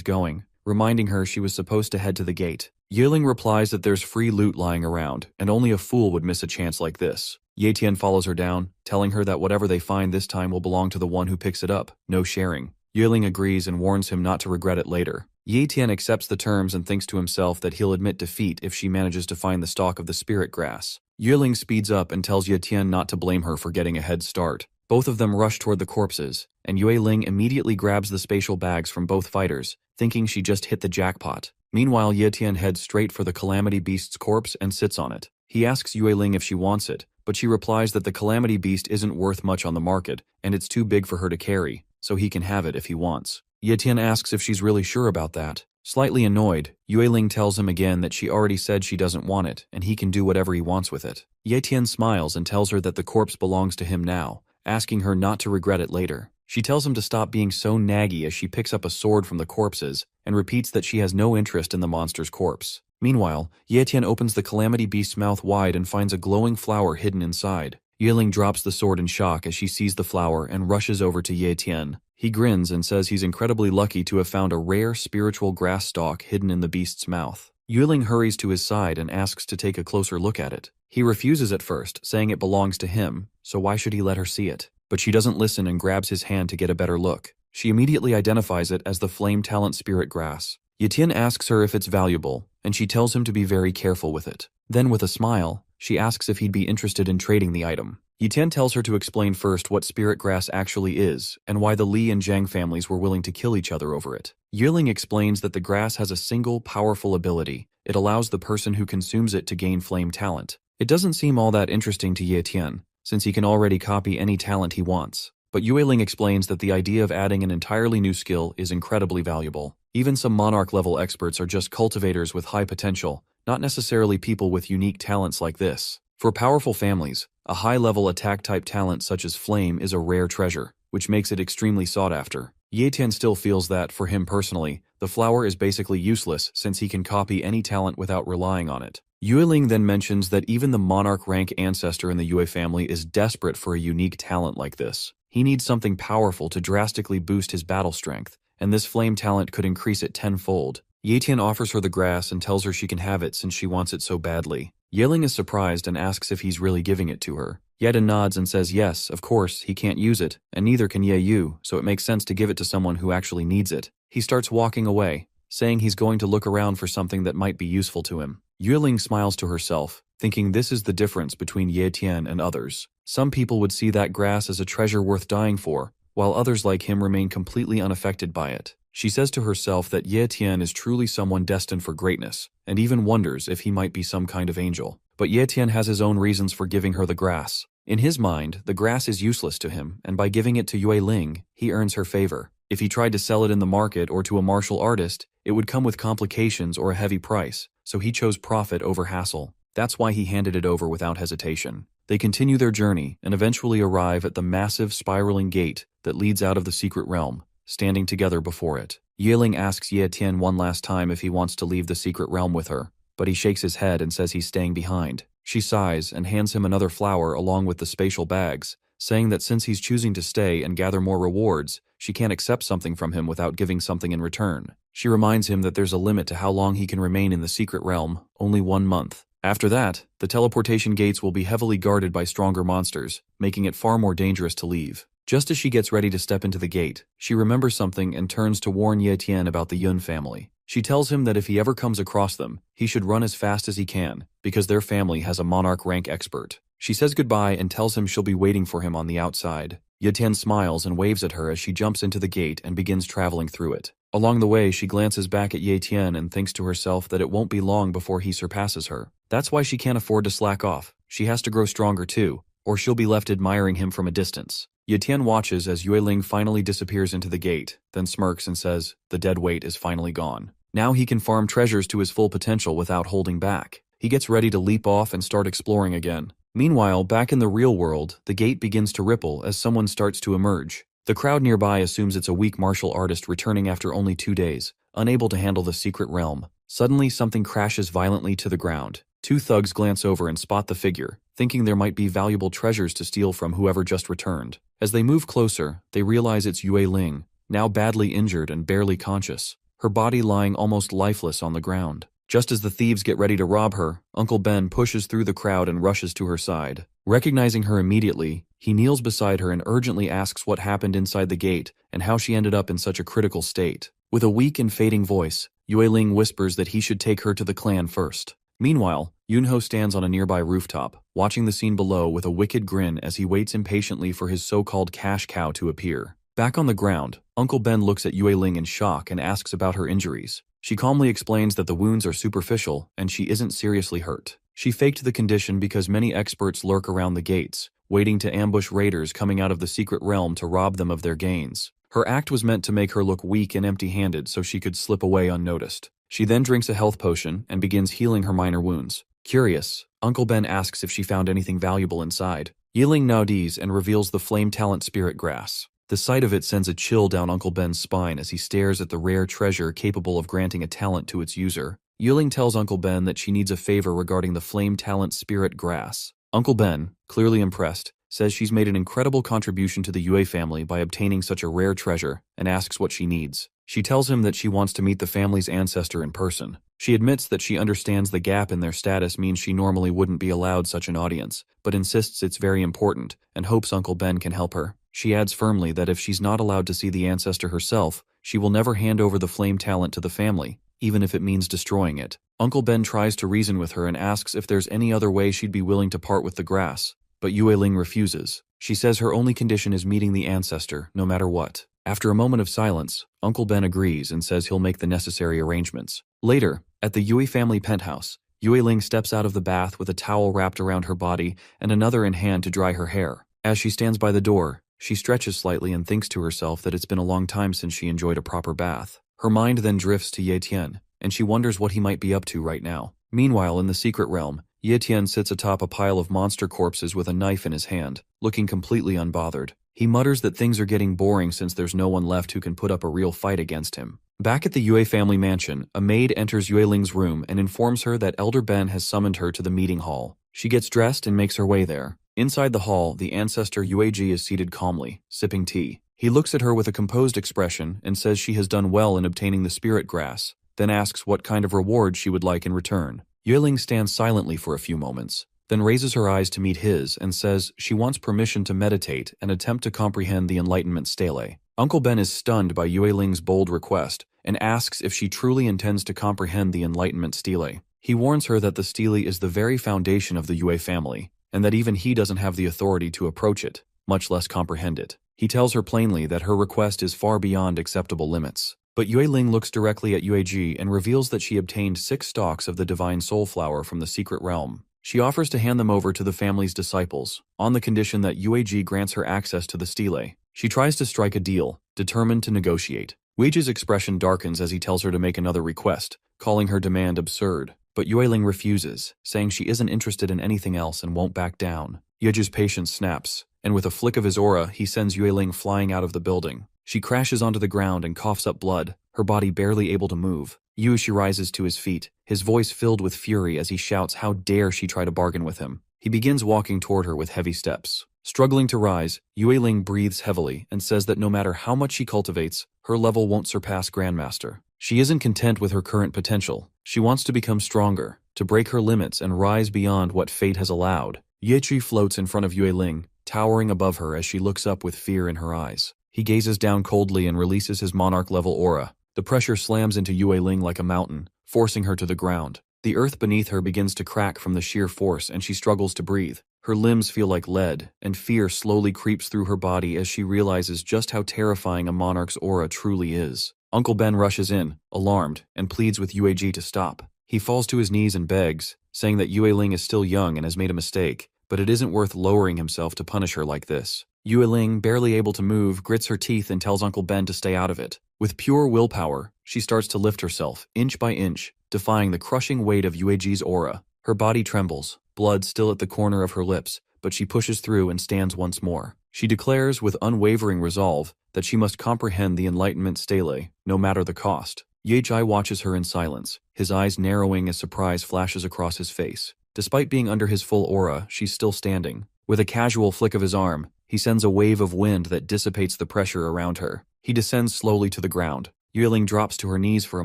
going, reminding her she was supposed to head to the gate. Yiling replies that there's free loot lying around, and only a fool would miss a chance like this. Ye Tian follows her down, telling her that whatever they find this time will belong to the one who picks it up, no sharing. Yiling agrees and warns him not to regret it later. Ye Tian accepts the terms and thinks to himself that he'll admit defeat if she manages to find the stalk of the spirit grass. Yiling speeds up and tells Ye Tian not to blame her for getting a head start. Both of them rush toward the corpses, and Yiling immediately grabs the spatial bags from both fighters, thinking she just hit the jackpot. Meanwhile, Ye Tian heads straight for the Calamity Beast's corpse and sits on it. He asks Yiling if she wants it, but she replies that the Calamity Beast isn't worth much on the market, and it's too big for her to carry, so he can have it if he wants. Ye Tian asks if she's really sure about that. Slightly annoyed, Yiling tells him again that she already said she doesn't want it, and he can do whatever he wants with it. Ye Tian smiles and tells her that the corpse belongs to him now, asking her not to regret it later. She tells him to stop being so naggy as she picks up a sword from the corpses and repeats that she has no interest in the monster's corpse. Meanwhile, Ye Tian opens the Calamity Beast's mouth wide and finds a glowing flower hidden inside. Yiling drops the sword in shock as she sees the flower and rushes over to Ye Tian. He grins and says he's incredibly lucky to have found a rare spiritual grass stalk hidden in the beast's mouth. Yiling hurries to his side and asks to take a closer look at it. He refuses at first, saying it belongs to him, so why should he let her see it? But she doesn't listen and grabs his hand to get a better look. She immediately identifies it as the Flame Talent Spirit Grass. Ye Tian asks her if it's valuable, and she tells him to be very careful with it. Then, with a smile, she asks if he'd be interested in trading the item. Ye Tian tells her to explain first what spirit grass actually is, and why the Li and Zhang families were willing to kill each other over it. Yiling explains that the grass has a single, powerful ability. It allows the person who consumes it to gain flame talent. It doesn't seem all that interesting to Ye Tian, since he can already copy any talent he wants. But Yiling explains that the idea of adding an entirely new skill is incredibly valuable. Even some monarch-level experts are just cultivators with high potential, not necessarily people with unique talents like this. For powerful families, a high-level attack-type talent such as Flame is a rare treasure, which makes it extremely sought after. Ye Tian still feels that, for him personally, the flower is basically useless since he can copy any talent without relying on it. Yiling then mentions that even the monarch rank ancestor in the Yue family is desperate for a unique talent like this. He needs something powerful to drastically boost his battle strength, and this flame talent could increase it tenfold. Ye Tian offers her the grass and tells her she can have it since she wants it so badly. Yiling is surprised and asks if he's really giving it to her. Ye Tian nods and says yes, of course, he can't use it, and neither can Ye Yu, so it makes sense to give it to someone who actually needs it. He starts walking away, saying he's going to look around for something that might be useful to him. Yiling smiles to herself, thinking this is the difference between Ye Tian and others. Some people would see that grass as a treasure worth dying for, while others like him remain completely unaffected by it. She says to herself that Ye Tian is truly someone destined for greatness, and even wonders if he might be some kind of angel. But Ye Tian has his own reasons for giving her the grass. In his mind, the grass is useless to him, and by giving it to Yiling, he earns her favor. If he tried to sell it in the market or to a martial artist, it would come with complications or a heavy price, so he chose profit over hassle. That's why he handed it over without hesitation. They continue their journey and eventually arrive at the massive spiraling gate that leads out of the secret realm, standing together before it. Yeling asks Ye Tian one last time if he wants to leave the secret realm with her, but he shakes his head and says he's staying behind. She sighs and hands him another flower along with the spatial bags, saying that since he's choosing to stay and gather more rewards, she can't accept something from him without giving something in return. She reminds him that there's a limit to how long he can remain in the secret realm, only 1 month. After that, the teleportation gates will be heavily guarded by stronger monsters, making it far more dangerous to leave. Just as she gets ready to step into the gate, she remembers something and turns to warn Ye Tian about the Yun family. She tells him that if he ever comes across them, he should run as fast as he can, because their family has a monarch rank expert. She says goodbye and tells him she'll be waiting for him on the outside. Ye Tian smiles and waves at her as she jumps into the gate and begins traveling through it. Along the way, she glances back at Ye Tian and thinks to herself that it won't be long before he surpasses her. That's why she can't afford to slack off. She has to grow stronger too, or she'll be left admiring him from a distance. Ye Tian watches as Yue Ling finally disappears into the gate, then smirks and says, the dead weight is finally gone. Now he can farm treasures to his full potential without holding back. He gets ready to leap off and start exploring again. Meanwhile, back in the real world, the gate begins to ripple as someone starts to emerge. The crowd nearby assumes it's a weak martial artist returning after only 2 days, unable to handle the secret realm. Suddenly, something crashes violently to the ground. 2 thugs glance over and spot the figure, thinking there might be valuable treasures to steal from whoever just returned. As they move closer, they realize it's Yue Ling, now badly injured and barely conscious, her body lying almost lifeless on the ground. Just as the thieves get ready to rob her, Uncle Ben pushes through the crowd and rushes to her side. Recognizing her immediately, he kneels beside her and urgently asks what happened inside the gate and how she ended up in such a critical state. With a weak and fading voice, Yue Ling whispers that he should take her to the clan first. Meanwhile, Yunho stands on a nearby rooftop, watching the scene below with a wicked grin as he waits impatiently for his so-called cash cow to appear. Back on the ground, Uncle Ben looks at Yue Ling in shock and asks about her injuries. She calmly explains that the wounds are superficial and she isn't seriously hurt. She faked the condition because many experts lurk around the gates, waiting to ambush raiders coming out of the secret realm to rob them of their gains. Her act was meant to make her look weak and empty-handed so she could slip away unnoticed. She then drinks a health potion and begins healing her minor wounds. Curious, Uncle Ben asks if she found anything valuable inside. Yiling nods and reveals the Flame Talent Spirit Grass. The sight of it sends a chill down Uncle Ben's spine as he stares at the rare treasure capable of granting a talent to its user. Yiling tells Uncle Ben that she needs a favor regarding the Flame Talent Spirit Grass. Uncle Ben, clearly impressed, says she's made an incredible contribution to the Yue family by obtaining such a rare treasure and asks what she needs. She tells him that she wants to meet the family's ancestor in person. She admits that she understands the gap in their status means she normally wouldn't be allowed such an audience, but insists it's very important and hopes Uncle Ben can help her. She adds firmly that if she's not allowed to see the ancestor herself, she will never hand over the flame talent to the family, even if it means destroying it. Uncle Ben tries to reason with her and asks if there's any other way she'd be willing to part with the grass, but Yue Ling refuses. She says her only condition is meeting the ancestor, no matter what. After a moment of silence, Uncle Ben agrees and says he'll make the necessary arrangements. Later, at the Yue family penthouse, Yue Ling steps out of the bath with a towel wrapped around her body and another in hand to dry her hair. As she stands by the door, she stretches slightly and thinks to herself that it's been a long time since she enjoyed a proper bath. Her mind then drifts to Ye Tian, and she wonders what he might be up to right now. Meanwhile, in the secret realm, Ye Tian sits atop a pile of monster corpses with a knife in his hand, looking completely unbothered. He mutters that things are getting boring since there's no one left who can put up a real fight against him. Back at the Yue family mansion, a maid enters Yue Ling's room and informs her that Elder Ben has summoned her to the meeting hall. She gets dressed and makes her way there. Inside the hall, the ancestor Yueji is seated calmly, sipping tea. He looks at her with a composed expression and says she has done well in obtaining the spirit grass, then asks what kind of reward she would like in return. Yue Ling stands silently for a few moments, then raises her eyes to meet his and says she wants permission to meditate and attempt to comprehend the Enlightenment Stele. Uncle Ben is stunned by Yue Ling's bold request and asks if she truly intends to comprehend the Enlightenment Stele. He warns her that the Stele is the very foundation of the Yue family, and that even he doesn't have the authority to approach it, much less comprehend it. He tells her plainly that her request is far beyond acceptable limits. But Yue Ling looks directly at Yueji and reveals that she obtained 6 stalks of the divine soul flower from the secret realm. She offers to hand them over to the family's disciples, on the condition that Yueji grants her access to the stele. She tries to strike a deal, determined to negotiate. Weiji's expression darkens as he tells her to make another request, calling her demand absurd. But Yueling refuses, saying she isn't interested in anything else and won't back down. Yeji's patience snaps, and with a flick of his aura, he sends Yueling flying out of the building. She crashes onto the ground and coughs up blood, her body barely able to move. Yueshi rises to his feet, his voice filled with fury as he shouts how dare she try to bargain with him. He begins walking toward her with heavy steps. Struggling to rise, Yueling breathes heavily and says that no matter how much she cultivates, her level won't surpass Grandmaster. She isn't content with her current potential. She wants to become stronger, to break her limits and rise beyond what fate has allowed. Yechi floats in front of Yueling, towering above her as she looks up with fear in her eyes. He gazes down coldly and releases his monarch-level aura. The pressure slams into Yueling like a mountain, forcing her to the ground. The earth beneath her begins to crack from the sheer force and she struggles to breathe. Her limbs feel like lead, and fear slowly creeps through her body as she realizes just how terrifying a monarch's aura truly is. Uncle Ben rushes in, alarmed, and pleads with Yueji to stop. He falls to his knees and begs, saying that Yueling is still young and has made a mistake, but it isn't worth lowering himself to punish her like this. Yueling, barely able to move, grits her teeth and tells Uncle Ben to stay out of it. With pure willpower, she starts to lift herself, inch by inch, defying the crushing weight of Yueji's aura. Her body trembles, blood still at the corner of her lips, but she pushes through and stands once more. She declares with unwavering resolve that she must comprehend the Enlightenment Stele, no matter the cost. Yeji watches her in silence, his eyes narrowing as surprise flashes across his face. Despite being under his full aura, she's still standing. With a casual flick of his arm, he sends a wave of wind that dissipates the pressure around her. He descends slowly to the ground. Yueling drops to her knees for a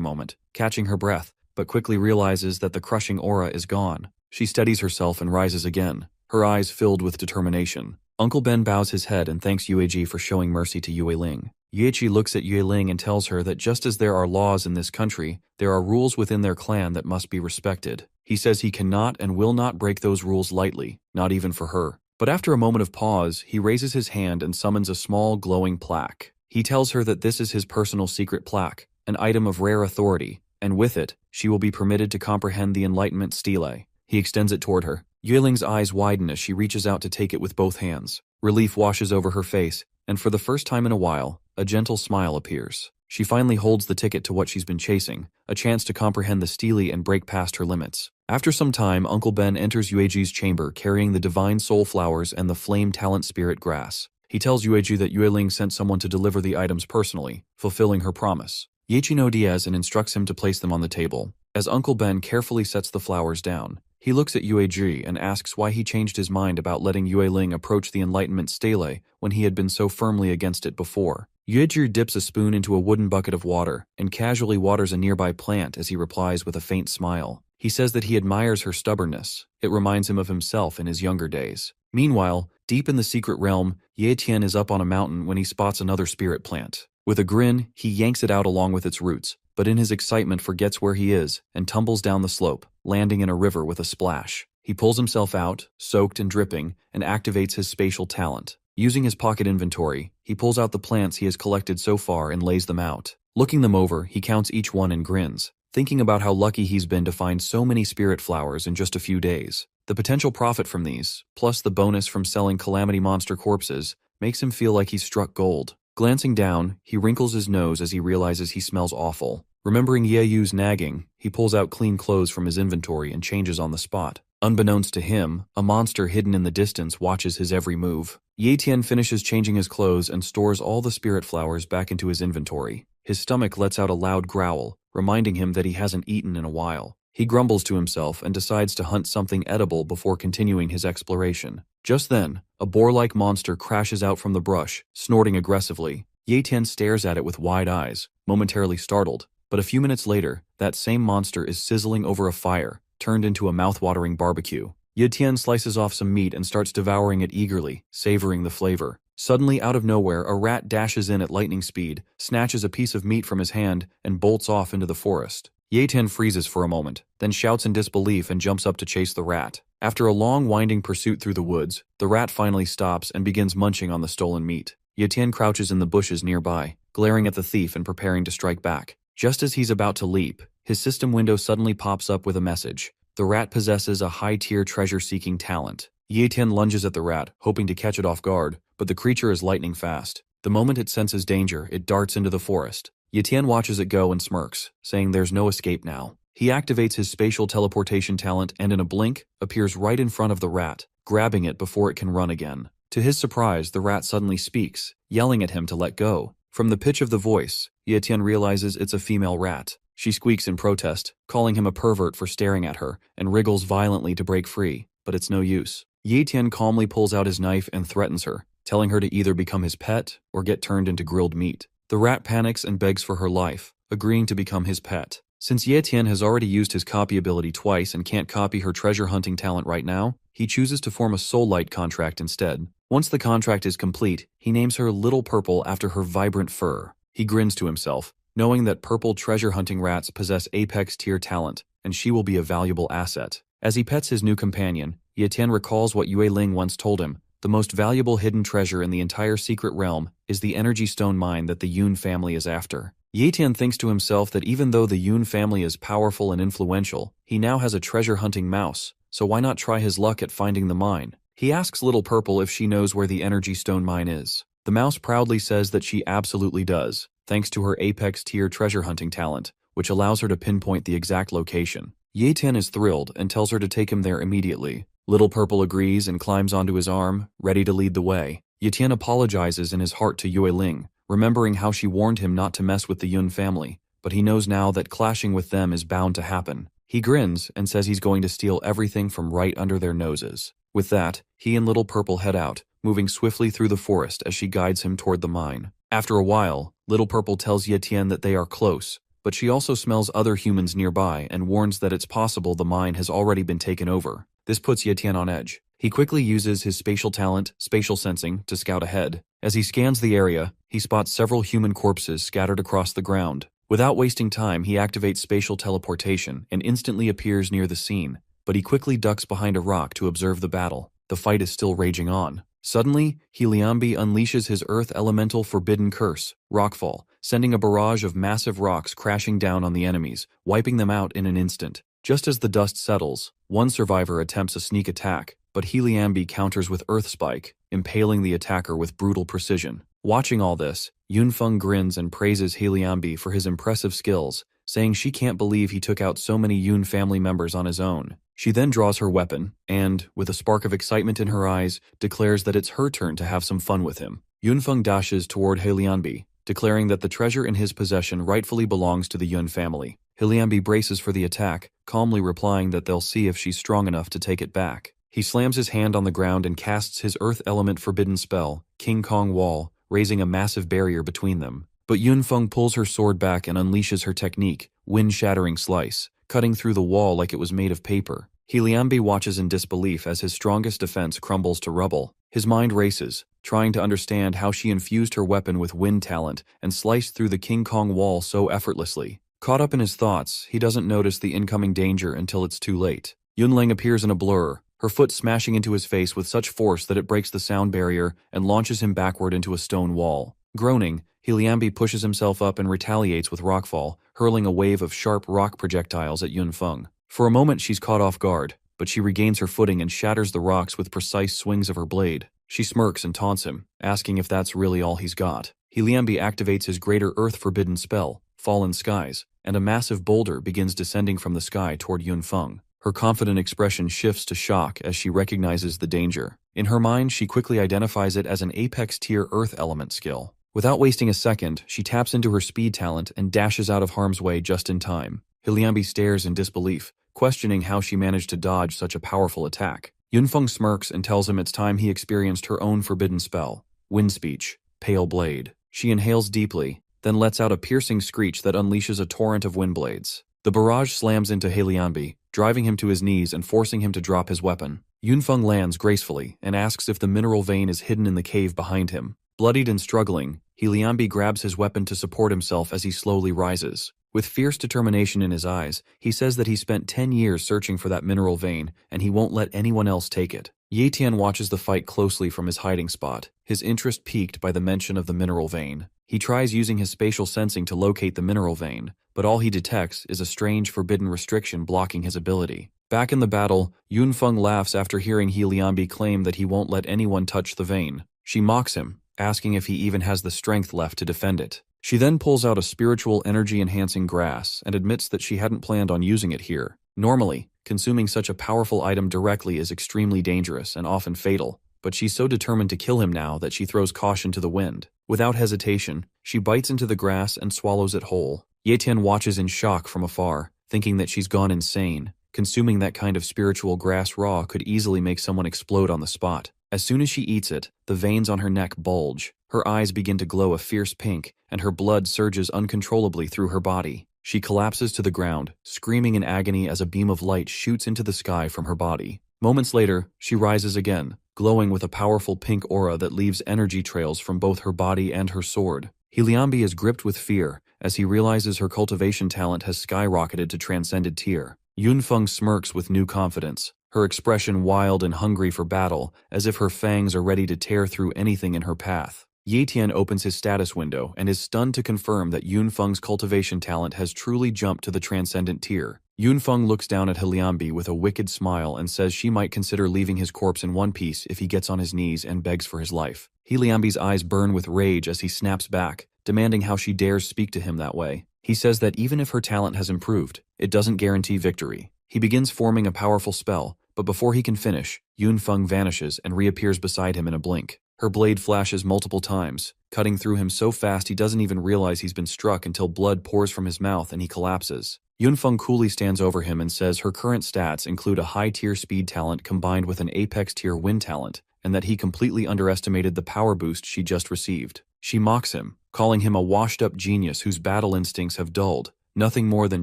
moment, catching her breath, but quickly realizes that the crushing aura is gone. She steadies herself and rises again, her eyes filled with determination. Uncle Ben bows his head and thanks Yueji for showing mercy to Yueling. Yechi looks at Yueling and tells her that just as there are laws in this country, there are rules within their clan that must be respected. He says he cannot and will not break those rules lightly, not even for her. But after a moment of pause, he raises his hand and summons a small glowing plaque. He tells her that this is his personal secret plaque, an item of rare authority, and with it, she will be permitted to comprehend the Enlightenment Stele. He extends it toward her. Yueling's eyes widen as she reaches out to take it with both hands. Relief washes over her face, and for the first time in a while, a gentle smile appears. She finally holds the ticket to what she's been chasing, a chance to comprehend the Stele and break past her limits. After some time, Uncle Ben enters Yueji's chamber carrying the divine soul flowers and the flame talent spirit grass. He tells Yueji that Yueling sent someone to deliver the items personally, fulfilling her promise. Yechi no Diaz and instructs him to place them on the table. As Uncle Ben carefully sets the flowers down, he looks at Yueji and asks why he changed his mind about letting Yueling approach the Enlightenment Stele when he had been so firmly against it before. Yueji dips a spoon into a wooden bucket of water and casually waters a nearby plant as he replies with a faint smile. He says that he admires her stubbornness. It reminds him of himself in his younger days. Meanwhile, deep in the secret realm, Ye Tian is up on a mountain when he spots another spirit plant. With a grin, he yanks it out along with its roots, but in his excitement forgets where he is and tumbles down the slope, landing in a river with a splash. He pulls himself out, soaked and dripping, and activates his spatial talent. Using his pocket inventory, he pulls out the plants he has collected so far and lays them out. Looking them over, he counts each one and grins, thinking about how lucky he's been to find so many spirit flowers in just a few days. The potential profit from these, plus the bonus from selling Calamity Monster corpses, makes him feel like he's struck gold. Glancing down, he wrinkles his nose as he realizes he smells awful. Remembering Yeyu's nagging, he pulls out clean clothes from his inventory and changes on the spot. Unbeknownst to him, a monster hidden in the distance watches his every move. Ye Tian finishes changing his clothes and stores all the spirit flowers back into his inventory. His stomach lets out a loud growl, reminding him that he hasn't eaten in a while. He grumbles to himself and decides to hunt something edible before continuing his exploration. Just then, a boar-like monster crashes out from the brush, snorting aggressively. Ye Tian stares at it with wide eyes, momentarily startled, but a few minutes later, that same monster is sizzling over a fire, turned into a mouth-watering barbecue. Ye Tian slices off some meat and starts devouring it eagerly, savoring the flavor. Suddenly, out of nowhere, a rat dashes in at lightning speed, snatches a piece of meat from his hand, and bolts off into the forest. Ye Tian freezes for a moment, then shouts in disbelief and jumps up to chase the rat. After a long winding pursuit through the woods, the rat finally stops and begins munching on the stolen meat. Ye Tian crouches in the bushes nearby, glaring at the thief and preparing to strike back. Just as he's about to leap, his system window suddenly pops up with a message. The rat possesses a high-tier treasure-seeking talent. Ye Tian lunges at the rat, hoping to catch it off guard, but the creature is lightning fast. The moment it senses danger, it darts into the forest. Ye Tian watches it go and smirks, saying there's no escape now. He activates his spatial teleportation talent and in a blink, appears right in front of the rat, grabbing it before it can run again. To his surprise, the rat suddenly speaks, yelling at him to let go. From the pitch of the voice, Ye Tian realizes it's a female rat. She squeaks in protest, calling him a pervert for staring at her, and wriggles violently to break free, but it's no use. Ye Tian calmly pulls out his knife and threatens her, telling her to either become his pet or get turned into grilled meat. The rat panics and begs for her life, agreeing to become his pet. Since Ye Tian has already used his copy ability twice and can't copy her treasure hunting talent right now, he chooses to form a soul light contract instead. Once the contract is complete, he names her Little Purple after her vibrant fur. He grins to himself, knowing that purple treasure hunting rats possess apex tier talent, and she will be a valuable asset. As he pets his new companion, Ye Tian recalls what Yue Ling once told him. The most valuable hidden treasure in the entire secret realm is the energy stone mine that the Yun family is after. Ye Tian thinks to himself that even though the Yun family is powerful and influential, he now has a treasure-hunting mouse, so why not try his luck at finding the mine? He asks Little Purple if she knows where the energy stone mine is. The mouse proudly says that she absolutely does, thanks to her apex tier treasure hunting talent, which allows her to pinpoint the exact location. Ye Tian is thrilled and tells her to take him there immediately. Little Purple agrees and climbs onto his arm, ready to lead the way. Ye Tian apologizes in his heart to Yue Ling, remembering how she warned him not to mess with the Yun family, but he knows now that clashing with them is bound to happen. He grins and says he's going to steal everything from right under their noses. With that, he and Little Purple head out, moving swiftly through the forest as she guides him toward the mine. After a while, Little Purple tells Ye Tian that they are close, but she also smells other humans nearby and warns that it's possible the mine has already been taken over. This puts Ye Tian on edge. He quickly uses his spatial talent, spatial sensing, to scout ahead. As he scans the area, he spots several human corpses scattered across the ground. Without wasting time, he activates spatial teleportation and instantly appears near the scene, but he quickly ducks behind a rock to observe the battle. The fight is still raging on. Suddenly, Heliambi unleashes his earth elemental forbidden curse, Rockfall, sending a barrage of massive rocks crashing down on the enemies, wiping them out in an instant. Just as the dust settles, one survivor attempts a sneak attack, but Heliambi counters with Earth Spike, impaling the attacker with brutal precision. Watching all this, Yunfeng grins and praises Heliambi for his impressive skills, saying she can't believe he took out so many Yun family members on his own. She then draws her weapon and, with a spark of excitement in her eyes, declares that it's her turn to have some fun with him. Yunfeng dashes toward Heliambi, declaring that the treasure in his possession rightfully belongs to the Yun family. Heliambi braces for the attack, calmly replying that they'll see if she's strong enough to take it back. He slams his hand on the ground and casts his earth element forbidden spell, King Kong Wall, raising a massive barrier between them. But Yunfeng pulls her sword back and unleashes her technique, Wind-Shattering Slice, cutting through the wall like it was made of paper. Heliambi watches in disbelief as his strongest defense crumbles to rubble. His mind races, trying to understand how she infused her weapon with wind talent and sliced through the King Kong Wall so effortlessly. Caught up in his thoughts, he doesn't notice the incoming danger until it's too late. Yunling appears in a blur, her foot smashing into his face with such force that it breaks the sound barrier and launches him backward into a stone wall. Groaning, Heliambi pushes himself up and retaliates with Rockfall, hurling a wave of sharp rock projectiles at Yunfeng. For a moment she's caught off guard, but she regains her footing and shatters the rocks with precise swings of her blade. She smirks and taunts him, asking if that's really all he's got. Heliambi activates his greater earth forbidden spell, Fallen Skies, and a massive boulder begins descending from the sky toward Yunfeng. Her confident expression shifts to shock as she recognizes the danger. In her mind, she quickly identifies it as an apex-tier earth element skill. Without wasting a second, she taps into her speed talent and dashes out of harm's way just in time. Heliambi stares in disbelief, questioning how she managed to dodge such a powerful attack. Yunfeng smirks and tells him it's time he experienced her own forbidden spell, Wind Speech, Pale Blade. She inhales deeply, then lets out a piercing screech that unleashes a torrent of wind blades. The barrage slams into Heliambi, driving him to his knees and forcing him to drop his weapon. Yunfeng lands gracefully and asks if the mineral vein is hidden in the cave behind him. Bloodied and struggling, Heliambi grabs his weapon to support himself as he slowly rises. With fierce determination in his eyes, he says that he spent 10 years searching for that mineral vein and he won't let anyone else take it. Ye Tian watches the fight closely from his hiding spot, his interest piqued by the mention of the mineral vein. He tries using his spatial sensing to locate the mineral vein, but all he detects is a strange forbidden restriction blocking his ability. Back in the battle, Yunfeng laughs after hearing Heliambi claim that he won't let anyone touch the vein. She mocks him, asking if he even has the strength left to defend it. She then pulls out a spiritual energy-enhancing grass and admits that she hadn't planned on using it here. Normally, consuming such a powerful item directly is extremely dangerous and often fatal, but she's so determined to kill him now that she throws caution to the wind. Without hesitation, she bites into the grass and swallows it whole. Ye Tian watches in shock from afar, thinking that she's gone insane. Consuming that kind of spiritual grass raw could easily make someone explode on the spot. As soon as she eats it, the veins on her neck bulge, her eyes begin to glow a fierce pink, and her blood surges uncontrollably through her body. She collapses to the ground, screaming in agony as a beam of light shoots into the sky from her body. Moments later, she rises again, glowing with a powerful pink aura that leaves energy trails from both her body and her sword. Liambi is gripped with fear as he realizes her cultivation talent has skyrocketed to transcended tier. Yunfeng smirks with new confidence, her expression wild and hungry for battle, as if her fangs are ready to tear through anything in her path. Ye Tian opens his status window and is stunned to confirm that Yunfeng's cultivation talent has truly jumped to the transcendent tier. Yunfeng looks down at Liambi with a wicked smile and says she might consider leaving his corpse in one piece if he gets on his knees and begs for his life. Liambi's eyes burn with rage as he snaps back, demanding how she dares speak to him that way. He says that even if her talent has improved, it doesn't guarantee victory. He begins forming a powerful spell, but before he can finish, Yunfeng vanishes and reappears beside him in a blink. Her blade flashes multiple times, cutting through him so fast he doesn't even realize he's been struck until blood pours from his mouth and he collapses. Yunfeng coolly stands over him and says her current stats include a high-tier speed talent combined with an apex-tier wind talent, and that he completely underestimated the power boost she just received. She mocks him, calling him a washed-up genius whose battle instincts have dulled, nothing more than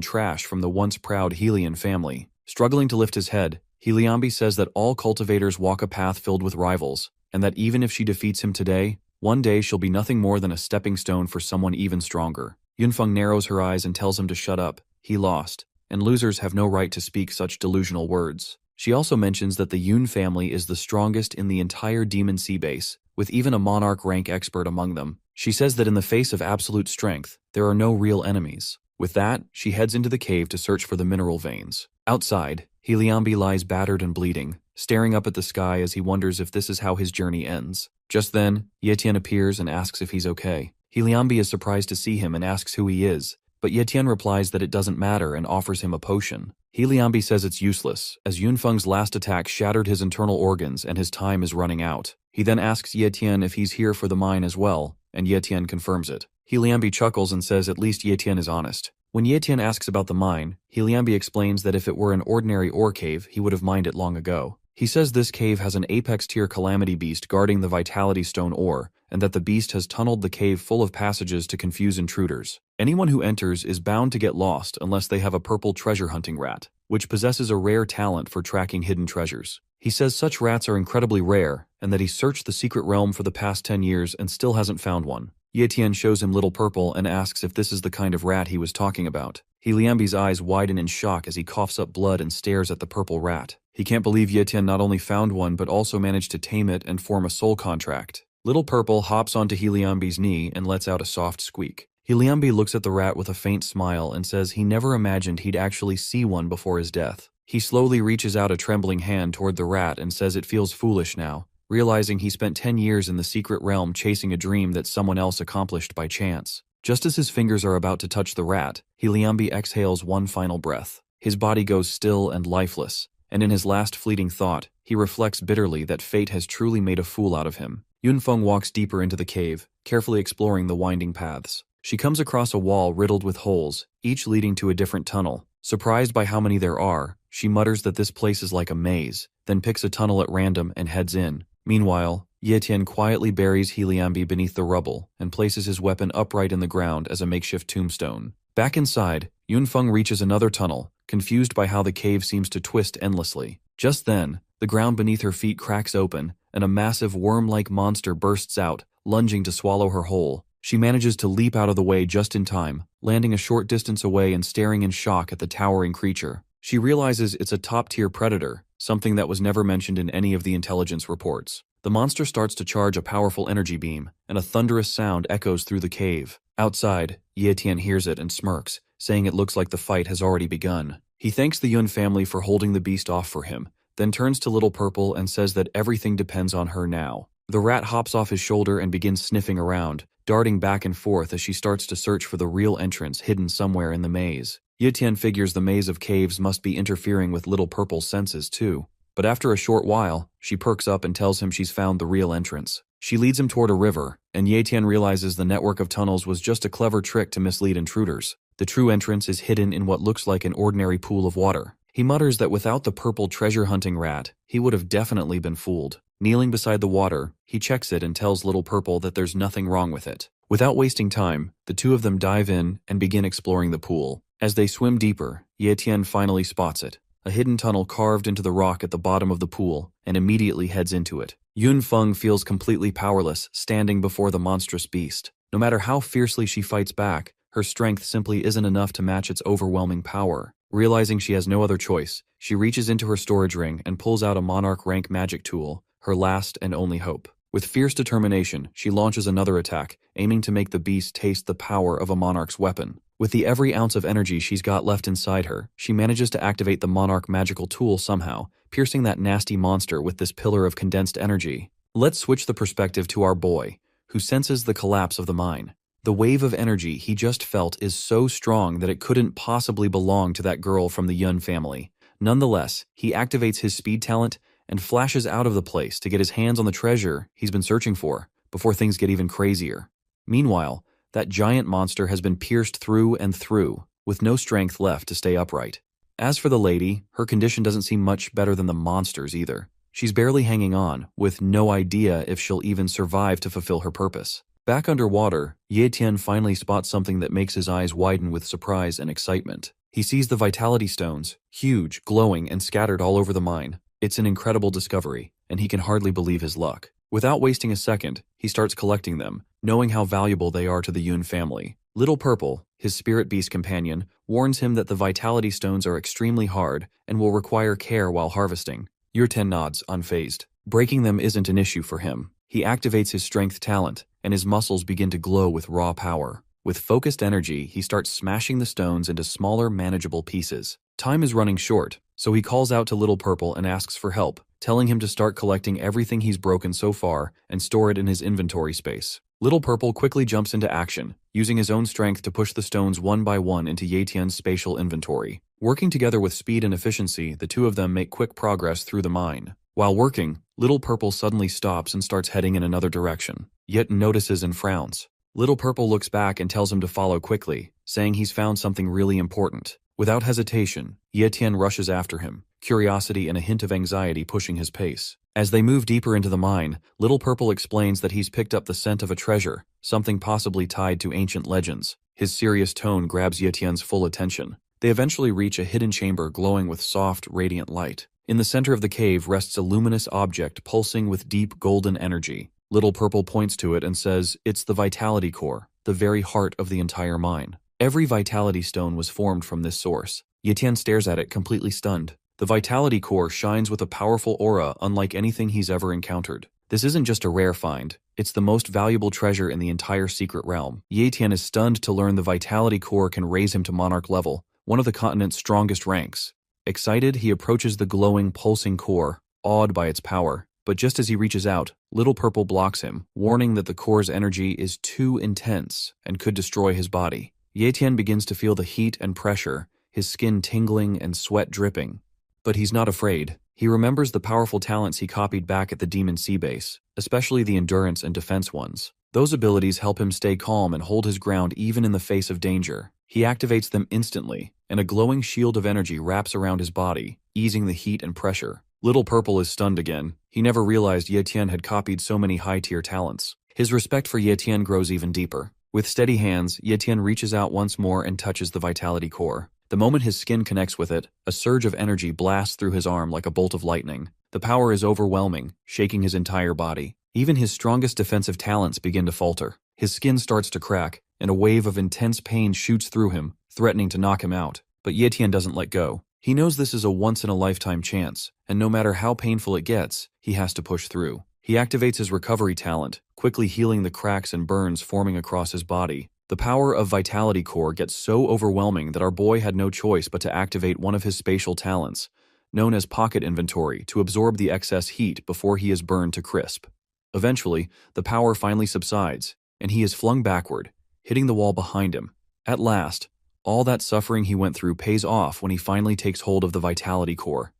trash from the once proud Helian family. Struggling to lift his head, Liambi says that all cultivators walk a path filled with rivals, and that even if she defeats him today, one day she'll be nothing more than a stepping stone for someone even stronger. Yunfeng narrows her eyes and tells him to shut up. He lost, and losers have no right to speak such delusional words. She also mentions that the Yun family is the strongest in the entire Demon Sea base, with even a monarch rank expert among them. She says that in the face of absolute strength, there are no real enemies. With that, she heads into the cave to search for the mineral veins. Outside, Liambi lies battered and bleeding, staring up at the sky as he wonders if this is how his journey ends. Just then, Ye Tian appears and asks if he's okay. Liambi is surprised to see him and asks who he is, but Ye Tian replies that it doesn't matter and offers him a potion. Liambi says it's useless, as Yunfeng's last attack shattered his internal organs and his time is running out. He then asks Ye Tian if he's here for the mine as well, and Ye Tian confirms it. Liambi chuckles and says at least Ye Tian is honest. When Ye Tian asks about the mine, Liambi explains that if it were an ordinary ore cave, he would have mined it long ago. He says this cave has an apex-tier calamity beast guarding the vitality stone ore, and that the beast has tunneled the cave full of passages to confuse intruders. Anyone who enters is bound to get lost unless they have a purple treasure hunting rat, which possesses a rare talent for tracking hidden treasures. He says such rats are incredibly rare, and that he searched the secret realm for the past 10 years and still hasn't found one. Ye Tian shows him Little Purple and asks if this is the kind of rat he was talking about. Liambi's eyes widen in shock as he coughs up blood and stares at the purple rat. He can't believe Ye Tian not only found one but also managed to tame it and form a soul contract. Little Purple hops onto Liambi's knee and lets out a soft squeak. Liambi looks at the rat with a faint smile and says he never imagined he'd actually see one before his death. He slowly reaches out a trembling hand toward the rat and says it feels foolish now, realizing he spent 10 years in the secret realm chasing a dream that someone else accomplished by chance. Just as his fingers are about to touch the rat, Liambi exhales one final breath. His body goes still and lifeless, and in his last fleeting thought, he reflects bitterly that fate has truly made a fool out of him. Yunfeng walks deeper into the cave, carefully exploring the winding paths. She comes across a wall riddled with holes, each leading to a different tunnel. Surprised by how many there are, she mutters that this place is like a maze, then picks a tunnel at random and heads in. Meanwhile, Ye Tian quietly buries Liambi beneath the rubble and places his weapon upright in the ground as a makeshift tombstone. Back inside, Yunfeng reaches another tunnel, confused by how the cave seems to twist endlessly. Just then, the ground beneath her feet cracks open, and a massive worm-like monster bursts out, lunging to swallow her whole. She manages to leap out of the way just in time, landing a short distance away and staring in shock at the towering creature. She realizes it's a top-tier predator, something that was never mentioned in any of the intelligence reports. The monster starts to charge a powerful energy beam, and a thunderous sound echoes through the cave. Outside, Ye Tian hears it and smirks, saying it looks like the fight has already begun. He thanks the Yun family for holding the beast off for him, then turns to Little Purple and says that everything depends on her now. The rat hops off his shoulder and begins sniffing around, darting back and forth as she starts to search for the real entrance hidden somewhere in the maze. Ye Tian figures the maze of caves must be interfering with Little Purple's senses too. But after a short while, she perks up and tells him she's found the real entrance. She leads him toward a river, and Ye Tian realizes the network of tunnels was just a clever trick to mislead intruders. The true entrance is hidden in what looks like an ordinary pool of water. He mutters that without the purple treasure-hunting rat, he would have definitely been fooled. Kneeling beside the water, he checks it and tells Little Purple that there's nothing wrong with it. Without wasting time, the two of them dive in and begin exploring the pool. As they swim deeper, Ye Tian finally spots it. A hidden tunnel carved into the rock at the bottom of the pool, and immediately heads into it. Yun Feng feels completely powerless, standing before the monstrous beast. No matter how fiercely she fights back, her strength simply isn't enough to match its overwhelming power. Realizing she has no other choice, she reaches into her storage ring and pulls out a monarch rank magic tool, her last and only hope. With fierce determination, she launches another attack, aiming to make the beast taste the power of a monarch's weapon. With the every ounce of energy she's got left inside her, she manages to activate the monarch magical tool somehow, piercing that nasty monster with this pillar of condensed energy. Let's switch the perspective to our boy, who senses the collapse of the mine. The wave of energy he just felt is so strong that it couldn't possibly belong to that girl from the Yun family. Nonetheless, he activates his speed talent and flashes out of the place to get his hands on the treasure he's been searching for, before things get even crazier. Meanwhile, that giant monster has been pierced through and through, with no strength left to stay upright. As for the lady, her condition doesn't seem much better than the monster's either. She's barely hanging on, with no idea if she'll even survive to fulfill her purpose. Back underwater, Ye Tian finally spots something that makes his eyes widen with surprise and excitement. He sees the vitality stones, huge, glowing, and scattered all over the mine. It's an incredible discovery, and he can hardly believe his luck. Without wasting a second, he starts collecting them, knowing how valuable they are to the Yun family. Little Purple, his spirit beast companion, warns him that the vitality stones are extremely hard and will require care while harvesting. Ye Tian nods, unfazed. Breaking them isn't an issue for him. He activates his strength talent, and his muscles begin to glow with raw power. With focused energy, he starts smashing the stones into smaller, manageable pieces. Time is running short, so he calls out to Little Purple and asks for help, telling him to start collecting everything he's broken so far and store it in his inventory space. Little Purple quickly jumps into action, using his own strength to push the stones one by one into Ye Tian's spatial inventory. Working together with speed and efficiency, the two of them make quick progress through the mine. While working, Little Purple suddenly stops and starts heading in another direction, yet notices and frowns. Little Purple looks back and tells him to follow quickly, saying he's found something really important. Without hesitation, Ye Tian rushes after him, curiosity and a hint of anxiety pushing his pace. As they move deeper into the mine, Little Purple explains that he's picked up the scent of a treasure, something possibly tied to ancient legends. His serious tone grabs Ye Tian's full attention. They eventually reach a hidden chamber glowing with soft, radiant light. In the center of the cave rests a luminous object pulsing with deep golden energy. Little Purple points to it and says, "It's the vitality core, the very heart of the entire mine." Every vitality stone was formed from this source. Ye Tian stares at it, completely stunned. The vitality core shines with a powerful aura unlike anything he's ever encountered. This isn't just a rare find, it's the most valuable treasure in the entire secret realm. Ye Tian is stunned to learn the vitality core can raise him to monarch level, one of the continent's strongest ranks. Excited, he approaches the glowing, pulsing core, awed by its power. But just as he reaches out, Little Purple blocks him, warning that the core's energy is too intense and could destroy his body. Ye Tian begins to feel the heat and pressure, his skin tingling and sweat dripping. But he's not afraid. He remembers the powerful talents he copied back at the Demon Sea base, especially the endurance and defense ones. Those abilities help him stay calm and hold his ground even in the face of danger. He activates them instantly, and a glowing shield of energy wraps around his body, easing the heat and pressure. Little Purple is stunned again. He never realized Ye Tian had copied so many high-tier talents. His respect for Ye Tian grows even deeper. With steady hands, Ye Tian reaches out once more and touches the vitality core. The moment his skin connects with it, a surge of energy blasts through his arm like a bolt of lightning. The power is overwhelming, shaking his entire body. Even his strongest defensive talents begin to falter. His skin starts to crack, and a wave of intense pain shoots through him, threatening to knock him out. But Ye Tian doesn't let go. He knows this is a once-in-a-lifetime chance, and no matter how painful it gets, he has to push through. He activates his recovery talent, quickly healing the cracks and burns forming across his body. The power of Vitality Core gets so overwhelming that our boy had no choice but to activate one of his spatial talents, known as Pocket Inventory, to absorb the excess heat before he is burned to crisp. Eventually, the power finally subsides, and he is flung backward, hitting the wall behind him. At last, all that suffering he went through pays off when he finally takes hold of the Vitality Core.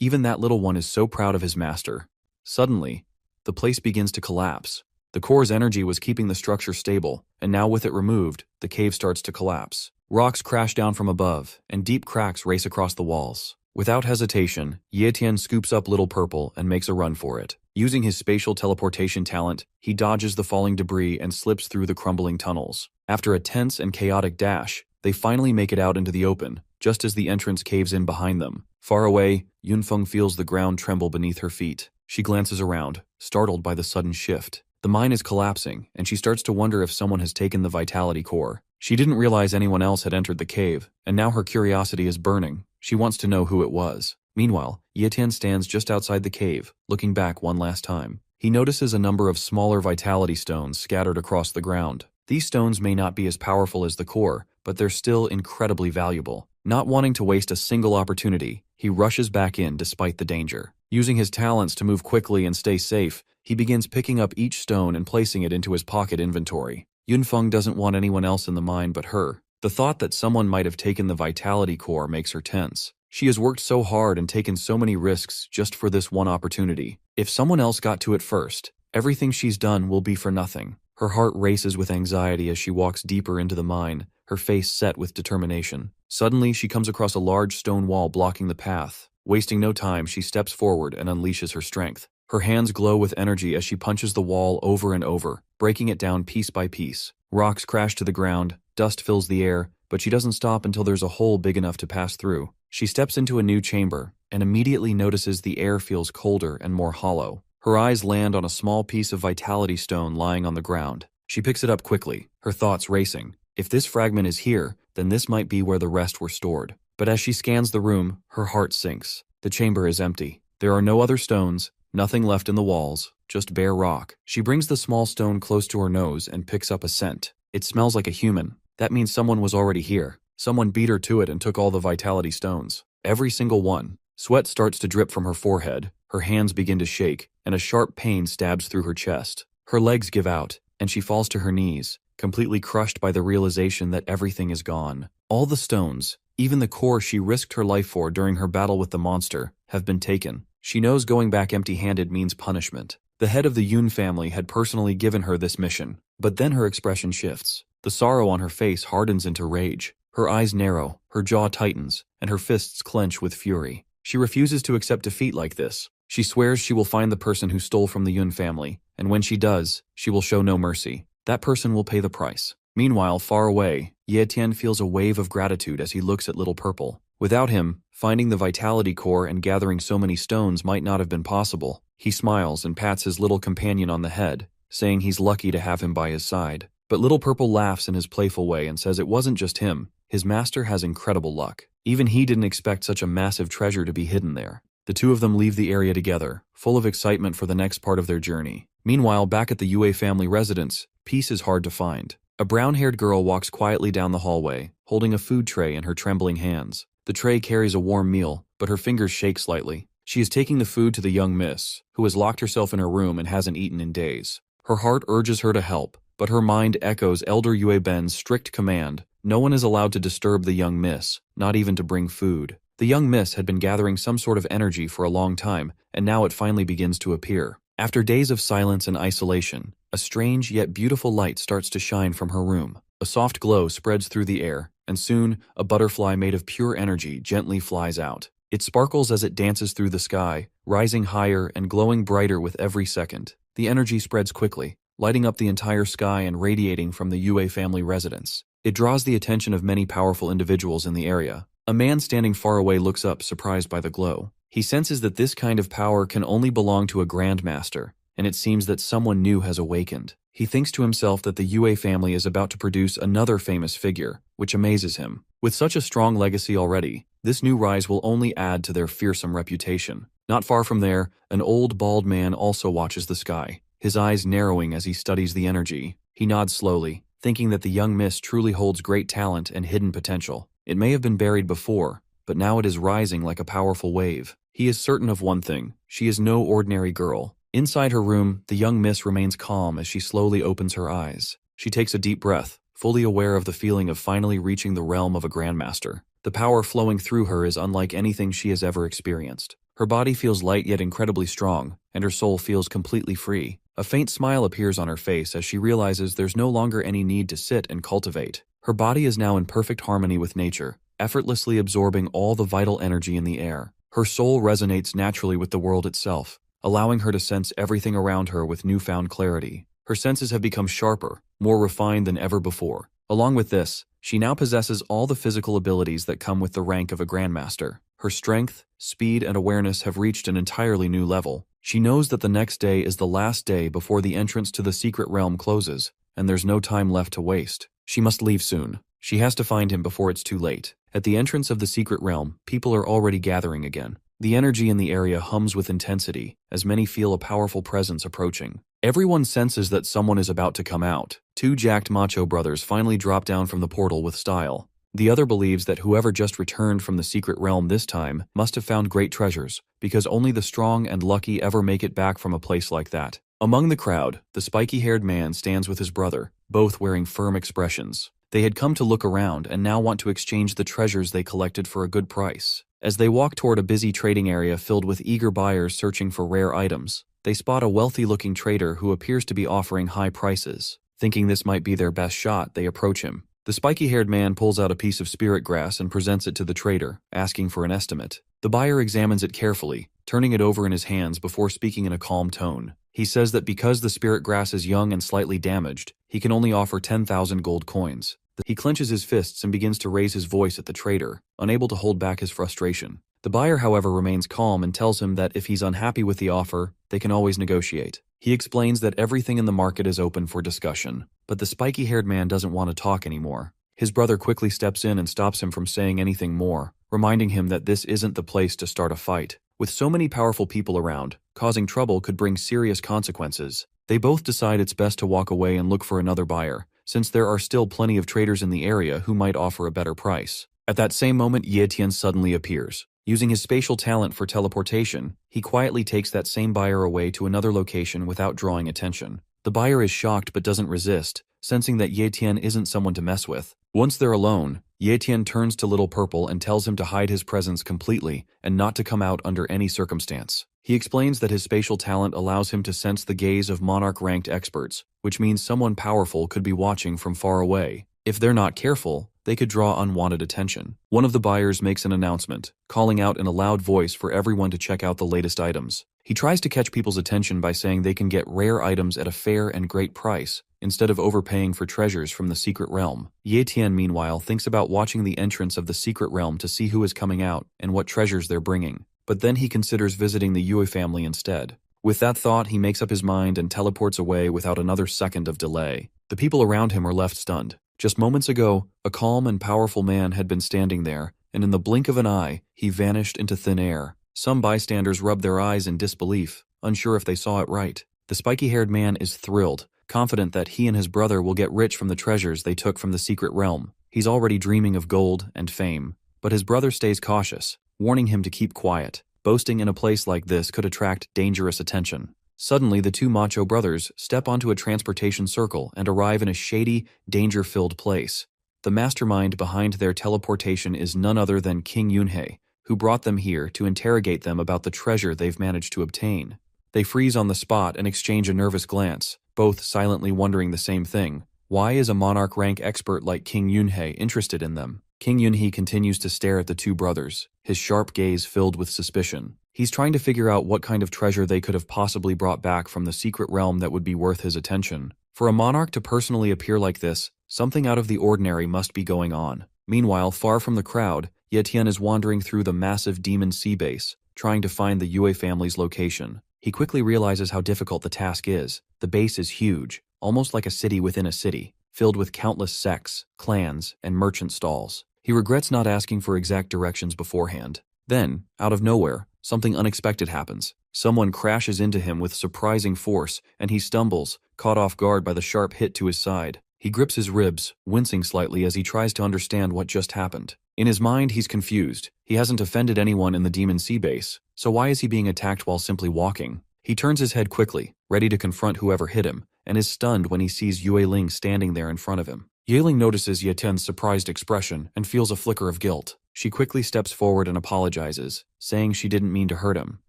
Even that little one is so proud of his master. Suddenly, the place begins to collapse. The core's energy was keeping the structure stable, and now with it removed, the cave starts to collapse. Rocks crash down from above, and deep cracks race across the walls. Without hesitation, Ye Tian scoops up Little Purple and makes a run for it. Using his spatial teleportation talent, he dodges the falling debris and slips through the crumbling tunnels. After a tense and chaotic dash, they finally make it out into the open, just as the entrance caves in behind them. Far away, Yunfeng feels the ground tremble beneath her feet. She glances around, startled by the sudden shift. The mine is collapsing, and she starts to wonder if someone has taken the Vitality Core. She didn't realize anyone else had entered the cave, and now her curiosity is burning. She wants to know who it was. Meanwhile, Ye Tian stands just outside the cave, looking back one last time. He notices a number of smaller vitality stones scattered across the ground. These stones may not be as powerful as the core, but they're still incredibly valuable. Not wanting to waste a single opportunity, he rushes back in despite the danger. Using his talents to move quickly and stay safe, he begins picking up each stone and placing it into his pocket inventory. Yunfeng doesn't want anyone else in the mine but her. The thought that someone might have taken the Vitality Core makes her tense. She has worked so hard and taken so many risks just for this one opportunity. If someone else got to it first, everything she's done will be for nothing. Her heart races with anxiety as she walks deeper into the mine, her face set with determination. Suddenly, she comes across a large stone wall blocking the path. Wasting no time, she steps forward and unleashes her strength. Her hands glow with energy as she punches the wall over and over, breaking it down piece by piece. Rocks crash to the ground, dust fills the air, but she doesn't stop until there's a hole big enough to pass through. She steps into a new chamber, and immediately notices the air feels colder and more hollow. Her eyes land on a small piece of vitality stone lying on the ground. She picks it up quickly, her thoughts racing. If this fragment is here, then this might be where the rest were stored. But as she scans the room, her heart sinks. The chamber is empty. There are no other stones, nothing left in the walls, just bare rock. She brings the small stone close to her nose and picks up a scent. It smells like a human. That means someone was already here. Someone beat her to it and took all the vitality stones. Every single one. Sweat starts to drip from her forehead. Her hands begin to shake, and a sharp pain stabs through her chest. Her legs give out, and she falls to her knees, completely crushed by the realization that everything is gone. All the stones, even the core she risked her life for during her battle with the monster, have been taken. She knows going back empty-handed means punishment. The head of the Yun family had personally given her this mission. But then her expression shifts. The sorrow on her face hardens into rage. Her eyes narrow, her jaw tightens, and her fists clench with fury. She refuses to accept defeat like this. She swears she will find the person who stole from the Yun family, and when she does, she will show no mercy. That person will pay the price. Meanwhile, far away, Ye Tian feels a wave of gratitude as he looks at Little Purple. Without him, finding the Vitality Core and gathering so many stones might not have been possible. He smiles and pats his little companion on the head, saying he's lucky to have him by his side. But Little Purple laughs in his playful way and says it wasn't just him. His master has incredible luck. Even he didn't expect such a massive treasure to be hidden there. The two of them leave the area together, full of excitement for the next part of their journey. Meanwhile, back at the Yue family residence, peace is hard to find. A brown-haired girl walks quietly down the hallway, holding a food tray in her trembling hands. The tray carries a warm meal, but her fingers shake slightly. She is taking the food to the young miss, who has locked herself in her room and hasn't eaten in days. Her heart urges her to help, but her mind echoes Elder Yue Ben's strict command. No one is allowed to disturb the young miss, not even to bring food. The young miss had been gathering some sort of energy for a long time, and now it finally begins to appear. After days of silence and isolation, a strange yet beautiful light starts to shine from her room. A soft glow spreads through the air, and soon, a butterfly made of pure energy gently flies out. It sparkles as it dances through the sky, rising higher and glowing brighter with every second. The energy spreads quickly, lighting up the entire sky and radiating from the Yue family residence. It draws the attention of many powerful individuals in the area. A man standing far away looks up, surprised by the glow. He senses that this kind of power can only belong to a grandmaster, and it seems that someone new has awakened. He thinks to himself that the Yue family is about to produce another famous figure, which amazes him. With such a strong legacy already, this new rise will only add to their fearsome reputation. Not far from there, an old bald man also watches the sky, his eyes narrowing as he studies the energy. He nods slowly, thinking that the young miss truly holds great talent and hidden potential. It may have been buried before, but now it is rising like a powerful wave. He is certain of one thing: she is no ordinary girl. Inside her room, the young miss remains calm as she slowly opens her eyes. She takes a deep breath, fully aware of the feeling of finally reaching the realm of a grandmaster. The power flowing through her is unlike anything she has ever experienced. Her body feels light yet incredibly strong, and her soul feels completely free. A faint smile appears on her face as she realizes there's no longer any need to sit and cultivate. Her body is now in perfect harmony with nature, effortlessly absorbing all the vital energy in the air. Her soul resonates naturally with the world itself, allowing her to sense everything around her with newfound clarity. Her senses have become sharper, more refined than ever before. Along with this, she now possesses all the physical abilities that come with the rank of a grandmaster. Her strength, speed, and awareness have reached an entirely new level. She knows that the next day is the last day before the entrance to the secret realm closes, and there's no time left to waste. She must leave soon. She has to find him before it's too late. At the entrance of the secret realm, people are already gathering again. The energy in the area hums with intensity, as many feel a powerful presence approaching. Everyone senses that someone is about to come out. Two jacked macho brothers finally drop down from the portal with style. The other believes that whoever just returned from the secret realm this time must have found great treasures, because only the strong and lucky ever make it back from a place like that. Among the crowd, the spiky-haired man stands with his brother, both wearing firm expressions. They had come to look around and now want to exchange the treasures they collected for a good price. As they walk toward a busy trading area filled with eager buyers searching for rare items, they spot a wealthy-looking trader who appears to be offering high prices. Thinking this might be their best shot, they approach him. The spiky-haired man pulls out a piece of spirit grass and presents it to the trader, asking for an estimate. The buyer examines it carefully, turning it over in his hands before speaking in a calm tone. He says that because the spirit grass is young and slightly damaged, he can only offer 10,000 gold coins. He clenches his fists and begins to raise his voice at the trader, unable to hold back his frustration. The buyer, however, remains calm and tells him that if he's unhappy with the offer, they can always negotiate. He explains that everything in the market is open for discussion, but the spiky-haired man doesn't want to talk anymore. His brother quickly steps in and stops him from saying anything more, reminding him that this isn't the place to start a fight. With so many powerful people around, causing trouble could bring serious consequences. They both decide it's best to walk away and look for another buyer, since there are still plenty of traders in the area who might offer a better price. At that same moment, Ye Tian suddenly appears. Using his spatial talent for teleportation, he quietly takes that same buyer away to another location without drawing attention. The buyer is shocked but doesn't resist, sensing that Ye Tian isn't someone to mess with. Once they're alone, Ye Tian turns to Little Purple and tells him to hide his presence completely and not to come out under any circumstance. He explains that his spatial talent allows him to sense the gaze of monarch-ranked experts, which means someone powerful could be watching from far away. If they're not careful, they could draw unwanted attention. One of the buyers makes an announcement, calling out in a loud voice for everyone to check out the latest items. He tries to catch people's attention by saying they can get rare items at a fair and great price, instead of overpaying for treasures from the secret realm. Ye Tian, meanwhile, thinks about watching the entrance of the secret realm to see who is coming out and what treasures they're bringing. But then he considers visiting the Yue family instead. With that thought, he makes up his mind and teleports away without another second of delay. The people around him are left stunned. Just moments ago, a calm and powerful man had been standing there, and in the blink of an eye, he vanished into thin air. Some bystanders rubbed their eyes in disbelief, unsure if they saw it right. The spiky-haired man is thrilled, confident that he and his brother will get rich from the treasures they took from the secret realm. He's already dreaming of gold and fame, but his brother stays cautious, warning him to keep quiet. Boasting in a place like this could attract dangerous attention. Suddenly, the two macho brothers step onto a transportation circle and arrive in a shady, danger-filled place. The mastermind behind their teleportation is none other than King Yunhei, who brought them here to interrogate them about the treasure they've managed to obtain. They freeze on the spot and exchange a nervous glance, both silently wondering the same thing. Why is a monarch rank expert like King Yunhei interested in them? King Yunhei continues to stare at the two brothers, his sharp gaze filled with suspicion. He's trying to figure out what kind of treasure they could have possibly brought back from the secret realm that would be worth his attention. For a monarch to personally appear like this, something out of the ordinary must be going on. Meanwhile, far from the crowd, Ye Tian is wandering through the massive Demon Sea base, trying to find the Yue family's location. He quickly realizes how difficult the task is. The base is huge, almost like a city within a city, filled with countless sects, clans, and merchant stalls. He regrets not asking for exact directions beforehand. Then, out of nowhere, something unexpected happens. Someone crashes into him with surprising force, and he stumbles, caught off guard by the sharp hit to his side. He grips his ribs, wincing slightly as he tries to understand what just happened. In his mind, he's confused. He hasn't offended anyone in the Demon Sea base, so why is he being attacked while simply walking? He turns his head quickly, ready to confront whoever hit him, and is stunned when he sees Yue Ling standing there in front of him. Ye Ling notices Ye Tian's surprised expression and feels a flicker of guilt. She quickly steps forward and apologizes, saying she didn't mean to hurt him.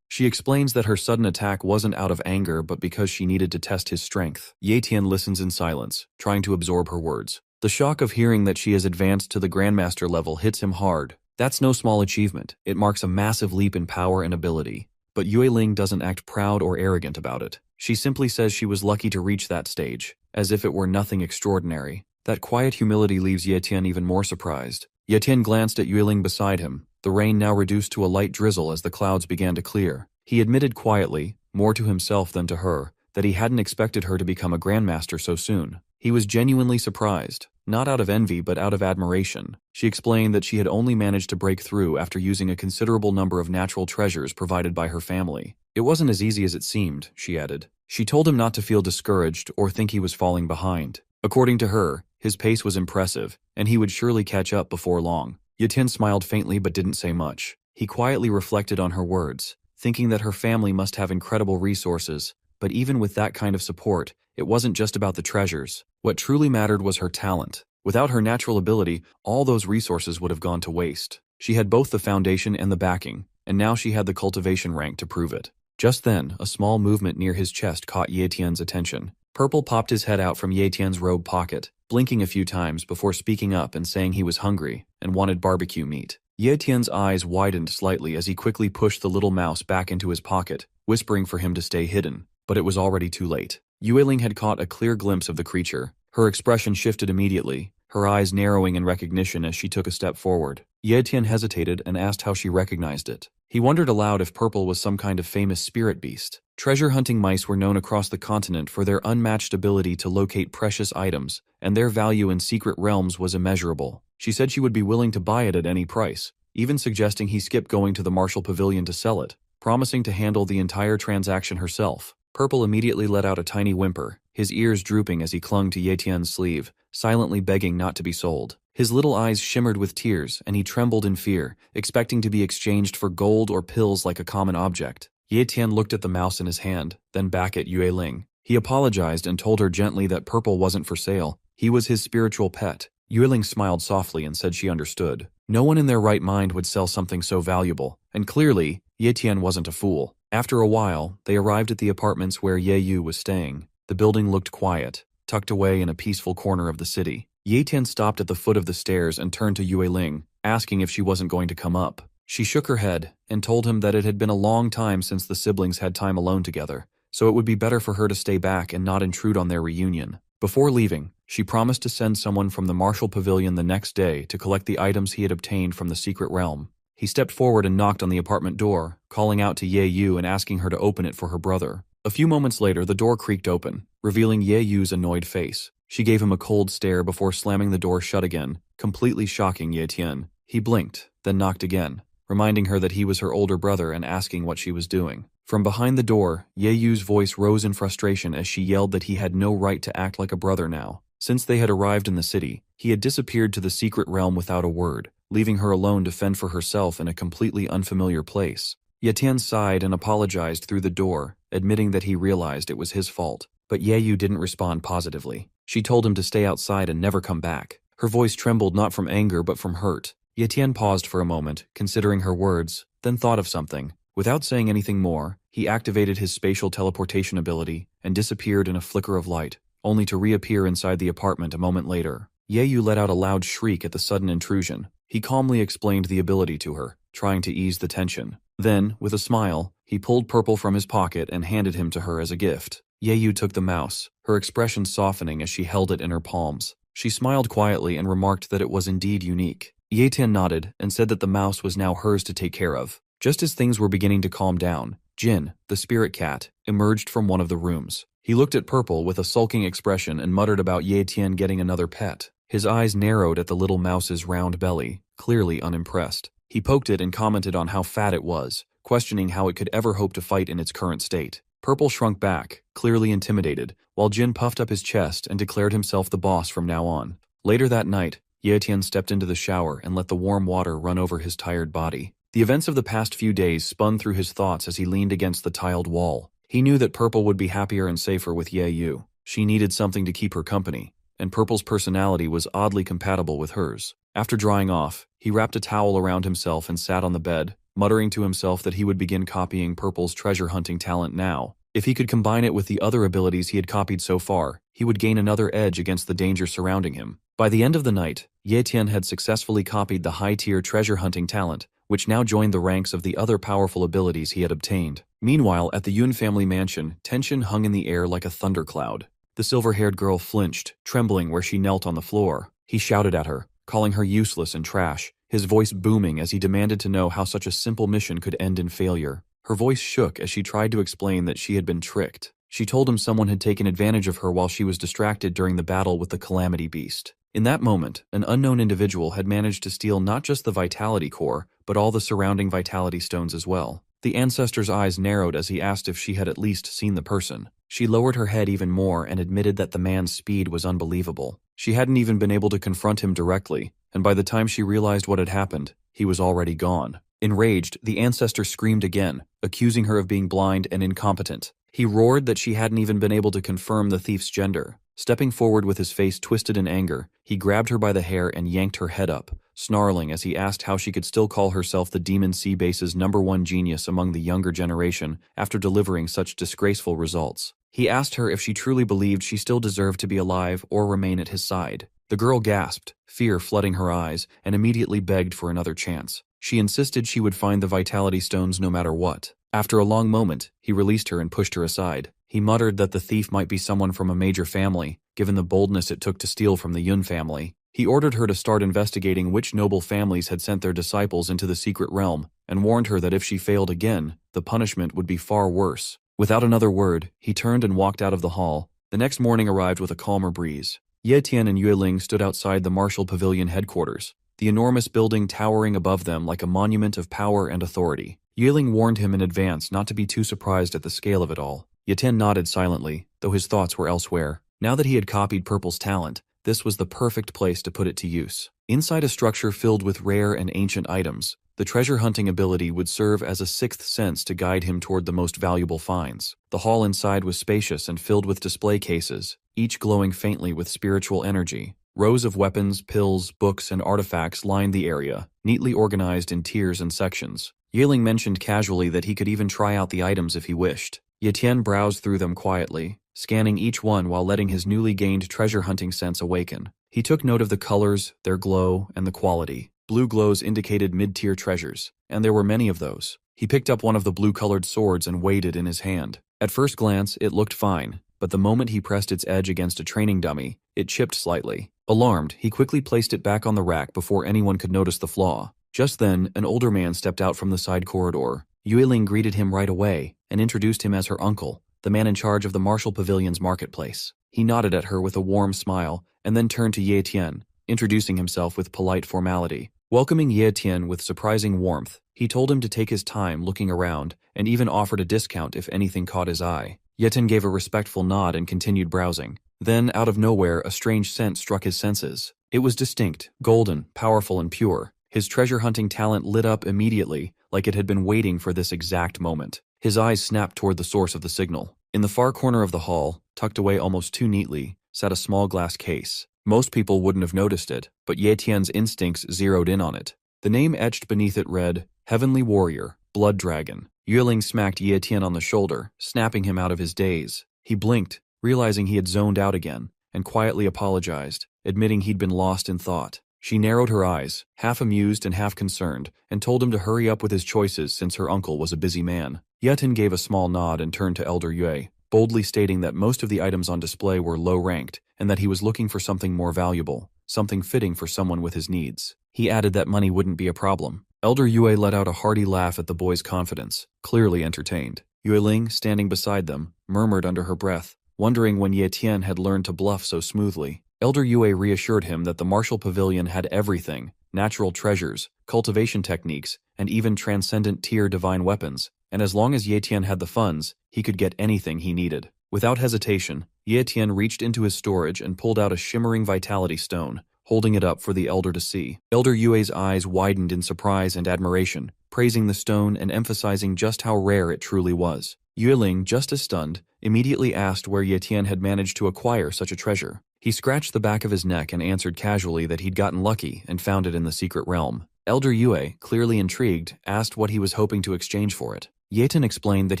She explains that her sudden attack wasn't out of anger but because she needed to test his strength. Ye Tian listens in silence, trying to absorb her words. The shock of hearing that she has advanced to the Grandmaster level hits him hard. That's no small achievement. It marks a massive leap in power and ability. But Yue Ling doesn't act proud or arrogant about it. She simply says she was lucky to reach that stage, as if it were nothing extraordinary. That quiet humility leaves Ye Tian even more surprised. Ye Tian glanced at Yue Ling beside him, the rain now reduced to a light drizzle as the clouds began to clear. He admitted quietly, more to himself than to her, that he hadn't expected her to become a Grandmaster so soon. He was genuinely surprised, not out of envy but out of admiration. She explained that she had only managed to break through after using a considerable number of natural treasures provided by her family. It wasn't as easy as it seemed, she added. She told him not to feel discouraged or think he was falling behind. According to her, his pace was impressive, and he would surely catch up before long. Ye Tian smiled faintly but didn't say much. He quietly reflected on her words, thinking that her family must have incredible resources, but even with that kind of support, it wasn't just about the treasures. What truly mattered was her talent. Without her natural ability, all those resources would have gone to waste. She had both the foundation and the backing, and now she had the cultivation rank to prove it. Just then, a small movement near his chest caught Ye Tian's attention. Purple popped his head out from Ye Tian's robe pocket, blinking a few times before speaking up and saying he was hungry and wanted barbecue meat. Ye Tian's eyes widened slightly as he quickly pushed the little mouse back into his pocket, whispering for him to stay hidden, but it was already too late. Yue Ling had caught a clear glimpse of the creature. Her expression shifted immediately, her eyes narrowing in recognition as she took a step forward. Ye Tian hesitated and asked how she recognized it. He wondered aloud if Purple was some kind of famous spirit beast. Treasure-hunting mice were known across the continent for their unmatched ability to locate precious items, and their value in secret realms was immeasurable. She said she would be willing to buy it at any price, even suggesting he skip going to the Martial Pavilion to sell it, promising to handle the entire transaction herself. Purple immediately let out a tiny whimper, his ears drooping as he clung to Ye Tian's sleeve, silently begging not to be sold. His little eyes shimmered with tears, and he trembled in fear, expecting to be exchanged for gold or pills like a common object. Ye Tian looked at the mouse in his hand, then back at Yue Ling. He apologized and told her gently that Purple wasn't for sale. He was his spiritual pet. Yue Ling smiled softly and said she understood. No one in their right mind would sell something so valuable, and clearly, Ye Tian wasn't a fool. After a while, they arrived at the apartments where Ye Yu was staying. The building looked quiet, tucked away in a peaceful corner of the city. Ye Tian stopped at the foot of the stairs and turned to Yue Ling, asking if she wasn't going to come up. She shook her head and told him that it had been a long time since the siblings had time alone together, so it would be better for her to stay back and not intrude on their reunion. Before leaving, she promised to send someone from the Martial Pavilion the next day to collect the items he had obtained from the secret realm. He stepped forward and knocked on the apartment door, calling out to Ye Yu and asking her to open it for her brother. A few moments later, the door creaked open, revealing Ye Yu's annoyed face. She gave him a cold stare before slamming the door shut again, completely shocking Ye Tian. He blinked, then knocked again, reminding her that he was her older brother and asking what she was doing. From behind the door, Ye Yu's voice rose in frustration as she yelled that he had no right to act like a brother now. Since they had arrived in the city, he had disappeared to the secret realm without a word, leaving her alone to fend for herself in a completely unfamiliar place. Ye Tian sighed and apologized through the door, admitting that he realized it was his fault. But Ye Yu didn't respond positively. She told him to stay outside and never come back. Her voice trembled not from anger but from hurt. Ye Tian paused for a moment, considering her words, then thought of something. Without saying anything more, he activated his spatial teleportation ability and disappeared in a flicker of light, only to reappear inside the apartment a moment later. Ye Yu let out a loud shriek at the sudden intrusion. He calmly explained the ability to her, trying to ease the tension. Then, with a smile, he pulled Purple from his pocket and handed him to her as a gift. Ye Yu took the mouse, her expression softening as she held it in her palms. She smiled quietly and remarked that it was indeed unique. Ye Tian nodded and said that the mouse was now hers to take care of. Just as things were beginning to calm down, Jin, the spirit cat, emerged from one of the rooms. He looked at Purple with a sulking expression and muttered about Ye Tian getting another pet. His eyes narrowed at the little mouse's round belly, clearly unimpressed. He poked it and commented on how fat it was, questioning how it could ever hope to fight in its current state. Purple shrunk back, clearly intimidated, while Jin puffed up his chest and declared himself the boss from now on. Later that night, Ye Tian stepped into the shower and let the warm water run over his tired body. The events of the past few days spun through his thoughts as he leaned against the tiled wall. He knew that Purple would be happier and safer with Ye Yu. She needed something to keep her company, and Purple's personality was oddly compatible with hers. After drying off, he wrapped a towel around himself and sat on the bed, muttering to himself that he would begin copying Purple's treasure hunting talent now. If he could combine it with the other abilities he had copied so far, he would gain another edge against the danger surrounding him. By the end of the night, Ye Tian had successfully copied the high-tier treasure hunting talent, which now joined the ranks of the other powerful abilities he had obtained. Meanwhile, at the Yun family mansion, tension hung in the air like a thundercloud. The silver-haired girl flinched, trembling where she knelt on the floor. He shouted at her, calling her useless and trash, his voice booming as he demanded to know how such a simple mission could end in failure. Her voice shook as she tried to explain that she had been tricked. She told him someone had taken advantage of her while she was distracted during the battle with the Calamity Beast. In that moment, an unknown individual had managed to steal not just the Vitality Core, but all the surrounding Vitality Stones as well. The ancestor's eyes narrowed as he asked if she had at least seen the person. She lowered her head even more and admitted that the man's speed was unbelievable. She hadn't even been able to confront him directly, and by the time she realized what had happened, he was already gone. Enraged, the ancestor screamed again, accusing her of being blind and incompetent. He roared that she hadn't even been able to confirm the thief's gender. Stepping forward with his face twisted in anger, he grabbed her by the hair and yanked her head up, snarling as he asked how she could still call herself the Demon Sea Base's #1 genius among the younger generation after delivering such disgraceful results. He asked her if she truly believed she still deserved to be alive or remain at his side. The girl gasped, fear flooding her eyes, and immediately begged for another chance. She insisted she would find the Vitality Stones no matter what. After a long moment, he released her and pushed her aside. He muttered that the thief might be someone from a major family, given the boldness it took to steal from the Yun family. He ordered her to start investigating which noble families had sent their disciples into the secret realm, and warned her that if she failed again, the punishment would be far worse. Without another word, he turned and walked out of the hall. The next morning arrived with a calmer breeze. Ye Tian and Yue Ling stood outside the Martial Pavilion headquarters, the enormous building towering above them like a monument of power and authority. Yue Ling warned him in advance not to be too surprised at the scale of it all. Ye Tian nodded silently, though his thoughts were elsewhere. Now that he had copied Purple's talent, this was the perfect place to put it to use. Inside a structure filled with rare and ancient items, the treasure hunting ability would serve as a sixth sense to guide him toward the most valuable finds. The hall inside was spacious and filled with display cases, each glowing faintly with spiritual energy. Rows of weapons, pills, books, and artifacts lined the area, neatly organized in tiers and sections. Ye Ling mentioned casually that he could even try out the items if he wished. Ye Tian browsed through them quietly, scanning each one while letting his newly gained treasure hunting sense awaken. He took note of the colors, their glow, and the quality. Blue glows indicated mid-tier treasures, and there were many of those. He picked up one of the blue-colored swords and weighed it in his hand. At first glance, it looked fine, but the moment he pressed its edge against a training dummy, it chipped slightly. Alarmed, he quickly placed it back on the rack before anyone could notice the flaw. Just then, an older man stepped out from the side corridor. Yue Ling greeted him right away and introduced him as her uncle, the man in charge of the Martial Pavilion's marketplace. He nodded at her with a warm smile and then turned to Ye Tian, introducing himself with polite formality. Welcoming Ye Tian with surprising warmth, he told him to take his time looking around and even offered a discount if anything caught his eye. Ye Tian gave a respectful nod and continued browsing. Then, out of nowhere, a strange scent struck his senses. It was distinct, golden, powerful, and pure. His treasure hunting talent lit up immediately, like it had been waiting for this exact moment. His eyes snapped toward the source of the signal. In the far corner of the hall, tucked away almost too neatly, sat a small glass case. Most people wouldn't have noticed it, but Ye Tian's instincts zeroed in on it. The name etched beneath it read, Heavenly Warrior, Blood Dragon. Yue Ling smacked Ye Tian on the shoulder, snapping him out of his daze. He blinked, realizing he had zoned out again, and quietly apologized, admitting he'd been lost in thought. She narrowed her eyes, half amused and half concerned, and told him to hurry up with his choices since her uncle was a busy man. Ye Tian gave a small nod and turned to Elder Yue, boldly stating that most of the items on display were low-ranked, and that he was looking for something more valuable, something fitting for someone with his needs. He added that money wouldn't be a problem. Elder Yue let out a hearty laugh at the boy's confidence, clearly entertained. Yue Ling, standing beside them, murmured under her breath, wondering when Ye Tian had learned to bluff so smoothly. Elder Yue reassured him that the Martial Pavilion had everything, natural treasures, cultivation techniques, and even transcendent tier divine weapons, and as long as Ye Tian had the funds, he could get anything he needed. Without hesitation, Ye Tian reached into his storage and pulled out a shimmering vitality stone, holding it up for the elder to see. Elder Yue's eyes widened in surprise and admiration, praising the stone and emphasizing just how rare it truly was. Yueling, just as stunned, immediately asked where Ye Tian had managed to acquire such a treasure. He scratched the back of his neck and answered casually that he'd gotten lucky and found it in the secret realm. Elder Yue, clearly intrigued, asked what he was hoping to exchange for it. Ye Tian explained that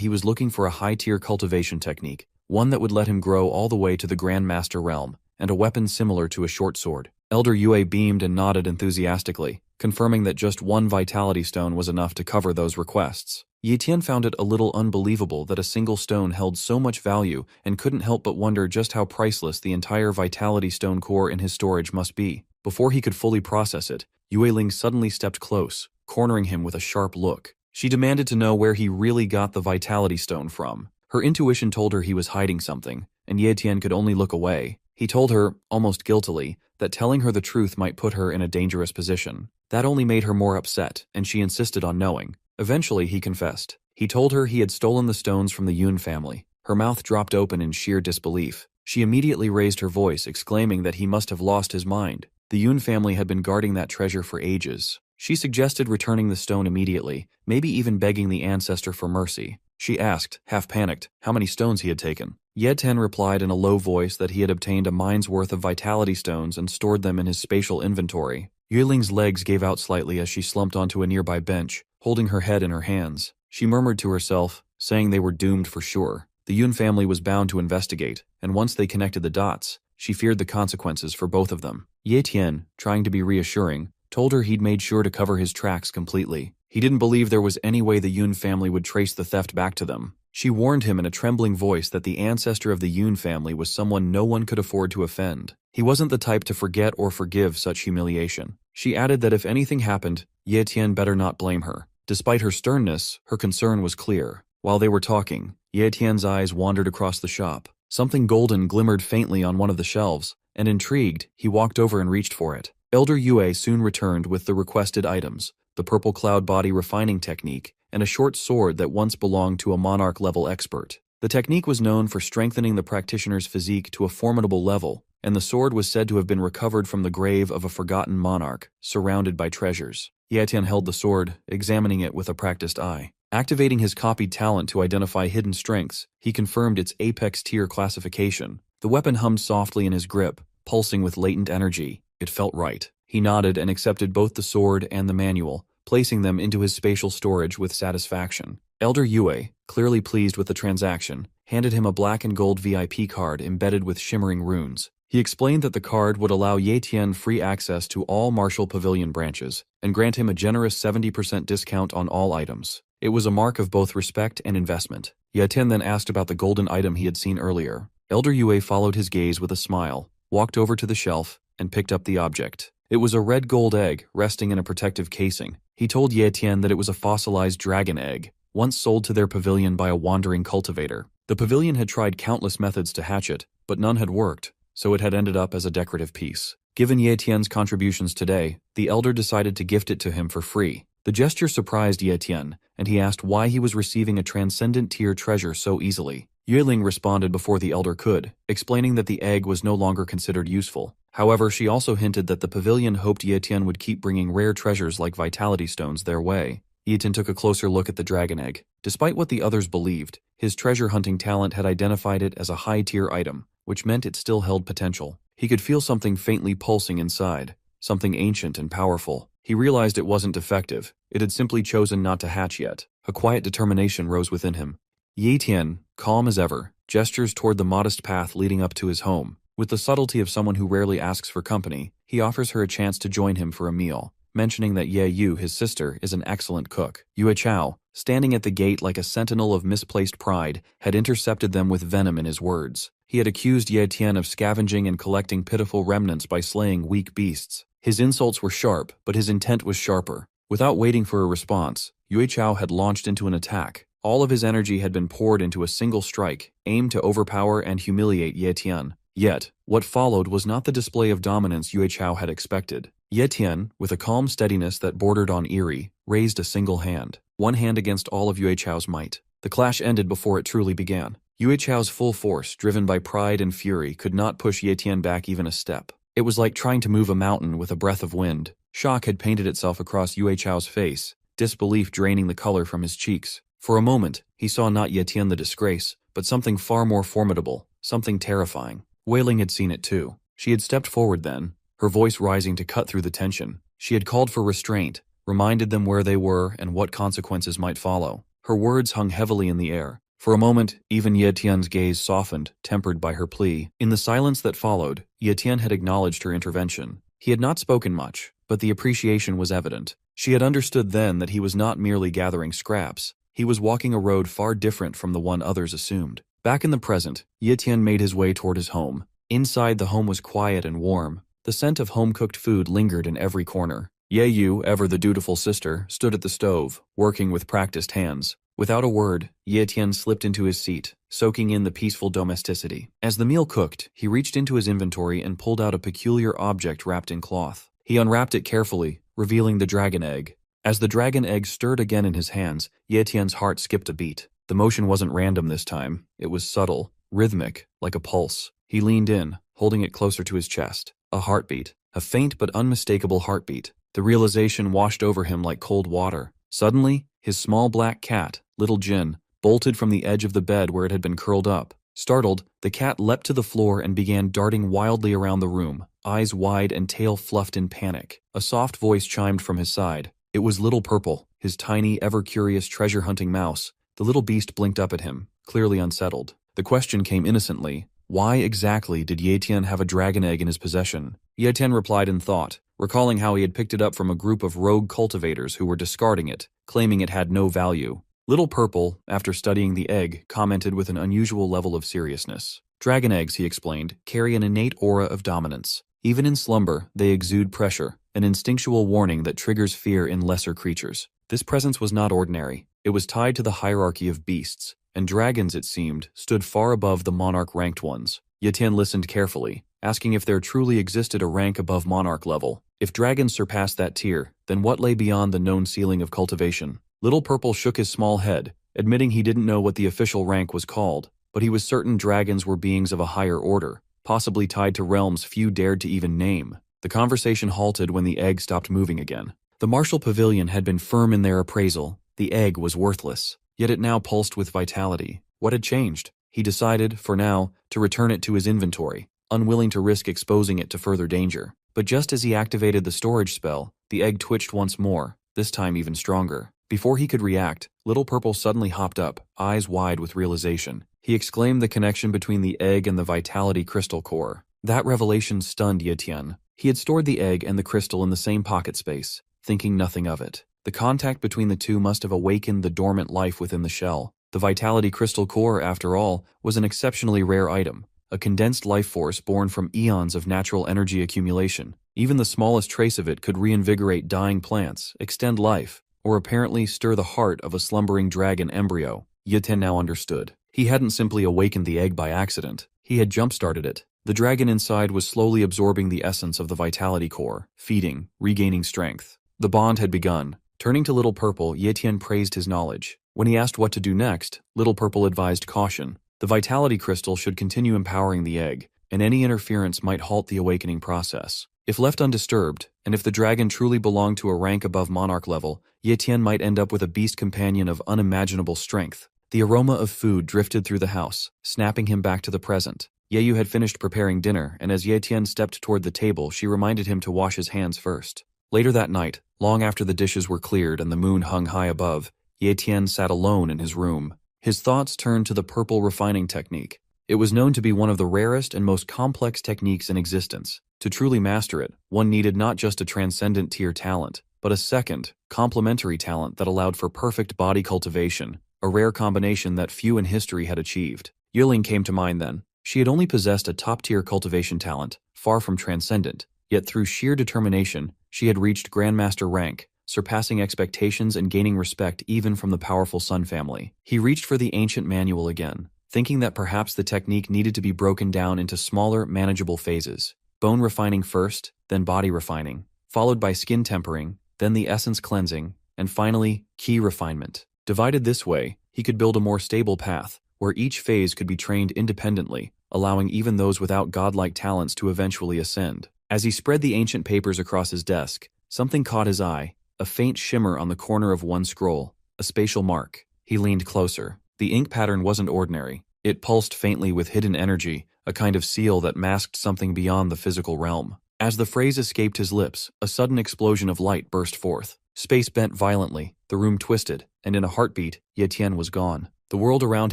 he was looking for a high-tier cultivation technique, one that would let him grow all the way to the Grand Master realm, and a weapon similar to a short sword. Elder Yue beamed and nodded enthusiastically, confirming that just one vitality stone was enough to cover those requests. Ye Tian found it a little unbelievable that a single stone held so much value and couldn't help but wonder just how priceless the entire vitality stone core in his storage must be. Before he could fully process it, Yueling suddenly stepped close, cornering him with a sharp look. She demanded to know where he really got the vitality stone from. Her intuition told her he was hiding something, and Ye Tian could only look away. He told her, almost guiltily, that telling her the truth might put her in a dangerous position. That only made her more upset, and she insisted on knowing. Eventually, he confessed. He told her he had stolen the stones from the Yun family. Her mouth dropped open in sheer disbelief. She immediately raised her voice, exclaiming that he must have lost his mind. The Yun family had been guarding that treasure for ages. She suggested returning the stone immediately, maybe even begging the ancestor for mercy. She asked, half panicked, how many stones he had taken. Ye Tian replied in a low voice that he had obtained a mine's worth of vitality stones and stored them in his spatial inventory. Yueling's legs gave out slightly as she slumped onto a nearby bench, holding her head in her hands. She murmured to herself, saying they were doomed for sure. The Yun family was bound to investigate, and once they connected the dots, she feared the consequences for both of them. Ye Tian, trying to be reassuring, told her he'd made sure to cover his tracks completely. He didn't believe there was any way the Yun family would trace the theft back to them. She warned him in a trembling voice that the ancestor of the Yun family was someone no one could afford to offend. He wasn't the type to forget or forgive such humiliation. She added that if anything happened, Ye Tian better not blame her. Despite her sternness, her concern was clear. While they were talking, Ye Tian's eyes wandered across the shop. Something golden glimmered faintly on one of the shelves, and intrigued, he walked over and reached for it. Elder Yue soon returned with the requested items, the purple cloud body refining technique, and a short sword that once belonged to a monarch-level expert. The technique was known for strengthening the practitioner's physique to a formidable level, and the sword was said to have been recovered from the grave of a forgotten monarch, surrounded by treasures. Ye Tian held the sword, examining it with a practiced eye. Activating his copied talent to identify hidden strengths, he confirmed its apex tier classification. The weapon hummed softly in his grip, pulsing with latent energy. It felt right. He nodded and accepted both the sword and the manual, placing them into his spatial storage with satisfaction. Elder Yue, clearly pleased with the transaction, handed him a black and gold VIP card embedded with shimmering runes. He explained that the card would allow Ye Tian free access to all Martial Pavilion branches, and grant him a generous 70% discount on all items. It was a mark of both respect and investment. Ye Tian then asked about the golden item he had seen earlier. Elder Yue followed his gaze with a smile, walked over to the shelf, and picked up the object. It was a red gold egg resting in a protective casing. He told Ye Tian that it was a fossilized dragon egg, once sold to their pavilion by a wandering cultivator. The pavilion had tried countless methods to hatch it, but none had worked, so it had ended up as a decorative piece. Given Ye Tian's contributions today, the elder decided to gift it to him for free. The gesture surprised Ye Tian, and he asked why he was receiving a transcendent tier treasure so easily. Yueling responded before the elder could, explaining that the egg was no longer considered useful. However, she also hinted that the pavilion hoped Ye Tian would keep bringing rare treasures like vitality stones their way. Ye Tian took a closer look at the dragon egg. Despite what the others believed, his treasure hunting talent had identified it as a high-tier item, which meant it still held potential. He could feel something faintly pulsing inside, something ancient and powerful. He realized it wasn't defective. It had simply chosen not to hatch yet. A quiet determination rose within him. Ye Tian, calm as ever, gestures toward the modest path leading up to his home. With the subtlety of someone who rarely asks for company, he offers her a chance to join him for a meal, mentioning that Ye Yu, his sister, is an excellent cook. Yue Chao, standing at the gate like a sentinel of misplaced pride, had intercepted them with venom in his words. He had accused Ye Tian of scavenging and collecting pitiful remnants by slaying weak beasts. His insults were sharp, but his intent was sharper. Without waiting for a response, Yue Chao had launched into an attack. All of his energy had been poured into a single strike, aimed to overpower and humiliate Ye Tian. Yet, what followed was not the display of dominance Yue Chao had expected. Ye Tian, with a calm steadiness that bordered on eerie, raised a single hand, one hand against all of Yue Chao's might. The clash ended before it truly began. Yue Chao's full force, driven by pride and fury, could not push Ye Tian back even a step. It was like trying to move a mountain with a breath of wind. Shock had painted itself across Yue Chao's face, disbelief draining the color from his cheeks. For a moment, he saw not Yetian the disgrace, but something far more formidable, something terrifying. Wei Ling had seen it too. She had stepped forward then, her voice rising to cut through the tension. She had called for restraint, reminded them where they were and what consequences might follow. Her words hung heavily in the air. For a moment, even Ye Tian's gaze softened, tempered by her plea. In the silence that followed, Ye Tian had acknowledged her intervention. He had not spoken much, but the appreciation was evident. She had understood then that he was not merely gathering scraps. He was walking a road far different from the one others assumed. Back in the present, Ye Tian made his way toward his home. Inside, the home was quiet and warm. The scent of home-cooked food lingered in every corner. Ye Yu, ever the dutiful sister, stood at the stove, working with practiced hands. Without a word, Ye Tian slipped into his seat, soaking in the peaceful domesticity. As the meal cooked, he reached into his inventory and pulled out a peculiar object wrapped in cloth. He unwrapped it carefully, revealing the dragon egg. As the dragon egg stirred again in his hands, Ye Tian's heart skipped a beat. The motion wasn't random this time. It was subtle, rhythmic, like a pulse. He leaned in, holding it closer to his chest. A heartbeat. A faint but unmistakable heartbeat. The realization washed over him like cold water. Suddenly, his small black cat, Little Jin, bolted from the edge of the bed where it had been curled up. Startled, the cat leapt to the floor and began darting wildly around the room, eyes wide and tail fluffed in panic. A soft voice chimed from his side. It was Little Purple, his tiny, ever-curious treasure-hunting mouse. The little beast blinked up at him, clearly unsettled. The question came innocently. Why exactly did Ye Tian have a dragon egg in his possession? Ye Tian replied in thought, recalling how he had picked it up from a group of rogue cultivators who were discarding it, claiming it had no value. Little Purple, after studying the egg, commented with an unusual level of seriousness. Dragon eggs, he explained, carry an innate aura of dominance. Even in slumber, they exude pressure, an instinctual warning that triggers fear in lesser creatures. This presence was not ordinary. It was tied to the hierarchy of beasts, and dragons, it seemed, stood far above the monarch-ranked ones. Ye Tian listened carefully, asking if there truly existed a rank above monarch level. If dragons surpassed that tier, then what lay beyond the known ceiling of cultivation? Little Purple shook his small head, admitting he didn't know what the official rank was called, but he was certain dragons were beings of a higher order, possibly tied to realms few dared to even name. The conversation halted when the egg stopped moving again. The martial pavilion had been firm in their appraisal. The egg was worthless, yet it now pulsed with vitality. What had changed? He decided, for now, to return it to his inventory, unwilling to risk exposing it to further danger. But just as he activated the storage spell, the egg twitched once more, this time even stronger. Before he could react, Little Purple suddenly hopped up, eyes wide with realization. He exclaimed the connection between the egg and the vitality crystal core. That revelation stunned Ye Tian. He had stored the egg and the crystal in the same pocket space, thinking nothing of it. The contact between the two must have awakened the dormant life within the shell. The vitality crystal core, after all, was an exceptionally rare item, a condensed life force born from eons of natural energy accumulation. Even the smallest trace of it could reinvigorate dying plants, extend life, or apparently stir the heart of a slumbering dragon embryo. Ye Tian now understood. He hadn't simply awakened the egg by accident. He had jump-started it. The dragon inside was slowly absorbing the essence of the vitality core, feeding, regaining strength. The bond had begun. Turning to Little Purple, Ye Tian praised his knowledge. When he asked what to do next, Little Purple advised caution. The vitality crystal should continue empowering the egg, and any interference might halt the awakening process. If left undisturbed, and if the dragon truly belonged to a rank above monarch level, Ye Tian might end up with a beast companion of unimaginable strength. The aroma of food drifted through the house, snapping him back to the present. Ye Yu had finished preparing dinner, and as Ye Tian stepped toward the table, she reminded him to wash his hands first. Later that night, long after the dishes were cleared and the moon hung high above, Ye Tian sat alone in his room. His thoughts turned to the purple refining technique. It was known to be one of the rarest and most complex techniques in existence. To truly master it, one needed not just a transcendent tier talent, but a second, complementary talent that allowed for perfect body cultivation, a rare combination that few in history had achieved. Yiling came to mind then. She had only possessed a top-tier cultivation talent, far from transcendent, yet through sheer determination, she had reached Grandmaster rank, surpassing expectations and gaining respect even from the powerful Sun family. He reached for the ancient manual again, thinking that perhaps the technique needed to be broken down into smaller, manageable phases. Bone refining first, then body refining, followed by skin tempering, then the essence cleansing, and finally, ki refinement. Divided this way, he could build a more stable path, where each phase could be trained independently, allowing even those without godlike talents to eventually ascend. As he spread the ancient papers across his desk, something caught his eye, a faint shimmer on the corner of one scroll, a spatial mark. He leaned closer. The ink pattern wasn't ordinary. It pulsed faintly with hidden energy, a kind of seal that masked something beyond the physical realm. As the phrase escaped his lips, a sudden explosion of light burst forth. Space bent violently, the room twisted, and in a heartbeat, Ye Tian was gone. The world around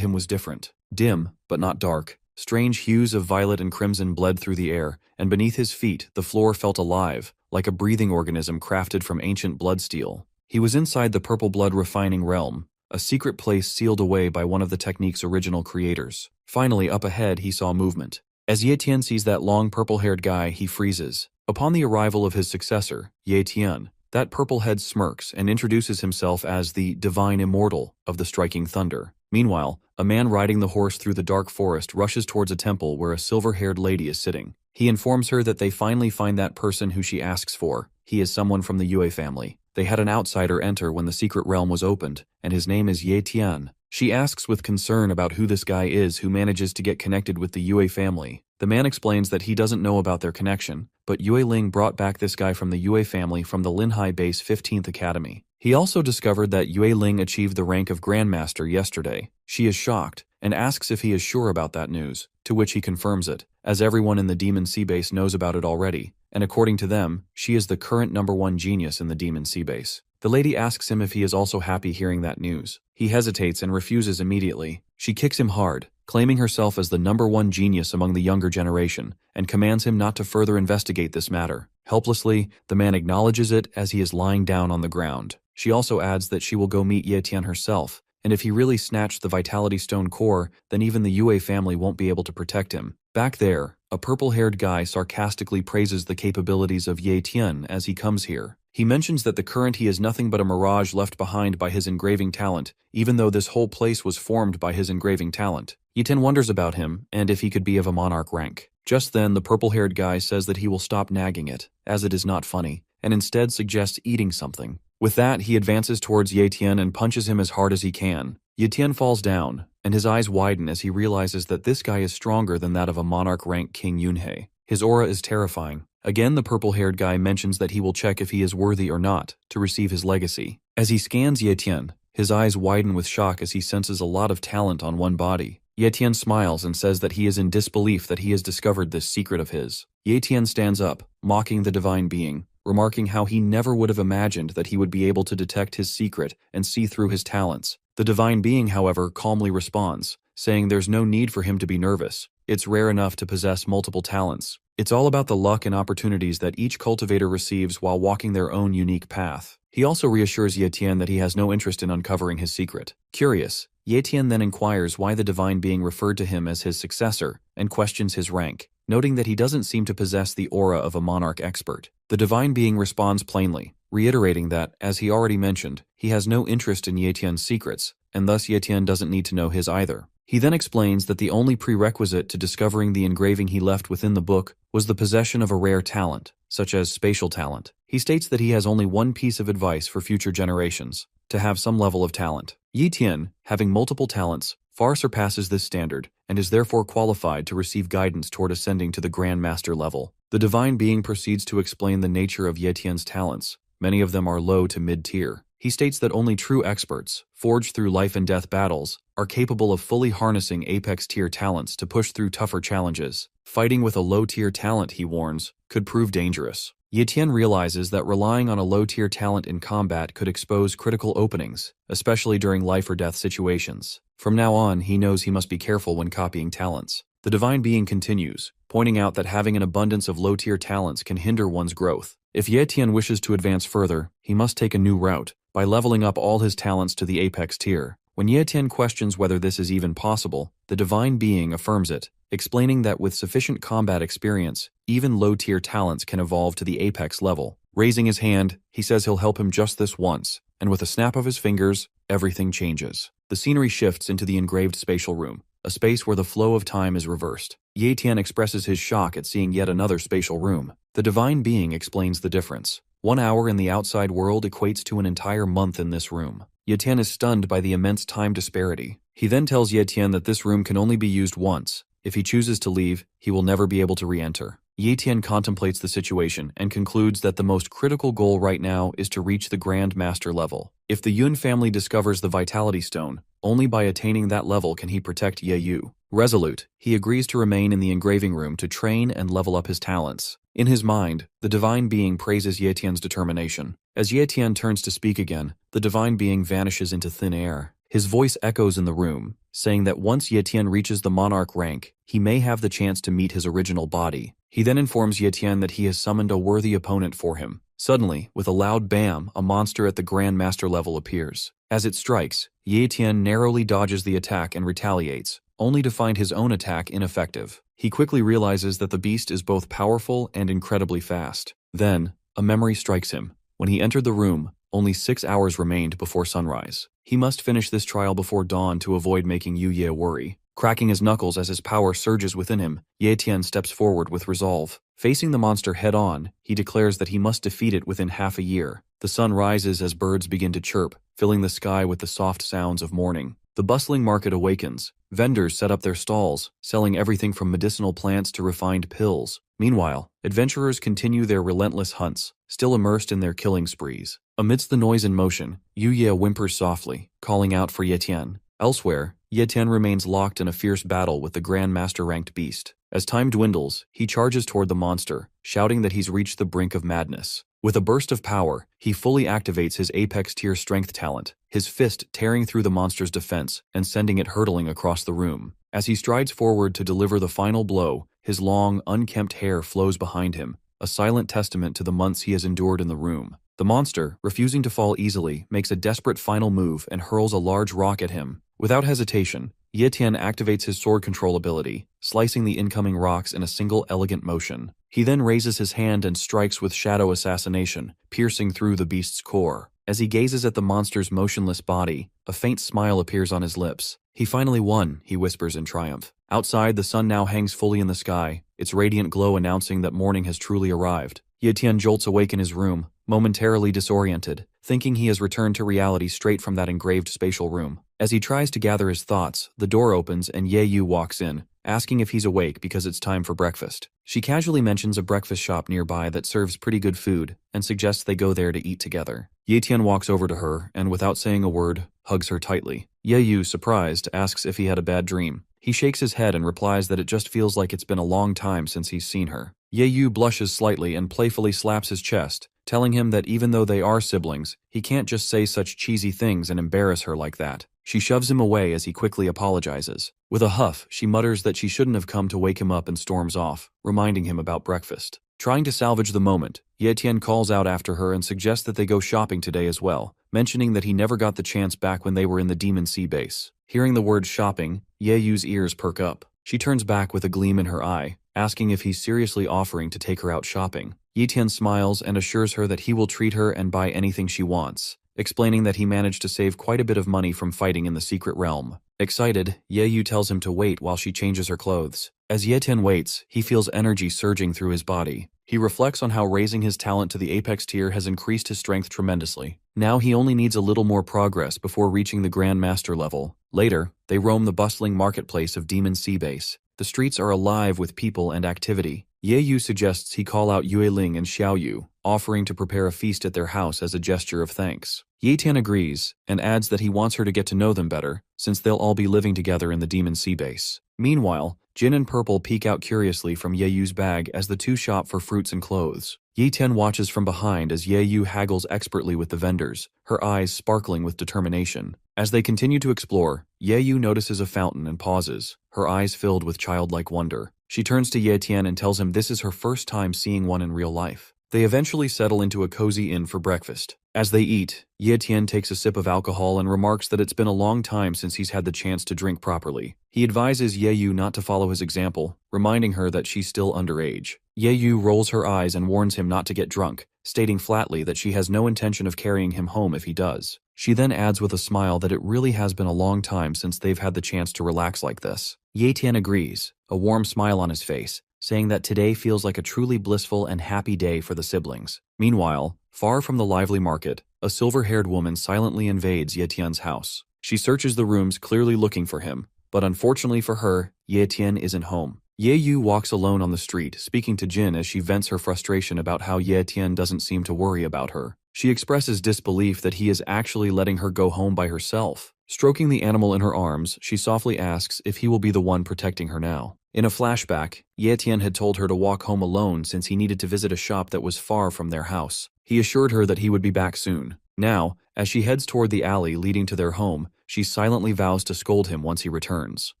him was different. Dim, but not dark. Strange hues of violet and crimson bled through the air, and beneath his feet, the floor felt alive, like a breathing organism crafted from ancient blood steel. He was inside the purple blood refining realm, a secret place sealed away by one of the technique's original creators. Finally, up ahead, he saw movement. As Ye Tian sees that long purple-haired guy, he freezes. Upon the arrival of his successor, Ye Tian, that purple head smirks and introduces himself as the divine immortal of the striking thunder. Meanwhile, a man riding the horse through the dark forest rushes towards a temple where a silver-haired lady is sitting. He informs her that they finally find that person who she asks for. He is someone from the Yue family. They had an outsider enter when the secret realm was opened, and his name is Ye Tian. She asks with concern about who this guy is who manages to get connected with the Yue family. The man explains that he doesn't know about their connection, but Yue Ling brought back this guy from the Yue family from the Linhai Base 15th Academy. He also discovered that Yue Ling achieved the rank of Grandmaster yesterday. She is shocked, and asks if he is sure about that news, to which he confirms it, as everyone in the Demon Sea Base knows about it already, and according to them, she is the current #1 genius in the Demon Sea Base. The lady asks him if he is also happy hearing that news. He hesitates and refuses immediately. She kicks him hard, claiming herself as the #1 genius among the younger generation, and commands him not to further investigate this matter. Helplessly, the man acknowledges it as he is lying down on the ground. She also adds that she will go meet Ye Tian herself, and if he really snatched the Vitality Stone core, then even the Yue family won't be able to protect him. Back there, a purple-haired guy sarcastically praises the capabilities of Ye Tian as he comes here. He mentions that the current he is nothing but a mirage left behind by his engraving talent, even though this whole place was formed by his engraving talent. Ye Tian wonders about him, and if he could be of a monarch rank. Just then, the purple-haired guy says that he will stop nagging it, as it is not funny, and instead suggests eating something. With that, he advances towards Ye Tian and punches him as hard as he can. Ye Tian falls down, and his eyes widen as he realizes that this guy is stronger than that of a monarch-rank King Yunhei. His aura is terrifying. Again, the purple-haired guy mentions that he will check if he is worthy or not to receive his legacy. As he scans Ye Tian, his eyes widen with shock as he senses a lot of talent on one body. Ye Tian smiles and says that he is in disbelief that he has discovered this secret of his. Ye Tian stands up, mocking the divine being, remarking how he never would have imagined that he would be able to detect his secret and see through his talents. The divine being, however, calmly responds, saying there's no need for him to be nervous. It's rare enough to possess multiple talents. It's all about the luck and opportunities that each cultivator receives while walking their own unique path. He also reassures Ye Tian that he has no interest in uncovering his secret. Curious, Ye Tian then inquires why the divine being referred to him as his successor and questions his rank, noting that he doesn't seem to possess the aura of a monarch expert. The divine being responds plainly, reiterating that, as he already mentioned, he has no interest in Ye Tian's secrets, and thus Ye Tian doesn't need to know his either. He then explains that the only prerequisite to discovering the engraving he left within the book was the possession of a rare talent, such as spatial talent. He states that he has only one piece of advice for future generations: to have some level of talent. Ye Tian, having multiple talents, far surpasses this standard, and is therefore qualified to receive guidance toward ascending to the Grand Master level. The divine being proceeds to explain the nature of Ye Tian's talents. Many of them are low to mid-tier. He states that only true experts, forged through life and death battles, are capable of fully harnessing apex-tier talents to push through tougher challenges. Fighting with a low-tier talent, he warns, could prove dangerous. Ye Tian realizes that relying on a low-tier talent in combat could expose critical openings, especially during life-or-death situations. From now on, he knows he must be careful when copying talents. The divine being continues, pointing out that having an abundance of low-tier talents can hinder one's growth. If Ye Tian wishes to advance further, he must take a new route, by leveling up all his talents to the apex tier. When Ye Tian questions whether this is even possible, the divine being affirms it, explaining that with sufficient combat experience, even low-tier talents can evolve to the apex level. Raising his hand, he says he'll help him just this once, and with a snap of his fingers, everything changes. The scenery shifts into the engraved spatial room, a space where the flow of time is reversed. Ye Tian expresses his shock at seeing yet another spatial room. The divine being explains the difference. 1 hour in the outside world equates to an entire month in this room. Ye Tian is stunned by the immense time disparity. He then tells Ye Tian that this room can only be used once. If he chooses to leave, he will never be able to re-enter. Ye Tian contemplates the situation and concludes that the most critical goal right now is to reach the Grand Master level. If the Yun family discovers the Vitality Stone, only by attaining that level can he protect Ye Yu. Resolute, he agrees to remain in the engraving room to train and level up his talents. In his mind, the Divine Being praises Ye Tian's determination. As Ye Tian turns to speak again, the Divine Being vanishes into thin air. His voice echoes in the room, saying that once Ye Tian reaches the monarch rank, he may have the chance to meet his original body. He then informs Ye Tian that he has summoned a worthy opponent for him. Suddenly, with a loud bam, a monster at the Grand Master level appears. As it strikes, Ye Tian narrowly dodges the attack and retaliates, only to find his own attack ineffective. He quickly realizes that the beast is both powerful and incredibly fast. Then, a memory strikes him. When he entered the room, only 6 hours remained before sunrise. He must finish this trial before dawn to avoid making Yu Ye worry. Cracking his knuckles as his power surges within him, Ye Tian steps forward with resolve. Facing the monster head-on, he declares that he must defeat it within half a year. The sun rises as birds begin to chirp, filling the sky with the soft sounds of morning. The bustling market awakens. Vendors set up their stalls, selling everything from medicinal plants to refined pills. Meanwhile, adventurers continue their relentless hunts, still immersed in their killing sprees. Amidst the noise and motion, Yu Ye whimpers softly, calling out for Ye Tian. Elsewhere, Ye Tian remains locked in a fierce battle with the Grand Master-ranked beast. As time dwindles, he charges toward the monster, shouting that he's reached the brink of madness. With a burst of power, he fully activates his Apex-tier strength talent, his fist tearing through the monster's defense and sending it hurtling across the room. As he strides forward to deliver the final blow, his long, unkempt hair flows behind him, a silent testament to the months he has endured in the room. The monster, refusing to fall easily, makes a desperate final move and hurls a large rock at him. Without hesitation, Ye Tian activates his sword control ability, slicing the incoming rocks in a single elegant motion. He then raises his hand and strikes with Shadow Assassination, piercing through the beast's core. As he gazes at the monster's motionless body, a faint smile appears on his lips. He finally won, he whispers in triumph. Outside, the sun now hangs fully in the sky, its radiant glow announcing that morning has truly arrived. Ye Tian jolts awake in his room, momentarily disoriented, thinking he has returned to reality straight from that engraved spatial room. As he tries to gather his thoughts, the door opens and Ye Yu walks in, asking if he's awake because it's time for breakfast. She casually mentions a breakfast shop nearby that serves pretty good food and suggests they go there to eat together. Ye Tian walks over to her and, without saying a word, hugs her tightly. Ye Yu, surprised, asks if he had a bad dream. He shakes his head and replies that it just feels like it's been a long time since he's seen her. Ye Yu blushes slightly and playfully slaps his chest, telling him that even though they are siblings, he can't just say such cheesy things and embarrass her like that. She shoves him away as he quickly apologizes. With a huff, she mutters that she shouldn't have come to wake him up and storms off, reminding him about breakfast. Trying to salvage the moment, Ye Tian calls out after her and suggests that they go shopping today as well, mentioning that he never got the chance back when they were in the Demon Sea base. Hearing the word shopping, Ye Yu's ears perk up. She turns back with a gleam in her eye, asking if he's seriously offering to take her out shopping. Ye Tian smiles and assures her that he will treat her and buy anything she wants, explaining that he managed to save quite a bit of money from fighting in the secret realm. Excited, Ye Yu tells him to wait while she changes her clothes. As Ye Tian waits, he feels energy surging through his body. He reflects on how raising his talent to the Apex tier has increased his strength tremendously. Now he only needs a little more progress before reaching the Grand Master level. Later, they roam the bustling marketplace of Demon Sea Base. The streets are alive with people and activity. Ye Yu suggests he call out Yue Ling and Xiao Yu, offering to prepare a feast at their house as a gesture of thanks. Ye Tian agrees, and adds that he wants her to get to know them better, since they'll all be living together in the Demon Sea Base. Meanwhile, Jin and Purple peek out curiously from Ye Yu's bag as the two shop for fruits and clothes. Ye Tian watches from behind as Ye Yu haggles expertly with the vendors, her eyes sparkling with determination. As they continue to explore, Ye Yu notices a fountain and pauses, her eyes filled with childlike wonder. She turns to Ye Tian and tells him this is her first time seeing one in real life. They eventually settle into a cozy inn for breakfast. As they eat, Ye Tian takes a sip of alcohol and remarks that it's been a long time since he's had the chance to drink properly. He advises Ye Yu not to follow his example, reminding her that she's still underage. Ye Yu rolls her eyes and warns him not to get drunk, stating flatly that she has no intention of carrying him home if he does. She then adds with a smile that it really has been a long time since they've had the chance to relax like this. Ye Tian agrees, a warm smile on his face, saying that today feels like a truly blissful and happy day for the siblings. Meanwhile, far from the lively market, a silver-haired woman silently invades Ye Tian's house. She searches the rooms clearly looking for him, but unfortunately for her, Ye Tian isn't home. Ye Yu walks alone on the street, speaking to Jin as she vents her frustration about how Ye Tian doesn't seem to worry about her. She expresses disbelief that he is actually letting her go home by herself. Stroking the animal in her arms, she softly asks if he will be the one protecting her now. In a flashback, Ye Tian had told her to walk home alone since he needed to visit a shop that was far from their house. He assured her that he would be back soon. Now, as she heads toward the alley leading to their home, she silently vows to scold him once he returns.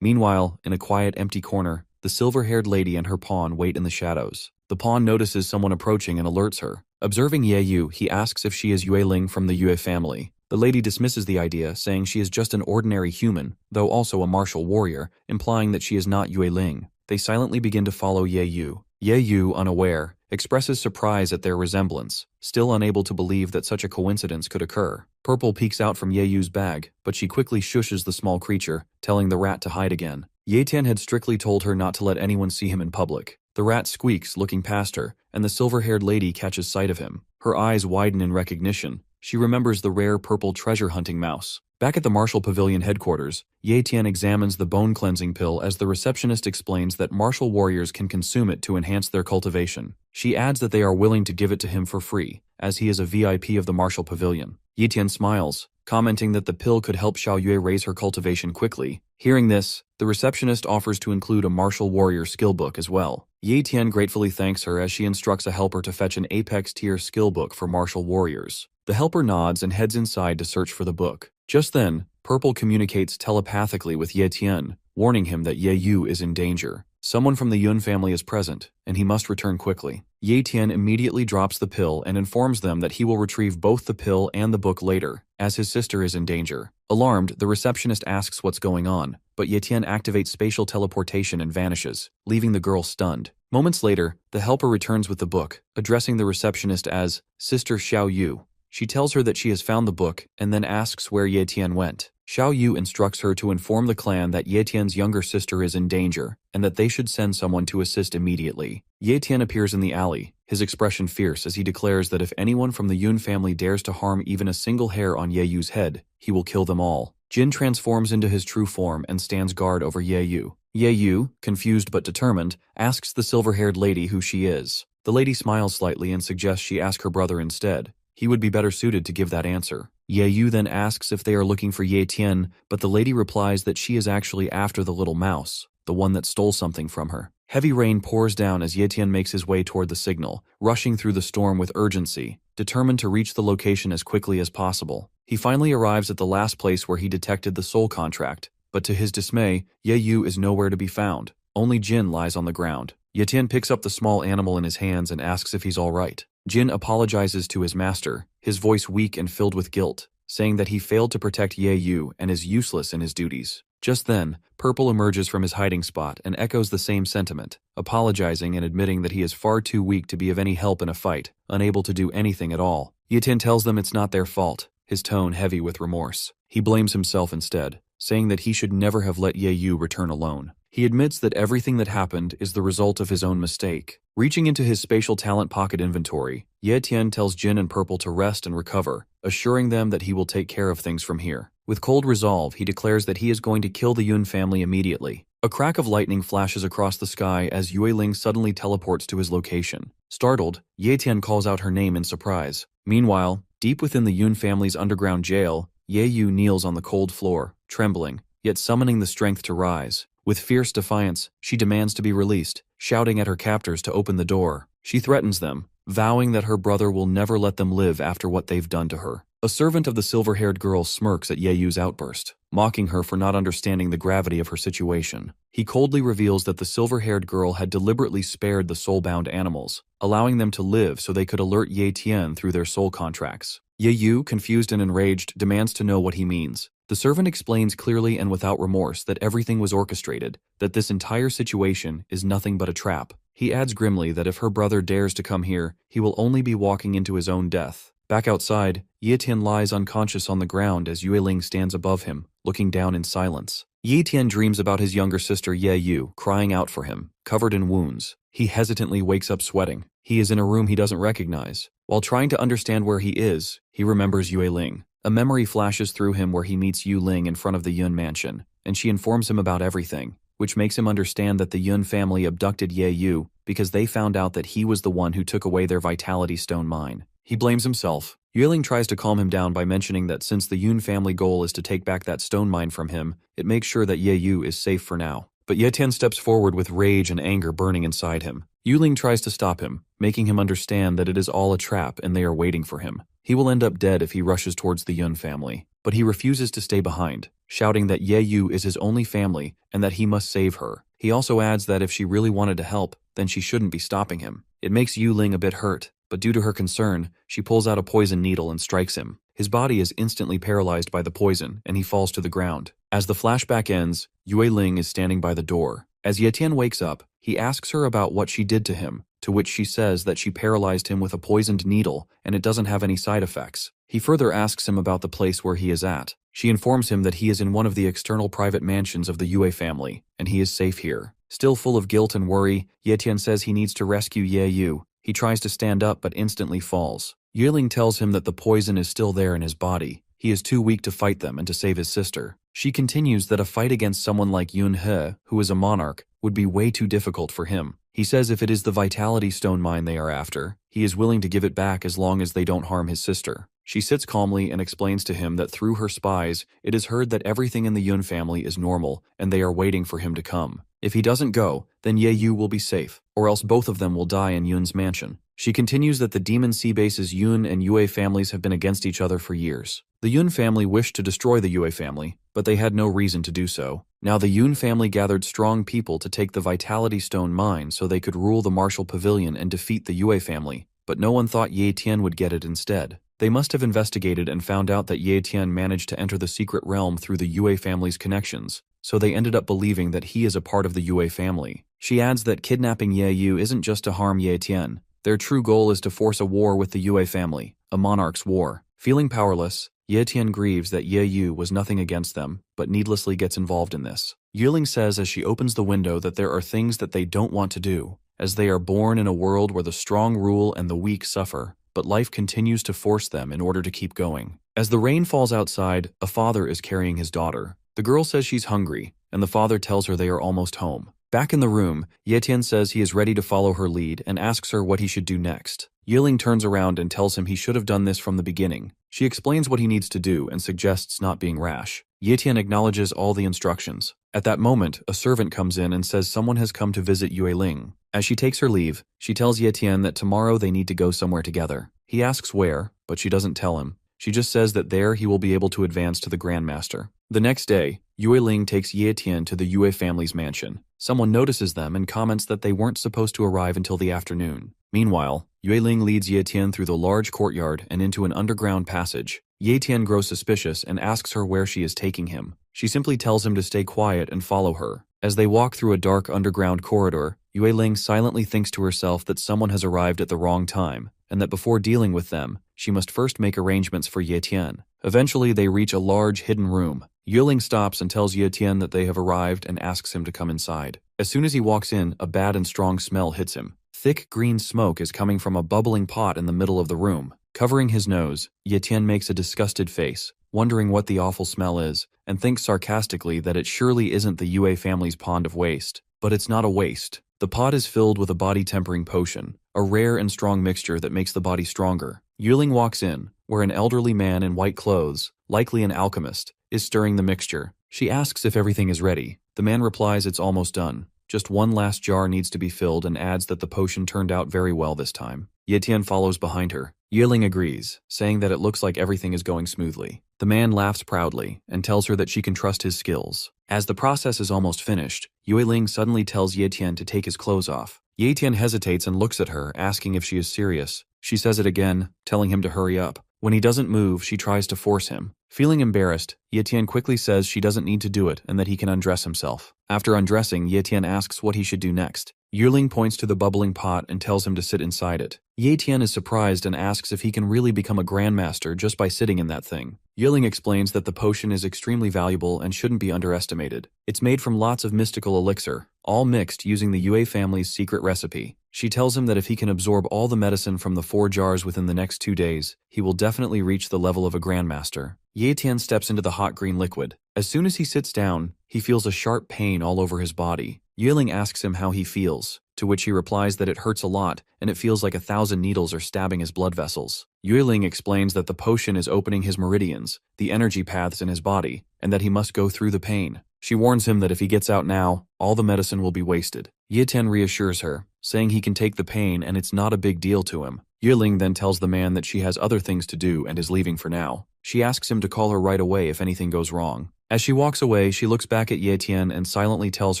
Meanwhile, in a quiet, empty corner, the silver-haired lady and her pawn wait in the shadows. The pawn notices someone approaching and alerts her. Observing Ye Yu, he asks if she is Yue Ling from the Yue family. The lady dismisses the idea, saying she is just an ordinary human, though also a martial warrior, implying that she is not Yue Ling. They silently begin to follow Ye Yu. Ye Yu, unaware, expresses surprise at their resemblance, still unable to believe that such a coincidence could occur. Purple peeks out from Ye Yu's bag, but she quickly shushes the small creature, telling the rat to hide again. Ye Tian had strictly told her not to let anyone see him in public. The rat squeaks, looking past her, and the silver-haired lady catches sight of him. Her eyes widen in recognition. She remembers the rare purple treasure-hunting mouse. Back at the Martial Pavilion headquarters, Ye Tian examines the bone-cleansing pill as the receptionist explains that martial warriors can consume it to enhance their cultivation. She adds that they are willing to give it to him for free, as he is a VIP of the Martial Pavilion. Ye Tian smiles, commenting that the pill could help Xiao Yue raise her cultivation quickly. Hearing this, the receptionist offers to include a martial warrior skill book as well. Ye Tian gratefully thanks her as she instructs a helper to fetch an Apex tier skill book for martial warriors. The helper nods and heads inside to search for the book. Just then, Purple communicates telepathically with Ye Tian, warning him that Ye Yu is in danger. Someone from the Yun family is present, and he must return quickly. Ye Tian immediately drops the pill and informs them that he will retrieve both the pill and the book later, as his sister is in danger. Alarmed, the receptionist asks what's going on, but Ye Tian activates spatial teleportation and vanishes, leaving the girl stunned. Moments later, the helper returns with the book, addressing the receptionist as Sister Xiao Yu. She tells her that she has found the book and then asks where Ye Tian went. Xiao Yu instructs her to inform the clan that Ye Tian's younger sister is in danger and that they should send someone to assist immediately. Ye Tian appears in the alley, his expression fierce as he declares that if anyone from the Yun family dares to harm even a single hair on Ye Yu's head, he will kill them all. Jin transforms into his true form and stands guard over Ye Yu. Ye Yu, confused but determined, asks the silver-haired lady who she is. The lady smiles slightly and suggests she ask her brother instead. He would be better suited to give that answer. Ye Yu then asks if they are looking for Ye Tian, but the lady replies that she is actually after the little mouse, the one that stole something from her. Heavy rain pours down as Ye Tian makes his way toward the signal, rushing through the storm with urgency, determined to reach the location as quickly as possible. He finally arrives at the last place where he detected the soul contract, but to his dismay, Ye Yu is nowhere to be found. Only Jin lies on the ground. Ye Tian picks up the small animal in his hands and asks if he's all right. Jin apologizes to his master, his voice weak and filled with guilt, saying that he failed to protect Ye Yu and is useless in his duties. Just then, Purple emerges from his hiding spot and echoes the same sentiment, apologizing and admitting that he is far too weak to be of any help in a fight, unable to do anything at all. Ye Tian tells them it's not their fault, his tone heavy with remorse. He blames himself instead, saying that he should never have let Ye Yu return alone. He admits that everything that happened is the result of his own mistake. Reaching into his spatial talent pocket inventory, Ye Tian tells Jin and Purple to rest and recover, assuring them that he will take care of things from here. With cold resolve, he declares that he is going to kill the Yun family immediately. A crack of lightning flashes across the sky as Yue Ling suddenly teleports to his location. Startled, Ye Tian calls out her name in surprise. Meanwhile, deep within the Yun family's underground jail, Ye Yu kneels on the cold floor, trembling, yet summoning the strength to rise. With fierce defiance, she demands to be released, shouting at her captors to open the door. She threatens them, vowing that her brother will never let them live after what they've done to her. A servant of the silver-haired girl smirks at Ye Yu's outburst, mocking her for not understanding the gravity of her situation. He coldly reveals that the silver-haired girl had deliberately spared the soul-bound animals, allowing them to live so they could alert Ye Tian through their soul contracts. Ye Yu, confused and enraged, demands to know what he means. The servant explains clearly and without remorse that everything was orchestrated, that this entire situation is nothing but a trap. He adds grimly that if her brother dares to come here, he will only be walking into his own death. Back outside, Ye Tian lies unconscious on the ground as Yue Ling stands above him, looking down in silence. Ye Tian dreams about his younger sister Ye Yu, crying out for him, covered in wounds. He hesitantly wakes up sweating. He is in a room he doesn't recognize. While trying to understand where he is, he remembers Yue Ling. A memory flashes through him where he meets Yu Ling in front of the Yun mansion, and she informs him about everything. which makes him understand that the Yun family abducted Ye Yu because they found out that he was the one who took away their Vitality Stone mine. He blames himself. Yueling tries to calm him down by mentioning that since the Yun family goal is to take back that stone mine from him, it makes sure that Ye Yu is safe for now. But Ye Tian steps forward with rage and anger burning inside him. Yueling tries to stop him, making him understand that it is all a trap and they are waiting for him. He will end up dead if he rushes towards the Yun family. But he refuses to stay behind, shouting that Ye Yu is his only family and that he must save her. He also adds that if she really wanted to help, then she shouldn't be stopping him. It makes Yueling a bit hurt, but due to her concern, she pulls out a poison needle and strikes him. His body is instantly paralyzed by the poison, and he falls to the ground. As the flashback ends, Yueling is standing by the door. As Ye Tian wakes up, he asks her about what she did to him, to which she says that she paralyzed him with a poisoned needle and it doesn't have any side effects. He further asks him about the place where he is at. She informs him that he is in one of the external private mansions of the Yue family, and he is safe here. Still full of guilt and worry, Ye Tian says he needs to rescue Ye Yu. He tries to stand up but instantly falls. Yueling tells him that the poison is still there in his body. He is too weak to fight them and to save his sister. She continues that a fight against someone like Yun He, who is a monarch, would be way too difficult for him. He says if it is the Vitality Stone mine they are after, he is willing to give it back as long as they don't harm his sister. She sits calmly and explains to him that through her spies, it is heard that everything in the Yun family is normal and they are waiting for him to come. If he doesn't go, then Ye Yu will be safe, or else both of them will die in Yun's mansion. She continues that the Demon Sea Base's Yun and Yue families have been against each other for years. The Yun family wished to destroy the Yue family, but they had no reason to do so. Now the Yun family gathered strong people to take the Vitality Stone mine so they could rule the Martial Pavilion and defeat the Yue family, but no one thought Ye Tian would get it instead. They must have investigated and found out that Ye Tian managed to enter the secret realm through the Yue family's connections, so they ended up believing that he is a part of the Yue family. She adds that kidnapping Ye Yu isn't just to harm Ye Tian. Their true goal is to force a war with the Yue family, a monarch's war. Feeling powerless, Ye Tian grieves that Ye Yu was nothing against them, but needlessly gets involved in this. Yueling says as she opens the window that there are things that they don't want to do, as they are born in a world where the strong rule and the weak suffer, but life continues to force them in order to keep going. As the rain falls outside, a father is carrying his daughter. The girl says she's hungry, and the father tells her they are almost home. Back in the room, Ye Tian says he is ready to follow her lead and asks her what he should do next. Yueling turns around and tells him he should have done this from the beginning. She explains what he needs to do and suggests not being rash. Ye Tian acknowledges all the instructions. At that moment, a servant comes in and says someone has come to visit Yueling. As she takes her leave, she tells Ye Tian that tomorrow they need to go somewhere together. He asks where, but she doesn't tell him. She just says that there he will be able to advance to the Grandmaster. The next day, Yueling takes Ye Tian to the Yue family's mansion. Someone notices them and comments that they weren't supposed to arrive until the afternoon. Meanwhile, Yueling leads Ye Tian through the large courtyard and into an underground passage. Ye Tian grows suspicious and asks her where she is taking him. She simply tells him to stay quiet and follow her. As they walk through a dark underground corridor, Yueling silently thinks to herself that someone has arrived at the wrong time, and that before dealing with them, she must first make arrangements for Ye Tian. Eventually, they reach a large hidden room. Yueling stops and tells Ye Tian that they have arrived and asks him to come inside. As soon as he walks in, a bad and strong smell hits him. Thick green smoke is coming from a bubbling pot in the middle of the room. Covering his nose, Ye Tian makes a disgusted face, wondering what the awful smell is, and thinks sarcastically that it surely isn't the Yue family's pond of waste. But it's not a waste. The pot is filled with a body-tempering potion, a rare and strong mixture that makes the body stronger. Yueling walks in, where an elderly man in white clothes, likely an alchemist, is stirring the mixture. She asks if everything is ready. The man replies it's almost done. Just one last jar needs to be filled and adds that the potion turned out very well this time. Ye Tian follows behind her. Yueling agrees, saying that it looks like everything is going smoothly. The man laughs proudly and tells her that she can trust his skills. As the process is almost finished, Yueling suddenly tells Ye Tian to take his clothes off. Ye Tian hesitates and looks at her, asking if she is serious. She says it again, telling him to hurry up. When he doesn't move, she tries to force him. Feeling embarrassed, Ye Tian quickly says she doesn't need to do it and that he can undress himself. After undressing, Ye Tian asks what he should do next. Yueling points to the bubbling pot and tells him to sit inside it. Ye Tian is surprised and asks if he can really become a grandmaster just by sitting in that thing. Yueling explains that the potion is extremely valuable and shouldn't be underestimated. It's made from lots of mystical elixir, all mixed using the Yue family's secret recipe. She tells him that if he can absorb all the medicine from the 4 jars within the next 2 days, he will definitely reach the level of a grandmaster. Ye Tian steps into the hot green liquid. As soon as he sits down, he feels a sharp pain all over his body. Yueling asks him how he feels, to which he replies that it hurts a lot and it feels like 1,000 needles are stabbing his blood vessels. Yueling explains that the potion is opening his meridians, the energy paths in his body, and that he must go through the pain. She warns him that if he gets out now, all the medicine will be wasted. Ye Tian reassures her, saying he can take the pain and it's not a big deal to him. Yueling then tells the man that she has other things to do and is leaving for now. She asks him to call her right away if anything goes wrong. As she walks away, she looks back at Ye Tian and silently tells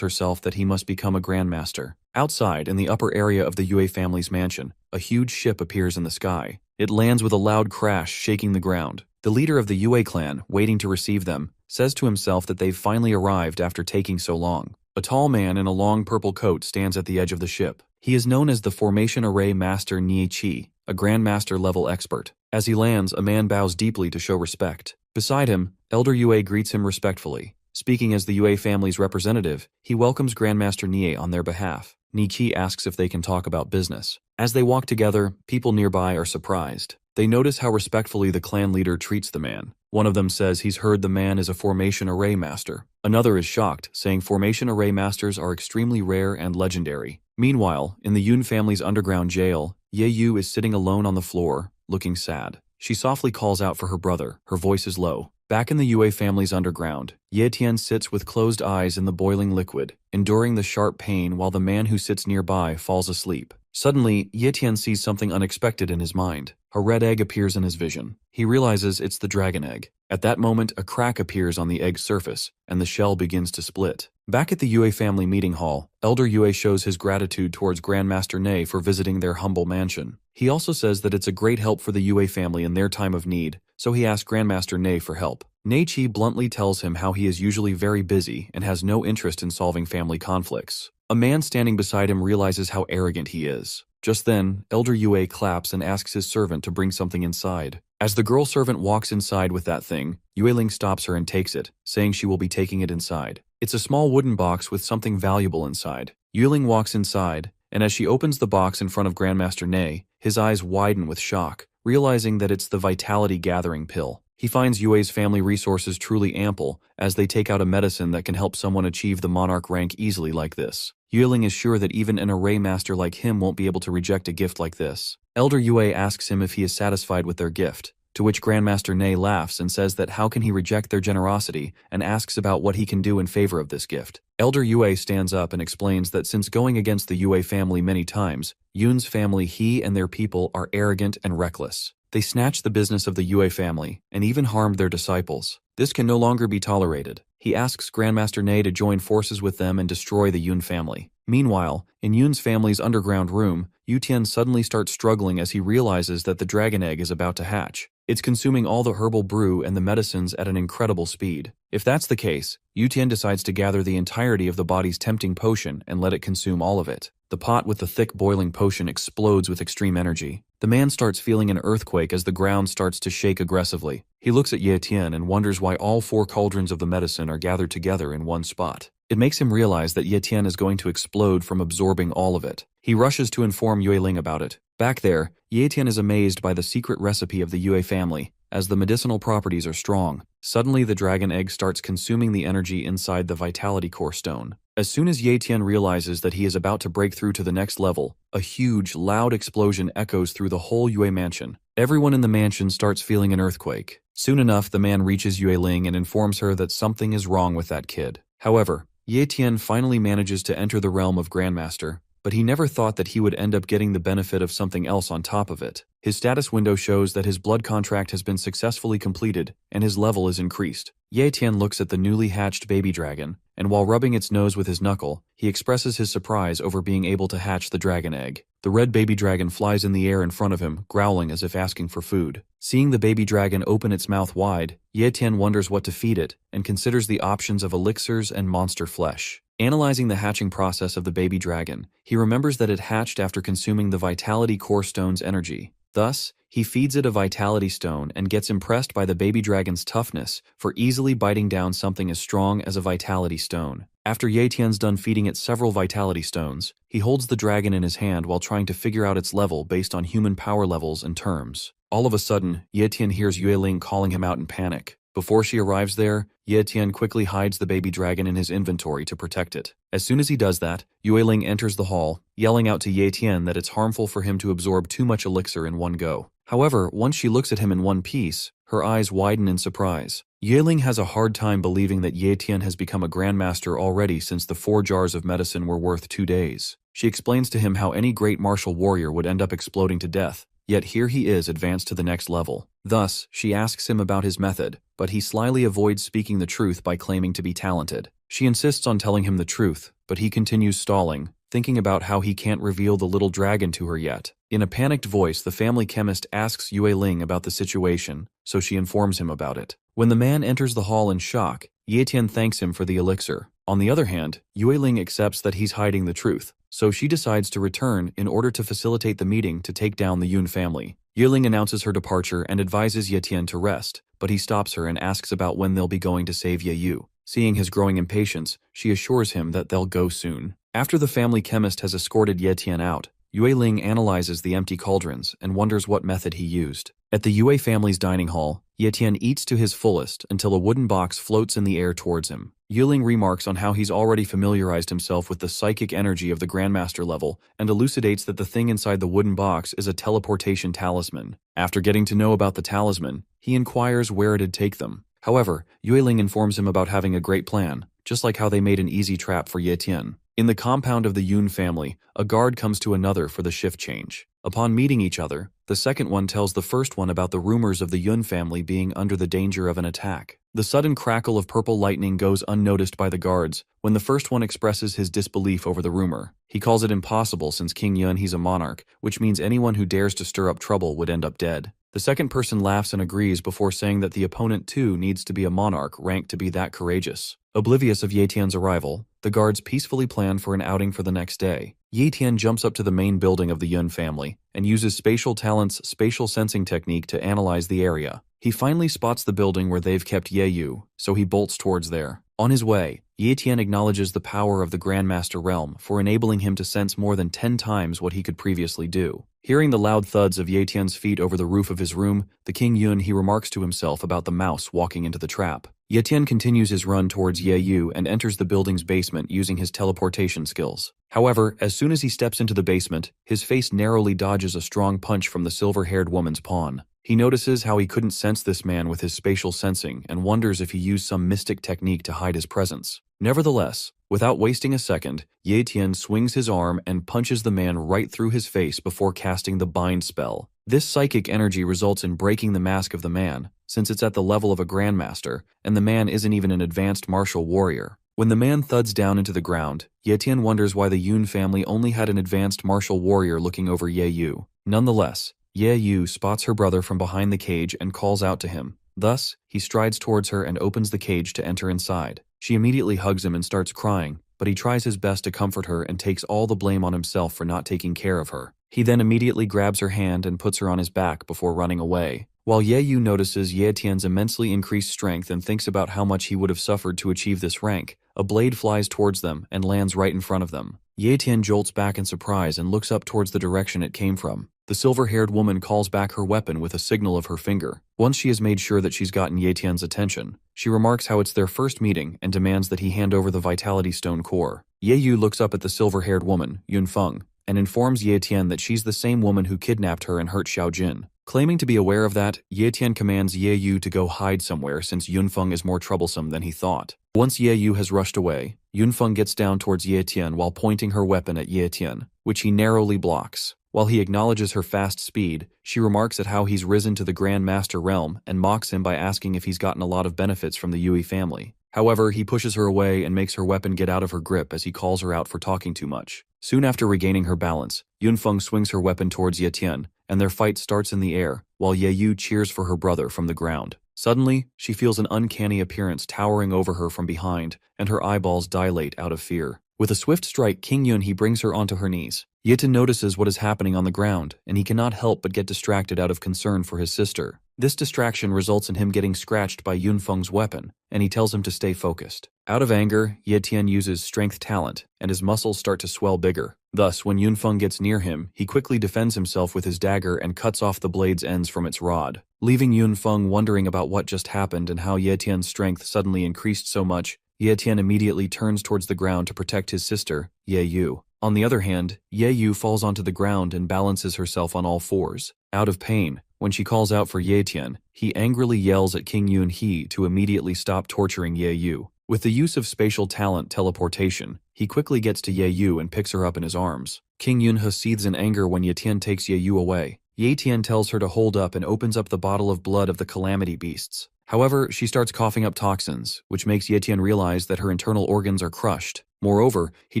herself that he must become a grandmaster. Outside, in the upper area of the Yue family's mansion, a huge ship appears in the sky. It lands with a loud crash, shaking the ground. The leader of the Yue clan, waiting to receive them, says to himself that they've finally arrived after taking so long. A tall man in a long purple coat stands at the edge of the ship. He is known as the Formation Array Master Nie Qi, a Grandmaster-level expert. As he lands, a man bows deeply to show respect. Beside him, Elder Yue greets him respectfully. Speaking as the Yue family's representative, he welcomes Grandmaster Nie on their behalf. Nie Qi asks if they can talk about business. As they walk together, people nearby are surprised. They notice how respectfully the clan leader treats the man. One of them says he's heard the man is a Formation Array Master. Another is shocked, saying Formation Array Masters are extremely rare and legendary. Meanwhile, in the Yun family's underground jail, Ye Yu is sitting alone on the floor, looking sad. She softly calls out for her brother, her voice is low. Back in the Yue family's underground, Ye Tian sits with closed eyes in the boiling liquid, enduring the sharp pain while the man who sits nearby falls asleep. Suddenly, Ye Tian sees something unexpected in his mind. A red egg appears in his vision. He realizes it's the dragon egg. At that moment, a crack appears on the egg's surface, and the shell begins to split. Back at the Yue family meeting hall, Elder Yue shows his gratitude towards Grandmaster Ne for visiting their humble mansion. He also says that it's a great help for the Yue family in their time of need, so he asks Grandmaster Ne for help. Ne Qi bluntly tells him how he is usually very busy and has no interest in solving family conflicts. A man standing beside him realizes how arrogant he is. Just then, Elder Yue claps and asks his servant to bring something inside. As the girl servant walks inside with that thing, Yueling stops her and takes it, saying she will be taking it inside. It's a small wooden box with something valuable inside. Yueling walks inside, and as she opens the box in front of Grandmaster Ne, his eyes widen with shock, realizing that it's the Vitality Gathering pill. He finds Yue's family resources truly ample, as they take out a medicine that can help someone achieve the monarch rank easily like this. Yueling is sure that even an array master like him won't be able to reject a gift like this. Elder Yue asks him if he is satisfied with their gift, to which Grandmaster Ne laughs and says that how can he reject their generosity, and asks about what he can do in favor of this gift. Elder Yue stands up and explains that since going against the Yue family many times, Yun's family, he and their people are arrogant and reckless. They snatched the business of the Yue family, and even harmed their disciples. This can no longer be tolerated. He asks Grandmaster Ne to join forces with them and destroy the Yun family. Meanwhile, in Yun's family's underground room, Yu Tian suddenly starts struggling as he realizes that the dragon egg is about to hatch. It's consuming all the herbal brew and the medicines at an incredible speed. If that's the case, Yu Tian decides to gather the entirety of the body's tempting potion and let it consume all of it. The pot with the thick boiling potion explodes with extreme energy. The man starts feeling an earthquake as the ground starts to shake aggressively. He looks at Ye Tian and wonders why all 4 cauldrons of the medicine are gathered together in one spot. It makes him realize that Ye Tian is going to explode from absorbing all of it. He rushes to inform Yueling about it. Back there, Ye Tian is amazed by the secret recipe of the Yue family, as the medicinal properties are strong. Suddenly, the dragon egg starts consuming the energy inside the Vitality Core Stone. As soon as Ye Tian realizes that he is about to break through to the next level, a huge, loud explosion echoes through the whole Yue mansion. Everyone in the mansion starts feeling an earthquake. Soon enough, the man reaches Yueling and informs her that something is wrong with that kid. However, Ye Tian finally manages to enter the realm of Grandmaster, but he never thought that he would end up getting the benefit of something else on top of it. His status window shows that his blood contract has been successfully completed, and his level is increased. Ye Tian looks at the newly hatched baby dragon, and while rubbing its nose with his knuckle, he expresses his surprise over being able to hatch the dragon egg. The red baby dragon flies in the air in front of him, growling as if asking for food. Seeing the baby dragon open its mouth wide, Ye Tian wonders what to feed it, and considers the options of elixirs and monster flesh. Analyzing the hatching process of the baby dragon, he remembers that it hatched after consuming the Vitality Core Stone's energy. Thus, he feeds it a Vitality Stone and gets impressed by the baby dragon's toughness for easily biting down something as strong as a Vitality Stone. After Ye Tian's done feeding it several Vitality Stones, he holds the dragon in his hand while trying to figure out its level based on human power levels and terms. All of a sudden, Ye Tian hears Yueling calling him out in panic. Before she arrives there, Ye Tian quickly hides the baby dragon in his inventory to protect it. As soon as he does that, Yue Ling enters the hall, yelling out to Ye Tian that it's harmful for him to absorb too much elixir in one go. However, once she looks at him in one piece, her eyes widen in surprise. Yue Ling has a hard time believing that Ye Tian has become a grandmaster already since the 4 jars of medicine were worth 2 days. She explains to him how any great martial warrior would end up exploding to death, yet here he is advanced to the next level. Thus, she asks him about his method, but he slyly avoids speaking the truth by claiming to be talented. She insists on telling him the truth, but he continues stalling, thinking about how he can't reveal the little dragon to her yet. In a panicked voice, the family chemist asks Yue Ling about the situation, so she informs him about it. When the man enters the hall in shock, Ye Tian thanks him for the elixir. On the other hand, Yue Ling accepts that he's hiding the truth, so she decides to return in order to facilitate the meeting to take down the Yun family. Yue Ling announces her departure and advises Ye Tian to rest, but he stops her and asks about when they'll be going to save Ye Yu. Seeing his growing impatience, she assures him that they'll go soon. After the family chemist has escorted Ye Tian out, Yue Ling analyzes the empty cauldrons and wonders what method he used. At the Yue family's dining hall, Ye Tian eats to his fullest until a wooden box floats in the air towards him. Yue Ling remarks on how he's already familiarized himself with the psychic energy of the Grandmaster level and elucidates that the thing inside the wooden box is a teleportation talisman. After getting to know about the talisman, he inquires where it'd take them. However, Yue Ling informs him about having a great plan, just like how they made an easy trap for Ye Tian. In the compound of the Yun family, a guard comes to another for the shift change. Upon meeting each other, the second one tells the first one about the rumors of the Yun family being under the danger of an attack. The sudden crackle of purple lightning goes unnoticed by the guards when the first one expresses his disbelief over the rumor. He calls it impossible since King Yun he's a monarch, which means anyone who dares to stir up trouble would end up dead. The second person laughs and agrees before saying that the opponent too needs to be a monarch ranked to be that courageous. Oblivious of Ye Tian's arrival, the guards peacefully plan for an outing for the next day. Ye Tian jumps up to the main building of the Yun family and uses Spatial Talent's spatial sensing technique to analyze the area. He finally spots the building where they've kept Ye Yu, so he bolts towards there. On his way, Ye Tian acknowledges the power of the Grandmaster realm for enabling him to sense more than 10 times what he could previously do. Hearing the loud thuds of Ye Tian's feet over the roof of his room, the King Yun he remarks to himself about the mouse walking into the trap. Ye Tian continues his run towards Ye Yu and enters the building's basement using his teleportation skills. However, as soon as he steps into the basement, his face narrowly dodges a strong punch from the silver-haired woman's pawn. He notices how he couldn't sense this man with his spatial sensing and wonders if he used some mystic technique to hide his presence. Nevertheless, without wasting a second, Ye Tian swings his arm and punches the man right through his face before casting the bind spell. This psychic energy results in breaking the mask of the man, since it's at the level of a grandmaster, and the man isn't even an advanced martial warrior. When the man thuds down into the ground, Ye Tian wonders why the Yun family only had an advanced martial warrior looking over Ye Yu. Nonetheless, Ye Yu spots her brother from behind the cage and calls out to him. Thus, he strides towards her and opens the cage to enter inside. She immediately hugs him and starts crying, but he tries his best to comfort her and takes all the blame on himself for not taking care of her. He then immediately grabs her hand and puts her on his back before running away. While Ye Yu notices Ye Tian's immensely increased strength and thinks about how much he would have suffered to achieve this rank, a blade flies towards them and lands right in front of them. Ye Tian jolts back in surprise and looks up towards the direction it came from. The silver-haired woman calls back her weapon with a signal of her finger. Once she has made sure that she's gotten Ye Tian's attention, she remarks how it's their first meeting and demands that he hand over the Vitality Stone core. Ye Yu looks up at the silver-haired woman, Yun Feng, and informs Ye Tian that she's the same woman who kidnapped her and hurt Xiao Jin. Claiming to be aware of that, Ye Tian commands Ye Yu to go hide somewhere since Yun Feng is more troublesome than he thought. Once Ye Yu has rushed away, Yun Feng gets down towards Ye Tian while pointing her weapon at Ye Tian, which he narrowly blocks. While he acknowledges her fast speed, she remarks at how he's risen to the Grand Master realm and mocks him by asking if he's gotten a lot of benefits from the Yui family. However, he pushes her away and makes her weapon get out of her grip as he calls her out for talking too much. Soon after regaining her balance, Yun Feng swings her weapon towards Ye Tian, and their fight starts in the air, while Ye Yu cheers for her brother from the ground. Suddenly, she feels an uncanny appearance towering over her from behind, and her eyeballs dilate out of fear. With a swift strike, King Yun he brings her onto her knees. Ye Tian notices what is happening on the ground, and he cannot help but get distracted out of concern for his sister. This distraction results in him getting scratched by Yun Feng's weapon, and he tells him to stay focused. Out of anger, Ye Tian uses strength talent, and his muscles start to swell bigger. Thus, when Yunfeng gets near him, he quickly defends himself with his dagger and cuts off the blade's ends from its rod. Leaving Yunfeng wondering about what just happened and how Ye Tian's strength suddenly increased so much, Ye Tian immediately turns towards the ground to protect his sister, Ye Yu. On the other hand, Ye Yu falls onto the ground and balances herself on all fours. Out of pain, when she calls out for Ye Tian, he angrily yells at King Yun He to immediately stop torturing Ye Yu. With the use of spatial talent teleportation, he quickly gets to Ye Yu and picks her up in his arms. King Yun He seethes in anger when Ye Tian takes Ye Yu away. Ye Tian tells her to hold up and opens up the bottle of blood of the calamity beasts. However, she starts coughing up toxins, which makes Ye Tian realize that her internal organs are crushed. Moreover, he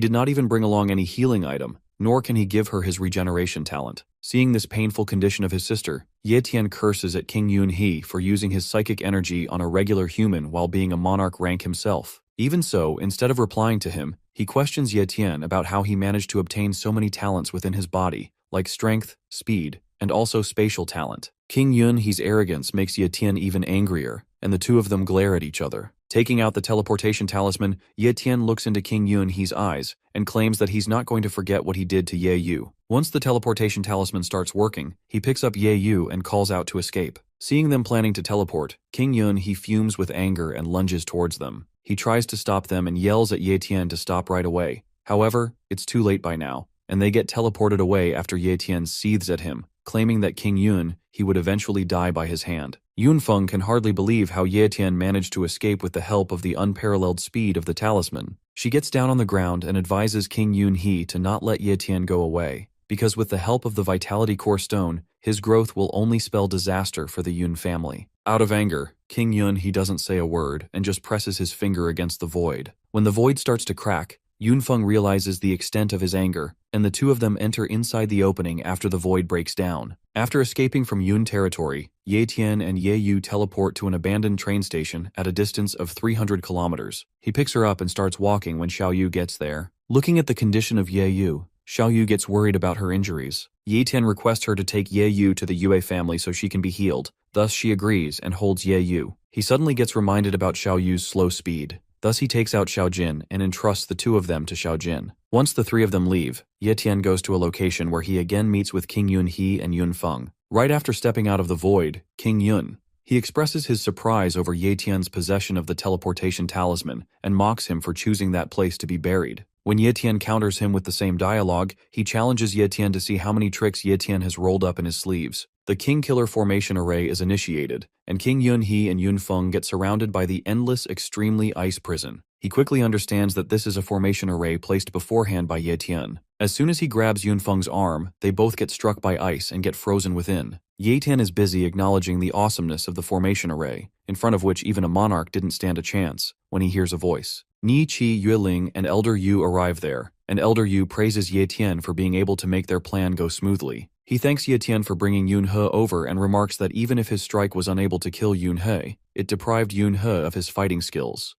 did not even bring along any healing item, nor can he give her his regeneration talent. Seeing this painful condition of his sister, Ye Tian curses at King Yun He for using his psychic energy on a regular human while being a monarch rank himself. Even so, instead of replying to him, he questions Ye Tian about how he managed to obtain so many talents within his body, like strength, speed, and also spatial talent. King Yun He's arrogance makes Ye Tian even angrier, and the two of them glare at each other. Taking out the teleportation talisman, Ye Tian looks into King Yun He's eyes and claims that he's not going to forget what he did to Ye Yu. Once the teleportation talisman starts working, he picks up Ye Yu and calls out to escape. Seeing them planning to teleport, King Yun He fumes with anger and lunges towards them. He tries to stop them and yells at Ye Tian to stop right away. However, it's too late by now, and they get teleported away after Ye Tian seethes at him, claiming that King Yun He would eventually die by his hand. Yunfeng can hardly believe how Ye Tian managed to escape with the help of the unparalleled speed of the talisman. She gets down on the ground and advises King Yun He to not let Ye Tian go away, because with the help of the Vitality Core Stone, his growth will only spell disaster for the Yun family. Out of anger, King Yun He doesn't say a word and just presses his finger against the void. When the void starts to crack, Yunfeng realizes the extent of his anger, and the two of them enter inside the opening after the void breaks down. After escaping from Yun territory, Ye Tian and Ye Yu teleport to an abandoned train station at a distance of 300 kilometers. He picks her up and starts walking when Xiao Yu gets there. Looking at the condition of Ye Yu, Xiao Yu gets worried about her injuries. Ye Tian requests her to take Ye Yu to the Yue family so she can be healed. Thus she agrees and holds Ye Yu. He suddenly gets reminded about Xiao Yu's slow speed. Thus he takes out Xiao Jin and entrusts the two of them to Xiao Jin. Once the three of them leave, Ye Tian goes to a location where he again meets with King Yun He and Yunfeng. Right after stepping out of the void, King Yun He expresses his surprise over Ye Tian's possession of the teleportation talisman and mocks him for choosing that place to be buried. When Ye Tian counters him with the same dialogue, he challenges Ye Tian to see how many tricks Ye Tian has rolled up in his sleeves. The King Killer formation array is initiated, and King Yun He and Yunfeng get surrounded by the endless, extremely ice prison. He quickly understands that this is a formation array placed beforehand by Ye Tian. As soon as he grabs Yunfeng's arm, they both get struck by ice and get frozen within. Ye Tian is busy acknowledging the awesomeness of the formation array, in front of which even a monarch didn't stand a chance, when he hears a voice. Ni Qi Yueling and Elder Yu arrive there, and Elder Yu praises Ye Tian for being able to make their plan go smoothly. He thanks Ye Tian for bringing Yun He over and remarks that even if his strike was unable to kill Yun He, it deprived Yun He of his fighting skills.